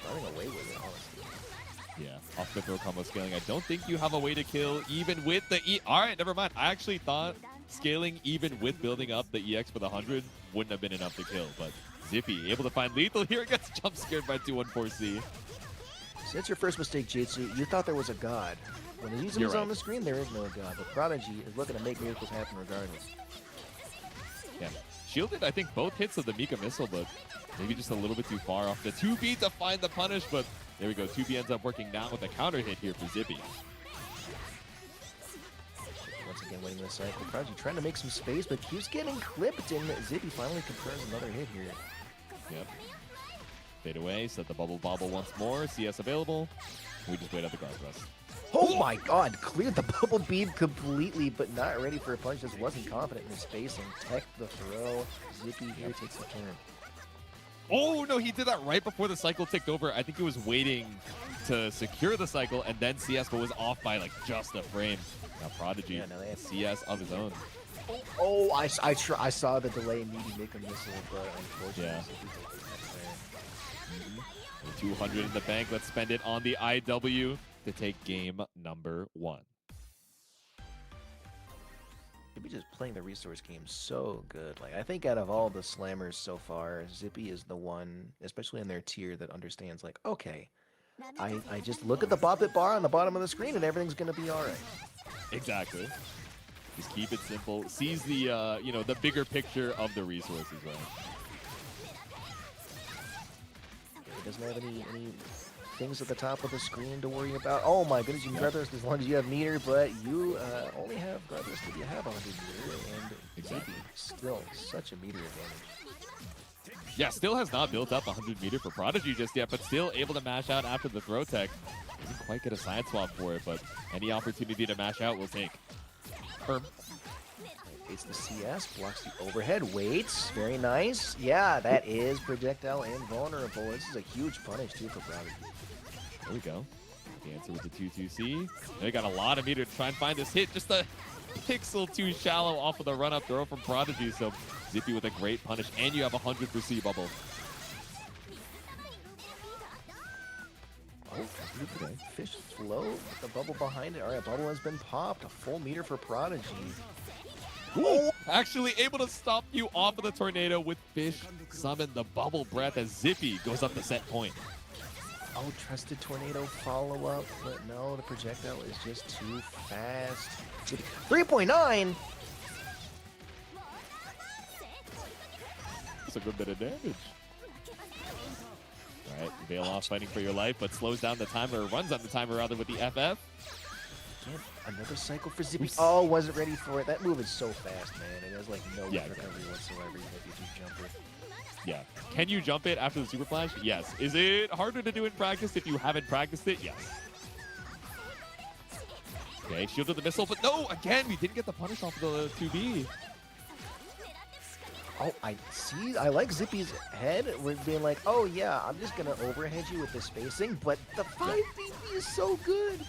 running away with it, honestly. Yeah, off the throw combo scaling. I don't think you have a way to kill even with the E. All right, never mind. I actually thought scaling even with building up the EX for the 100 wouldn't have been enough to kill, but Zippy able to find lethal here, gets jump scared by 214C. So that's your first mistake, Jitsu. You thought there was a god. When Izumi's You're right. on the screen, there is no god. But Prodigy is looking to make miracles happen regardless. Yeah. Shielded, I think, both hits of the Mika missile, but maybe just a little bit too far off the 2B to find the punish, but there we go. 2B ends up working down with a counter hit here for Zippy. Once again, winning the cycle. Prodigy trying to make some space, but keeps getting clipped, and Zippy finally confirms another hit here. Yep. Fade away, set the bubble bobble once more. CS available. We just wait out the guard thrust. Oh my god, cleared the bubble beam completely, but not ready for a punch. Just wasn't confident in his spacing. Tech the throw. Zippy here takes the turn. Oh, no, he did that right before the cycle ticked over. I think he was waiting to secure the cycle, and then CS, but was off by like just a frame. Now Prodigy, Yeah, now they have- CS of his own. Oh, I saw the delay in needing to make a missile, but unfortunately, Yeah. Zippy takes the turn. 200 in the bank. Let's spend it on the IW to take game number 1. Zippy just playing the resource game so good. Like, I think out of all the slammers so far, Zippy is the one, especially in their tier, that understands, like, okay, I just look at the bop-it bar on the bottom of the screen and everything's going to be all right. Exactly. Just keep it simple. Sees the, the bigger picture of the resources, right? He doesn't have any things at the top of the screen to worry about. Oh my goodness, you can grab those as long as you have meter, but you only have grab those if you have 100 meter, and Exactly. Zippy still such a meter advantage. Yeah, still has not built up 100 meter for Prodigy just yet, but still able to mash out after the throw tech. Didn't quite get a side swap for it, but any opportunity to mash out will take. It's the CS, blocks the overhead, waits, very nice. Yeah, that is projectile invulnerable. This is a huge punish too for Prodigy. There we go. Dancer with the 2-2C. They got a lot of meter to try and find this hit. Just a pixel too shallow off of the run-up throw from Prodigy. So Zippy with a great punish, and you have 100 for C bubble. Oh, okay. Fish flow with the bubble behind it. All right, bubble has been popped. A full meter for Prodigy. Ooh, actually able to stop you off of the tornado with Fish summon the bubble breath as Zippy goes up the set point. Oh, trusted tornado follow-up, but no, the projectile is just too fast. 3.9! That's a good bit of damage. All right, Veil off fighting for your life, but slows down the timer, runs on the timer rather with the FF. Again, another cycle for Zippy. Oh, wasn't ready for it. That move is so fast, man. It has like no recovery whatsoever. You have to just jump it. Yeah. Can you jump it after the super flash? Yes. Is it harder to do in practice if you haven't practiced it? Yes. Okay, shielded the missile, but no, again, we didn't get the punish off of the 2B. Oh, I see. I like Zippy's head. We're being like, oh yeah, I'm just gonna overhead you with the spacing, but the 5 BP is so good.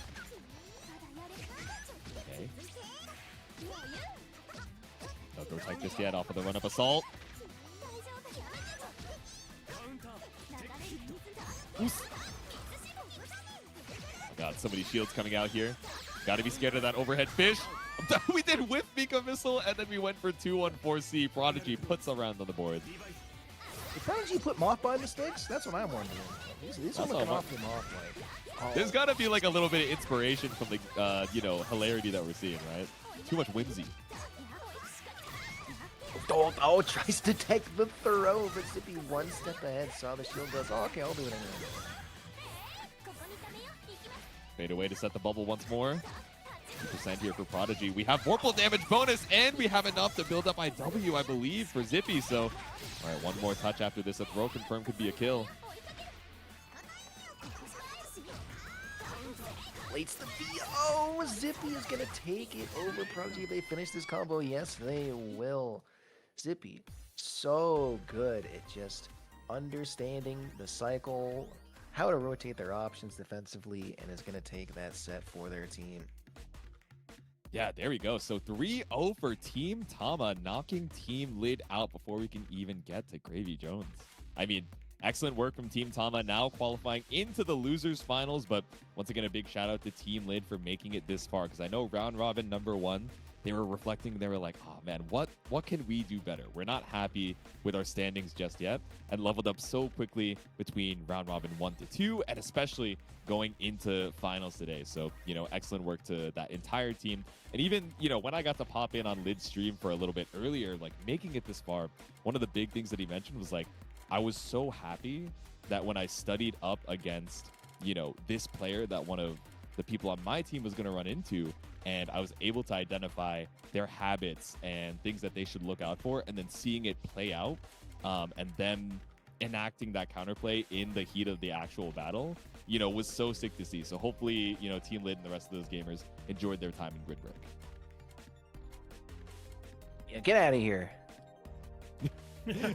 Okay. No go tech just yet off of the run-up assault. Oh god, so many shields coming out here. Gotta be scared of that overhead fish. We did whiff Mika missile, and then we went for 2-1-4C. Prodigy puts a round on the board. Did Prodigy put Moth by mistakes? That's what I'm wondering. These are looking awfully Moth-like. Oh. There's gotta be like a little bit of inspiration from the, hilarity that we're seeing, right? Too much whimsy. Oh, tries to take the throw, but Zippy one step ahead, saw the shield, goes, oh, okay, I'll do it anyway. Fade away to set the bubble once more. 2% here for Prodigy. We have Vorpal damage bonus, and we have enough to build up IW, I believe, for Zippy. So, all right, one more touch after this. A throw confirmed could be a kill. Plates the B. Oh, Zippy is going to take it over Prodigy. They finish this combo. Yes, they will. Zippy, so good at just understanding the cycle, how to rotate their options defensively, and is going to take that set for their team. Yeah, there we go. So 3-0 for Team Tama, knocking Team Lid out before we can even get to Gravy Jones. I mean, excellent work from Team Tama, now qualifying into the losers finals. But once again, a big shout out to Team Lid for making it this far, because I know round robin number 1 they were reflecting. They were like, "Oh man, what can we do better? We're not happy with our standings just yet," and leveled up so quickly between round robin 1 to 2, and especially going into finals today. So excellent work to that entire team. And even when I got to pop in on Lid's stream for a little bit earlier, like making it this far, one of the big things that he mentioned was like, I was so happy that when I studied up against this player that one of the people on my team was going to run into, and I was able to identify their habits and things that they should look out for, and then seeing it play out, and them enacting that counterplay in the heat of the actual battle, was so sick to see. So hopefully, Team Lid and the rest of those gamers enjoyed their time in Grid Break. Yeah, get out of here.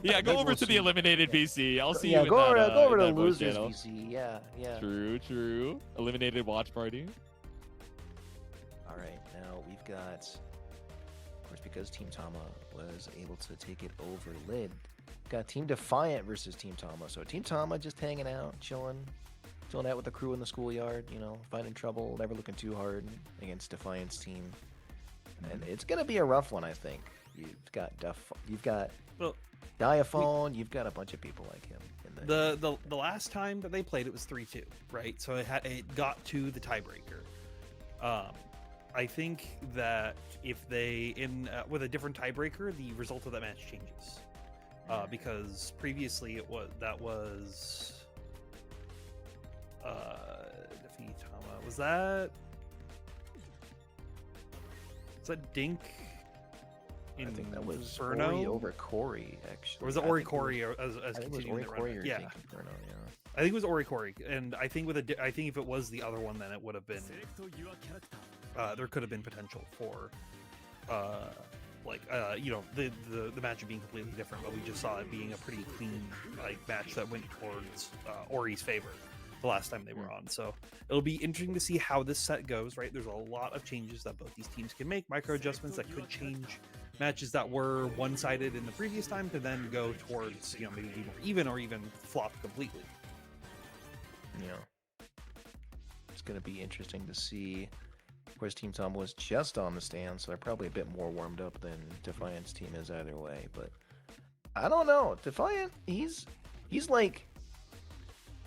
Yeah, go over to the eliminated BC. I'll see you in go that, over, go over in to that voice losers channel. BC. Yeah. True. Eliminated watch party. All right, now we've got, of course, because Team Tama was able to take it over Lid, got Team Defiant versus Team Tama. So Team Tama just hanging out, chilling out with the crew in the schoolyard, finding trouble, never looking too hard against Defiant's team. And it's gonna be a rough one, I think. You've got Well, Diaphone, you've got a bunch of people like him. In the last time that they played, it was 3-2, right? So it got to the tiebreaker. I think that if they with a different tiebreaker, the result of that match changes. Because previously defeat Tama. Was that Dink? I think that was Inferno? Ori over Corey, actually. Or was it Ori Corey as I think it was continuing Ori the run? Corey or Yeah. Dink Inferno, yeah. I think it was Ori Corey, and I think I think if it was the other one, then it would have been. There could have been potential for, the match being completely different, but we just saw it being a pretty clean match that went towards Ori's favor the last time they were on. So it'll be interesting to see how this set goes. Right, there's a lot of changes that both these teams can make, micro adjustments that could change matches that were one-sided in the previous time to then go towards maybe be more even or even flop completely. Yeah. It's going to be interesting to see. Of course, Team Tom was just on the stand, so they're probably a bit more warmed up than Defiant's team is either way. But I don't know. Defiant, he's like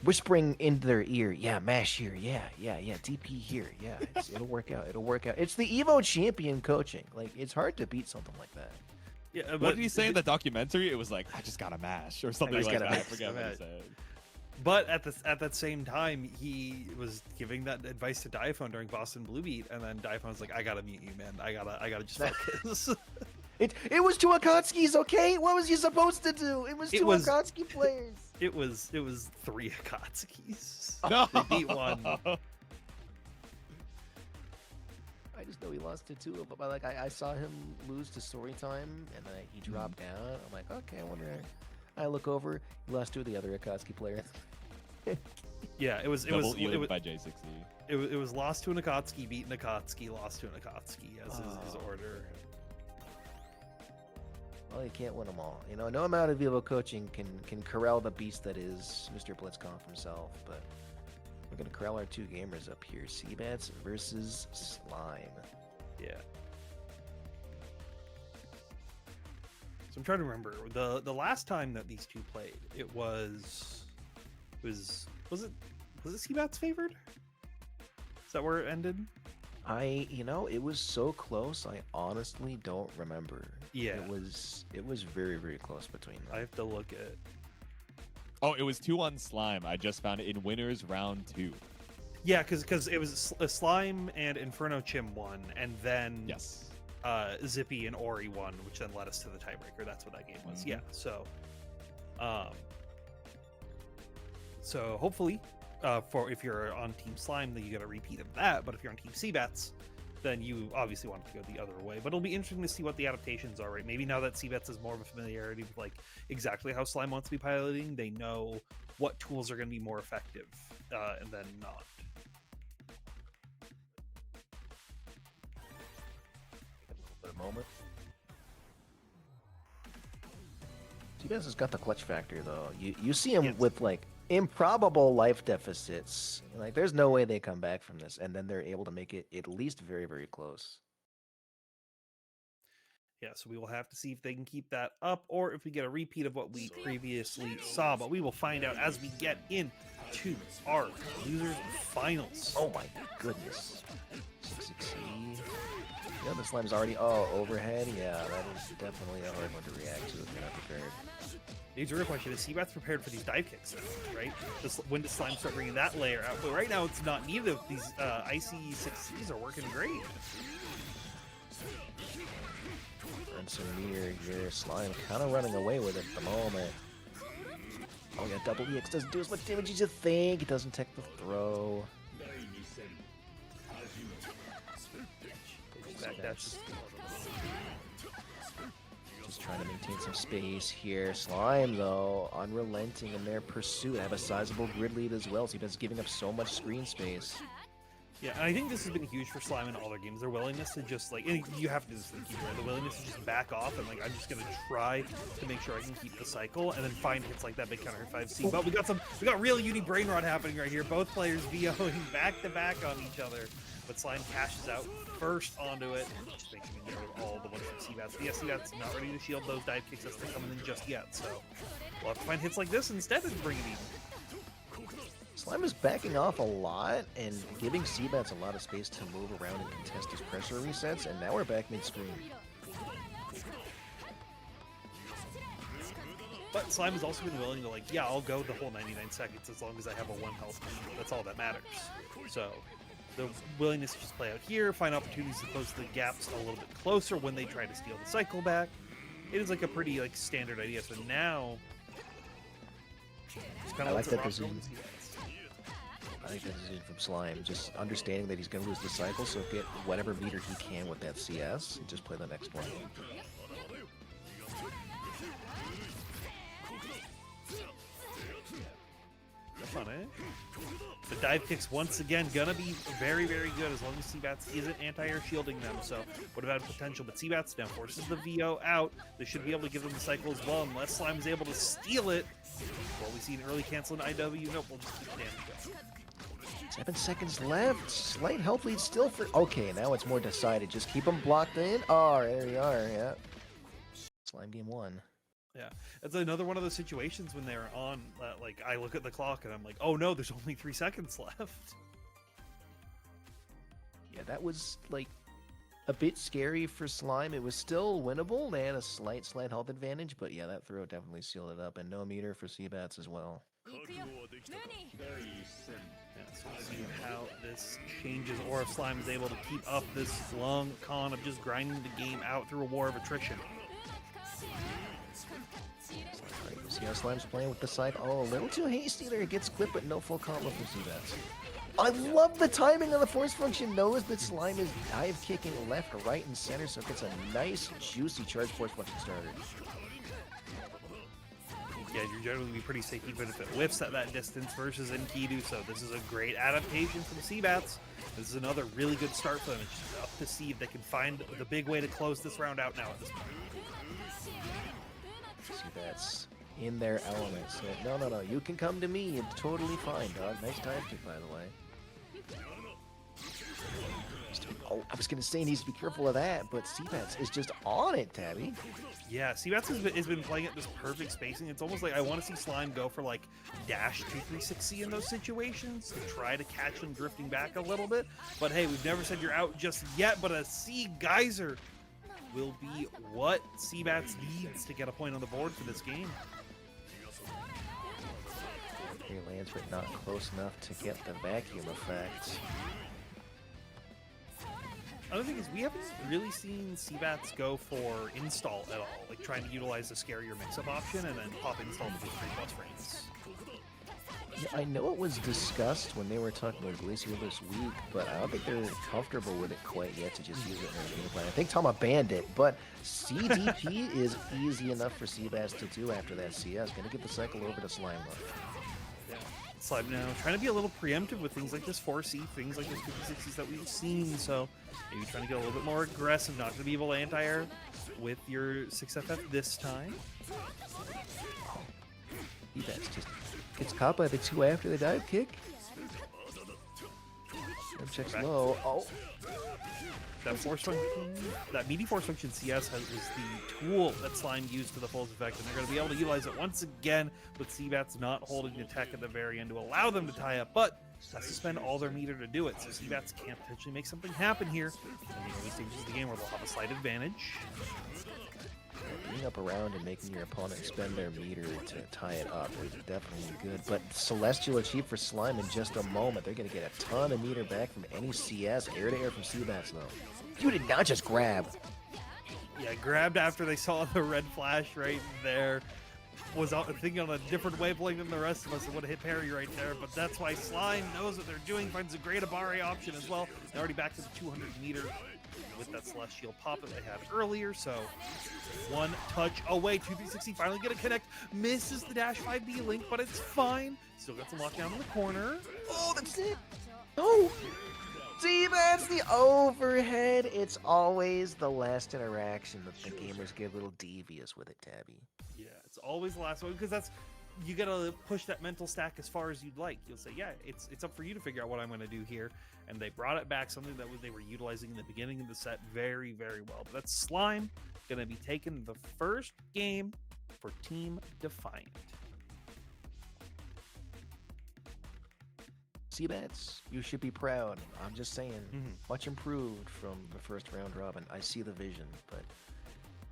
whispering into their ear, yeah, mash here, yeah, DP here, yeah, it'll work out. It's the Evo champion coaching. Like, it's hard to beat something like that. Yeah, What did he say in the documentary? It was like, I just got to mash or something like that. I forget what he said. But at that same time, he was giving that advice to Diaphone during Boston Blue Beat, and then Diaphone's like, "I gotta mute you, man. I gotta just focus." It was two Akatsuki's, okay? What was you supposed to do? It was two Akatsuki players. It was 3 Akatsuki's. No, They beat one. I just know he lost to 2 of them. But I saw him lose to Storytime, and then he dropped down. I'm like, okay, I wonder. I look over, he lost 2 of the other Akatsuki players. Yeah, it was by J60. It was lost to an Akatsuki, beat an Akatsuki, lost to an Akatsuki as his order. Well, you can't win them all. No amount of Evo coaching can corral the beast that is Mr. Blitzconf himself. But we're gonna corral our 2 gamers up here: Seabats versus Slime. Yeah. So I'm trying to remember the last time that these two played. It was it Seabat's favored? Is that where it ended? It was so close. I honestly don't remember. Yeah, it was very, very close between them. I have to look at. Oh, it was 2 on Slime. I just found it in winners round 2. Yeah, because it was Slime and Inferno Chim won, and then Yes. Zippy and Ori won, which then led us to the tiebreaker. That's what that game was. Mm-hmm. Yeah, so hopefully, for if you're on Team Slime, then you get a repeat of that. But if you're on Team Seabats, then you obviously want to go the other way. But it'll be interesting to see what the adaptations are, right? Maybe now that Seabats has more of a familiarity with exactly how Slime wants to be piloting, they know what tools are going to be more effective, and then not. A moment. Seabats has got the clutch factor, though. You see him with improbable life deficits. There's no way they come back from this, and then they're able to make it at least very, very close. Yeah, so we will have to see if they can keep that up or if we get a repeat of what we previously saw. But we will find out as we get into our losers finals. Oh my goodness. 6-6-E. Yeah, the slime's already. Oh, overhead. Yeah, that is definitely a hard one to react to if you're not prepared. Here's a real question: is Seabat's prepared for these dive kicks? Right? When does slime start bringing that layer out? But right now, it's not needed. These icy 6Cs are working great. And some meter here. Slime kind of running away with it at the moment. Oh yeah, double EX doesn't do as much damage as you think. It doesn't take the throw. That's just trying to maintain some space here. Slime, though, unrelenting in their pursuit. Have a sizable grid lead as well, so he does giving up so much screen space. yeah, and I think this has been huge for Slime in all their games. Their willingness to just like, and you have to do this in keeper, right? The willingness to just back off and like, I'm just gonna try to make sure I can keep the cycle, and then find hits like that big counter 5C. But we got real uni brain rot happening right here. Both players VOing back to back on each other. But Slime cashes out first onto it, and just makes him get rid of all the ones from Seabats. But yeah, Seabats not ready to shield those dive kicks as they're coming in just yet, so we'll have to find hits like this instead and bring it even. Slime is backing off a lot and giving Seabats a lot of space to move around and contest his pressure resets, and now we're back mid-screen. But Slime has also been willing to like, yeah, I'll go the whole 99 seconds as long as I have a 1 health lead. That's all that matters. So the willingness to just play out here, find opportunities to close the gaps a little bit closer when they try to steal the cycle back. It is like a pretty like standard idea. So now, it's kind I of like that rock decision. going. I think that decision from Slime, just understanding that he's going to lose the cycle, so get whatever meter he can with that CS and just play the next one. Fun, eh? The dive kicks once again gonna be very, very good as long as Seabats isn't anti-air shielding them. So what about potential? But Seabats now forces the VO out. They should be able to give them the cycle as well, unless Slime is able to steal it. Well, we see an early cancel in IW. Nope, we'll just keep the damage going. 7 seconds left. Slight health lead still for. Okay, now it's more decided. Just keep them blocked in. Oh, there we are. Yeah. Slime game 1. Yeah, it's another one of those situations when they're on, like, I look at the clock and I'm like, oh no, there's only 3 seconds left. Yeah, that was like a bit scary for Slime. It was still winnable. They had a slight health advantage, but yeah, that throw definitely sealed it up. And no meter for Seabats as well. Yeah, so we'll see how this changes, or if Slime is able to keep up this long con of just grinding the game out through a war of attrition. Alright, you see how Slime's playing with the side. Oh, a little too hasty there. It gets clipped, but no full combo from Seabats. I love the timing of the force function. Knows that Slime is dive kicking left, right, and center, so it gets a nice, juicy charge force function starter. Yeah, you're generally be pretty safe even if it whiffs at that distance versus Enkidu, so this is a great adaptation from Seabats. This is another really good start for them. It's just up to see if they can find the big way to close this round out now at this point. Seabats in their element. So, no, you can come to me. It's totally fine, dog. Nice dive kick, by the way. Oh, I was going to say he needs to be careful of that, but Seabats is just on it, Tabby. Yeah, Seabats has been playing at this perfect spacing. It's almost like I want to see Slime go for like dash 2-3-6C in those situations to try to catch him drifting back a little bit. But hey, we've never said you're out just yet, but a C geyser will be what Seabats needs to get a point on the board for this game. He lands, but not close enough to get the vacuum effect. Other thing is, we haven't really seen Seabats go for install at all, like trying to utilize the scarier mix-up option and then pop install to get 3+ frames. Yeah, I know it was discussed when they were talking about Glacier this week, but I don't think they're comfortable with it quite yet to just use it in their game plan. I think Tama banned it, but CDP is easy enough for Seabats to do after that CS. Gonna get the cycle over to Slime though. Yeah. Slime now trying to be a little preemptive with things like this 4C, things like this 50-60s that we've seen, so maybe trying to get a little bit more aggressive, not going to be able to anti-air with your 6FF this time. Seabats just gets caught by the 2 after the dive kick. Checks low. Oh. That force function, that meaty force function CS is the tool that Slime used to the fullest effect, and they're going to be able to utilize it once again with Seabats not holding the tech at the very end to allow them to tie up, but has to spend all their meter to do it, so Seabats can't potentially make something happen here. And the early stages of the game where they'll have a slight advantage. Being up around and making your opponent spend their meter to tie it up is definitely good. But Celestial achieve for Slime in just a moment. They're going to get a ton of meter back from any CS. Air to air from Seabats, though. You did not just grab. Yeah, grabbed after they saw the red flash right there. Was thinking on a different wavelength than the rest of us and would have hit parry right there, but that's why Slime knows what they're doing, finds a great Abari option as well. They're already back to the 200 meter with that Celestial pop that they had earlier, so one touch away. 2-3-60 finally gonna connect, misses the dash 5B link, but it's fine. Still got some lockdown in the corner. Oh, that's it. No. See, that's the overhead. It's always the last interaction that the gamers get a little devious with it, Tabby. Yeah, it's always the last one because that's you gotta push that mental stack as far as you'd like. You'll say, yeah, it's up for you to figure out what I'm gonna do here, and they brought it back, something that they were utilizing in the beginning of the set very, very well. But that's Slime gonna be taking the first game for Team Defiant. Seabats, you should be proud. I'm just saying, much improved from the first round robin. I see the vision, but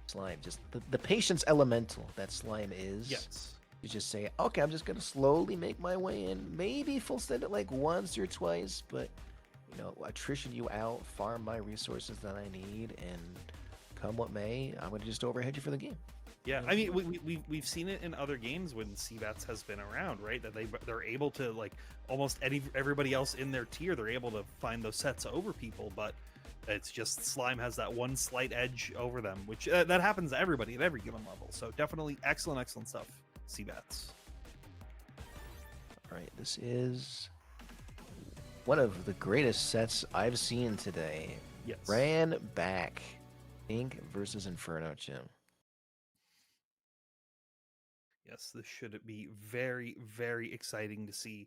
Slime, just the patience elemental that Slime is. Yes. You just say, okay, I'm just gonna slowly make my way in. Maybe full send it like once or twice, but you know, attrition you out, farm my resources that I need, and come what may, I'm gonna just overhead you for the game. Yeah, I mean, we've seen it in other games when Seabats has been around, right? That they're able to, like, almost everybody else in their tier, they're able to find those sets over people, but it's just Slime has that one slight edge over them, which that happens to everybody at every given level. So definitely excellent stuff, Seabats. All right, this is one of the greatest sets I've seen today. Yes. Ran back, Ink versus Inferno Chim. Yes, this should be very, very exciting to see.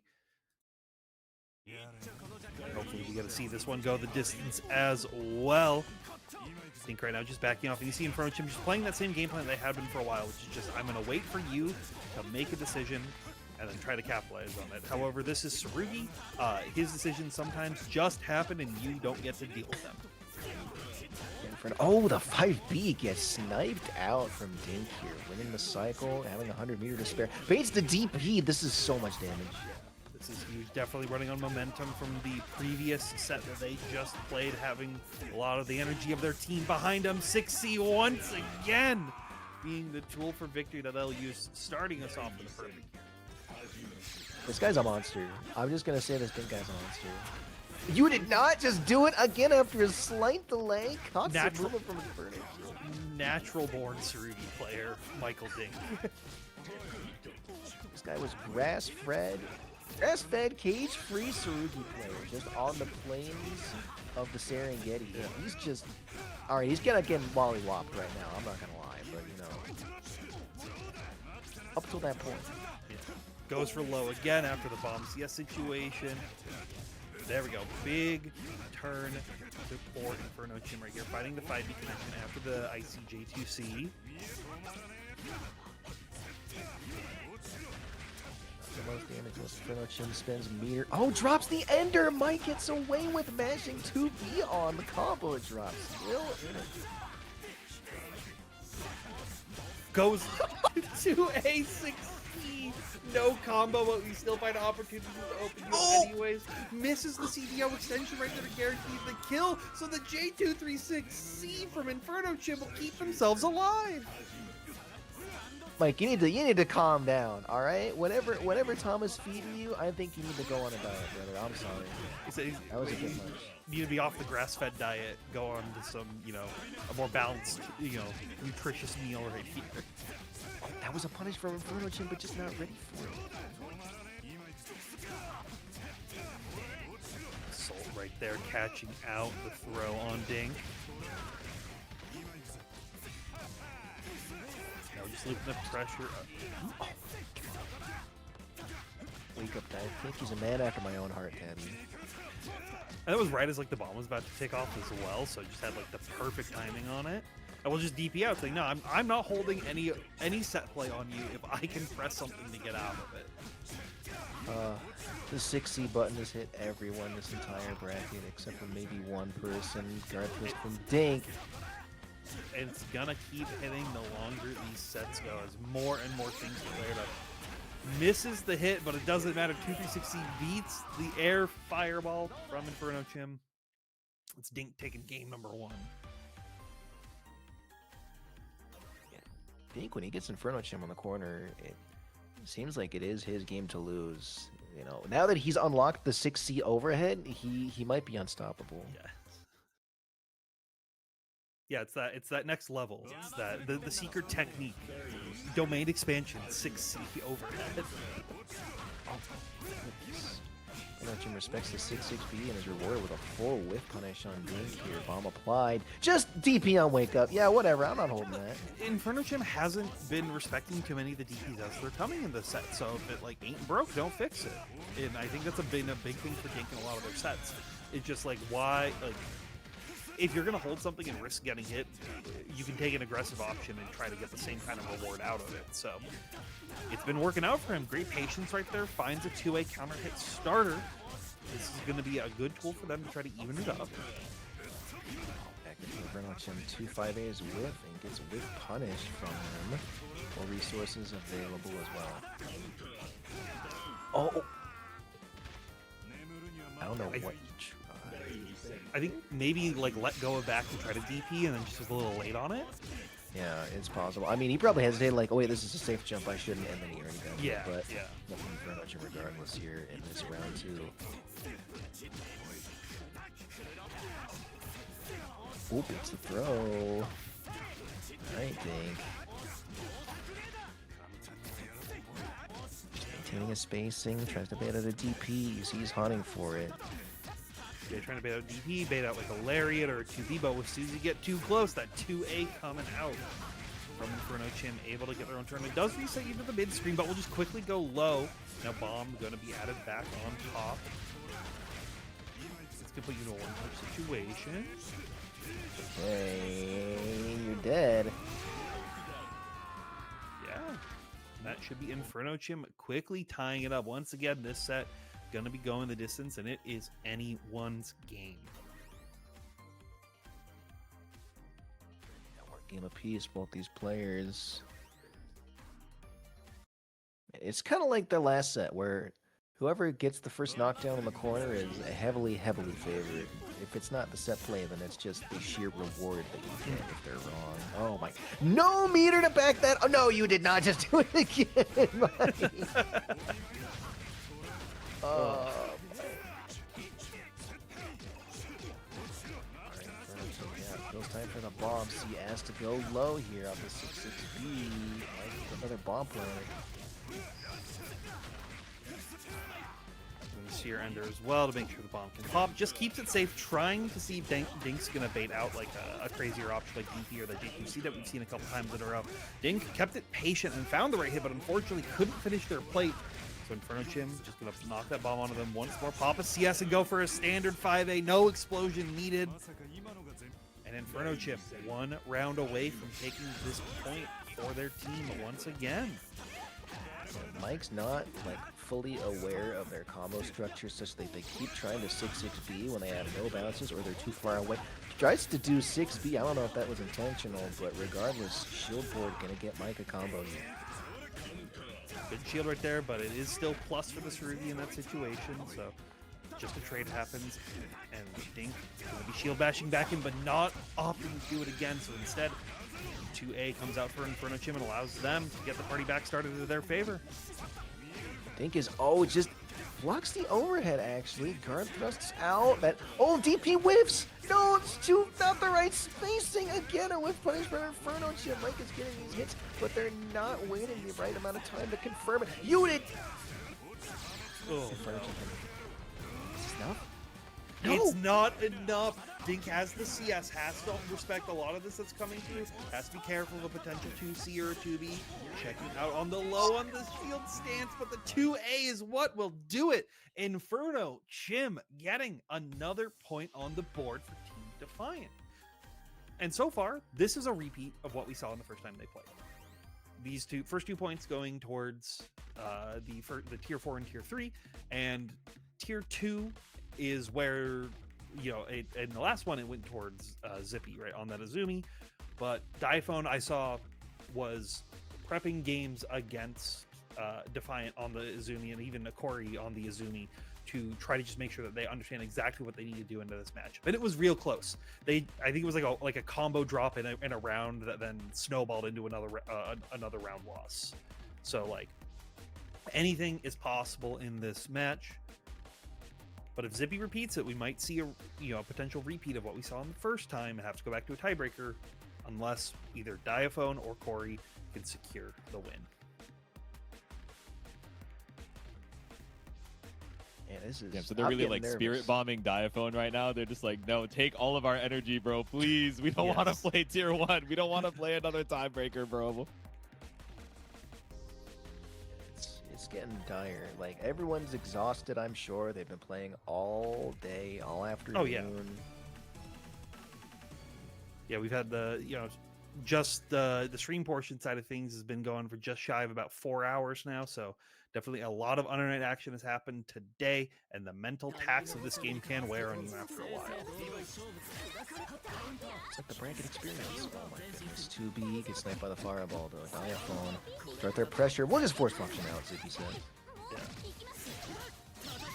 Hopefully we get to see this one go the distance as well. I think right now just backing off, and you see Inferno Chim just playing that same game plan they had been for a while, which is just, I'm going to wait for you to make a decision and then try to capitalize on it. However, this is Tsurugi. His decisions sometimes just happen and you don't get to deal with them. Oh, the 5B gets sniped out from Dink here, winning the cycle, having 100 meter to spare. Baits the DP. This is so much damage. This is huge. Definitely running on momentum from the previous set that they just played, having a lot of the energy of their team behind them. 6C once again being the tool for victory that they'll use, starting us off with a perfect year. This guy's a monster. I'm just going to say this Dink guy's a monster. You did not just do it again after a slight delay. Natural from Inferno. Natural born Tsurugi player, Michael Dink. This guy was grass-fed, cage-free Tsurugi player, just on the plains of the Serengeti. Yeah. He's just... Alright, he's gonna get mollywopped right now, I'm not gonna lie, but you know... Up till that point. Yeah. Goes for low again after the bomb CS situation. There we go. Big turn for Inferno Chim right here. Fighting the 5B connection after the ICJ2C. The most damage was Inferno Chim spends meter. Oh, drops the Ender! Mike gets away with mashing 2B on the combo it drops. Still in it. Goes to A6C. No combo, but we still find opportunities to open you anyways. Misses the CDO extension right there to guarantee the kill, so the J236C from Inferno Chim will keep themselves alive. Mike, you need to calm down, all right? Whenever Tom is feeding you, I think you need to go on a diet, brother. I'm sorry. That was a bit much. You need to be off the grass-fed diet, go on to some, you know, a more balanced, you know, nutritious meal right here. That was a punish for Inferno Chim, but just not ready for it. Assault right there, catching out the throw on Dink. Now just leaving the pressure up. Oh. Wake up, guy. I think he's a man after my own heart, Tabby. And that was right as like the bomb was about to take off as well, so it just had like the perfect timing on it. And we'll just DP out, saying, no, I'm not holding any set play on you if I can press something to get out of it. The 6C button has hit everyone this entire bracket except for maybe one person. Guard twist from Dink. And it's gonna keep hitting the longer these sets go as more and more things declared up. Misses the hit, but it doesn't matter. 2-3-6C beats the air fireball from Inferno Chim. It's Dink taking game number 1. Dink, when he gets Inferno Chim on the corner, it seems like it is his game to lose. You know, now that he's unlocked the 6C overhead, he might be unstoppable. Yeah. Yeah, it's that next level. It's that the secret technique. Domain expansion, 6C overhead. Inferno respects the 6-6B and is rewarded with a full whiff punish on Dink here. Bomb applied. Just DP on Wake Up. Yeah, whatever. I'm not holding that. Inferno Chim hasn't been respecting too many of the DPs as they're coming in the set, so if it like ain't broke, don't fix it. And I think that's been a big thing for Dink in a lot of their sets. It's just like, why, like, if you're gonna hold something and risk getting hit, you can take an aggressive option and try to get the same kind of reward out of it. So it's been working out for him. Great patience right there. Finds a 2A counter hit starter. This is gonna be a good tool for them to try to even it up. Back into Inferno Chim 2-5A's whiff and gets whiff punished from him. More resources available as well. Oh! I don't know what he tried. I think maybe like let go of back and try to DP and then just was a little late on it. Yeah, it's possible. I mean, he probably hesitated like, oh wait, this is a safe jump, I shouldn't, and then he already got Yeah, it. But yeah. nothing very much regardless here in this round 2. Oop, it's the throw. Alright, Dink. Just maintaining his spacing, tries to bait out a DP, he's hunting for it. They're trying to bait out DP, bait out like a Lariat or a 2B, but as soon as you get too close, that 2A coming out from Inferno Chim, able to get their own turn. It does reset you to the mid screen, but we'll just quickly go low. Now Bomb going to be added back on top. It's going to put you in a one-touch situation. Hey, you're dead. Yeah, and that should be Inferno Chim quickly tying it up. Once again, this set going to be going the distance, and it is anyone's game. Game apiece, both these players. It's kind of like the last set where whoever gets the first knockdown in the corner is heavily favored. If it's not the set play, then it's just the sheer reward that you get if they're wrong. Oh my. No meter to back that. Oh no, you did not just do it again, buddy. Feels time for the bomb. C has to go low here on the 6-6B. Another bomb player. Seer Ender as well to make sure the bomb can pop. Just keeps it safe, trying to see if Dink's going to bait out like a crazier option like DP or the JQC that we've seen a couple times in a row. Dink kept it patient and found the right hit, but unfortunately couldn't finish their plate. So Inferno Chim just going to knock that bomb onto them once more. Pop a CS and go for a standard 5A. No explosion needed. And Inferno Chim, one round away from taking this point for their team once again. Mike's not like fully aware of their combo structure such that they keep trying to 6-6B when they have no bounces or they're too far away. He tries to do 6B. I don't know if that was intentional, but regardless, shield board gonna get Mike a combo here. Good shield right there, but it is still plus for the Cerugi in that situation, so just a trade happens, and Dink going to be shield bashing back in, but not opting to do it again, so instead 2A comes out for Inferno Chim and allows them to get the party back started to their favor. Dink is, just blocks the overhead actually. Guard thrusts out. DP whiffs! No, it's not the right spacing. Again, a whiff punish for Inferno Chim. Mike is getting these hits, but they're not waiting the right amount of time to confirm it. Unit! Oh, Inferno Chim. Is this enough? It's not enough. Dink has the CS, has to respect a lot of this that's coming through. Has to be careful of a potential 2C or a 2B. Checking out on the low on this shield stance, but the 2A is what will do it. Inferno, Chim getting another point on the board for Team Defiant. And so far, this is a repeat of what we saw in the first time they played. These first 2 points going towards the tier 4 and tier 3, and tier 2 is where, you know, in the last one it went towards Zippy, right, on that Azumi. But Diaphone I saw was prepping games against Defiant on the Azumi, and even Akori on the Azumi, to try to just make sure that they understand exactly what they need to do into this match. But it was real close. I think it was like a combo drop in a round that then snowballed into another round loss. So like anything is possible in this match. But if Zippy repeats it, we might see a potential repeat of what we saw in the first time and have to go back to a tiebreaker, unless either Diaphone or Corey can secure the win. Yeah, so they're really like spirit bombing Diaphone right now. They're just like, no, take all of our energy, bro. Please. We don't want to play tier 1. We don't want to play another tiebreaker, bro. It's getting dire. Like, everyone's exhausted, I'm sure. They've been playing all day, all afternoon. Oh, yeah. Yeah, we've had just the stream portion side of things has been going for just shy of about 4 hours now, so definitely a lot of internet action has happened today, and the mental tax of this game can wear on you after a while. It's like the bracket experience. Oh my goodness. 2B gets sniped by the fireball, though. Diaphone. Start their pressure. We'll just force function out, Zippy said. Yeah.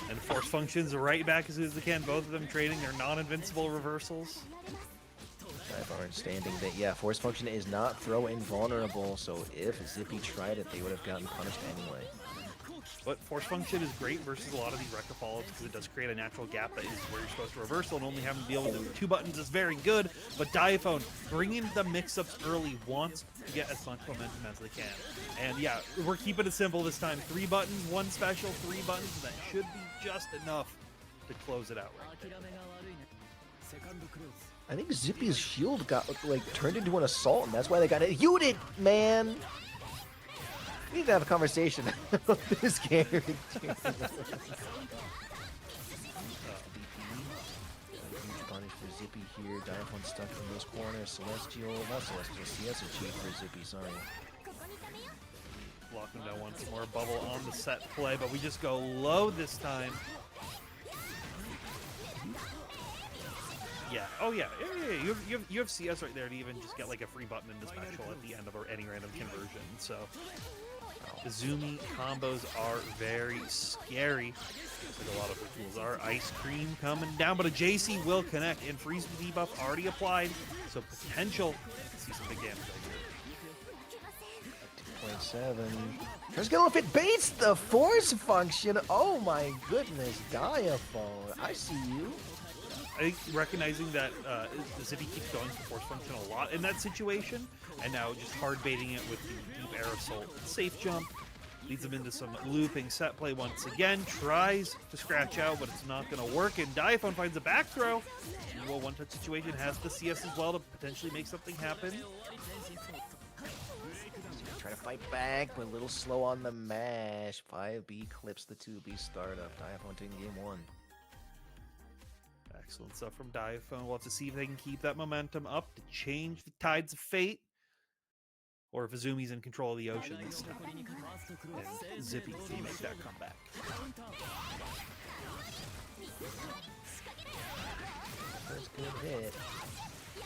And force functions right back as soon as they can. Both of them trading their non-invincible reversals. Diaphone understanding that, yeah, force function is not throw invulnerable, so if Zippy tried it, they would have gotten punished anyway. But force function is great versus a lot of these Rekka follows because it does create a natural gap that is where you're supposed to reversal, and only having to deal with 2 buttons is very good. But Diaphone, bringing the mix-ups early, wants to get as much momentum as they can. And yeah, we're keeping it simple this time. 3 buttons, 1 special, 3 buttons. That should be just enough to close it out right there. I think Zippy's shield got turned into an assault, and that's why they got it. You did, man. We need to have a conversation about this character. Huge punish for Zippy here. Diaphone stuck in those corners. Not Celestial. CS are cheap for Zippy. Sorry. Locking down once more. Bubble on the set play, but we just go low this time. Yeah. Oh yeah. You have CS right there to even just get like a free button into special at the end of any random conversion. So Azumi combos are very scary. Like a lot of the tools are. Ice cream coming down, but a JC will connect, and freeze debuff already applied. So potential to see some big damage right here. 2.7. Tries to get if it baits the force function. Oh my goodness, Diaphone. I see you. I think recognizing that Zippy keeps going for force function a lot in that situation, and now just hard baiting it with the deep air assault safe jump, leads him into some looping set play once again, tries to scratch out, but it's not going to work, and Diaphone finds a back throw. Well, one-touch situation has the CS as well to potentially make something happen. Try to fight back, but a little slow on the mash. 5B clips the 2B startup. Diaphone taking game 1. Excellent stuff from Diaphone. We'll have to see if they can keep that momentum up to change the tides of fate, or if Azumi's in control of the ocean this time, and Zippy can make that comeback. First good hit.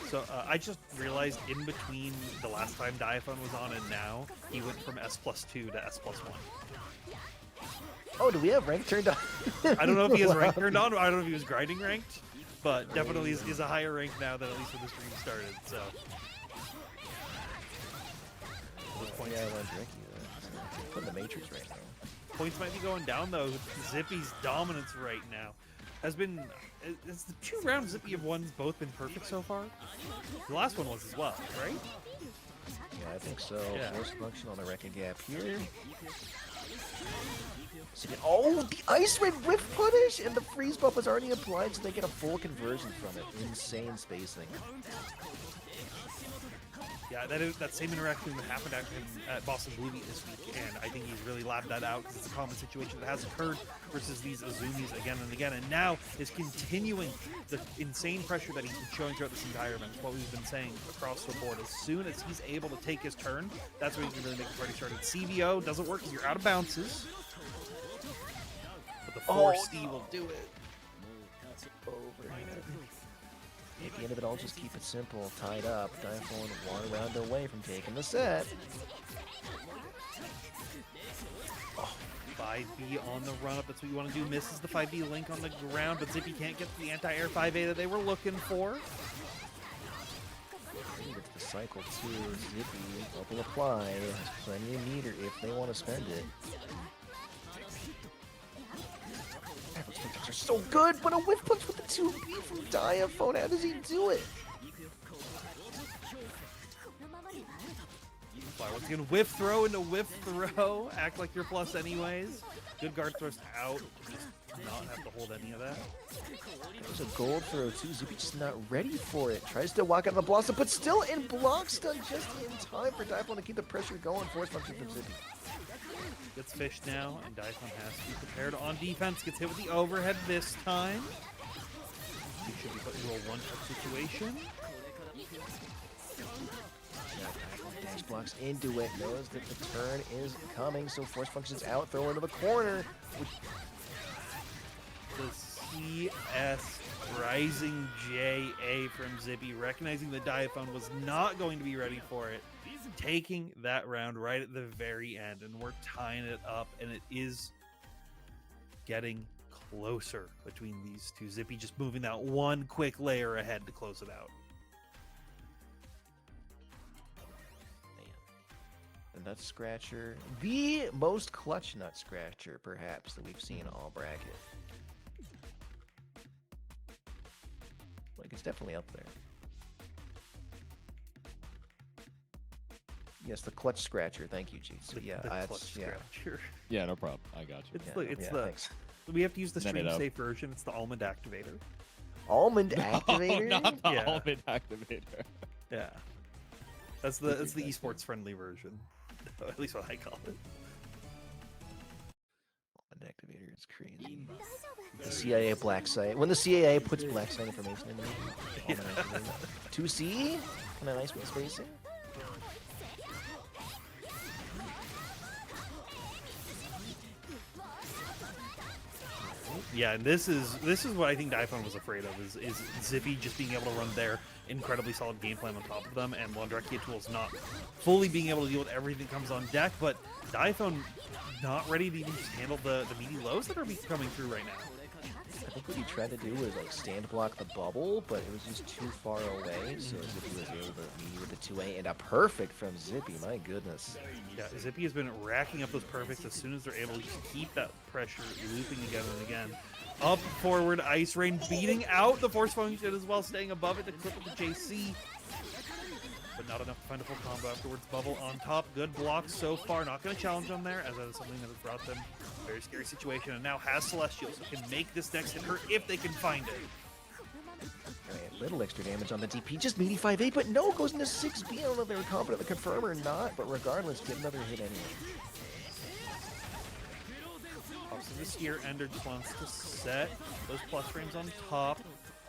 So I just realized in between the last time Diaphone was on and now, he went from S+2 to S+1. Oh, do we have rank turned on? I don't know if he has rank turned on, or I don't know if he was grinding ranked, but definitely is a higher rank now than at least when the stream started, so. Points, yeah, I went Ricky. Put in the Matrix right now. Points might be going down, though. Zippy's dominance right now has been... It's the 2 rounds Zippy have won both been perfect so far? The last one was as well, right? Yeah, I think so. Yeah. Force function on the record gap here. Oh, the Ice Rain Whiff Punish! And the freeze buff is already applied, so they get a full conversion from it. Insane spacing. Yeah, that same interaction that happened at Boston Blue Beat this week, and I think he's really labbed that out because it's a common situation that has occurred versus these Azumis again and again, and now is continuing the insane pressure that he's been showing throughout this entire event. What we've been saying across the board. As soon as he's able to take his turn, that's when he can really make the party started. CVO doesn't work because you're out of bounces, but the 4C will do it. Over. At the end of it all, just keep it simple. Tied up. Diaphone 1 round away from taking the set. 5B on the run-up, that's what you want to do. Misses the 5B link on the ground, but Zippy can't get the anti-air 5A that they were looking for. It's the cycle too. Zippy, bubble apply. Has plenty of meter if they want to spend it. Are so good, but a whiff punch with the 2B from Diaphone. How does he do it? Once again, whiff throw into whiff throw. Act like you're plus anyways. Good guard thrust out. Just not have to hold any of that. There's a gold throw too. Zippy just not ready for it. Tries to walk out of the blossom, but still in block stun just in time for Diaphone to keep the pressure going. Force function from Zippy. Gets fished now, and Diaphone has to be prepared on defense. Gets hit with the overhead this time. He should be put into a one-touch situation. Dash blocks into it, knows that the turn is coming, so force functions out, throw into the corner. The CS Rising JA from Zippy, recognizing the Diaphone was not going to be ready for it, taking that round right at the very end, and we're tying it up, and it is getting closer between these two. Zippy just moving that one quick layer ahead to close it out. The Nut Scratcher, the most clutch Nut Scratcher, perhaps, that we've seen all bracket. Like, it's definitely up there. Yes, the Clutch Scratcher. Thank you, Jeez. So, yeah, The clutch yeah. scratcher. Yeah, no problem. I got you. It's we have to use the Net it stream up. safe version. It's the almond activator. Almond Activator? No, not the Yeah. almond activator. Yeah, that's the esports friendly version. At least what I call it. Almond Activator is crazy. The CIA black site. When the CIA puts black site information in the Almond Activator. 2C? Kind of nice with spacing. Yeah, and this is what I think Diaphone was afraid of is Zippy just being able to run their incredibly solid game plan on top of them, and Wandrekia Tools not fully being able to deal with everything that comes on deck, but Diaphone not ready to even just handle the meaty lows that are coming through right now. I think what he tried to do was like stand block the bubble, but it was just too far away, so Zippy was able to meet with the 2A, and a perfect from Zippy, my goodness. Yeah, Zippy has been racking up those perfects as soon as they're able to just keep that pressure looping again and again. Up, forward, Ice Rain beating out the force function as well, staying above it to clip with the JC. But not enough to find a full combo afterwards. Bubble on top. Good blocks so far. Not going to challenge them there, as that is something that has brought them a very scary situation. And now has Celestial, so can make this next hit hurt if they can find it. Alright, little extra damage on the DP, just meaty 5A, but no, goes into 6B. I don't know if they were confident to confirm or not, but regardless, get another hit anyway. Pops in the steer, Ender just wants to set those plus frames on top,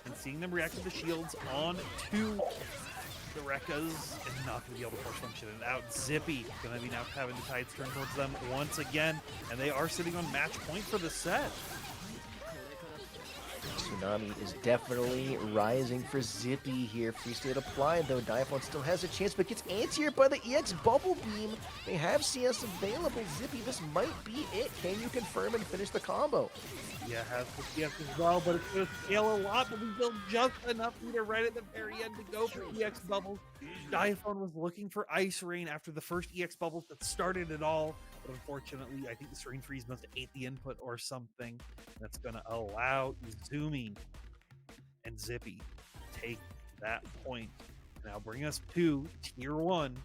and seeing them react to the shields on to the Rekkas, and not going to be able to force function it out. Zippy going to be now having to tie its turn towards them once again, and they are sitting on match point for the set. Tsunami is definitely rising for Zippy here. Free state applied, though. Diaphone still has a chance, but gets anti-aired by the EX Bubble Beam. They have CS available. Zippy, this might be it. Can you confirm and finish the combo? Yeah, has the CS as well, but it's going to scale a lot, but we built just enough meter right at the very end to go for EX Bubbles. Diaphone was looking for Ice Rain after the first EX Bubbles that started it all, but unfortunately, I think the Serene Freeze must have ate the input or something. That's going to allow Izumi and Zippy to take that point. Now bring us to Tier 1.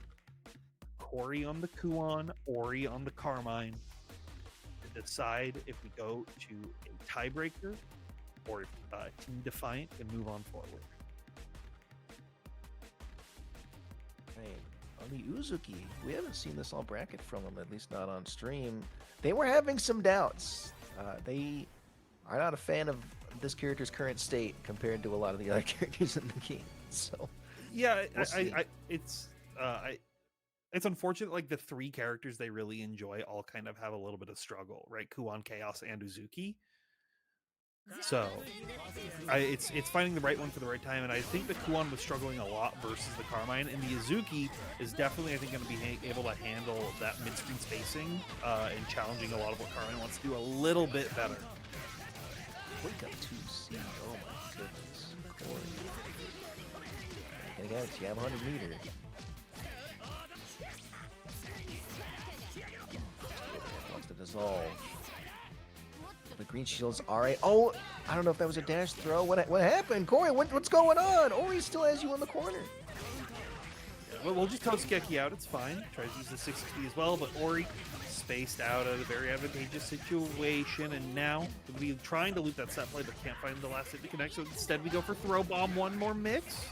Corey on the Kuon, Ori on the Carmine. decide if we go to a tiebreaker or if Team Defiant can move on forward. Right. On the Uzuki, we haven't seen this all bracket from them, at least not on stream. They were having some doubts. They are not a fan of this character's current state compared to a lot of the other characters in the game. So yeah, we'll see. it's unfortunate. Like the three characters they really enjoy all kind of have a little bit of struggle, right? Kuon, Chaos, and Uzuki. So it's finding the right one for the right time, and I think the Kuon was struggling a lot versus the Carmine, and the Uzuki is definitely, I think, going to be able to handle that mid-screen spacing and challenging a lot of what Carmine wants to do a little bit better. Wake up 2C. Oh my goodness. Corey. And again, you have 100 meter. Wants to dissolve. The green shields are a... Oh! I don't know if that was a dash throw. What happened? Corey, what's going on? Ori still has you in the corner. Well, we'll just toss Geki out. It's fine. Tries to use the 60 as well, but Ori spaced out at a very advantageous situation, and now we'll be trying to loop that set play, but can't find the last hit to connect, so instead we go for throw bomb, one more mix.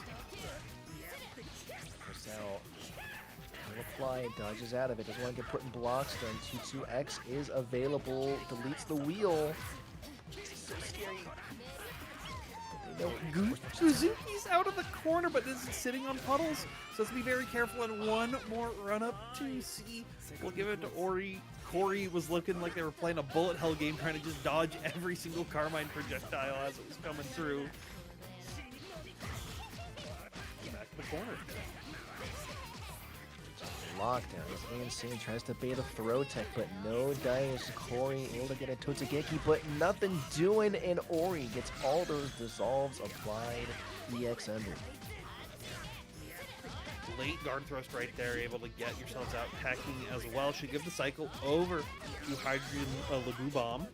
Marcel will fly, dodges out of it, doesn't want to get put in blocks, then 2-2X is available, deletes the wheel. So scary. Suzuki's out of the corner, but this is sitting on puddles, so let's be very careful. And one more run up to C. We'll give it to Ori. Corey was looking like they were playing a bullet hell game, trying to just dodge every single Carmine projectile as it was coming through. Back to the corner. Lockdown. He's insane. Tries to bait a throw tech, but no dice. Corey able to get a Totsugeki, but nothing doing, and Ori gets all those dissolves applied. EX under. Late guard thrust right there, able to get yourselves out. Packing as well. Should give the cycle over to Hydrogen Lagu Bomb.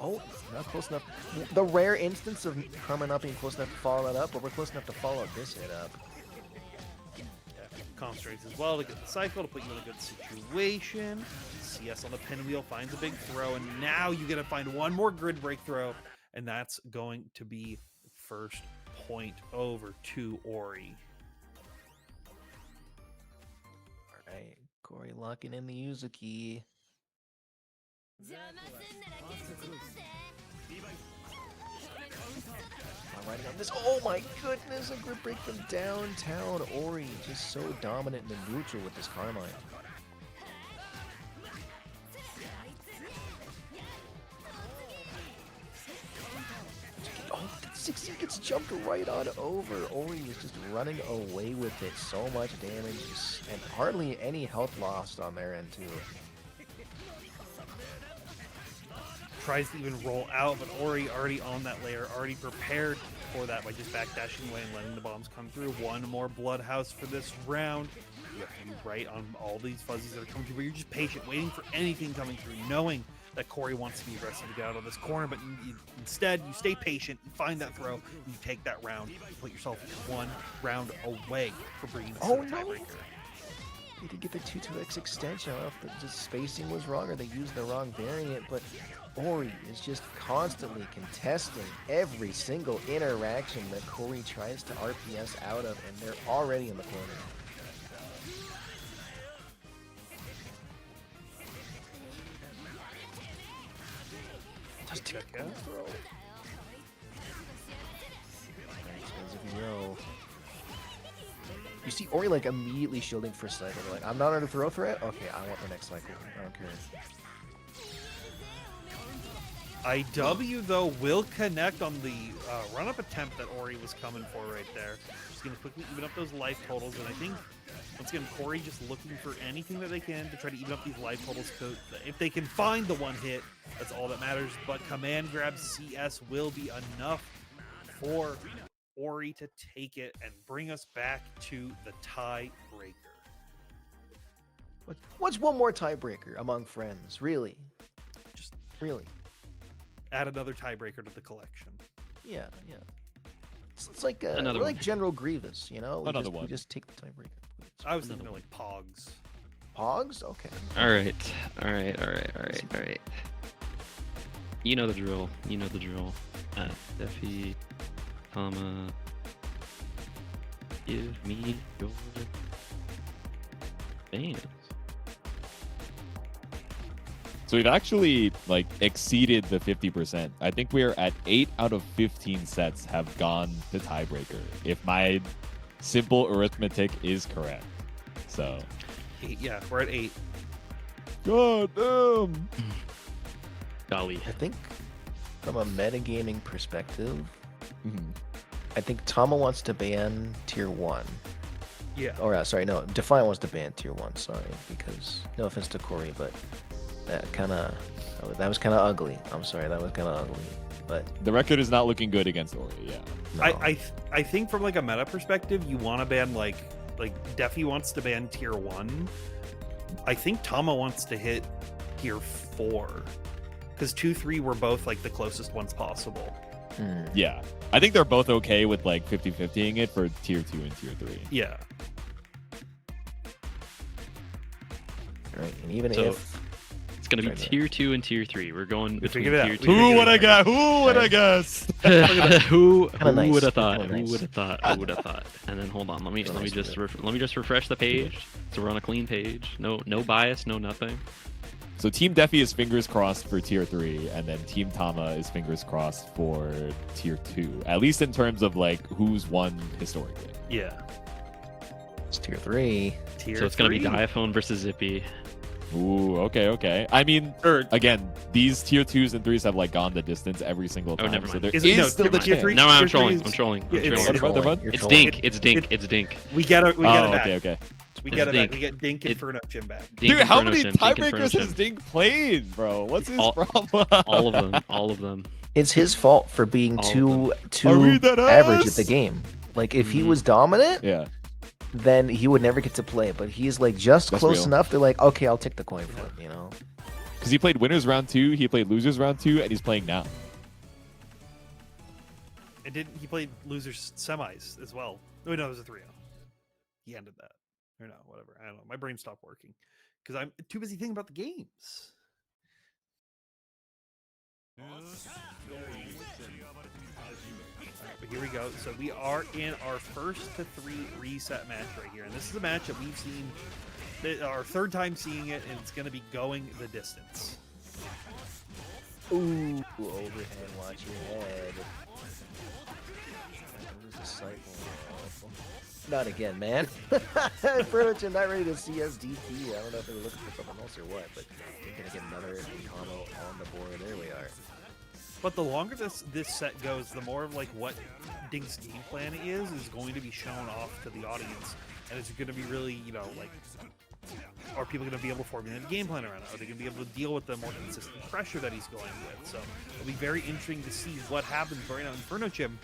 Oh, not close enough. The rare instance of Karma not being close enough to follow that up, but we're close enough to follow this hit up. Yeah, concentrates as well to get the cycle, to put you in a good situation. CS on the pinwheel finds a big throw, and now you get to find one more grid break throw, and that's going to be first point over to Ori. All right, Corey locking in the Uzuki. Riding on this. Oh my goodness, a grip break from downtown. Ori just so dominant in the neutral with this Carmine. Oh, 60 gets jumped right on over. Ori was just running away with it. So much damage and hardly any health lost on their end too. Tries to even roll out, but Ori already on that layer, already prepared for that by just backdashing away and letting the bombs come through. One more Bloodhouse for this round. You have to be right on all these fuzzies that are coming through, but you're just patient, waiting for anything coming through, knowing that Corey wants to be aggressive to get out of this corner, but instead you stay patient, you find that throw, you take that round, you put yourself one round away for bringing this to the tiebreaker. He did get the 2-2X extension. I don't know if the spacing was wrong or they used the wrong variant, but Ori is just constantly contesting every single interaction that Corey tries to RPS out of, and they're already in the corner. Just take a throw. Expensive hero. You see Ori like immediately shielding for cycle. They're like, I'm not under throw threat? Okay, I want the next cycle. I don't care. IW, though, will connect on the run-up attempt that Ori was coming for right there. Just going to quickly even up those life totals, and I think, once again, Corey just looking for anything that they can to try to even up these life totals. If they can find the one hit, that's all that matters, but command grab CS will be enough for Ori to take it and bring us back to the tiebreaker. What's one more tiebreaker among friends? Really? Just really? add another tiebreaker to the collection. Yeah, yeah. It's like we're Another like one. General Grievous, you know? Another one. We just take the tiebreaker. I was thinking of like Pogs. Hogs? Okay. All right. You know the drill. Defi, Tama, give me your fans. So we've actually like exceeded the 50%. I think we are at 8 out of 15 sets have gone to tiebreaker, if my simple arithmetic is correct. So 8, yeah, we're at 8. God damn. Golly. I think from a metagaming perspective, Mhm. I think Tama wants to ban tier 1. Yeah. Or sorry, no, Defiant wants to ban tier 1, sorry, because no offense to Corey, but that was kind of ugly. I'm sorry, that was kind of ugly. But The record is not looking good against Ori, yeah. no. I think from like a meta perspective, you want to ban like Defi wants to ban tier 1. I think Tama wants to hit tier 4 because 2, 3 were both like the closest ones possible. Hmm. Yeah. I think they're both okay with like 50-50ing it for tier 2 and tier 3. Yeah. Right, and even So- if It's gonna be Sorry, tier 2 and tier 3. We're going between figured it out. tier We 2. figured it out. guess? Who would I guess? Who Kinda nice. would have thought? Kinda Who nice. would have thought? Who would have thought? And then hold on, let me Kinda just nice with let me just refresh the page. So we're on a clean page. No bias, no nothing. So Team Defi is fingers crossed for tier 3, and then Team Tama is fingers crossed for tier 2. At least in terms of like who's won historically. Yeah. it's tier 3, Tier So it's gonna be 3. Diaphone versus Zippy. Ooh, okay. I mean, again, these tier 2s and 3s have like gone the distance every single time. never so mind. there Is is it- no, still the tier chance. three- No, I'm tier trolling. three I'm is- trolling. Yeah, I'm it's- trolling. You're It's trolling. Dink. It's Dink. It's Dink. We get it back. Okay. We It's get it back. Dink. We get Dink It- Inferno Gym back. Dink Dude, how Inferno many Sim, Dink Inferno tiebreakers has Sim. Dink played, bro? What's his All- problem? All of them. All of them. it's his fault for being All of too Are we that average at ass? the game. Like if he Mhm. was dominant, Yeah. then he would never get to play. But he's like just That's close real. enough. They're like, okay, I'll take the coin flip. You know. Because he played winners round 2, he played losers round 2, and he's playing now. And didn't he played losers semis as well? Oh no, it was a 3-0. He ended that. Or no, whatever. I don't know. My brain stopped working because I'm too busy thinking about the games. But here we go. So we are in our first to 3 reset match right here, and this is a match that we've seen. Our third time seeing it, and it's going to be going the distance. Ooh, overhead, watch your head. Where's the cycle? Not again, man. Furniture not ready to see us DP. I don't know if they were looking for something else or what, but they're gonna get another combo on the board. There we are. But the longer this set goes, the more of like what Dink's game plan is going to be shown off to the audience, and it's going to be really, like, are people going to be able to formulate a game plan around it? Are they going to be able to deal with the more consistent pressure that he's going with? So it'll be very interesting to see what happens. But right now, Inferno Chim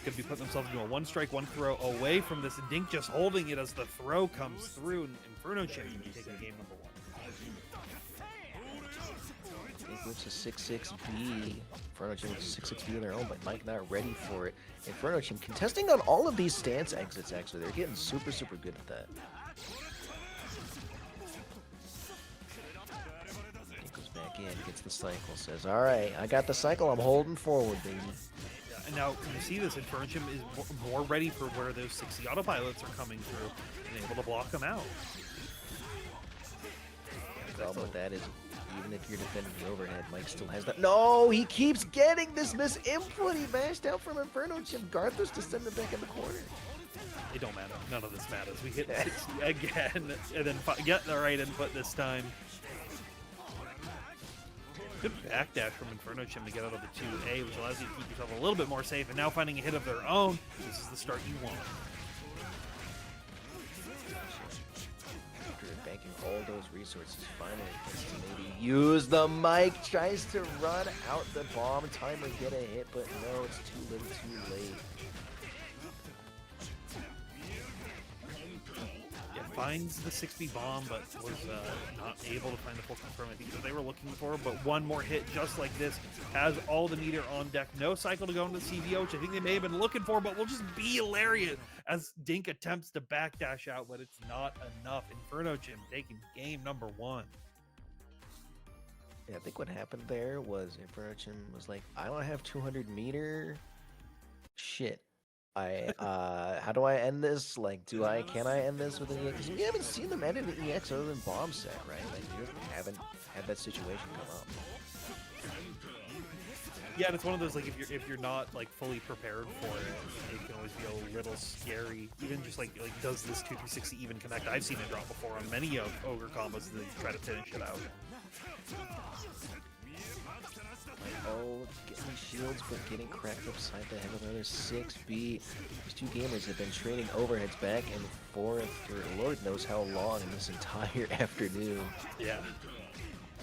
could be putting themselves into a 1-strike, 1-throw away from this, and Dink just holding it as the throw comes through, and Inferno Chim can be taking game number 1. Whips a 6-6B. Inferno Chim with a 6-6B of their own, but Mike not ready for it. Inferno Chim contesting on all of these stance exits, actually. They're getting super, super good at that. He goes back in, gets the cycle, says, all right, I got the cycle, I'm holding forward, baby. And now you see this, Inferno Chim is more ready for where those 60 autopilots are coming through and able to block them out. The problem with that is, even if you're defending the overhead, Mike still has that. No, he keeps getting this misinput. He mashed out from Inferno Chim. Garthos to send it back in the corner. It don't matter. None of this matters. We hit 60 again, and then get the right input this time. Good backdash from Inferno Chim to get out of the 2A, which allows you to keep yourself a little bit more safe. And now finding a hit of their own, this is the start you want. After banking all those resources, finally gets to maybe use the mic. Tries to run out the bomb timer, get a hit, but no, it's too little, too late. Yeah, finds the 6B bomb, but was not able to find the full confirm I think that they were looking for. But one more hit just like this has all the meter on deck. No cycle to go into the CVO, which I think they may have been looking for, but will just be lariat as Dink attempts to backdash out, but it's not enough. Inferno Jim taking game number 1. Yeah, I think what happened there was Inferno Jim was like, I don't have 200 meter. Shit. How do I end this? Like, can I end this with an EX? Because we haven't seen them end an EX other than bomb set, right? Like, we haven't had that situation come up. Yeah, and it's one of those, like, if you're not like fully prepared for it, it can always be a little scary. Even just like does this 2-360 even connect? I've seen it drop before on many of Ogre combos that try to finish it out. Oh, getting shields, but getting cracked upside the head with another 6B. These two gamers have been trading overheads back and forth for Lord knows how long in this entire afternoon. Yeah.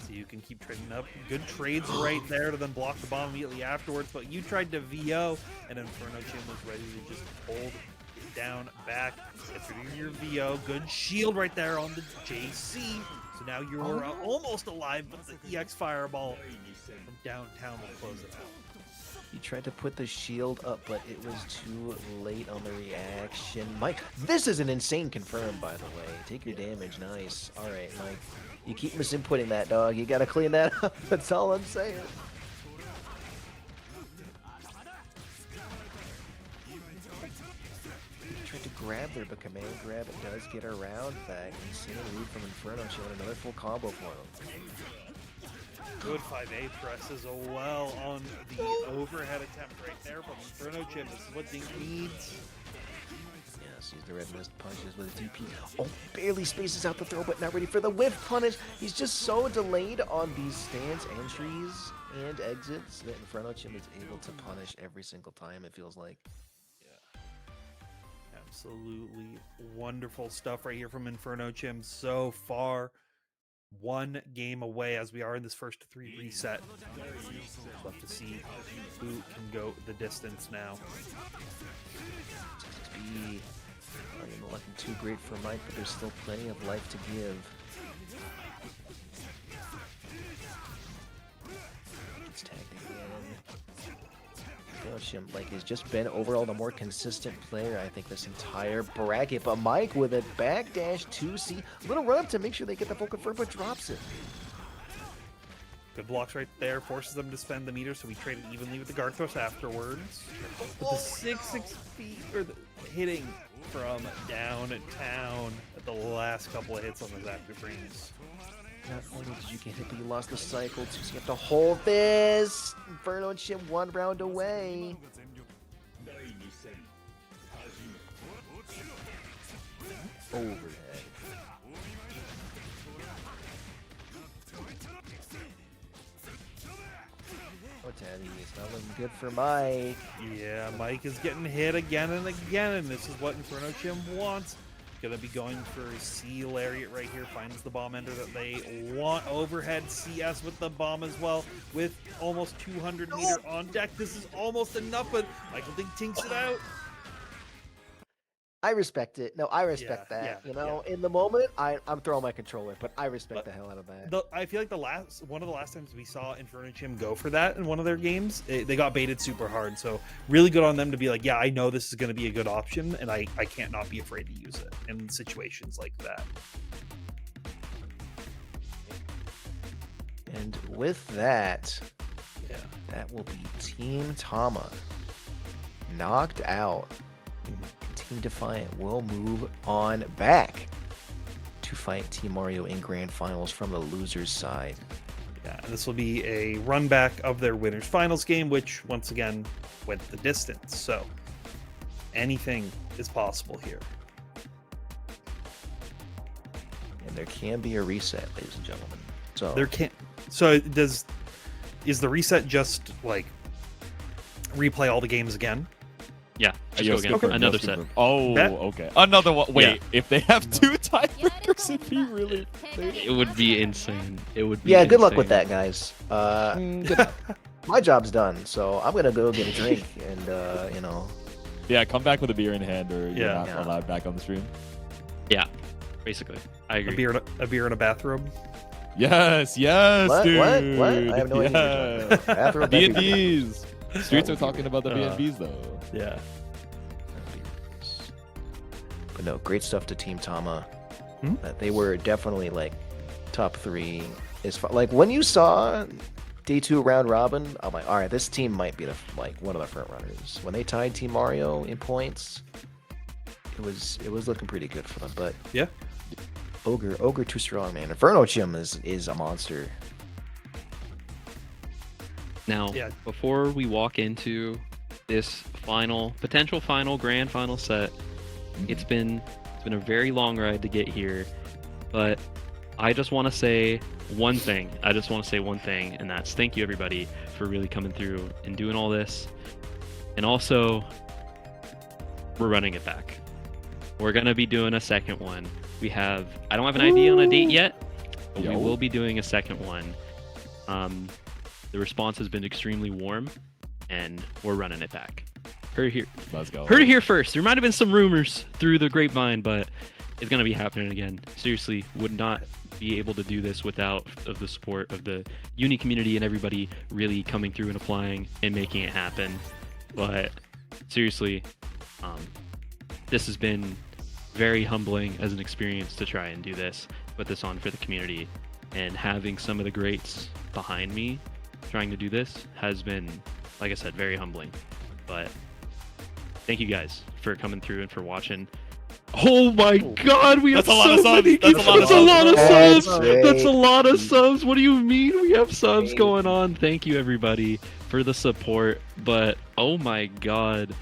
So you can keep trading up. Good trades right there to then block the bomb immediately afterwards, but you tried to VO, and Inferno Jim was ready to just hold it down back. Get through your VO. Good shield right there on the JC. So now you're almost alive, but the EX Fireball from downtown will close it out. He tried to put the shield up, but it was too late on the reaction. Mike, this is an insane confirm, by the way. Take your damage. Nice. All right, Mike. You keep misinputting that, dog. You got to clean that up. That's all I'm saying. Tried to grab there, but command grab does get around that. Insane read from Inferno showing another full combo for him. Good 5A press as well on the overhead attempt right there from Inferno Chip. This is what Dink needs. Yes, he's the red mist punches with a DP. Oh, barely spaces out the throw, but not ready for the whiff punish. He's just so delayed on these stance entries and exits that Inferno Chip is able to punish every single time, it feels like. Absolutely wonderful stuff right here from Inferno Chim so far. One game away as we are in this first 3 reset. We'll have to see who can go the distance now. 6B not looking too great for Mike, but there's still plenty of life to give. It's tagged again. Him, like, has just been overall the more consistent player, I think, this entire bracket. But Mike with a backdash 2C, little run up to make sure they get the full confirm, but drops it. Good blocks right there, forces them to spend the meter, so we traded evenly with the guard thrust afterwards. But the 6 feet, or the hitting from downtown at the last couple of hits on those active frames. Not only did you get hit, but you lost the cycle too, so you have to hold this. Inferno and Chim 1 round away. Overhead. What's heavy? It's not looking good for Mike. Yeah, Mike is getting hit again and again, and this is what Inferno Chim wants. Gonna be going for C Lariat right here. Finds the bomb ender that they want. Overhead CS with the bomb as well. With almost 200 meter on deck. This is almost enough, but Michael Dink tinks it out. I respect it. No, I respect that. You know, in the moment, I'm throwing my controller, but I respect the hell out of that. I feel like one of the last times we saw Inferno Chim go for that in one of their games, they got baited super hard. So really good on them to be like, yeah, I know this is going to be a good option, and I can't not be afraid to use it in situations like that. And with that, that will be Team Tama knocked out. Team Defiant will move on back to fight Team Mario in Grand Finals from the loser's side. Yeah, and this will be a run back of their winners finals game, which once again went the distance. So anything is possible here. And there can be a reset, ladies and gentlemen. So there can. So is the reset just like replay all the games again? Yeah, just go again. Another set. Oh, okay. Another one. Wait, if they have 2 tiebreakers, it'd be really insane. It would be insane. It would be good luck with that, guys. Good luck. My job's done, so I'm gonna go get a drink and you know. Yeah, come back with a beer in hand, or you're not allowed back on the stream. Yeah, Basically, I A agree. beer in a bathrobe. Yes, What? dude. What? I have no idea what you're talking about. Bathrobe, that'd be weird. B&Bs. Streets are talking about the B&Bs though. Yeah. But no, great stuff to Team Tama. Hmm? They were definitely like top 3 as far like when you saw day 2 round robin, I'm like, all right, this team might be one of the front runners. When they tied Team Mario in points, it was looking pretty good for them. But Yeah. Ogre too strong, man. Inferno Chim is a monster. Now, Yeah. before we walk into this potential final grand final set, it's been a very long ride to get here, but I just want to say one thing. And that's thank you everybody for really coming through and doing all this. And also, we're running it back. We're gonna be doing a second one. I don't have an idea on a date yet, but we will be doing a second one. The response has been extremely warm, and we're running it back. Heard it here. Let's go. Heard it here first. There might have been some rumors through the grapevine, but it's gonna be happening again. Seriously, would not be able to do this without the support of the uni community and everybody really coming through and applying and making it happen. But seriously, this has been very humbling as an experience to try and do this, put this on for the community, and having some of the greats behind me trying to do this has been, like I said, very humbling. But thank you guys for coming through and for watching. Oh my God, we have That's a lot of so subs. many. That's a lot of That's a lot of subs. subs. That's That's a lot of subs. What do you mean we have subs Great. going on? Thank you everybody for the support. But oh my God.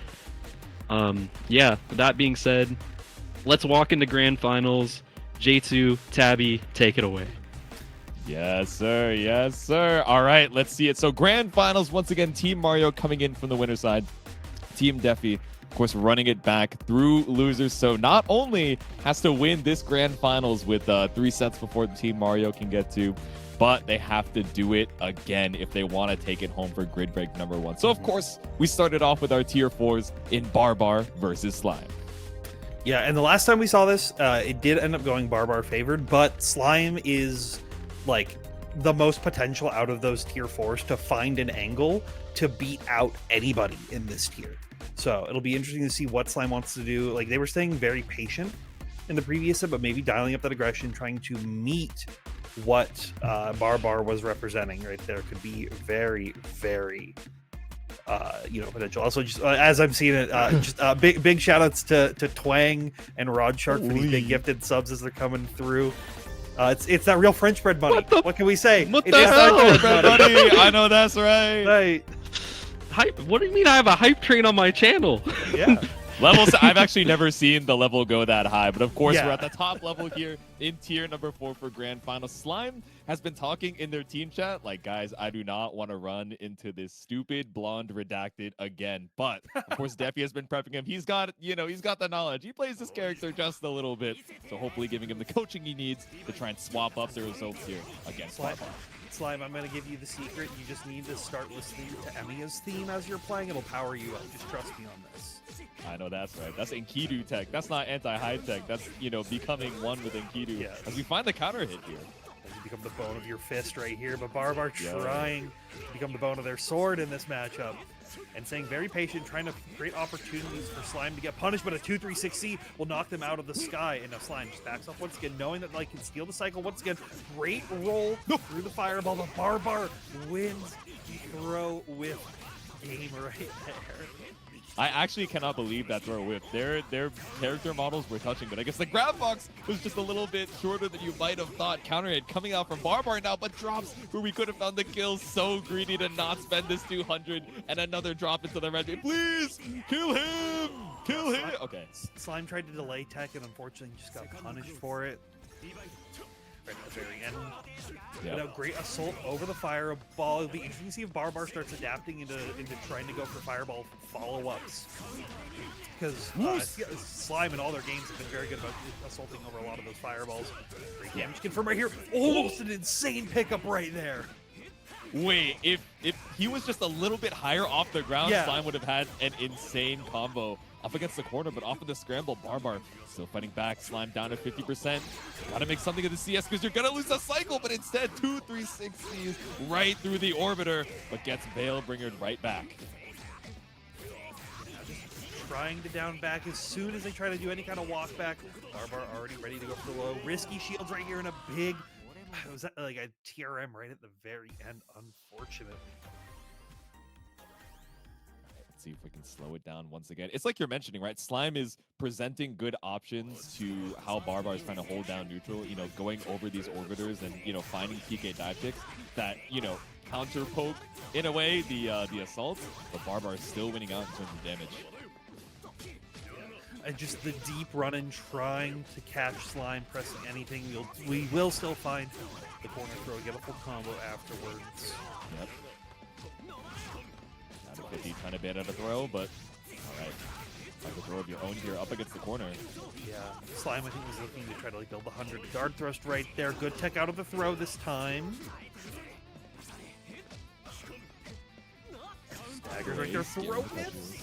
Yeah, that being said, let's walk into grand finals. J2, Tabby, take it away. Yes, sir. Yes, sir. All right, let's see it. So grand finals, once again, Team Mario coming in from the winner's side. Team Defi, of course, running it back through losers. So not only has to win this grand finals with 3 sets before the Team Mario can get to, but they have to do it again if they want to take it home for Grid Break number 1. So, of course, we started off with our tier 4s in Barbar versus Slime. Yeah, and the last time we saw this, it did end up going Barbar favored, but Slime is like the most potential out of those tier 4s to find an angle to beat out anybody in this tier. So it'll be interesting to see what Slime wants to do. Like, they were staying very patient in the previous set, but maybe dialing up that aggression, trying to meet what Barbar was representing right there could be very, very potential. Also, just as I'm seeing it, just big shout outs to Twang and Rod Shark for these big gifted subs as they're coming through. It's that real French bread money. What can we say? What It the is hell? French bread money. I know that's right. Right. Hype? What do you mean I have a hype train on my channel? Yeah. Levels, I've actually never seen the level go that high, but of course Yeah. we're at the top level here in tier number 4 for grand final. Slime has been talking in their team chat like, guys, I do not want to run into this stupid blonde redacted again. But of course Defi has been prepping him. He's got the knowledge. He plays this character just a little bit, so hopefully giving him the coaching he needs to try and swap up the results here against Barbar. Slime, I'm going to give you the secret. You just need to start listening to Emiya's theme as you're playing. It'll power you up. Just trust me on this. I know that's right. That's Enkidu tech. That's not anti-high tech. That's, becoming one with Enkidu. Yes. As we find the counter hit here. As you become the bone of your fist right here. But Barbar Yeah. trying to become the bone of their sword in this matchup. And staying very patient, trying to create opportunities for Slime to get punished, but a 2-3-6C will knock them out of the sky. And now Slime just backs off once again, knowing that can steal the cycle once again. Great roll through the fireball. The Barbar wins the throw with game right there. I actually cannot believe that throw whip. Their character models were touching, but I guess the grab box was just a little bit shorter than you might have thought. Counter hit coming out from Barbar now, but drops where we could have found the kill. So greedy to not spend this 200 and another drop into the red. Please kill him! Kill him! Okay. Slime tried to delay tech and unfortunately just got punished for it. Right at the very end. Yeah. But a great assault over the fireball. It'll be interesting to see if Barbar starts adapting into trying to go for fireball follow-ups. Because Slime in all their games have been very good about assaulting over a lot of those fireballs. Great damage confirmed right here. Almost an insane pickup right there. Wait, if he was just a little bit higher off the ground, Yeah. Slime would have had an insane combo up against the corner, but off of the scramble, Barbar still fighting back. Slime down to 50%. Gotta make something of the CS because you're gonna lose a cycle, but instead 2 360s right through the orbiter, but gets Balebringered right back. Trying to down back as soon as they try to do any kind of walk back. Barbar already ready to go for the low. Risky shields right here in a big, was that like a TRM right at the very end, unfortunately. Let's see if we can slow it down once again. It's like you're mentioning, right? Slime is presenting good options to how Barbar is trying to hold down neutral, you know, going over these orbiters and, you know, finding PK dive kicks that, you know, counter poke in a way the assault, but Barbar is still winning out in terms of damage. And just the deep run and trying to catch Slime, pressing anything. We will still find the corner throw, get a full combo afterwards. Yep. Out of 50, trying to bait out a throw, but all right. Like a throw of your own here up against the corner. Yeah, Slime I think was looking to try to like build the 100 guard thrust right there. Good tech out of the throw this time. Daggers right there, throw hits.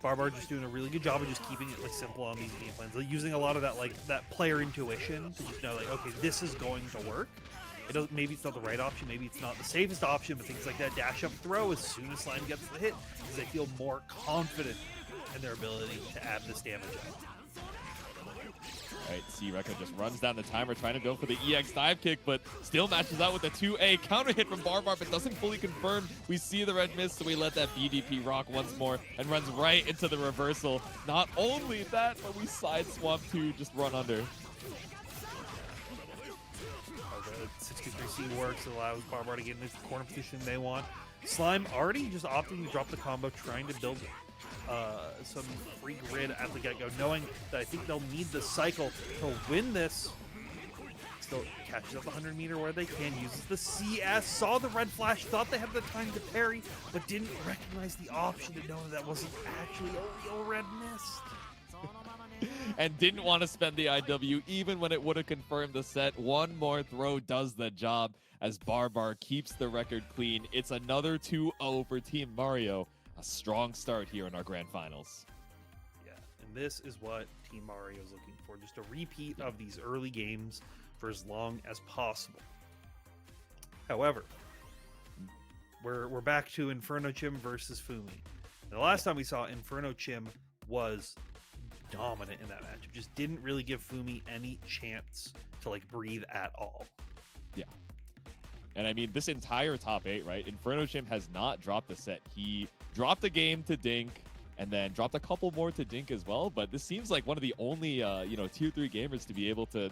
Barbar just doing a really good job of just keeping it like simple on these game plans, like using a lot of that that player intuition to just know like, okay, this is going to work. It doesn't. Maybe it's not the right option. Maybe it's not the safest option. But things like that dash up throw as soon as Slime gets the hit, because they feel more confident in their ability to add this damage up. All right, C-Rekka just runs down the timer, trying to go for the EX dive kick, but still matches out with the 2A counter hit from Barbar, but doesn't fully confirm. We see the red miss, so we let that BDP rock once more and runs right into the reversal. Not only that, but we side swap to just run under. The 63C works. It allows Barbar to get in the corner position they want. Slime already just opting to drop the combo, trying to build some free grid at the get-go, knowing that I think they'll need the cycle to win this. Still catches up 100 meter where they can, uses the CS, saw the red flash, thought they had the time to parry, but didn't recognize the option to know that wasn't actually a real red mist. And didn't want to spend the IW even when it would have confirmed the set. One more throw does the job as Barbar keeps the record clean. It's another 2-0 for Team Mario. A strong start here in our grand finals. Yeah, and this is what Team Mario is looking for. Just a repeat of these early games for as long as possible. However, we're back to Inferno Chim versus Fumi. And the last time we saw Inferno Chim was dominant in that match. It just didn't really give Fumi any chance to like breathe at all. Yeah. And I mean, this entire top 8, right? Inferno Chim has not dropped a set. He dropped a game to Dink and then dropped a couple more to Dink as well. But this seems like one of the only, tier 3 gamers to be able to,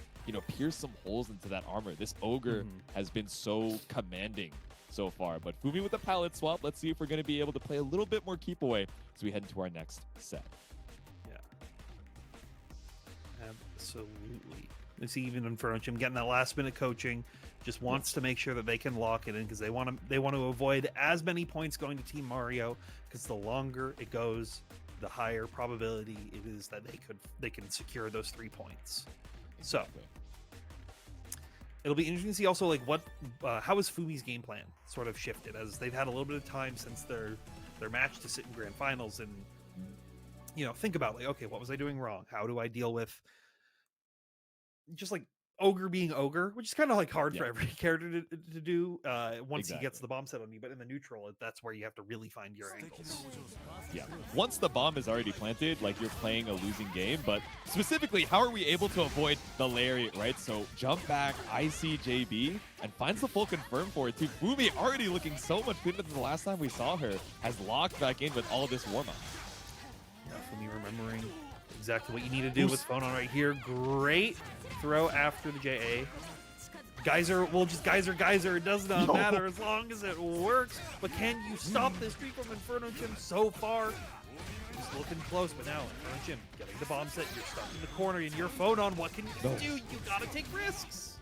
pierce some holes into that armor. This Ogre has been so commanding so far. But Fumi with the palette swap. Let's see if we're going to be able to play a little bit more keep away as we head into our next set. Yeah. Absolutely. You see even Inferno Chim getting that last minute coaching, just wants to make sure that they can lock it in because they want to avoid as many points going to Team Mario, because the longer it goes, the higher probability it is that they can secure those 3 points. Exactly. So it'll be interesting to see also like how has Fumi's game plan sort of shifted as they've had a little bit of time since their match to sit in grand finals and think about like, okay, what was I doing wrong? How do I deal with just like Ogre being Ogre, which is kind of like hard for every character to do once he gets the bomb set on you, but in the neutral, that's where you have to really find your angles. Yeah. Once the bomb is already planted, like you're playing a losing game, but specifically, how are we able to avoid the lariat, right? So jump back, ICJB, and finds the full confirm for it too. Fumi already looking so much better than the last time we saw her, has locked back in with all this warm-up. Yeah, Fumi remembering exactly what you need to do with phone on right here. Great throw after the JA. Geyser will just geyser. It does not matter as long as it works. But can you stop this streak from Inferno Chim so far? Just looking close, but now Inferno Chim getting the bomb set. You're stuck in the corner and your phone on. What can you do? You gotta take risks.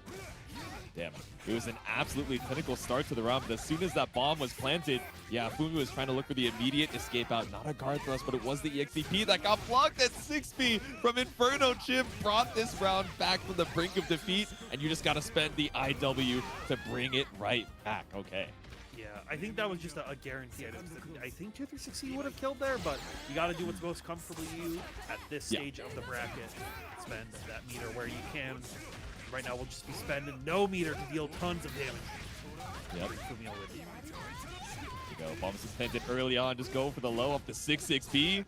Damn. It was an absolutely clinical start to the round, but as soon as that bomb was planted, yeah, Fumi was trying to look for the immediate escape out. Not a guard thrust, but it was the EXDP that got blocked at 6B from Inferno Chim. Brought this round back from the brink of defeat, and you just got to spend the IW to bring it right back. Okay. Yeah, I think that was just a guarantee. I think 2-3-6 would have killed there, but you got to do what's most comfortable to you at this stage of the bracket. Spend that meter where you can. Right now, we'll just be spending no meter to deal tons of damage. Yep. There you go. Bombs suspended early on. Just go for the low up to 6-6B.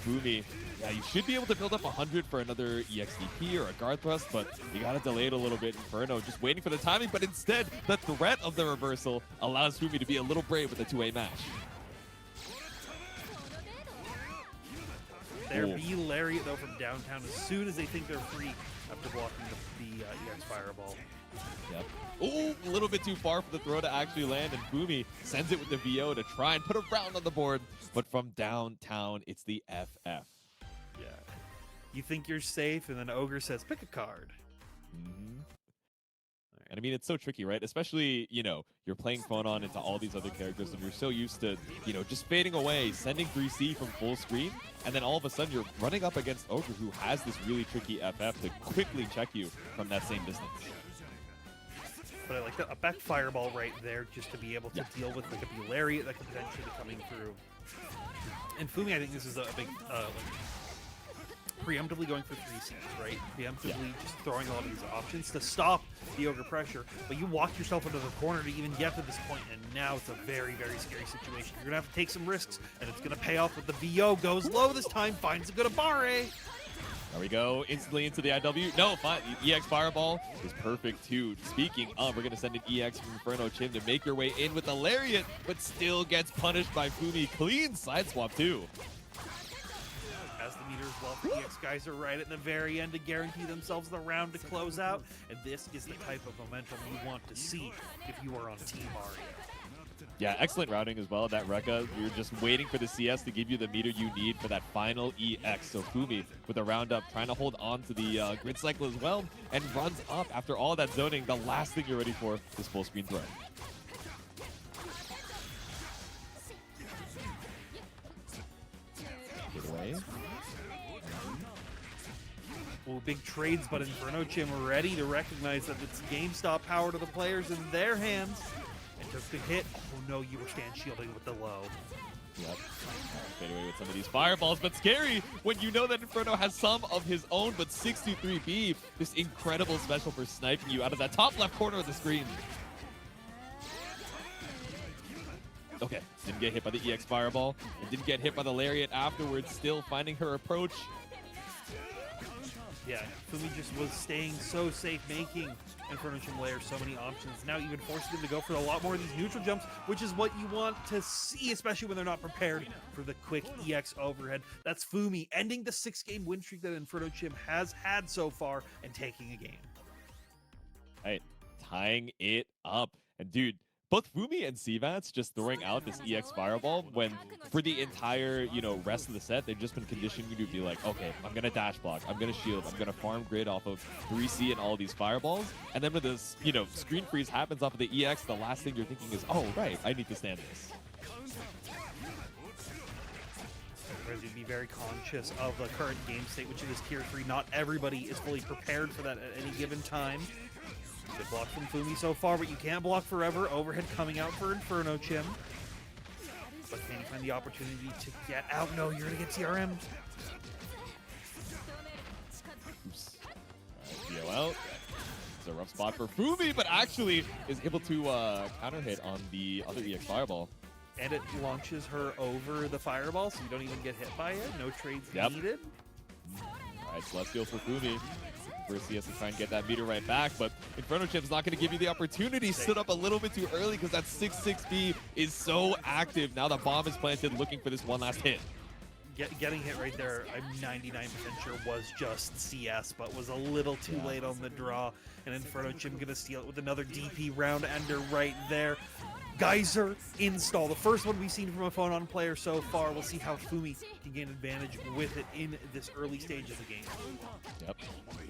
Fumi. Yeah, you should be able to build up 100 for another EXDP or a guard thrust, but you got to delay it a little bit. Inferno just waiting for the timing, but instead, the threat of the reversal allows Fumi to be a little brave with a two-way match. There be Lariat, though, from downtown as soon as they think they're free after blocking the EX Fireball. Yep. Oh, a little bit too far for the throw to actually land, and Fumi sends it with the VO to try and put a round on the board, but from downtown, it's the FF. Yeah. You think you're safe, and then Ogre says, pick a card. Mm-hmm. And I mean, it's so tricky, right? Especially, you know, you're playing Phonon into all these other characters, and you're so used to, you know, just fading away, sending 3C from full screen, and then all of a sudden you're running up against Ogre, who has this really tricky FF to quickly check you from that same distance. But I like that. A back Fireball right there just to be able to deal with like a Lariat that could potentially be coming through. And Fumi, I think this is a big, preemptively going for 3Cs, right? Preemptively just throwing a lot of these options to stop the Ogre pressure, but you walked yourself into the corner to even get to this point, and now it's a very, very scary situation. You're going to have to take some risks, and it's going to pay off with the VO goes low this time, finds a good Abare. There we go, instantly into the IW. No, fine. The EX Fireball is perfect too. Speaking of, we're going to send an EX from Inferno Chim to make your way in with the Lariat, but still gets punished by Fumi. Clean side swap too. As the meter as well, the EX guys are right at the very end to guarantee themselves the round to close out, and this is the type of momentum you want to see if you are on Team Mario. Yeah, excellent routing as well. That Rekka, you're just waiting for the CS to give you the meter you need for that final EX. So Fumi with a round up, trying to hold on to the grid cycle as well, and runs up after all that zoning. The last thing you're ready for is full screen throw. Get away. Well, big trades, but Inferno Chim ready to recognize that it's GameStop power to the players in their hands. And took the hit. Oh no, you were stand shielding with the low. Yep. Fade away with some of these fireballs, but scary when you know that Inferno has some of his own, but 63B, this incredible special for sniping you out of that top left corner of the screen. Okay, didn't get hit by the EX Fireball, and didn't get hit by the Lariat afterwards, still finding her approach. Yeah, Fumi just was staying so safe, making Inferno Chim Lair so many options. Now even forcing them to go for a lot more of these neutral jumps, which is what you want to see, especially when they're not prepared for the quick EX overhead. That's Fumi ending the 6-game win streak that Inferno Chim has had so far and taking a game. Right, tying it up. And dude, both Fumi and Cvats just throwing out this EX Fireball when for the entire, you know, rest of the set, they've just been conditioning you to be like, okay, I'm going to dash block, I'm going to shield, I'm going to farm grid off of 3C and all these fireballs. And then when this, you know, screen freeze happens off of the EX, the last thing you're thinking is, oh, right, I need to stand this. You'd be very conscious of the current game state, which is Tier 3. Not everybody is fully prepared for that at any given time. Good block from Fumi so far, but you can't block forever. Overhead coming out for Inferno Chim. But can you find the opportunity to get out? No, you're going to get TRM. Oops. All right, out. It's a rough spot for Fumi, but actually is able to counter hit on the other EX Fireball. And it launches her over the Fireball, so you don't even get hit by it. No trades needed. All right, Celestial for Fumi. First CS to try and get that meter right back, but Inferno Chim's not going to give you the opportunity. Stood up a little bit too early because that 6-6B is so active. Now the bomb is planted, looking for this one last hit. Getting hit right there, I'm 99% sure was just CS, but was a little too late on the draw. And Inferno Chim going to steal it with another DP round ender right there. Geyser install, the first one we've seen from a phone-on player so far. We'll see how Fumi can gain advantage with it in this early stage of the game. Yep.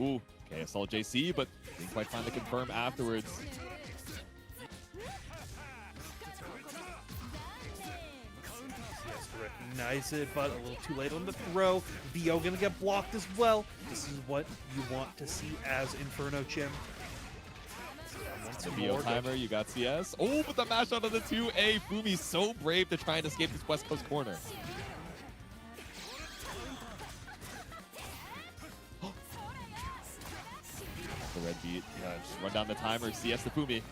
Ooh, okay, assault JC, but didn't quite find the confirm afterwards. Yes, to recognize it, but a little too late on the throw. VO gonna get blocked as well. This is what you want to see as Inferno Chim. The VO timer, you got CS. Oh, but the mash out of the 2A. Fumi's so brave to try and escape this West Coast corner. The red beat. Yeah, just run down the timer. CS to Fumi.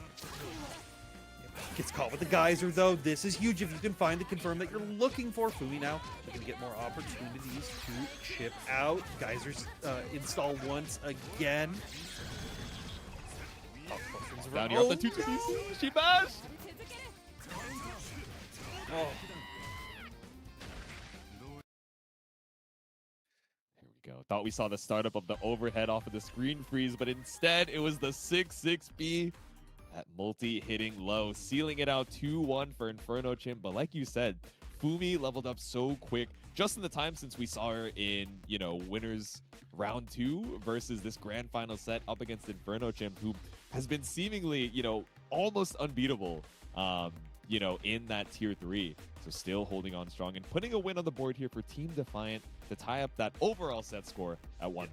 Gets caught with the Geyser, though. This is huge if you can find the confirm that you're looking for. Fumi now looking to get more opportunities to chip out. Geysers install once again. Down here off the 2-2-DC. She bashed! Oh. Here we go. Thought we saw the startup of the overhead off of the screen freeze, but instead it was the 6-6B. That multi hitting low, sealing it out 2-1 for Inferno Chim. But like you said, Fumi leveled up so quick just in the time since we saw her in, winners round 2 versus this grand final set up against Inferno Chim, who has been seemingly, almost unbeatable, in that tier 3. So still holding on strong and putting a win on the board here for Team Defiant to tie up that overall set score at 1-1.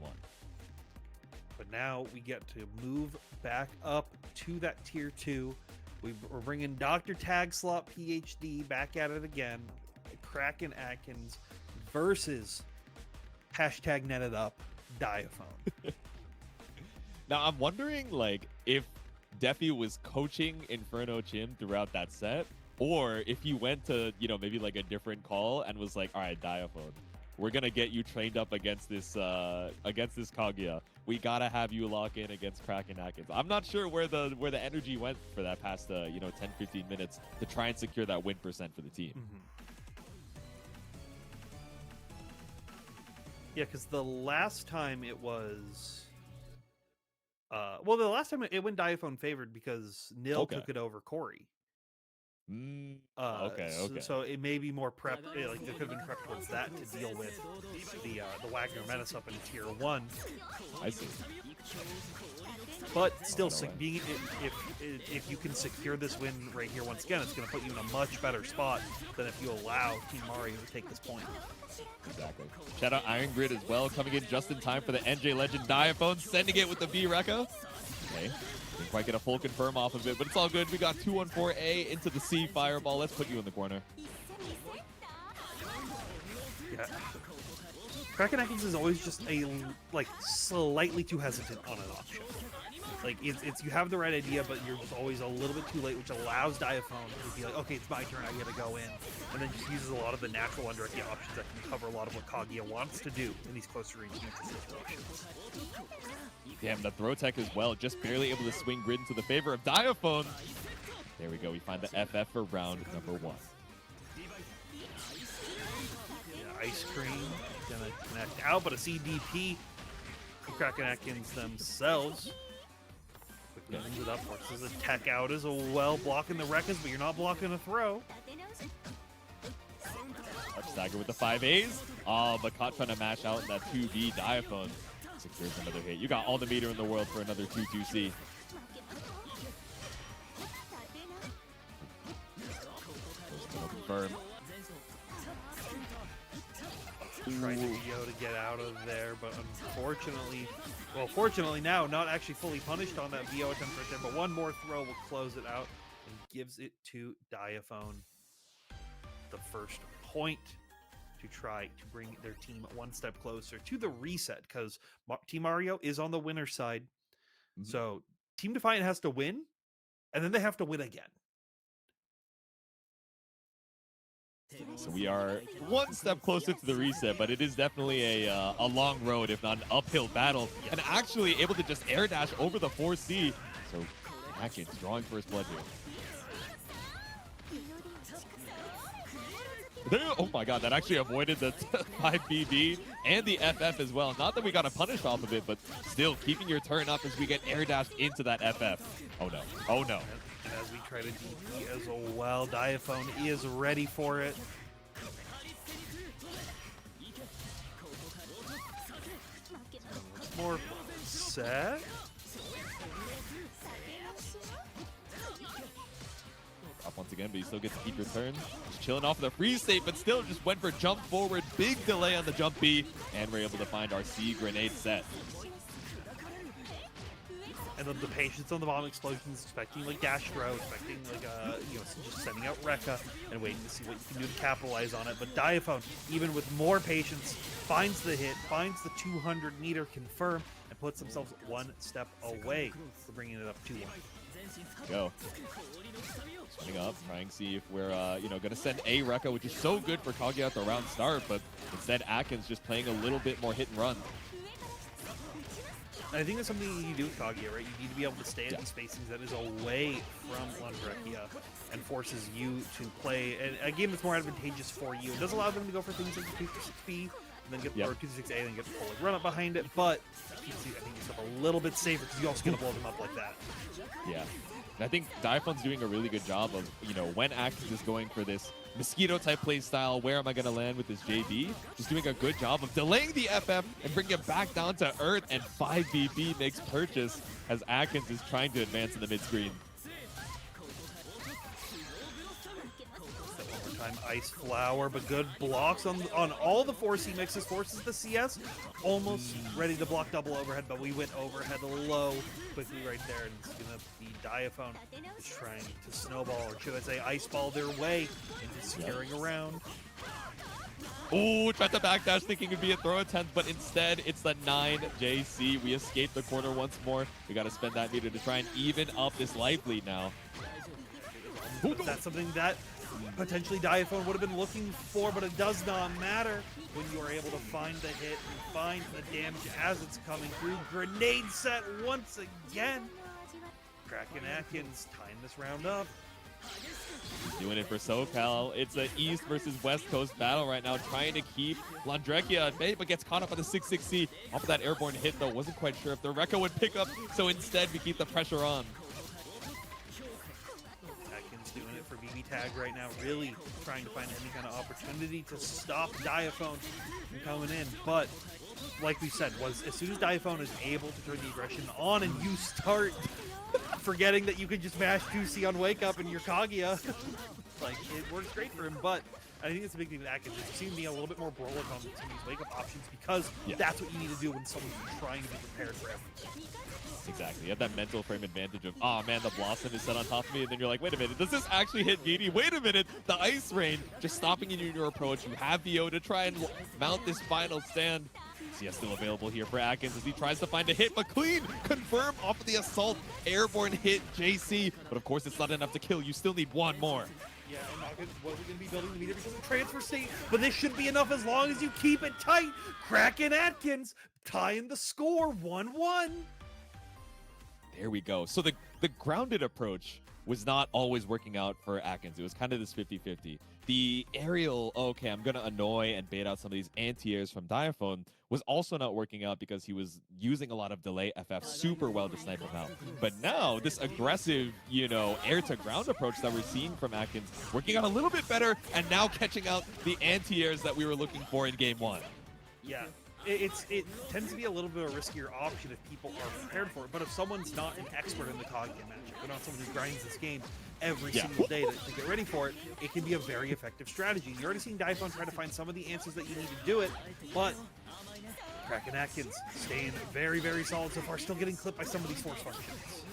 But now we get to move back up to that tier 2. We're bringing Dr. Tag Slot PhD back at it again. Kraken Atkins versus hashtag netted up Diaphone. Now I'm wondering if Defi was coaching Inferno Chim throughout that set, or if he went to, maybe a different call and was like, all right, Diaphone, we're gonna get you trained up against this Kaguya. We gotta have you lock in against Kraken Atkins. I'm not sure where the energy went for that past 10-15 minutes to try and secure that win percent for the team. Mm-hmm. Yeah, because the last time it was, the last time it went Diaphone favored because Nil took it over Corey. Okay. So it may be more prep. There could have been prep towards that to deal with the Wagner Menace up in tier 1. I see. But still, if you can secure this win right here once again, it's going to put you in a much better spot than if you allow Team Mario to take this point. Exactly. Shout out Iron Grid as well, coming in just in time for the NJ Legend Diaphone, sending it with the V Rekka. Okay. Didn't quite get a full confirm off of it, but it's all good. We got 2-1-4A into the C Fireball. Let's put you in the corner. Yeah. Kraken Atkins is always just slightly too hesitant on an option. It's you have the right idea, but you're just always a little bit too late, which allows Diaphone to be like, okay, it's my turn, I gotta go in. And then just uses a lot of the natural undirected options that can cover a lot of what Kaguya wants to do in these closer range situations. Damn, the throw tech as well, just barely able to swing grid into the favor of Diaphone. There we go, we find the FF for round number 1. Yeah, Ice Cream gonna connect out, but a CDP for Kraken Atkins themselves. Quickly brings it up, forces a tech out as well, blocking the Rekkas, but you're not blocking a throw. Up stagger with the 5As. Oh, but caught trying to mash out in that 2B Diaphone. Secures another hit. You got all the meter in the world for another 2-2C. Confirm. Trying to VO to get out of there, but fortunately now, not actually fully punished on that VO attempt right there, but one more throw will close it out and gives it to Diaphone. The first point to try to bring their team one step closer to the reset, because Team Mario is on the winner's side. Mm-hmm. So Team Defiant has to win, and then they have to win again. So we are one step closer to the reset, but it is definitely a long road, if not an uphill battle. And actually able to just air dash over the 4C. So Atkins drawing first blood here. Oh my god, that actually avoided the 5BB and the FF as well. Not that we got a punish off of it, but still keeping your turn up as we get air dashed into that FF. Oh no. Oh no. And as we try to DP as well, Diaphone is ready for it. More set. Up once again, but he still gets to keep your turn. Just chilling off the freeze state, but still just went for jump forward. Big delay on the jump B, and we're able to find our C grenade set. And then the patience on the bomb explosions, expecting like dash throw, expecting like just sending out Rekka and waiting to see what you can do to capitalize on it. But Diaphone, even with more patience, finds the hit, finds the 200-meter confirm, and puts themselves one step away for bringing it up 2-1. Go. Swing up, trying to see if we're going to send a Rekka, which is so good for Kaguya at the round start, but instead Atkins just playing a little bit more hit and run. And I think that's something you do with Kaguya, right? You need to be able to stay at these spacings that is away from Landrekia and forces you to play a game that's more advantageous for you. It does allow them to go for things like the 236B and then get or 236A and then get the full run up behind it, but I think yourself a little bit safer because you also get to blow them up like that. Yeah. And I think Diaphone's doing a really good job of, when Atkins is going for this mosquito-type play style, where am I going to land with this JD? Just doing a good job of delaying the FF and bringing it back down to earth, and 5BB makes purchase as Atkins is trying to advance in the mid-screen. One more time, Ice Flower, but good blocks on all the 4C mixes, forces the CS almost ready to block double overhead, but we went overhead low quickly right there, and it's going to be Diaphone is trying to snowball, or should I say ice ball their way into securing a round. Oh, tried to backdash thinking it'd be a throw attempt, but instead it's the 9JC. We escaped the corner once more. We got to spend that meter to try and even up this life lead now. But that's something that potentially Diaphone would have been looking for, but it does not matter when you are able to find the hit and find the damage as it's coming through. Grenade set once again. Kraken Atkins tying this round up. He's doing it for SoCal. It's an East versus West Coast battle right now, trying to keep Landrekia at bay, but gets caught up on the 6-6C. Off of that airborne hit, though, wasn't quite sure if the Rekka would pick up, so instead we keep the pressure on. Atkins doing it for BB Tag right now, really trying to find any kind of opportunity to stop Diaphone from coming in, but like we said, as soon as Diaphone is able to turn the aggression on and you start forgetting that you could just mash 2C on Wake Up and your Kaguya, like, it works great for him, but I think it's a big thing with Atkins. You seem to be a little bit more brolic on some of these Wake Up options because that's what you need to do when someone's trying to be prepared for everything. Exactly. You have that mental frame advantage of, oh man, the Blossom is set on top of me, and then you're like, wait a minute, does this actually hit BD? Wait a minute, the Ice Rain just stopping you in your approach. You have VO to try and mount this final stand. CS still available here for Atkins as he tries to find a hit, but clean confirm off of the assault. Airborne hit JC, but of course it's not enough to kill. You still need one more. Yeah, and Atkins wasn't going to be building the meter because of transfer state, but this should be enough as long as you keep it tight. Kraken Atkins tying the score 1-1. There we go. So the grounded approach was not always working out for Atkins. It was kind of this 50-50. The aerial, okay, I'm going to annoy and bait out some of these anti-airs from Diaphone was also not working out because he was using a lot of delay FF super well to snipe him out. But now, this aggressive, air-to-ground approach that we're seeing from Atkins working out a little bit better and now catching out the anti-airs that we were looking for in Game 1. Yeah. It tends to be a little bit of a riskier option if people are prepared for it, but if someone's not an expert in the Kaguya matchup, they're not someone who grinds this game every single day to get ready for it, it can be a very effective strategy. You're already seeing Diaphone try to find some of the answers that you need to do it, but Kraken Atkins staying very, very solid so far, still getting clipped by some of these force functions.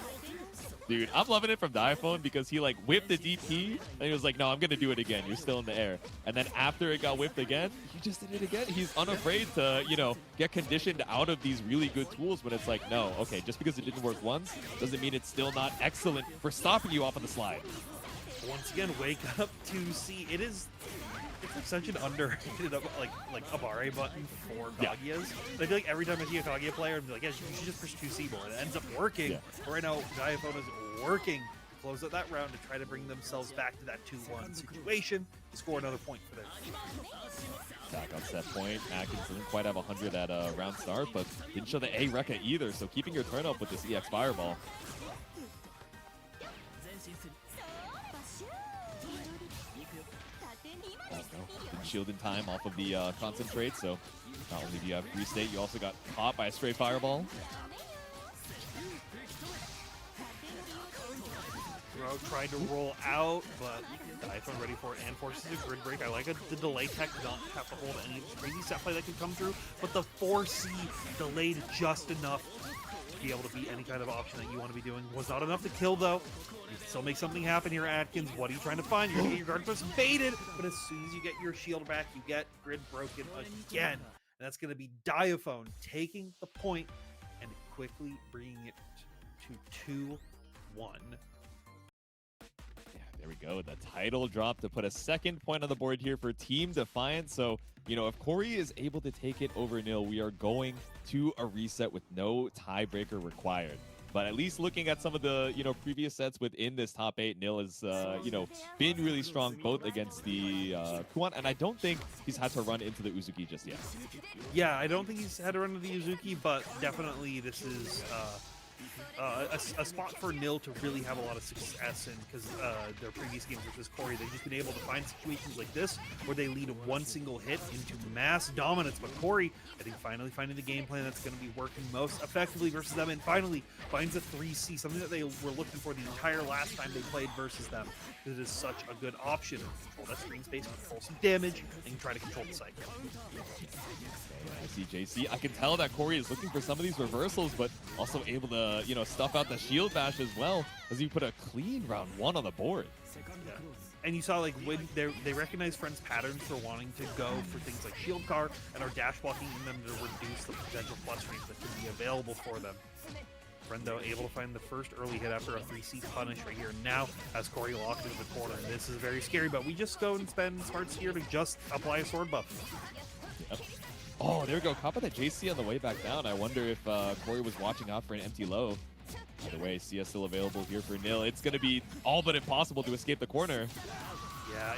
Dude, I'm loving it from Diaphone because he whipped the DP and he was like, no, I'm going to do it again. You're still in the air. And then after it got whipped again, he just did it again. He's unafraid to, get conditioned out of these really good tools when it's like, no, okay, just because it didn't work once doesn't mean it's still not excellent for stopping you off on the slide. Once again, Wake Up 2C. It's like such an underrated like Abare button for Kaguya's. I feel like every time I see a Kaguya player, I'm like, yeah, you should just push 2C more. And it ends up working. Yeah. But right now, Diaphone is working to close out that round to try to bring themselves back to that 2-1 situation to score another point for their team. Back on set point. Atkins didn't quite have 100 at a round start, but didn't show the A Rekka either. So keeping your turn up with this EX Fireball. shield in time off of the concentrate. So not only do you have free state, you also got caught by a stray fireball. Throw tried to roll out, but Diaphone ready for it and forces a grid break. I like it. The delay tech not have to hold any crazy set play that can come through, but the 4C delayed just enough to be able to beat any kind of option that you want to be doing. Was not enough to kill, though. You can still make something happen here, Atkins. What are you trying to find? You're going to get your guard press baited, but as soon as you get your shield back, you get grid broken again. And that's going to be Diaphone taking the point and quickly bringing it to 2-1. Yeah, there we go. The title drop to put a second point on the board here for Team Defiant. So, you know, if Corey is able to take it over Nil, we are going to a reset with no tiebreaker required. But at least looking at some of the, you know, previous sets within this top 8, Nil has, you know, been really strong both against the Kuan, and I don't think he's had to run into the Uzuki just yet. Yeah, I don't think he's had to run into the Uzuki, but definitely this is a spot for Nil to really have a lot of success in, because their previous games versus Corey, they've just been able to find situations like this where they lead one single hit into mass dominance. But Corey, I think, finally finding the game plan that's going to be working most effectively versus them, and finally finds a 3C, something that they were looking for the entire last time they played versus them. It is such a good option. Control that screen space, control some damage, and try to control the cycle. I see JC. I can tell that Corey is looking for some of these reversals, but also able to, you know, stuff out the shield bash as well, as he put a clean round 1 on the board. Yeah. And you saw, like, when they recognize Friend's patterns for wanting to go for things like shield car and are dash blocking them to reduce the potential plus range that could be available for them. Friend, though, able to find the first early hit after a 3C punish right here. Now has Corey locked into the corner. This is very scary, but we just go and spend smarts here to just apply a sword buff. Yep. Oh, there we go. Caught by the JC on the way back down. I wonder if Corey was watching out for an empty low. By the way, CS still available here for Nil. It's going to be all but impossible to escape the corner. Yeah,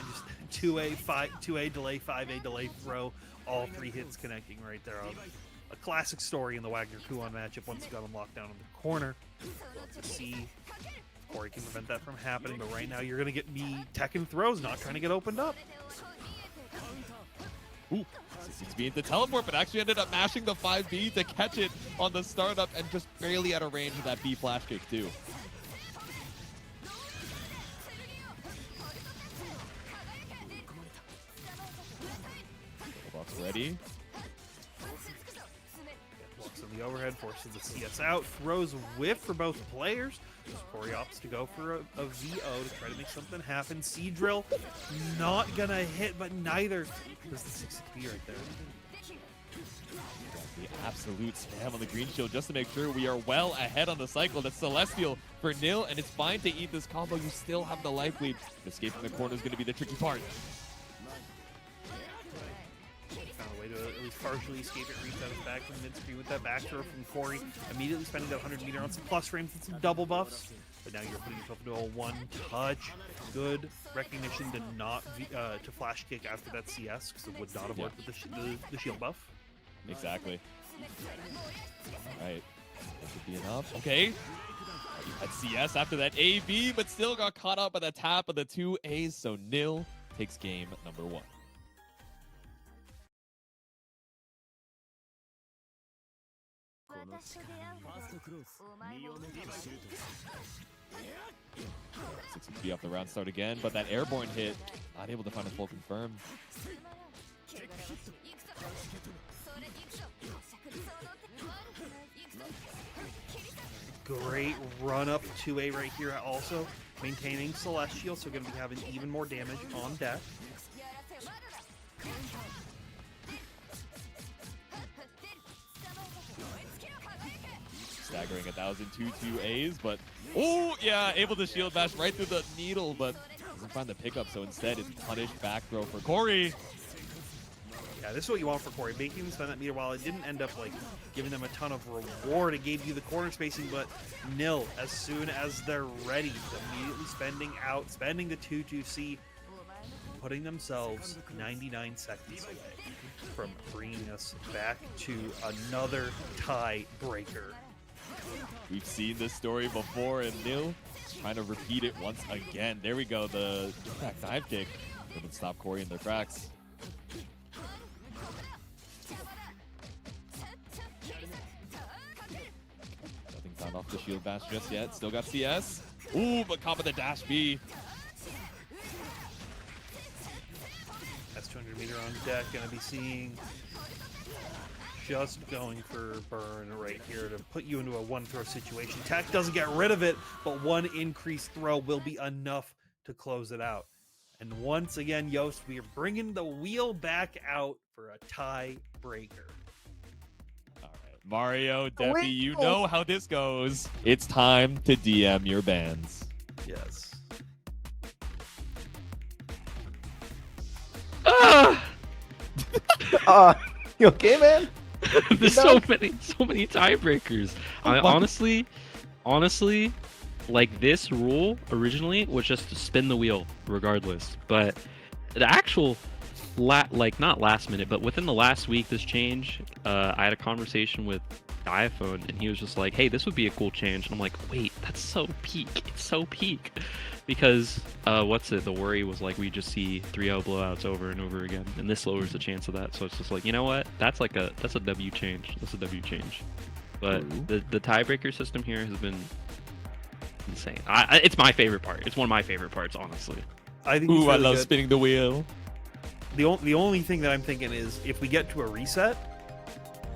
just 2A delay, 5A delay throw, all 3 hits connecting right there. A classic story in the Wagner-Kuan matchup once you got him locked down in the corner. Let's see if Corey can prevent that from happening, but right now you're going to get me teching throws, not trying to get opened up. Ooh, seems to be into teleport, but actually ended up mashing the 5B to catch it on the startup and just barely out of range of that B flash kick too. Box ready. Walks in the overhead, forces the CS out, throws a whiff for both players. Corey opts to go for a VO to try to make something happen. C-Drill not gonna hit, but neither does the 6B right there. The absolute spam on the green shield just to make sure we are well ahead on the cycle. That's Celestial for Nil, and it's fine to eat this combo. You still have the life lead. Escaping the corner is going to be the tricky part. Found a way to at least partially escape it, reach out his back from mid-screen with that back throw from Corey. Immediately spending that 100 meter on some plus frames and some double buffs. But now you're putting yourself into a one-touch. Good recognition to not to flash kick after that CS, because it would not have worked with the shield buff. Exactly. All right. That should be enough. Okay. At CS after that AB, but still got caught up by the tap of the 2 A's, so Nil takes game number 1. Be off the round start again, but that airborne hit, not able to find a full confirm. Great run up 2A right here, also maintaining Celestial, so going to be having even more damage on deck. Staggering 1,002 2As, but oh yeah, able to shield bash right through the needle, but doesn't find the pickup, so instead it's punished back throw for Corey. Yeah, this is what you want for Corey, making them spend that meter. While it didn't end up like giving them a ton of reward, it gave you the corner spacing, but Nil, as soon as they're ready, immediately spending the 2-2C, putting themselves 99 seconds away from bringing us back to another tie breaker. We've seen this story before, and Nil trying to repeat it once again. There we go, the impact dive kick doesn't stop Corey in their tracks. Nothing found off the shield bash just yet. Still got CS. Ooh, but caught with the dash B. That's 200 meter on deck. Gonna be seeing just going for burn right here to put you into a one throw situation. Tech doesn't get rid of it, but one increased throw will be enough to close it out. And once again, Yost, we are bringing the wheel back out for a tie breaker. All right, Mario, Deppy, you know how this goes. It's time to DM your bans. Yes. Ah! You okay, man? There's so many tiebreakers. I honestly, like this rule originally was just to spin the wheel regardless. But the actual, not last minute, but within the last week, this change, I had a conversation with iPhone, and he was just like, "Hey, this would be a cool change." And I'm like, "Wait, that's so peak. It's so peak." Because the worry was like we just see 3-0 blowouts over and over again, and this lowers the chance of that. So it's just like, you know what? That's a W change. That's a W change. But the tiebreaker system here has been insane. It's my favorite part. It's one of my favorite parts, honestly. I think. Ooh, I love spinning the wheel. The only thing that I'm thinking is if we get to a reset,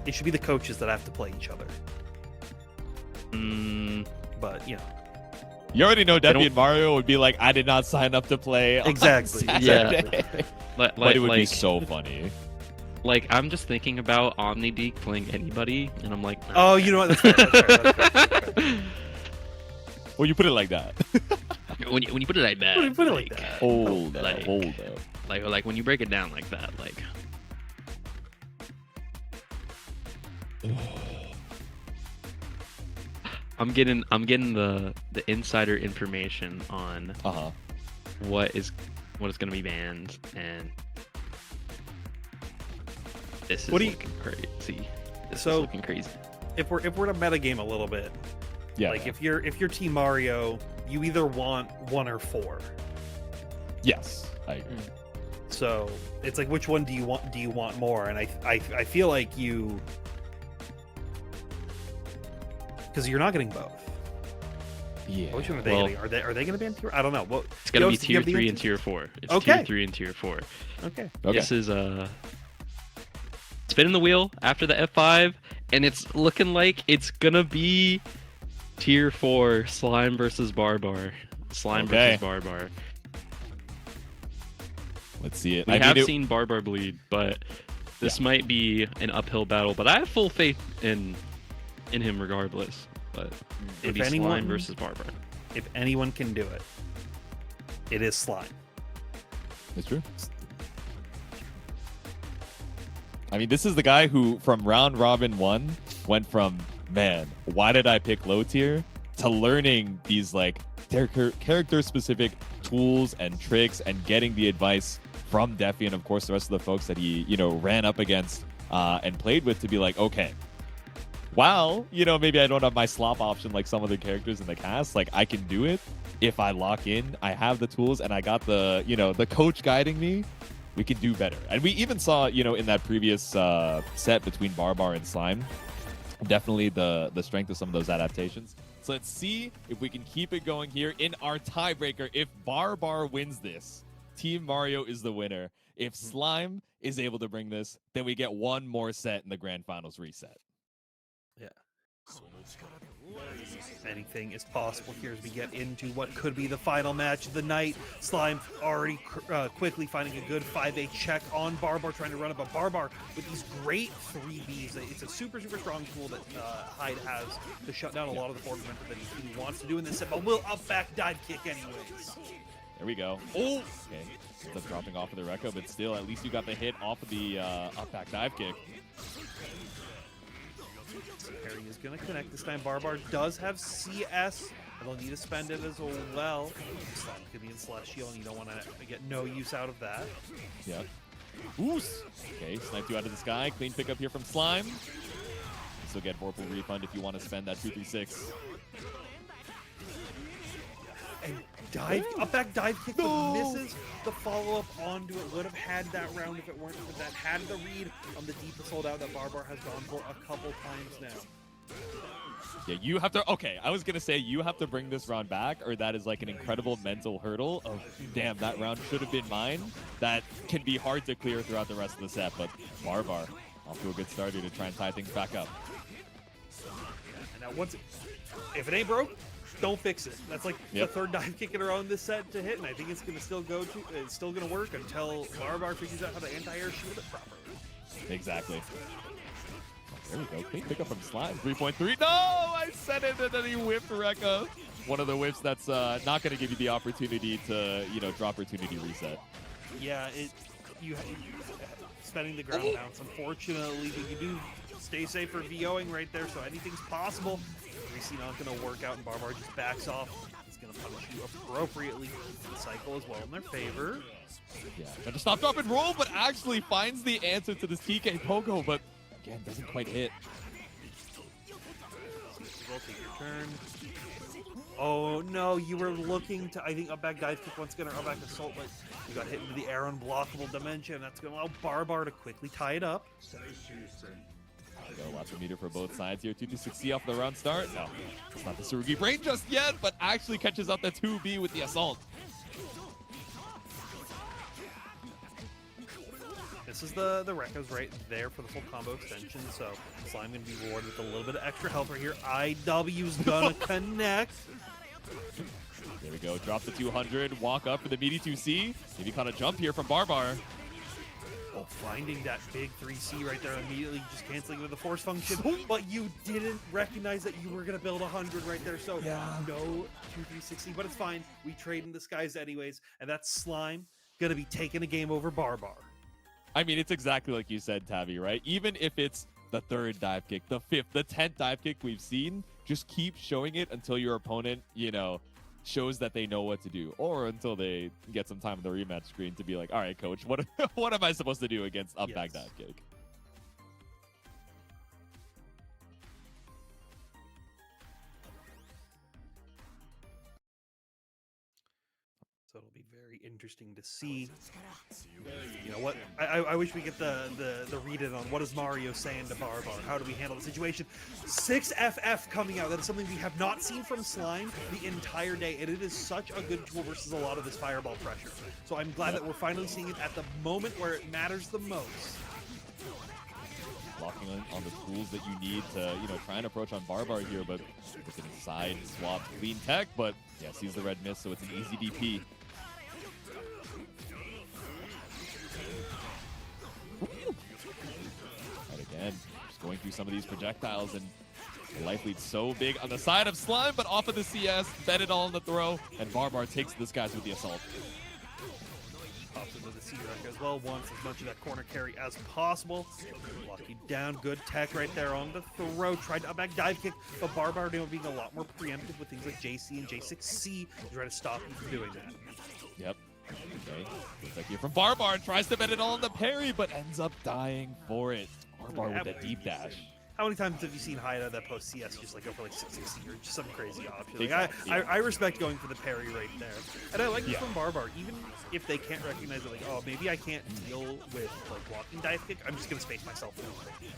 it should be the coaches that have to play each other. But you know. You already know Deppy and Mario would be like, I did not sign up to play. Exactly. Yeah. But it would be so funny. Like, I'm just thinking about OmniDeek playing anybody, and I'm like, oh, you know what? That's fair. That's fair. Well, you put it like that. when you put it like that. When you put it like that. Hold up, like- hold up. Like when you break it down like that, like. I'm getting the insider information on what is gonna be banned, and this is looking crazy. This is looking crazy. If we're to metagame a little bit, Yeah. like if you're Team Mario, you either want 1 or 4. Yes, I agree. So it's like, which one do you want? Do you want more? And I feel like you, because you're not getting both. Yeah. Which one are they Well, getting? Are they going to be in tier? I don't know. Well, It's gonna be Yost, do you tier have the 3 and answer? tier 4. It's Okay. tier 3 and tier 4. Okay. This is spinning the wheel after the F5, and it's looking like it's gonna be tier 4 Slime versus Barbar. Slime Okay. versus Barbar. Let's see it. We have seen Barbar bleed, but this might be an uphill battle. But I have full faith in him regardless. But it'll be Slime versus Barbar. If anyone can do it, it is Slime. It's true. I mean, this is the guy who, from round robin 1, went from, man, why did I pick low tier, to learning these like character specific tools and tricks and getting the advice from Defi and of course the rest of the folks that he, ran up against and played with to be like, okay, while, maybe I don't have my slop option like some of the characters in the cast, like I can do it if I lock in, I have the tools and I got the, the coach guiding me, we can do better. And we even saw, in that previous set between Barbar and Slime, definitely the strength of some of those adaptations. So let's see if we can keep it going here in our tiebreaker. If Barbar wins this, Team Mario is the winner. If Slime is able to bring this, then we get one more set in the Grand Finals reset. Yeah. Anything is possible here as we get into what could be the final match of the night. Slime already quickly finding a good 5-8 check on Barbar, trying to run up a Barbar with these great 3Bs. It's a super strong tool that Hyde has to shut down a lot of the forward momentum that he wants to do in this set, but will up back dive kick anyways. There we go. Oh! Okay. Ends up dropping off of the Rekka, but still, at least you got the hit off of the up back dive kick. Harry is going to connect this time. Barbar does have CS, and they'll need to spend it as well. Slime could be in Celestial, and you don't want to get no use out of that. Yep. Oos! Okay, sniped you out of the sky. Clean pickup here from Slime. Still get Vorpal refund if you want to spend that 236. And up back dive kick, but misses the follow-up onto it. Would have had that round if it weren't for that. Had the read on the deep assault out that Barbar has gone for a couple times now. Yeah, you have to. Okay, I was gonna say you have to bring this round back, or that is like an incredible mental hurdle of, damn, that round should have been mine. That can be hard to clear throughout the rest of the set, but Barbar off to a good start here to try and tie things back up. And now if it ain't broke, don't fix it. That's like the third dive kick in a row in this set to hit, and I think it's gonna still it's still gonna work until Barbar figures out how to anti-air shield it properly. Exactly. There we go. Clean pickup from Slime. 3.3. No! I said it and then he whiffed Rekka. One of the whiffs that's not going to give you the opportunity to, drop opportunity reset. Yeah, spending the ground bounce, unfortunately, but you do stay safe for VOing right there, so anything's possible. Greasy not going to work out, and Barbar just backs off. He's going to punish you appropriately. The cycle as well in their favor. Yeah, trying to stop, drop, and roll, but actually finds the answer to this TK Pogo, but again, doesn't quite hit. Take your turn. Oh no, you were looking to, I think, up back dive kick once again, or up back assault, but you got hit into the air unblockable dimension. That's going to allow Barbar to quickly tie it up. Got lots of meter for both sides here. 226C off the round start. No, it's not the Tsurugi Brain just yet, but actually catches up the 2B with the assault. This is the Rekka's right there for the full combo extension, so Slime going to be rewarded with a little bit of extra health right here. IW's going to connect. There we go. Drop the 200. Walk up for the meaty 2C. Maybe caught a jump here from Barbar. Oh, finding that big 3C right there immediately, just canceling with the force function. But you didn't recognize that you were going to build 100 right there, so no 2-3-60, but it's fine. We trade in the skies anyways, and that's Slime going to be taking a game over Barbar. I mean, it's exactly like you said, Tavi, right? Even if it's the third dive kick, the fifth, the 10th dive kick we've seen, just keep showing it until your opponent, shows that they know what to do, or until they get some time on the rematch screen to be like, all right, coach, what am I supposed to do against up back dive kick? So it'll be very interesting to see. You know what? I wish we get the read in on what is Mario saying to Barbar. How do we handle the situation? 6FF coming out. That is something we have not seen from Slime the entire day, and it is such a good tool versus a lot of this fireball pressure. So I'm glad that we're finally seeing it at the moment where it matters the most. Locking on the tools that you need to, try and approach on Barbar here, but with an side swap clean tech, but yeah, sees the red miss, so it's an easy DP. Right again, just going through some of these projectiles, and the life lead's so big on the side of Slime, but off of the CS, bet it all on the throw, and Barbar takes this guys with the assault. Pops into the C-Wreck as well, wants as much of that corner carry as possible. Lock you down, good tech right there on the throw. Tried to up back dive kick, but Barbar being a lot more preemptive with things like JC and J6C to try to stop you from doing that. Yep. Okay. Looks like here from Barbar, tries to bet it all on the parry, but ends up dying for it. Barbar with that deep dash. How many times have you seen Haida that post CS just like go for like 660 or just some crazy option? Like, Exactly. I respect going for the parry right there, and I like it from Barbar. Even if they can't recognize it, like, oh, maybe I can't deal with like blocking dive kick, I'm just gonna space myself a little bit.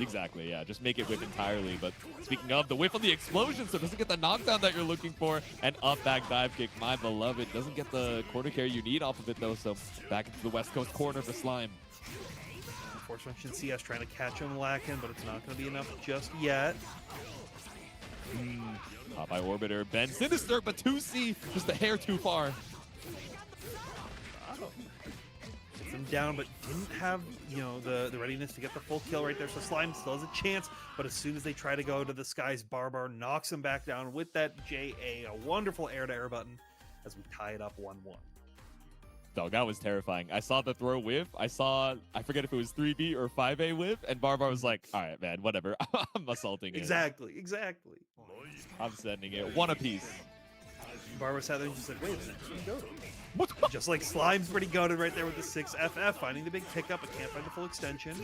Exactly, yeah. Just make it whiff entirely. But speaking of, the whiff on the explosion, so it doesn't get the knockdown that you're looking for. And up back dive kick, my beloved. Doesn't get the corner carry you need off of it, though. So back into the West Coast corner for Slime. Force function CS trying to catch him lacking, but it's not going to be enough just yet. Popeye Orbiter, Ben Sinister, but 2C, just a hair too far. Gets him down, but didn't have, the readiness to get the full kill right there. So Slime still has a chance, but as soon as they try to go to the skies, Barbar knocks him back down with that JA, a wonderful air-to-air button, as we tie it up 1-1. Dog, that was terrifying. I saw the throw whiff. I forget if it was 3B or 5A whiff, and Barbar was like, all right, man, whatever. I'm assaulting it. Exactly. I'm sending it. One apiece. Barbar sat there and just said, wait a minute, pretty goated. Just like Slime's pretty goated right there with the 6FF, finding the big pickup, but can't find the full extension.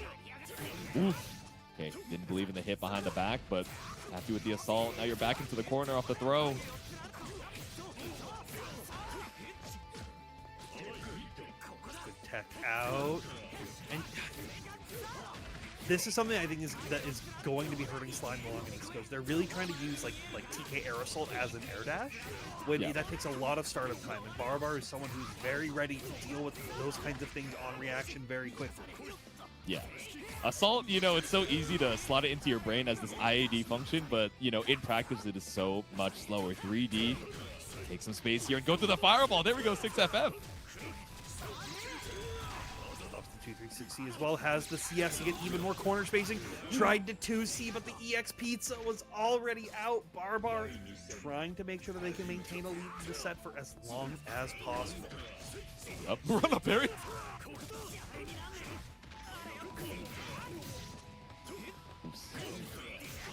Oof. Okay, didn't believe in the hit behind the back, but happy with the assault. Now you're back into the corner off the throw. tech out. And this is something I think that is going to be hurting Slime along in East Coast. They're really trying to use like TK Air Assault as an air dash, when that takes a lot of startup time. And Barbar is someone who's very ready to deal with those kinds of things on reaction very quickly. Yeah. Assault, it's so easy to slot it into your brain as this IAD function, but, in practice it is so much slower. 3D, take some space here and go through the fireball. There we go, 6FF. 2360 as well has the CS to get even more corner spacing. Tried to 2C, but the EX Pizza was already out. Barbar trying to make sure that they can maintain a lead in the set for as long as possible. Up, run up, Barry.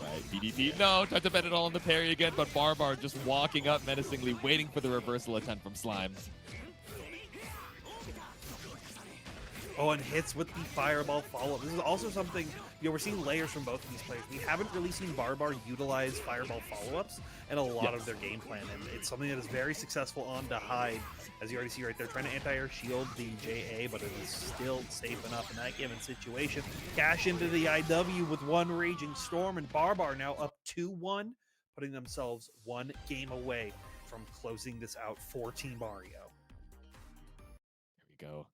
Right, BDP, no, tried to bet it all on the parry again, but Barbar just walking up menacingly, waiting for the reversal attempt from Slime. Oh, and hits with the fireball follow-up. This is also something, we're seeing layers from both of these players. We haven't really seen Barbar utilize fireball follow-ups in a lot of their game plan, and it's something that is very successful on to hide. As you already see right there, trying to anti-air shield the JA, but it is still safe enough in that given situation. Cash into the IW with one Raging Storm, and Barbar now up 2-1, putting themselves one game away from closing this out for Team Mario. There we go.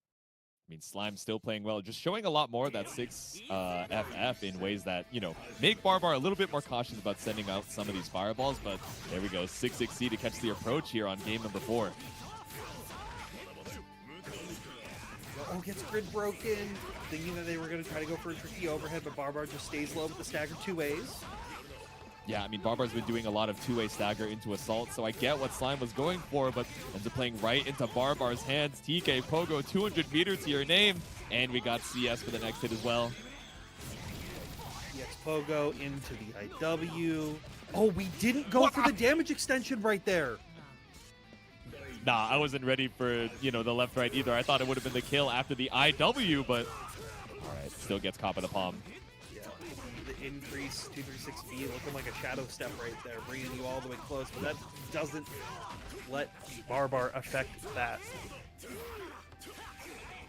I mean, Slime's still playing well, just showing a lot more of that 6FF in ways that, make Barbar a little bit more cautious about sending out some of these fireballs, but there we go, 6-6C to catch the approach here on game number 4. Oh, gets grid broken, thinking that they were going to try to go for a tricky overhead, but Barbar just stays low with the stagger 2As. Yeah, I mean, Barbar's been doing a lot of two-way stagger into Assault, so I get what Slime was going for, but ends up playing right into Barbar's hands. TK Pogo, 200 meters to your name, and we got CS for the next hit as well. EX Pogo into the IW. Oh, we didn't go for the damage extension right there. Nah, I wasn't ready for, the left-right either. I thought it would have been the kill after the IW, but all right, still gets caught by the palm. The increase 236V looking like a shadow step right there, bringing you all the way close, but that doesn't let Barbar affect that.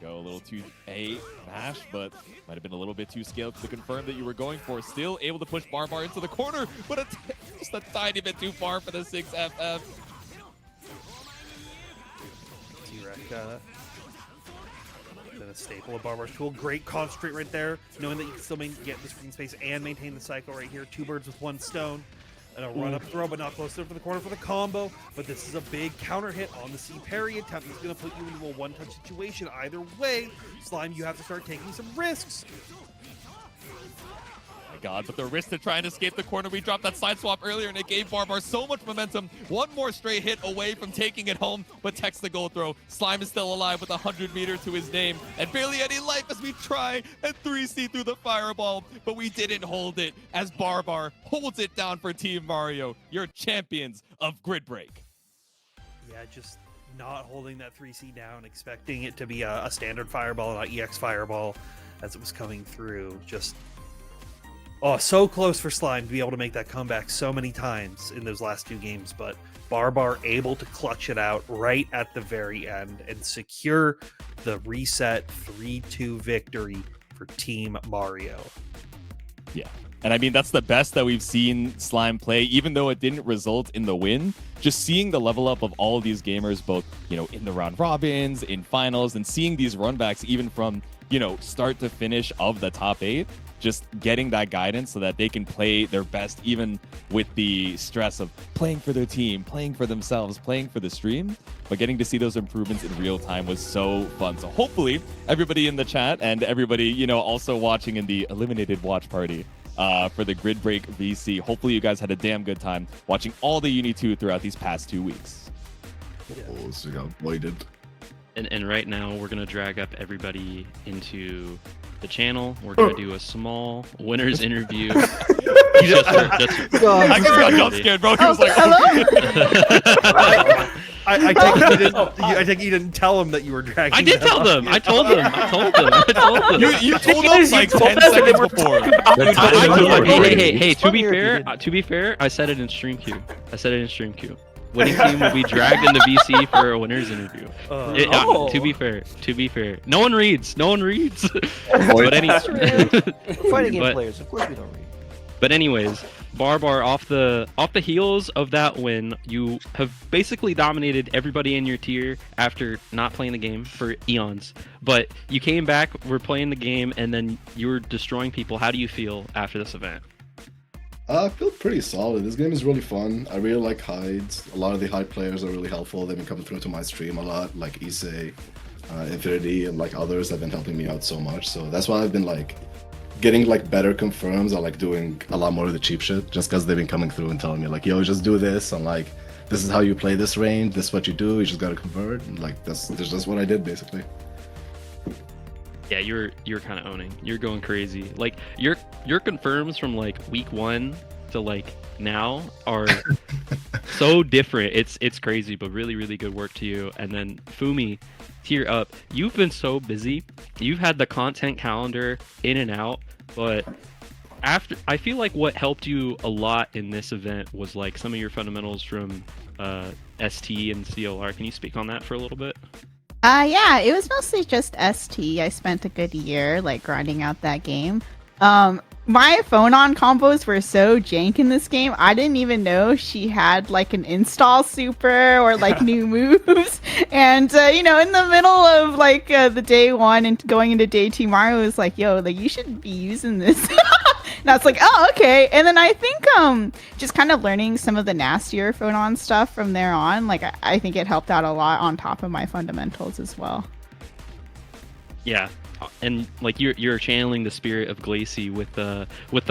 Go a little too mash, but might have been a little bit too scaled to confirm that you were going for. Still able to push Barbar into the corner, but just a tiny bit too far for the 6FF. T-Rec been a staple of Barbar's tool. Great concentrate right there, knowing that you can still get the screen space and maintain the cycle right here. 2 birds with 1 stone. And a run-up throw, but not close enough for the corner for the combo. But this is a big counter hit on the C parry attempt. He's going to put you into a one-touch situation. Either way, Slime, you have to start taking some risks. God, but the risk to try and escape the corner. We dropped that side swap earlier, and it gave Barbar so much momentum. One more straight hit away from taking it home, but techs the goal throw. Slime is still alive with 100 meters to his name, and barely any life as we try and 3C through the fireball, but we didn't hold it as Barbar holds it down for Team Mario, your champions of Grid Break. Yeah, just not holding that 3C down, expecting it to be a standard fireball, not EX fireball, as it was coming through. Just oh, so close for Slime to be able to make that comeback so many times in those last 2 games, but Barbar able to clutch it out right at the very end and secure the reset 3-2 victory for Team Mario. Yeah, and I mean, that's the best that we've seen Slime play, even though it didn't result in the win. Just seeing the level up of all of these gamers, both, in the round robins, in finals, and seeing these runbacks even from, start to finish of the top 8, just getting that guidance so that they can play their best, even with the stress of playing for their team, playing for themselves, playing for the stream. But getting to see those improvements in real time was so fun. So hopefully everybody in the chat and everybody, also watching in the eliminated watch party for the Grid Break VC, hopefully you guys had a damn good time watching all the Uni 2 throughout these past 2 weeks. Oh, so got bladed. And right now we're gonna drag up everybody into the channel. We're gonna do a small winners interview. I just got jump scared, bro. He was like, I take you didn't tell him that you were dragging. I did tell them. I told them. You told us like 10 seconds before. Hey, to be fair, I said it in stream queue. winning team will be dragged into VC for a winner's interview. Oh. To be fair, no one reads. Boy, But Fighting game But- players, of course we don't read. But anyways, Barbar, off the heels of that win, you have basically dominated everybody in your tier after not playing the game for eons. But you came back, were playing the game, and then you were destroying people. How do you feel after this event? I feel pretty solid. This game is really fun. I really like hides. A lot of the hide players are really helpful. They've been coming through to my stream a lot, like Issei, Infinity, and like others have been helping me out so much. So that's why I've been like getting like better confirms. I like doing a lot more of the cheap shit just because they've been coming through and telling me like, yo, just do this. I'm like, this is how you play this range. This is what you do. You just gotta convert. And like that's just what I did basically. Yeah, you're kind of owning. You're going crazy. Like your confirms from like week 1 to like now are so different. It's crazy, but really good work to you. And then Fumi, tier up. You've been so busy. You've had the content calendar in and out, but after I feel like what helped you a lot in this event was like some of your fundamentals from ST and CLR. Can you speak on that for a little bit? Yeah, it was mostly just ST. I spent a good year like grinding out that game. My phone-on combos were so jank in this game. I didn't even know she had like an install super or like new moves. And in the middle of like the day 1 and going into day 2, Mario was like, "Yo, like you should be using this." And I was like, "Oh, okay." And then I think just kind of learning some of the nastier phone-on stuff from there on, like I think it helped out a lot on top of my fundamentals as well. Yeah. And like you're channeling the spirit of Glacy with the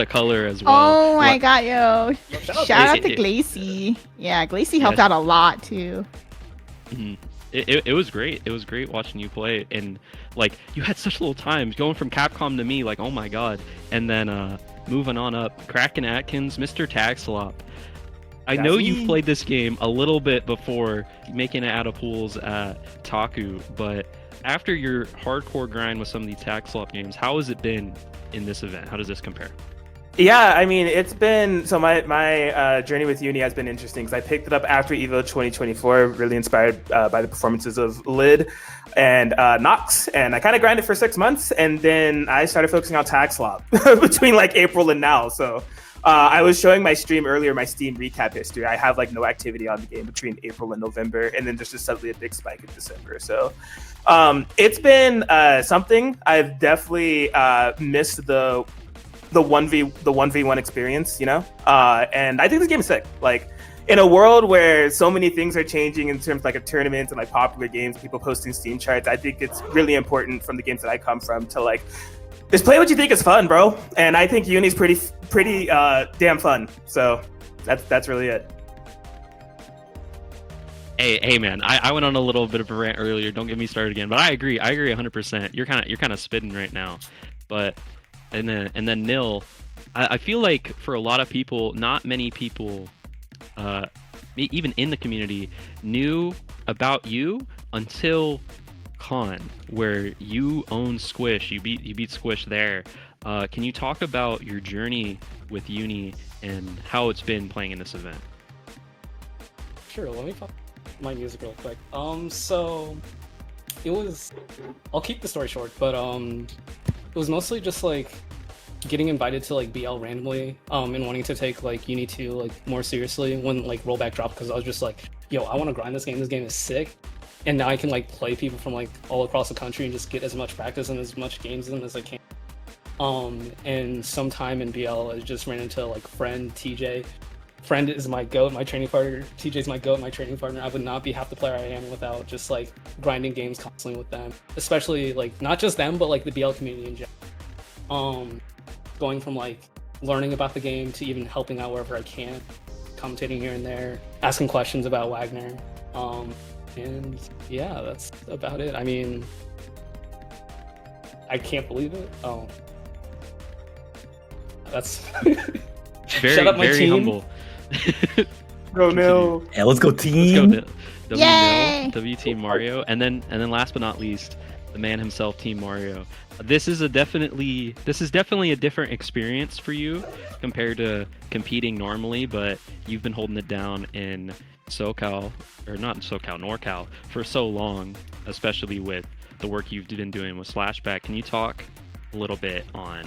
color as well. Oh my What- god, yo. Shout out to It- Glacy. Yeah, Glacy helped out a lot too. Mhm. It was great. It was great watching you play, and like you had such little time going from Capcom to me, like oh my god, and then moving on up, Kraken Atkins, Mr. Taxlop. I know you've played this game a little bit before making it out of pools at Taku, but after your hardcore grind with some of these Taxlop games, how has it been in this event? How does this compare? Yeah, I mean, it's been so my journey with Uni has been interesting because I picked it up after Evo 2024, really inspired by the performances of Lid and Nox, and I kind of grinded for 6 months, and then I started focusing on Taxlop between like April and now. So I was showing my stream earlier, my Steam recap history. I have like no activity on the game between April and November, and then there's just suddenly a big spike in December. So it's been something. I've definitely missed the 1v1 experience, and I think this game is sick. Like in a world where so many things are changing in terms of like a tournament and like popular games, people posting Steam charts, I think it's really important from the games that I come from to like just play what you think is fun, bro. And I think Uni's pretty damn fun. So that's really it. Hey man, I went on a little bit of a rant earlier. Don't get me started again, but I agree 100%. You're kind of spitting right now, but and then Nil, I feel like for a lot of people, not many people, even in the community, knew about you until Con, where you own Squish. You beat Squish there. Can you talk about your journey with Uni and how it's been playing in this event? Sure, let me find my music real quick. So it was, I'll keep the story short, but it was mostly just like getting invited to like BL randomly, and wanting to take like Uni 2 like more seriously when like rollback dropped, because I was just like, yo, I want to grind this game. This game is sick, and now I can like play people from like all across the country and just get as much practice and as much games in as I can. And sometime in BL, I just ran into like friend TJ. Friend is my goat, my training partner. TJ's my goat, my training partner. I would not be half the player I am without just like grinding games constantly with them. Especially like not just them, but like the BL community in general. Going from like learning about the game to even helping out wherever I can, commentating here and there, asking questions about Wagner. And yeah, that's about it. I mean, I can't believe it. That's Very Shut up, my very team. humble. Go Nil. Yeah, let's go Let's team. go W Yay! W Team Mario, and then last but not least, the man himself, Team Mario. This is definitely a different experience for you compared to competing normally, but you've been holding it down in SoCal, or not in SoCal, NorCal, for so long, especially with the work you've been doing with Slashback. Can you talk a little bit on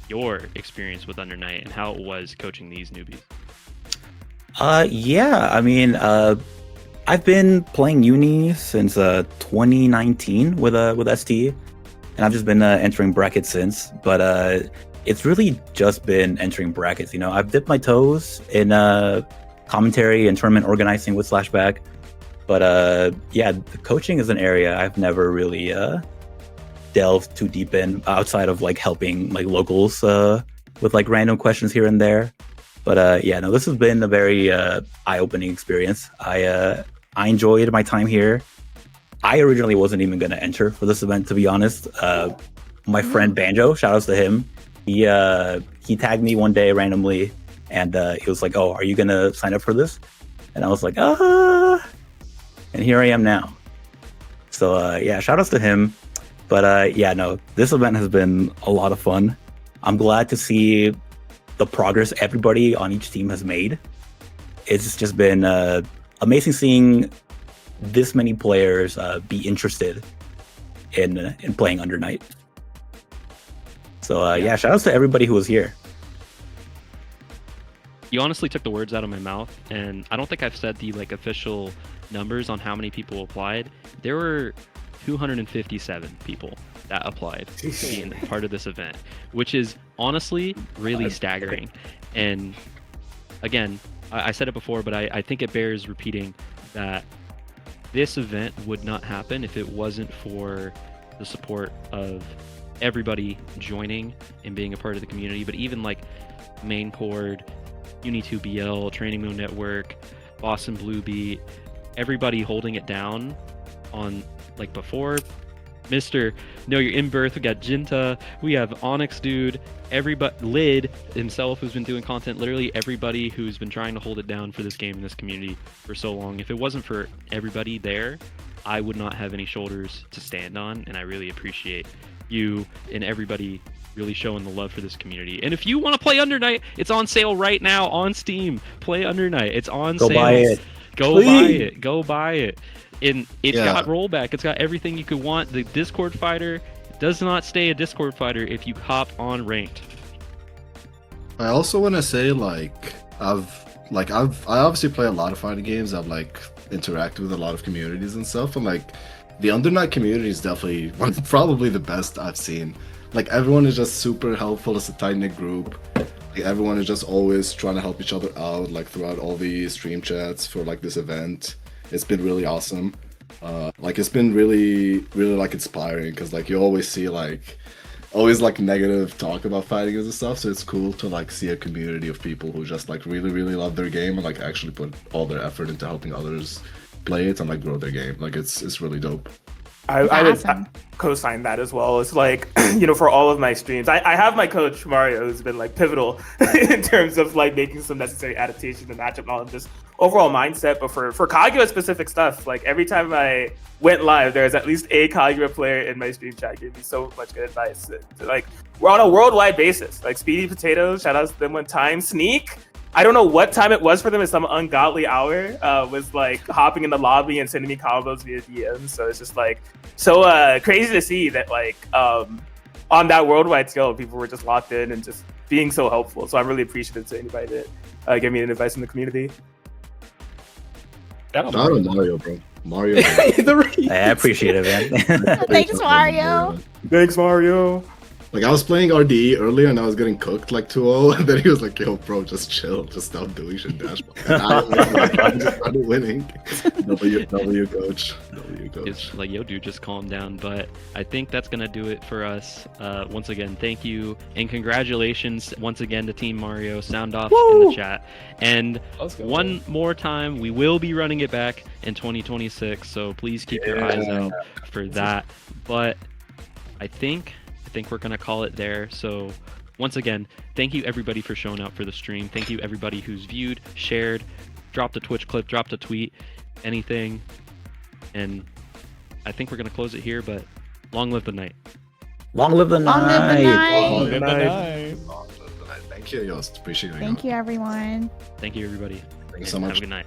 your experience with Under Night and how it was coaching these newbies? Yeah, I mean, I've been playing Uni since 2019 with ST, and I've just been entering brackets since. But it's really just been entering brackets. You know, I've dipped my toes in commentary and tournament organizing with Slashback, but yeah, the coaching is an area I've never really delved too deep in outside of like helping like locals with like random questions here and there. But yeah, no, this has been a very eye-opening experience. I enjoyed my time here. I originally wasn't even going to enter for this event, to be honest. My friend Banjo, shout outs to him. He tagged me one day randomly, and he was like, "Oh, are you going to sign up for this?" And I was like, and here I am now. So yeah, shout outs to him. But yeah, no, this event has been a lot of fun. I'm glad to see the progress everybody on each team has made. It's just been amazing seeing this many players be interested in playing Under Night. So yeah, shout outs to everybody who was here. You honestly took the words out of my mouth, and I don't think I've said the like official numbers on how many people applied. There were 257 people that applied to be part of this event, which is honestly really staggering. And again, I said it before, but I think it bears repeating that this event would not happen if it wasn't for the support of everybody joining and being a part of the community. But even like Main Chord, Uni2BL, Training Moon Network, Boston Blue Beat, everybody holding it down on like before Mr. Know Your In Birth, we got Jinta, we have Onyx Dude, everybody, Lid himself who's been doing content, literally everybody who's been trying to hold it down for this game in this community for so long. If it wasn't for everybody there, I would not have any shoulders to stand on, and I really appreciate you and everybody really showing the love for this community. And if you want to play Under Night, it's on sale right now on Steam. Play Under Night. It's on sale. Go buy it. Go buy it. Go buy it. And it's got rollback. It's got everything you could want. The Discord fighter does not stay a Discord fighter if you hop on ranked. I also want to say I obviously play a lot of fighting games. I've like interacted with a lot of communities and stuff, and like the Under Night community is definitely probably the best I've seen. Like everyone is just super helpful. It's a tight-knit group. Like everyone is just always trying to help each other out, like throughout all the stream chats for like this event. It's been really awesome. Like it's been really, really like inspiring because like you always see always negative talk about fighting and stuff. So it's cool to like see a community of people who just like really, really love their game and like actually put all their effort into helping others play it and like grow their game. Like it's really dope. I would co-sign that as well. It's like, for all of my streams, I have my coach Mario who's been like pivotal in terms of like making some necessary adaptations and matchup knowledge, just overall mindset. But for Kaguya specific stuff, like every time I went live, there's at least a Kaguya player in my stream chat giving me so much good advice. Like we're on a worldwide basis. Like Speedy Potatoes, shout out to them one time. Sneak, I don't know what time it was for them. At some ungodly hour, was like hopping in the lobby and sending me combos via DM. So it's just like so crazy to see that like on that worldwide scale, people were just locked in and just being so helpful. So I'm really appreciative to anybody that gave me an advice in the community. Shout out to Mario, bro. Mario. I appreciate it, man. Thanks, Mario. Thanks, Mario. Like I was playing RDE earlier and I was getting cooked like 2-0, and then he was like, "Yo, bro, just chill, just stop doing shit, dash." I just started winning. W coach. It's like, yo, dude, just calm down. But I think that's gonna do it for us. Once again, thank you and congratulations once again to Team Mario. Sound off in the chat. And one more time, we will be running it back in 2026. So please keep your eyes out for that. But I think we're gonna call it there. So once again, thank you everybody for showing up for the stream. Thank you everybody who's viewed, shared, dropped a Twitch clip, dropped a tweet, anything. And I think we're gonna close it here, but Long live the night. Long live the Long live the night. night. Long live the night. night. Thank you, Yost. Appreciate it. Thank you, everyone. Thank you, everybody. Thank you and so much. Have a good night.